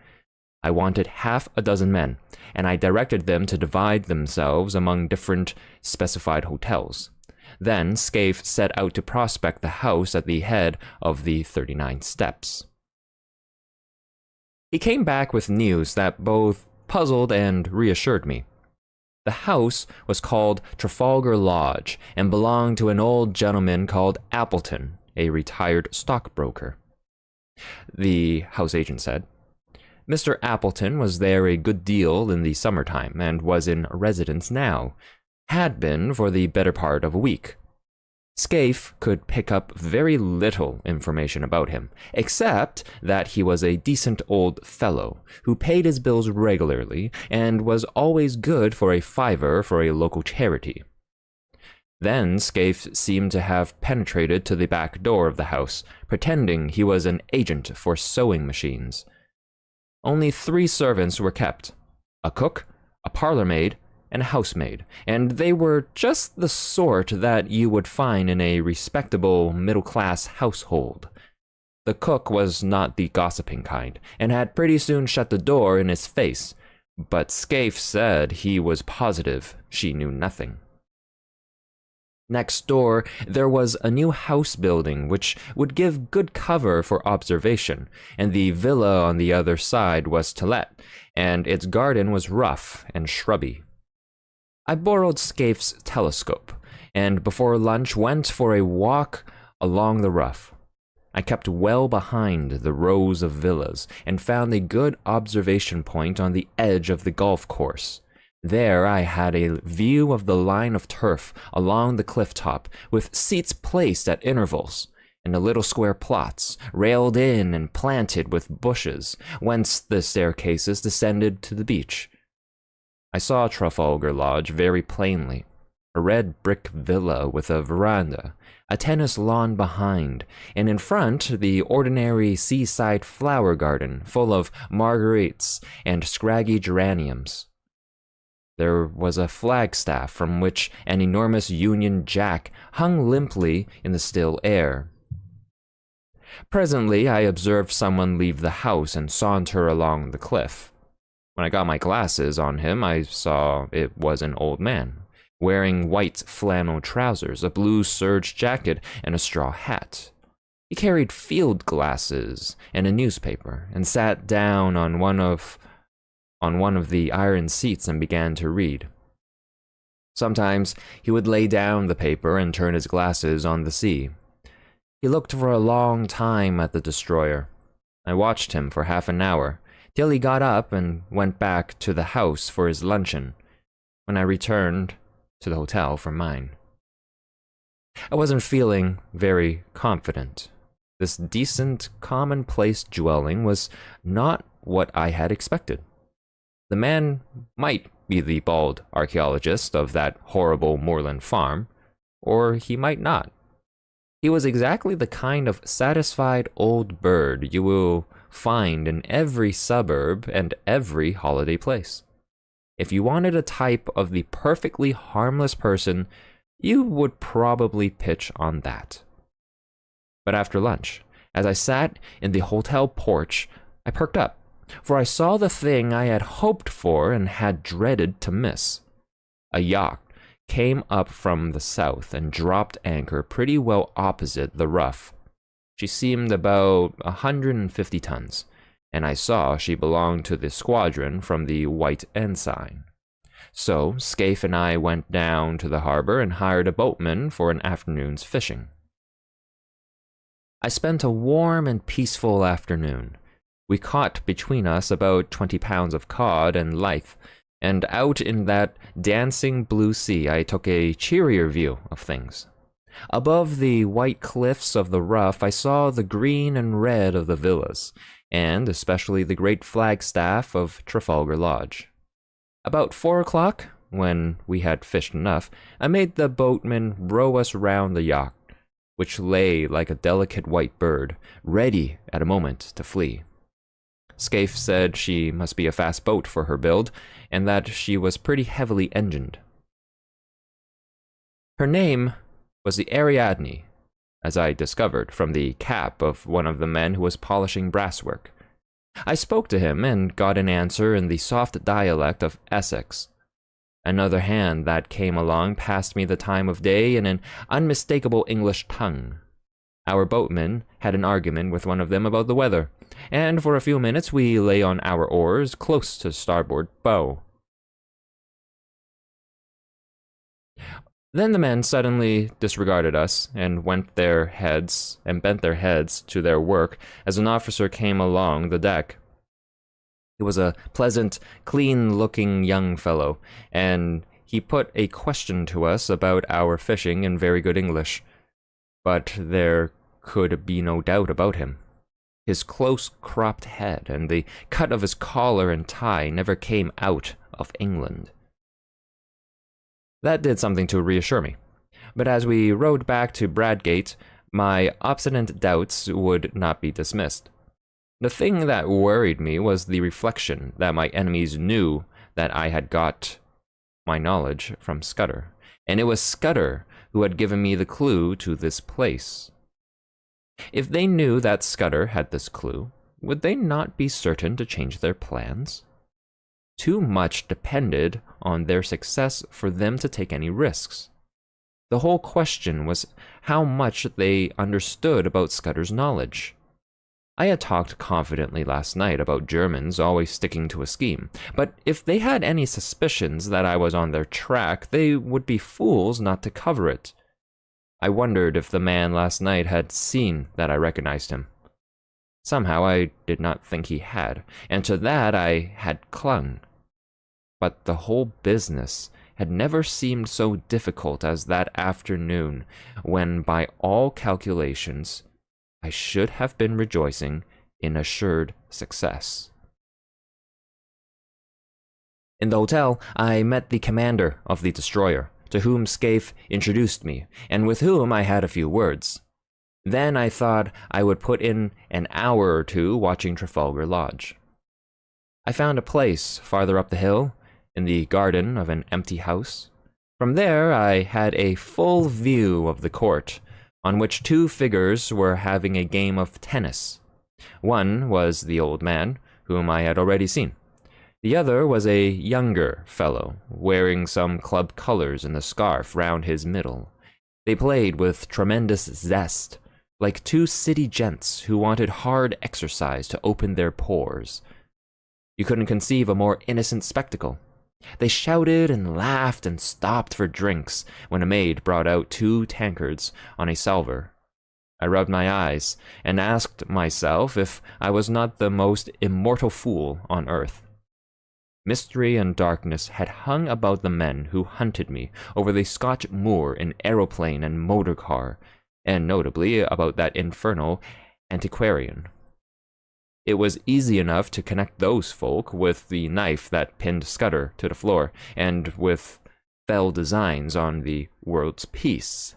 S1: I wanted half a dozen men, and I directed them to divide themselves among different specified hotels. Then Scaife set out to prospect the house at the head of the 39 steps. He came back with news that both puzzled and reassured me. The house was called Trafalgar Lodge and belonged to an old gentleman called Appleton, a retired stockbroker. The house agent said. Mr. Appleton was there a good deal in the summertime and was in residence now, had been for the better part of a week. Scaife could pick up very little information about him, except that he was a decent old fellow who paid his bills regularly and was always good for a fiver for a local charity. Then Scaife seemed to have penetrated to the back door of the house, pretending he was an agent for sewing machines. Only 3 servants were kept, a cook, a parlor-maid, and a housemaid, and they were just the sort that you would find in a respectable middle-class household. The cook was not the gossiping kind, and had pretty soon shut the door in his face, but Scaife said he was positive she knew nothing. Next door, there was a new house building which would give good cover for observation, and the villa on the other side was to let, and its garden was rough and shrubby. I borrowed Scaife's telescope, and before lunch went for a walk along the rough. I kept well behind the rows of villas, and found a good observation point on the edge of the golf course. There I had a view of the line of turf along the cliff top, with seats placed at intervals, and the little square plots, railed in and planted with bushes, whence the staircases descended to the beach. I saw Trafalgar Lodge very plainly, a red brick villa with a veranda, a tennis lawn behind, and in front the ordinary seaside flower garden full of marguerites and scraggy geraniums. There was a flagstaff from which an enormous Union Jack hung limply in the still air. Presently I observed someone leave the house and saunter along the cliff. When I got my glasses on him, I saw it was an old man, wearing white flannel trousers, a blue serge jacket, and a straw hat. He carried field glasses and a newspaper, and sat down on one of the iron seats and began to read. Sometimes he would lay down the paper and turn his glasses on the sea. He looked for a long time at the destroyer. I watched him for half an hour, till he got up and went back to the house for his luncheon, when I returned to the hotel for mine. I wasn't feeling very confident. This decent, commonplace dwelling was not what I had expected. The man might be the bald archaeologist of that horrible moorland farm, or he might not. He was exactly the kind of satisfied old bird you will find in every suburb and every holiday place. If you wanted a type of the perfectly harmless person, you would probably pitch on that. But after lunch, as I sat in the hotel porch, I perked up, for I saw the thing I had hoped for and had dreaded to miss. A yacht came up from the south and dropped anchor pretty well opposite the Rough. She seemed about 150 tons, and I saw she belonged to the squadron from the White Ensign. So Scaife and I went down to the harbor and hired a boatman for an afternoon's fishing. I spent a warm and peaceful afternoon. We caught between us about 20 pounds of cod and lythe, and out in that dancing blue sea I took a cheerier view of things. Above the white cliffs of the Rough I saw the green and red of the villas, and especially the great flagstaff of Trafalgar Lodge. About 4 o'clock, when we had fished enough, I made the boatman row us round the yacht, which lay like a delicate white bird, ready at a moment to flee. Scaife said she must be a fast boat for her build, and that she was pretty heavily engined. Her name was the Ariadne, as I discovered from the cap of one of the men who was polishing brasswork. I spoke to him and got an answer in the soft dialect of Essex. Another hand that came along passed me the time of day in an unmistakable English tongue. Our boatman had an argument with one of them about the weather, and for a few minutes we lay on our oars close to starboard bow. Then the men suddenly disregarded us and bent their heads to their work as an officer came along the deck. He was a pleasant, clean-looking young fellow, and he put a question to us about our fishing in very good English. But there could be no doubt about him. His close-cropped head and the cut of his collar and tie never came out of England. That did something to reassure me. But as we rowed back to Bradgate, my obstinate doubts would not be dismissed. The thing that worried me was the reflection that my enemies knew that I had got my knowledge from Scudder, and it was Scudder who had given me the clue to this place. If they knew that Scudder had this clue, would they not be certain to change their plans? Too much depended on their success for them to take any risks. The whole question was how much they understood about Scudder's knowledge. I had talked confidently last night about Germans always sticking to a scheme, but if they had any suspicions that I was on their track, they would be fools not to cover it. I wondered if the man last night had seen that I recognized him. Somehow I did not think he had, and to that I had clung. But the whole business had never seemed so difficult as that afternoon, when by all calculations I should have been rejoicing in assured success. In the hotel, I met the commander of the destroyer, to whom Scaife introduced me, and with whom I had a few words. Then I thought I would put in an hour or two watching Trafalgar Lodge. I found a place farther up the hill, in the garden of an empty house. From there I had a full view of the court, on which two figures were having a game of tennis. One was the old man, whom I had already seen. The other was a younger fellow, wearing some club colors and a scarf round his middle. They played with tremendous zest, like two city gents who wanted hard exercise to open their pores. You couldn't conceive a more innocent spectacle. They shouted and laughed and stopped for drinks when a maid brought out 2 tankards on a salver. I rubbed my eyes and asked myself if I was not the most immortal fool on earth. Mystery and darkness had hung about the men who hunted me over the Scotch moor in aeroplane and motor car, and notably about that infernal antiquarian. It was easy enough to connect those folk with the knife that pinned Scudder to the floor, and with fell designs on the world's peace.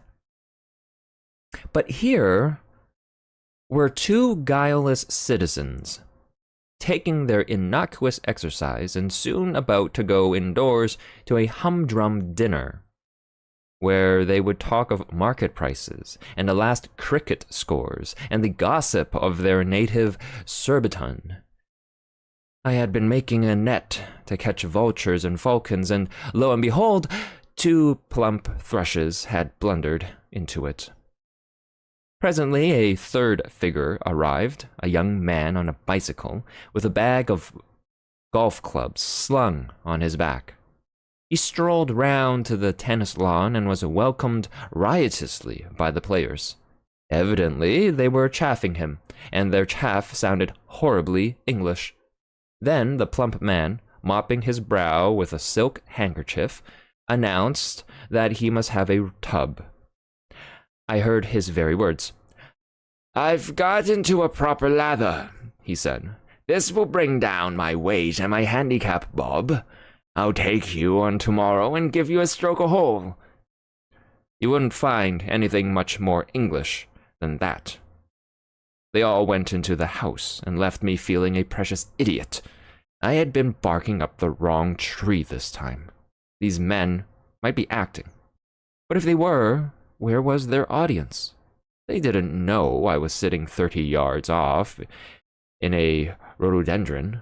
S1: But here were 2 guileless citizens, taking their innocuous exercise and soon about to go indoors to a humdrum dinner, where they would talk of market prices and the last cricket scores and the gossip of their native Surbiton. I had been making a net to catch vultures and falcons, and lo and behold, 2 plump thrushes had blundered into it. Presently a third figure arrived, a young man on a bicycle, with a bag of golf clubs slung on his back. He strolled round to the tennis lawn and was welcomed riotously by the players. Evidently, they were chaffing him, and their chaff sounded horribly English. Then the plump man, mopping his brow with a silk handkerchief, announced that he must have a tub. I heard his very words. "I've got into a proper lather," he said. "This will bring down my wage and my handicap, Bob. I'll take you on tomorrow and give you a stroke a hole. You wouldn't find anything much more English than that. They all went into the house and left me feeling a precious idiot. I had been barking up the wrong tree this time. These men might be acting. But if they were, where was their audience? They didn't know I was sitting 30 yards off in a rhododendron.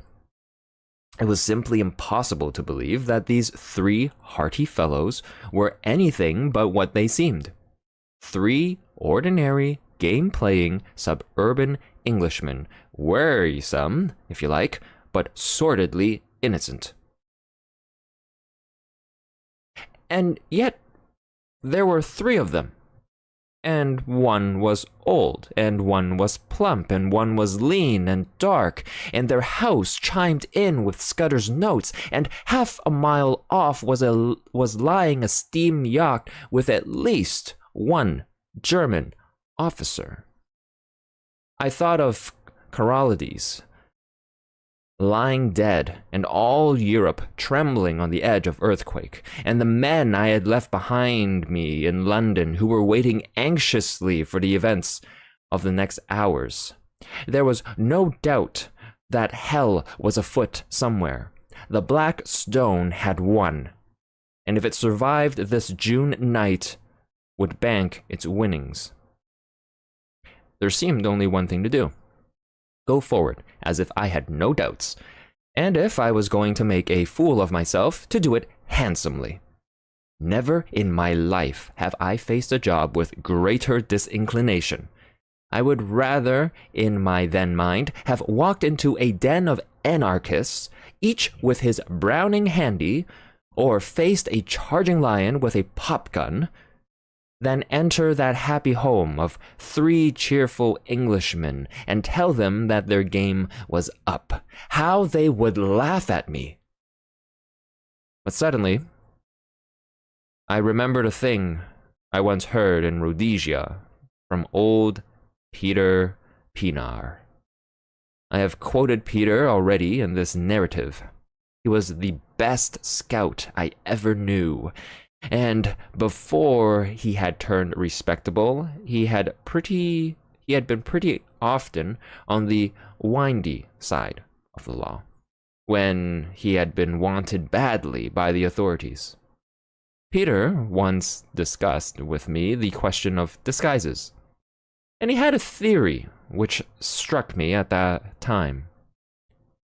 S1: It was simply impossible to believe that these three hearty fellows were anything but what they seemed. Three ordinary, game-playing, suburban Englishmen, wearisome, if you like, but sordidly innocent. And yet, there were three of them. And one was old, and one was plump, and one was lean and dark, and their house chimed in with Scudder's notes, and half a mile off was lying a steam yacht with at least one German officer. I thought of Carolides, lying dead, and all Europe trembling on the edge of earthquake, and the men I had left behind me in London who were waiting anxiously for the events of the next hours. There was no doubt that hell was afoot somewhere. The Black Stone had won, and if it survived this June night, would bank its winnings. There seemed only one thing to do. Go forward, as if I had no doubts, and if I was going to make a fool of myself, to do it handsomely. Never in my life have I faced a job with greater disinclination. I would rather, in my then mind, have walked into a den of anarchists, each with his Browning handy, or faced a charging lion with a pop gun, than enter that happy home of three cheerful Englishmen and tell them that their game was up. How they would laugh at me! But suddenly, I remembered a thing I once heard in Rhodesia from old Peter Pienaar. I have quoted Peter already in this narrative. He was the best scout I ever knew. And before he had turned respectable, he had been pretty often on the windy side of the law, when he had been wanted badly by the authorities. Peter once discussed with me the question of disguises, and he had a theory which struck me at that time.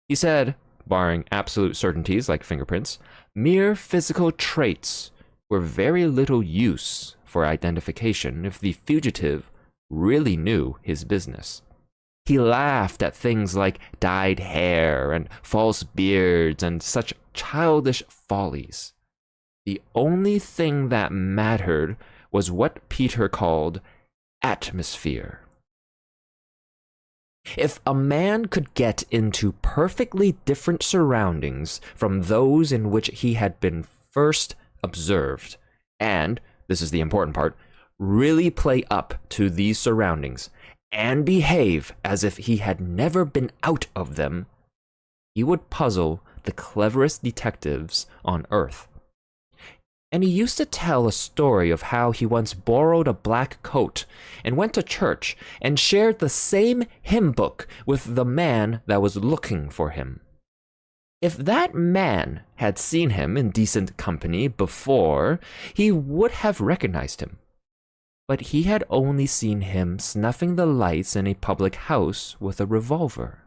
S1: He said, barring absolute certainties like fingerprints, mere physical traits were very little use for identification if the fugitive really knew his business. He laughed at things like dyed hair and false beards and such childish follies. The only thing that mattered was what Peter called atmosphere. If a man could get into perfectly different surroundings from those in which he had been first observed, and, this is the important part, really play up to these surroundings and behave as if he had never been out of them, he would puzzle the cleverest detectives on earth. And he used to tell a story of how he once borrowed a black coat and went to church and shared the same hymn book with the man that was looking for him. If that man had seen him in decent company before, he would have recognized him. But he had only seen him snuffing the lights in a public house with a revolver.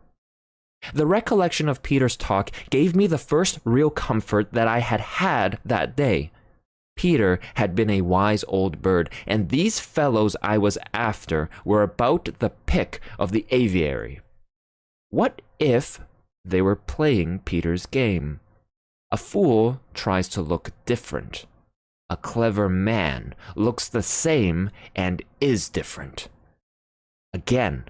S1: The recollection of Peter's talk gave me the first real comfort that I had had that day. Peter had been a wise old bird, and these fellows I was after were about the pick of the aviary. What if they were playing Peter's game? A fool tries to look different. A clever man looks the same and is different. Again,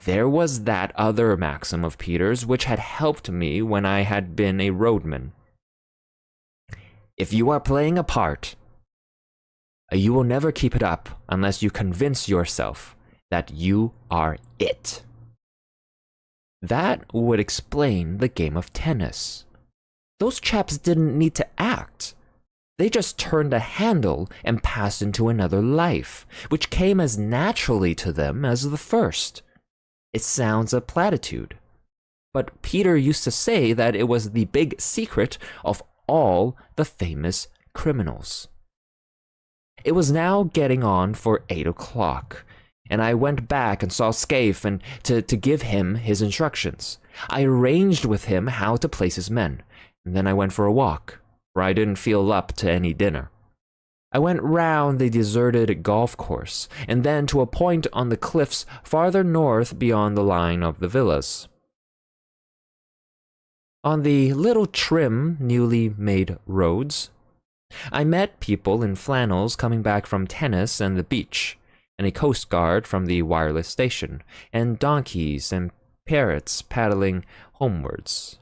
S1: there was that other maxim of Peter's which had helped me when I had been a roadman. If you are playing a part, you will never keep it up unless you convince yourself that you are it. That would explain the game of tennis. Those chaps didn't need to act. They just turned a handle and passed into another life, which came as naturally to them as the first. It sounds a platitude, but Peter used to say that it was the big secret of all the famous criminals. It was now getting on for 8 o'clock, and I went back and saw Scaife and to give him his instructions. I arranged with him how to place his men, and then I went for a walk, where I didn't feel up to any dinner. I went round the deserted golf course, and then to a point on the cliffs farther north beyond the line of the villas. On the little trim, newly made roads, I met people in flannels coming back from tennis and the beach, and a coast guard from the wireless station, and donkeys and parrots paddling homewards.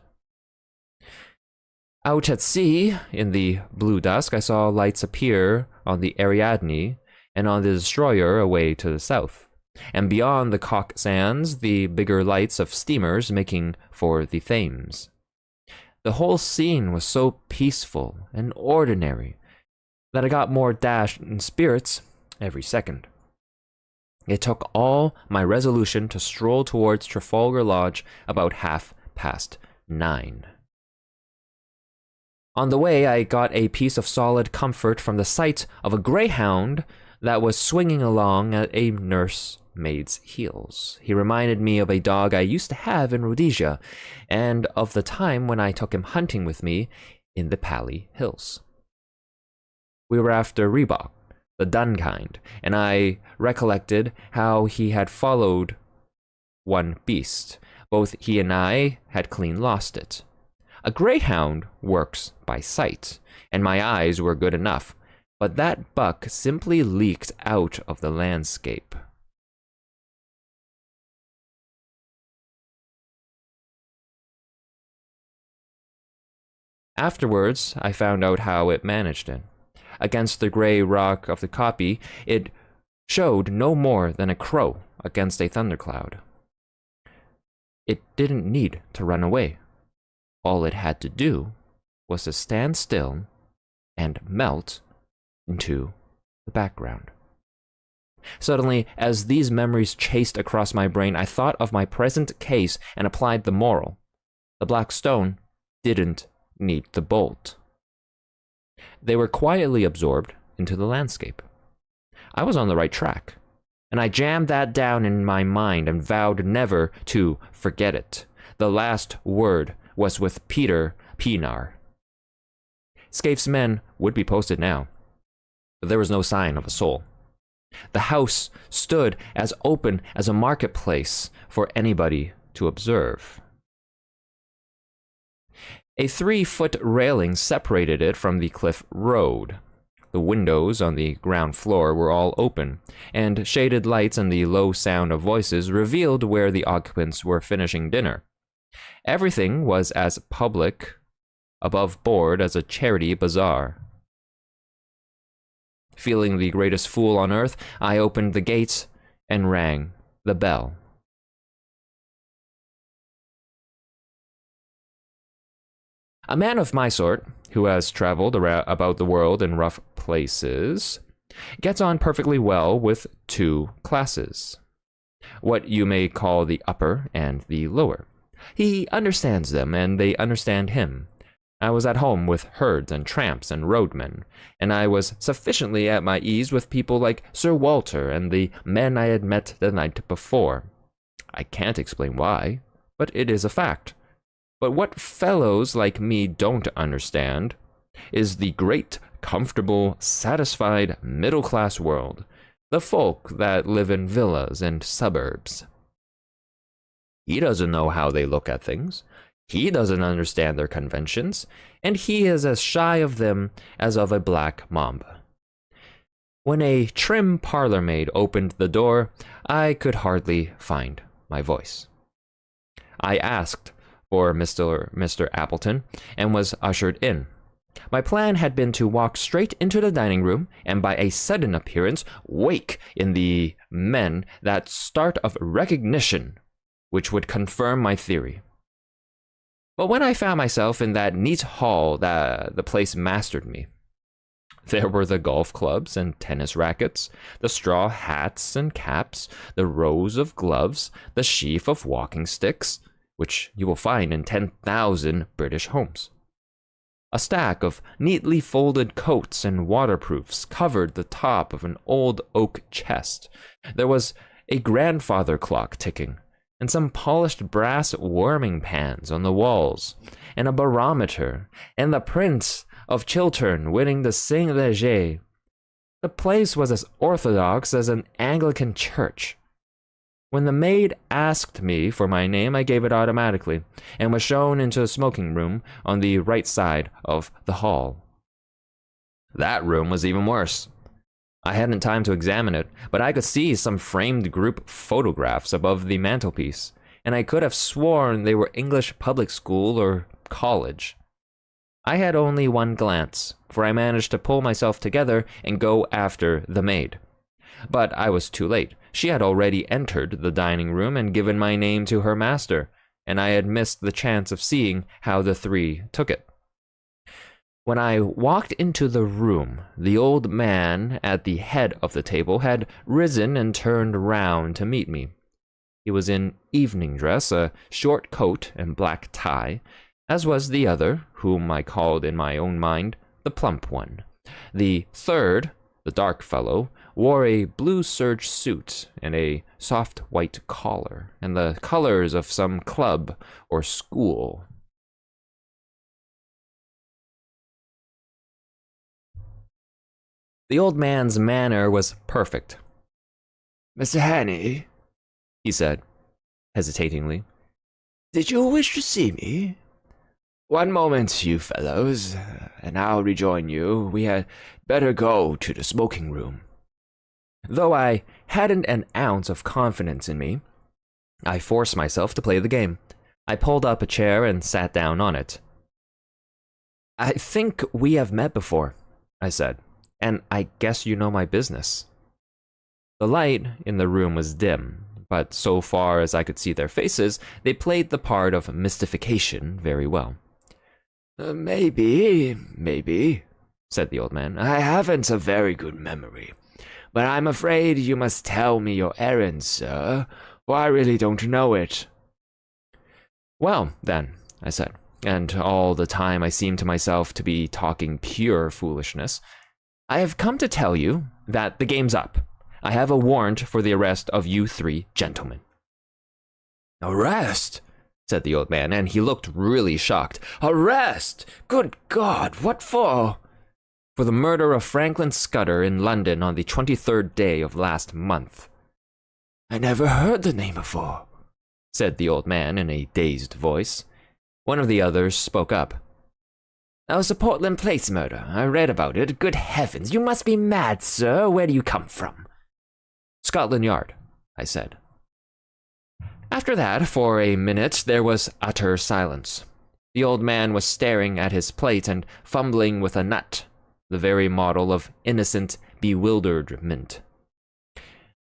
S1: Out at sea, in the blue dusk, I saw lights appear on the Ariadne and on the destroyer away to the south, and beyond the Cock Sands, the bigger lights of steamers making for the Thames. The whole scene was so peaceful and ordinary that I got more dash in spirits every second. It took all my resolution to stroll towards Trafalgar Lodge about 9:30. On the way, I got a piece of solid comfort from the sight of a greyhound that was swinging along at a nursemaid's heels. He reminded me of a dog I used to have in Rhodesia, and of the time when I took him hunting with me in the Pali Hills. We were after Reebok, the dun kind, and I recollected how he had followed one beast. Both he and I had clean lost it. A greyhound works by sight, and my eyes were good enough, but that buck simply leaked out of the landscape. Afterwards, I found out how it managed it. Against the gray rock of the copy, it showed no more than a crow against a thundercloud. It didn't need to run away. All it had to do was to stand still and melt into the background. Suddenly, as these memories chased across my brain, I thought of my present case and applied the moral. The black stone didn't need the bolt. They were quietly absorbed into the landscape. I was on the right track, and I jammed that down in my mind and vowed never to forget it. The last word was with Peter Pienaar. Scaife's men would be posted now, but there was no sign of a soul. The house stood as open as a marketplace for anybody to observe. A 3-foot railing separated it from the cliff road. The windows on the ground floor were all open, and shaded lights and the low sound of voices revealed where the occupants were finishing dinner. Everything was as public, above board as a charity bazaar. Feeling the greatest fool on earth, I opened the gates and rang the bell. A man of my sort, who has traveled about the world in rough places, gets on perfectly well with 2 classes, what you may call the upper and the lower. He understands them, and they understand him. I was at home with herds and tramps and roadmen, and I was sufficiently at my ease with people like Sir Walter and the men I had met the night before. I can't explain why, but it is a fact. But what fellows like me don't understand is the great, comfortable, satisfied, middle-class world, the folk that live in villas and suburbs. He doesn't know how they look at things. He doesn't understand their conventions, and he is as shy of them as of a black mamba. When a trim parlor maid opened the door, I could hardly find my voice. I asked for Mr. Appleton and was ushered in. My plan had been to walk straight into the dining room and by a sudden appearance wake in the men that start of recognition which would confirm my theory. But when I found myself in that neat hall, the place mastered me. There were the golf clubs and tennis rackets, the straw hats and caps, the rows of gloves, the sheaf of walking sticks, which you will find in 10,000 British homes. A stack of neatly folded coats and waterproofs covered the top of an old oak chest. There was a grandfather clock ticking, and some polished brass warming pans on the walls, and a barometer, and the Prince of Chiltern winning the Saint-Leger. The place was as orthodox as an Anglican church. When the maid asked me for my name, I gave it automatically, and was shown into a smoking room on the right side of the hall. That room was even worse. I hadn't time to examine it, but I could see some framed group photographs above the mantelpiece, and I could have sworn they were English public school or college. I had only one glance, for I managed to pull myself together and go after the maid. But I was too late. She had already entered the dining room and given my name to her master, and I had missed the chance of seeing how the three took it. When I walked into the room, the old man at the head of the table had risen and turned round to meet me. He was in evening dress, a short coat and black tie, as was the other, whom I called in my own mind the plump one. The third, the dark fellow, wore a blue serge suit and a soft white collar, and the colors of some club or school. The old man's manner was perfect.
S3: "Mr. Hanny,"
S1: he said, hesitatingly,
S3: "did you wish to see me? One moment, you fellows, and I'll rejoin you. We had better go to the smoking room."
S1: Though I hadn't an ounce of confidence in me, I forced myself to play the game. I pulled up a chair and sat down on it. "I think we have met before," I said, "and I guess you know my business." The light in the room was dim, but so far as I could see their faces, they played the part of mystification very well.
S3: Maybe, said the old man. "I haven't a very good memory, but I'm afraid you must tell me your errand, sir, for I really don't know it."
S1: "Well, then," I said, and all the time I seemed to myself to be talking pure foolishness, "I have come to tell you that the game's up. I have a warrant for the arrest of you three gentlemen."
S3: "Arrest?"
S1: said the old man, and he looked really shocked.
S3: "Arrest? Good God, what for?"
S1: "For the murder of Franklin Scudder in London on the 23rd day of last month."
S3: "I never heard the name before,"
S1: said the old man in a dazed voice. One of the others spoke up.
S3: "That was a Portland Place murder. I read about it. Good heavens, you must be mad, sir. Where do you come from?"
S1: "Scotland Yard," I said. After that, for a minute, there was utter silence. The old man was staring at his plate and fumbling with a nut, the very model of innocent bewilderment.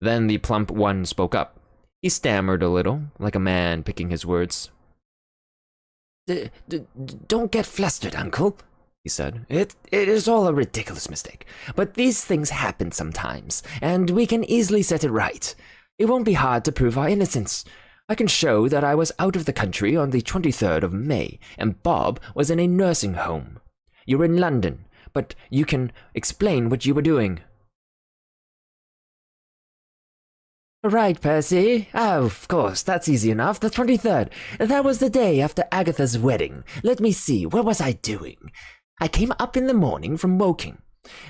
S1: Then the plump one spoke up. He stammered a little, like a man picking his words.
S3: "Don't get flustered, uncle," he said. It is all a ridiculous mistake, but these things happen sometimes, and we can easily set it right. It won't be hard to prove our innocence. I can show that I was out of the country on the 23rd of May, and Bob was in a nursing home. You were in London, but you can explain what you were doing." "Right, Percy. Oh, of course, that's easy enough. The 23rd. That was the day after Agatha's wedding. Let me see, what was I doing? I came up in the morning from Woking,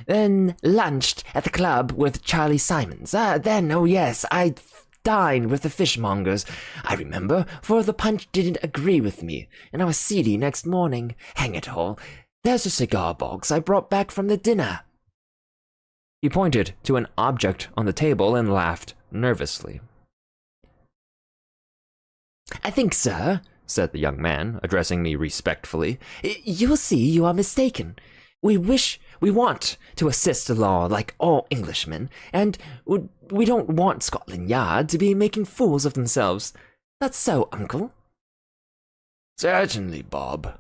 S3: then lunched at the club with Charlie Simons. Then, oh yes, I dined with the fishmongers, I remember, for the punch didn't agree with me, and I was seedy next morning. Hang it all, there's a cigar box I brought back from the dinner."
S1: He pointed to an object on the table and laughed nervously.
S3: "I think, sir," said the young man, addressing me respectfully, "you'll see you are mistaken. We want to assist the law like all Englishmen, and we don't want Scotland Yard to be making fools of themselves. That's so, uncle."
S1: Certainly, Bob.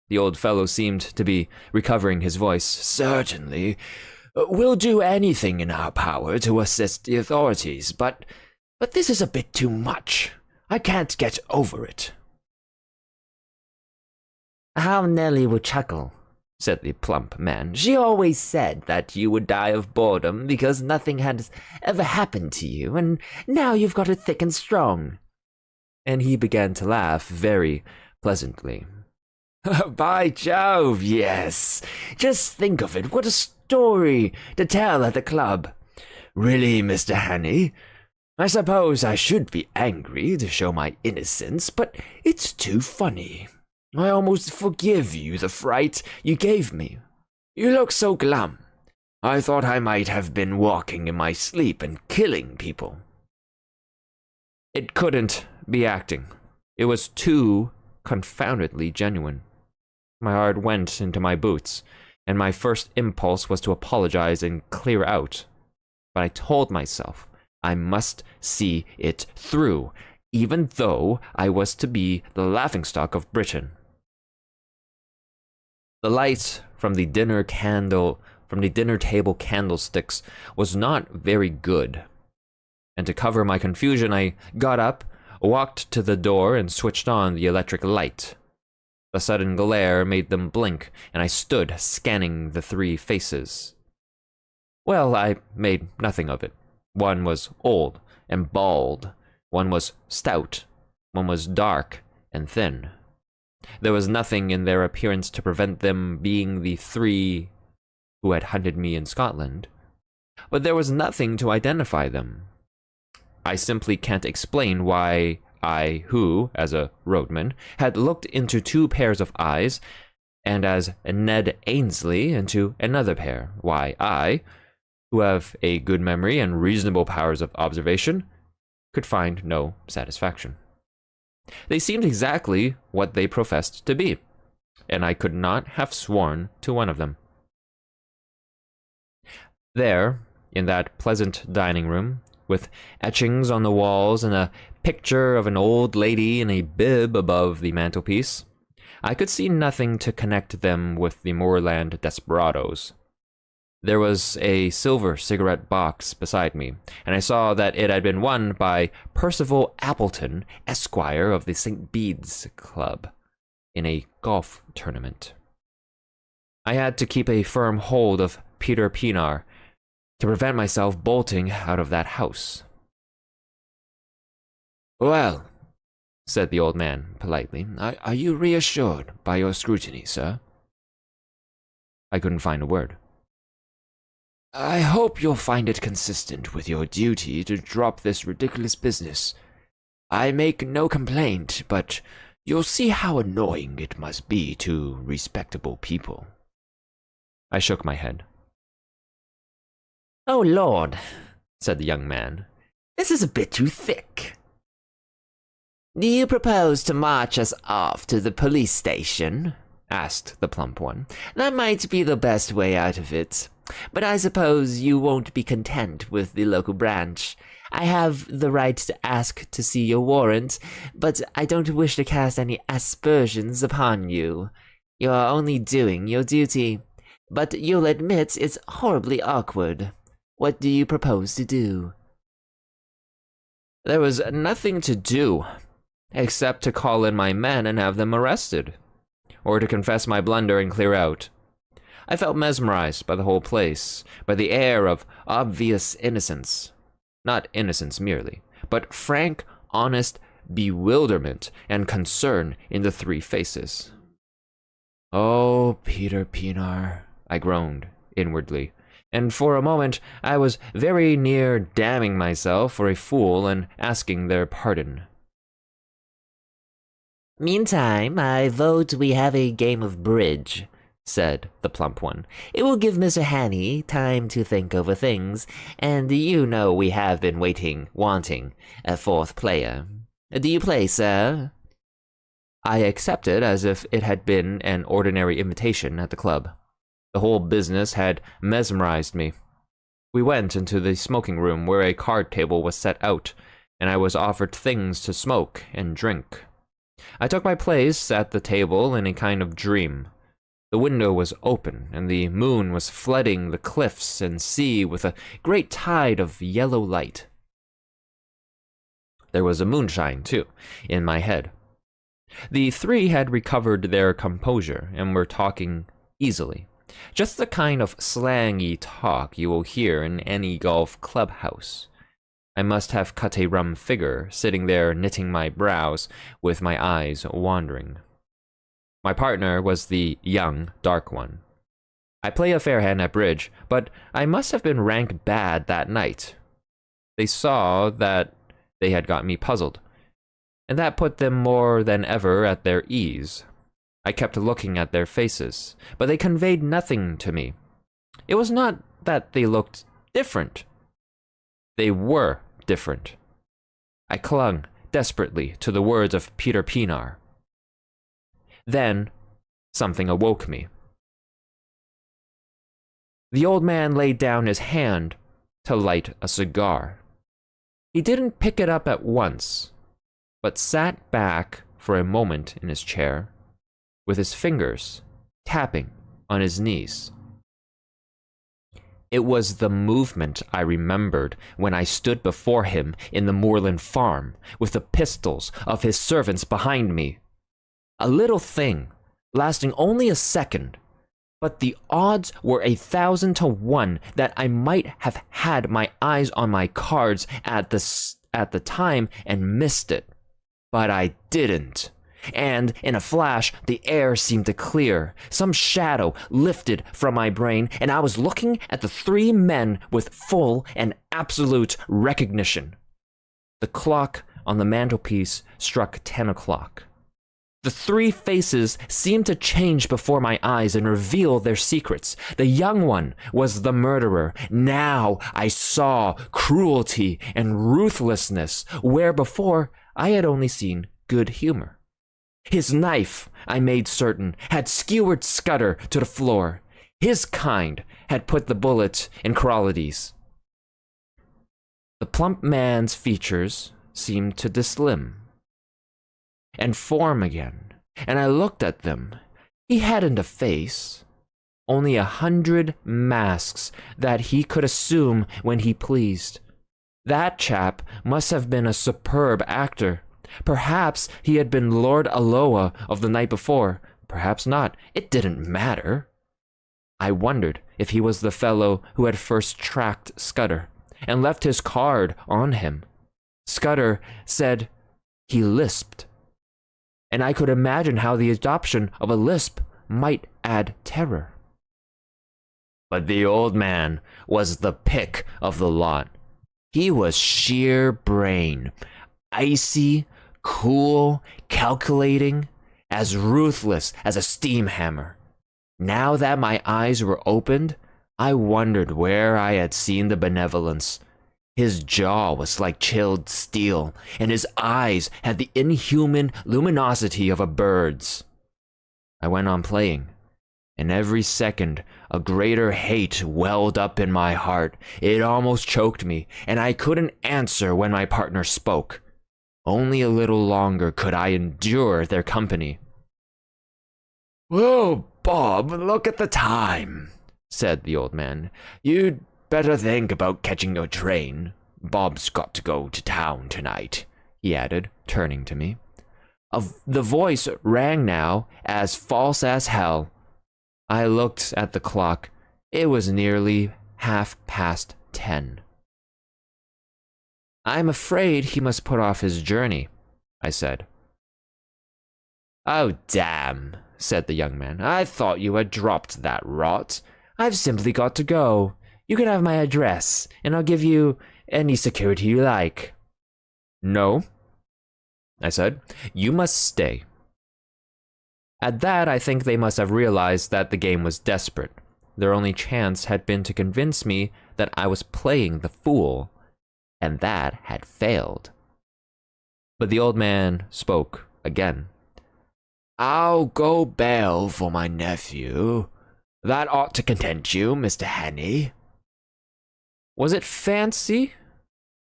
S1: The old fellow seemed to be recovering his voice. Certainly. We'll do anything in our power to assist the authorities, but this is a bit too much. I can't get over it.
S3: How Nellie would chuckle, said the plump man. She always said that you would die of boredom because nothing had ever happened to you, and now you've got it thick and strong.
S1: And he began to laugh very pleasantly. By Jove, yes. Just think of it. What a story to tell at the club. Really, Mr. Hanny? I suppose I should be angry to show my innocence, but it's too funny. I almost forgive you the fright you gave me. You look so glum. I thought I might have been walking in my sleep and killing people. It couldn't be acting. It was too confoundedly genuine. My heart went into my boots, and my first impulse was to apologize and clear out. But I told myself I must see it through, even though I was to be the laughingstock of Britain. The light from the dinner table candlesticks was not very good, and to cover my confusion, I got up, walked to the door, and switched on the electric light. The sudden glare made them blink, and I stood scanning the three faces. Well, I made nothing of it. One was old and bald, one was stout, one was dark and thin. There was nothing in their appearance to prevent them being the three who had hunted me in Scotland, but there was nothing to identify them. I simply can't explain why I, who, as a roadman, had looked into two pairs of eyes, and as Ned Ainsley into another pair, why I, who have a good memory and reasonable powers of observation, could find no satisfaction. They seemed exactly what they professed to be, and I could not have sworn to one of them. There, in that pleasant dining room, with etchings on the walls and a picture of an old lady in a bib above the mantelpiece, I could see nothing to connect them with the moorland desperadoes. There was a silver cigarette box beside me, and I saw that it had been won by Percival Appleton, Esquire of the St. Bede's Club, in a golf tournament. I had to keep a firm hold of Peter Pienaar to prevent myself bolting out of that house. Well, said the old man politely, are you reassured by your scrutiny, sir? I couldn't find a word. I hope you'll find it consistent with your duty to drop this ridiculous business. I make no complaint, but you'll see how annoying it must be to respectable people. I shook my head.
S3: Oh, Lord, said the young man. This is a bit too thick. Do you propose to march us off to the police station? Asked the plump one. That might be the best way out of it. But I suppose you won't be content with the local branch. I have the right to ask to see your warrant, but I don't wish to cast any aspersions upon you. You are only doing your duty. But you'll admit it's horribly awkward. What do you propose to do?
S1: There was nothing to do, except to call in my men and have them arrested, or to confess my blunder and clear out. I felt mesmerized by the whole place, by the air of obvious innocence. Not innocence merely, but frank, honest bewilderment and concern in the three faces. Oh, Peter Pienaar, I groaned inwardly, and for a moment I was very near damning myself for a fool and asking their pardon.
S3: Meantime, I vote we have a game of bridge, said the plump one. It will give Mr. Hanny time to think over things, and you know we have been wanting a fourth player. Do you play, sir?
S1: I accepted as if it had been an ordinary invitation at the club. The whole business had mesmerized me. We went into the smoking room where a card table was set out, and I was offered things to smoke and drink. I took my place at the table in a kind of dream. The window was open, and the moon was flooding the cliffs and sea with a great tide of yellow light. There was a moonshine, too, in my head. The three had recovered their composure and were talking easily. Just the kind of slangy talk you will hear in any golf clubhouse. I must have cut a rum figure, sitting there knitting my brows with my eyes wandering. My partner was the young, dark one. I play a fair hand at bridge, but I must have been ranked bad that night. They saw that they had got me puzzled, and that put them more than ever at their ease. I kept looking at their faces, but they conveyed nothing to me. It was not that they looked different. They were different. I clung desperately to the words of Peter Pienaar. Then, something awoke me. The old man laid down his hand to light a cigar. He didn't pick it up at once, but sat back for a moment in his chair, with his fingers tapping on his knees. It was the movement I remembered when I stood before him in the moorland farm, with the pistols of his servants behind me. A little thing, lasting only a second, but the odds were 1,000 to 1 that I might have had my eyes on my cards at the time and missed it. But I didn't. And in a flash, the air seemed to clear. Some shadow lifted from my brain, and I was looking at the three men with full and absolute recognition. The clock on the mantelpiece struck 10 o'clock. The three faces seemed to change before my eyes and reveal their secrets. The young one was the murderer. Now I saw cruelty and ruthlessness, where before I had only seen good humor. His knife, I made certain, had skewered Scudder to the floor. His kind had put the bullet in Coralides. The plump man's features seemed to dislimn and form again, and I looked at them. He hadn't a face, only 100 masks that he could assume when he pleased. That chap must have been a superb actor. Perhaps he had been Lord Aloha of the night before. Perhaps not. It didn't matter. I wondered if he was the fellow who had first tracked Scudder and left his card on him. Scudder said he lisped, and I could imagine how the adoption of a lisp might add terror. But the old man was the pick of the lot. He was sheer brain, icy, cool, calculating, as ruthless as a steam hammer. Now that my eyes were opened, I wondered where I had seen the benevolence. His jaw was like chilled steel, and his eyes had the inhuman luminosity of a bird's. I went on playing, and every second a greater hate welled up in my heart. It almost choked me, and I couldn't answer when my partner spoke. Only a little longer could I endure their company. "Whoa, Bob, look at the time," said the old man. "You'd better think about catching your train. Bob's got to go to town tonight," he added, turning to me. The voice rang now, as false as hell. I looked at the clock. It was nearly 10:30. "I'm afraid he must put off his journey," I said. "Oh, damn," said the young man. "I thought you had dropped that rot. I've simply got to go. You can have my address, and I'll give you any security you like." "No," I said. "You must stay." At that, I think they must have realized that the game was desperate. Their only chance had been to convince me that I was playing the fool, and that had failed. But the old man spoke again. "I'll go bail for my nephew. That ought to content you, Mr. Henny." Was it fancy,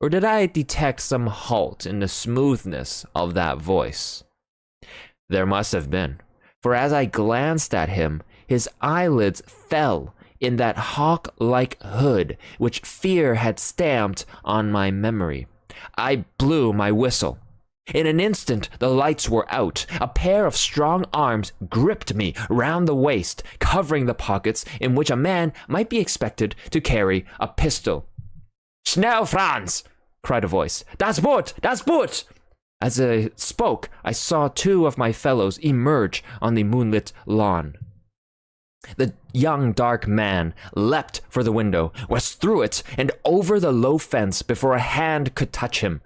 S1: or did I detect some halt in the smoothness of that voice? There must have been, for as I glanced at him, his eyelids fell in that hawk-like hood which fear had stamped on my memory. I blew my whistle. In an instant, the lights were out. A pair of strong arms gripped me round the waist, covering the pockets in which a man might be expected to carry a pistol. "Schnell, Franz!" cried a voice. "Das Boot! Das Boot!" As I spoke, I saw two of my fellows emerge on the moonlit lawn. The young dark man leapt for the window, was through it, and over the low fence before a hand could touch him.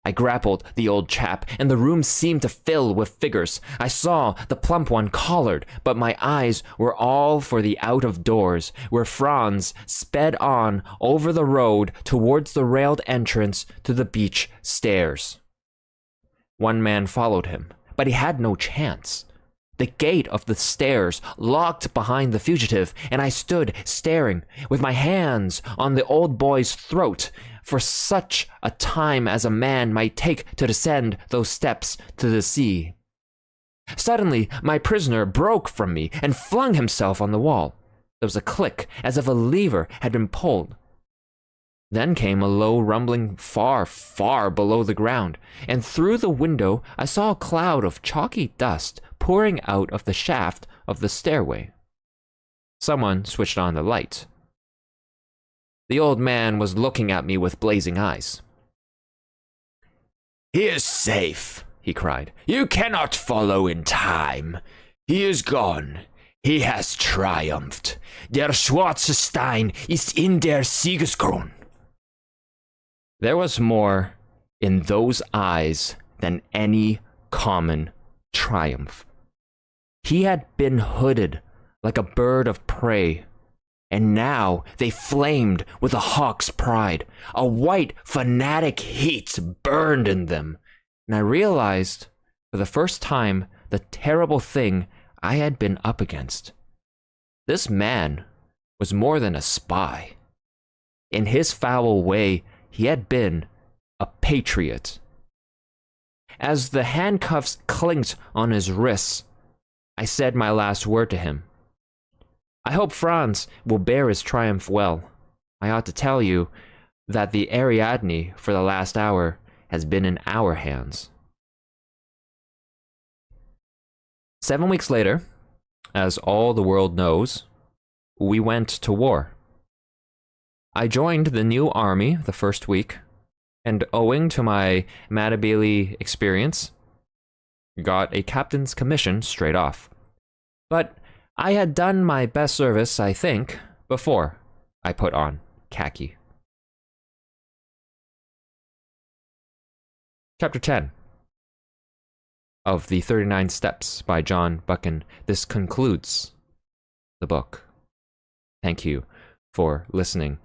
S1: I grappled the old chap, and the room seemed to fill with figures. I saw the plump one collared, but my eyes were all for the out of doors, where Franz sped on over the road towards the railed entrance to the beach stairs. One man followed him, but he had no chance. The gate of the stairs locked behind the fugitive, and I stood staring, with my hands on the old boy's throat, for such a time as a man might take to descend those steps to the sea. Suddenly, my prisoner broke from me and flung himself on the wall. There was a click, as if a lever had been pulled. Then came a low rumbling far, far below the ground, and through the window I saw a cloud of chalky dust pouring out of the shaft of the stairway. Someone switched on the light. The old man was looking at me with blazing eyes. "He is safe," he cried. "You cannot follow in time. He is gone. He has triumphed. Der schwarze Stein ist in der Siegeskron." There was more in those eyes than any common triumph. He had been hooded like a bird of prey, and now they flamed with a hawk's pride. A white, fanatic heat burned in them, and I realized for the first time the terrible thing I had been up against. This man was more than a spy. In his foul way, he had been a patriot. As the handcuffs clinked on his wrists, I said my last word to him. "I hope Franz will bear his triumph well. I ought to tell you that the Ariadne for the last hour has been in our hands." 7 weeks later, as all the world knows, we went to war. I joined the new army the first week, and owing to my Matabele experience, got a captain's commission straight off. But I had done my best service, I think, before I put on khaki. Chapter 10 of the 39 Steps by John Buchan. This concludes the book. Thank you for listening.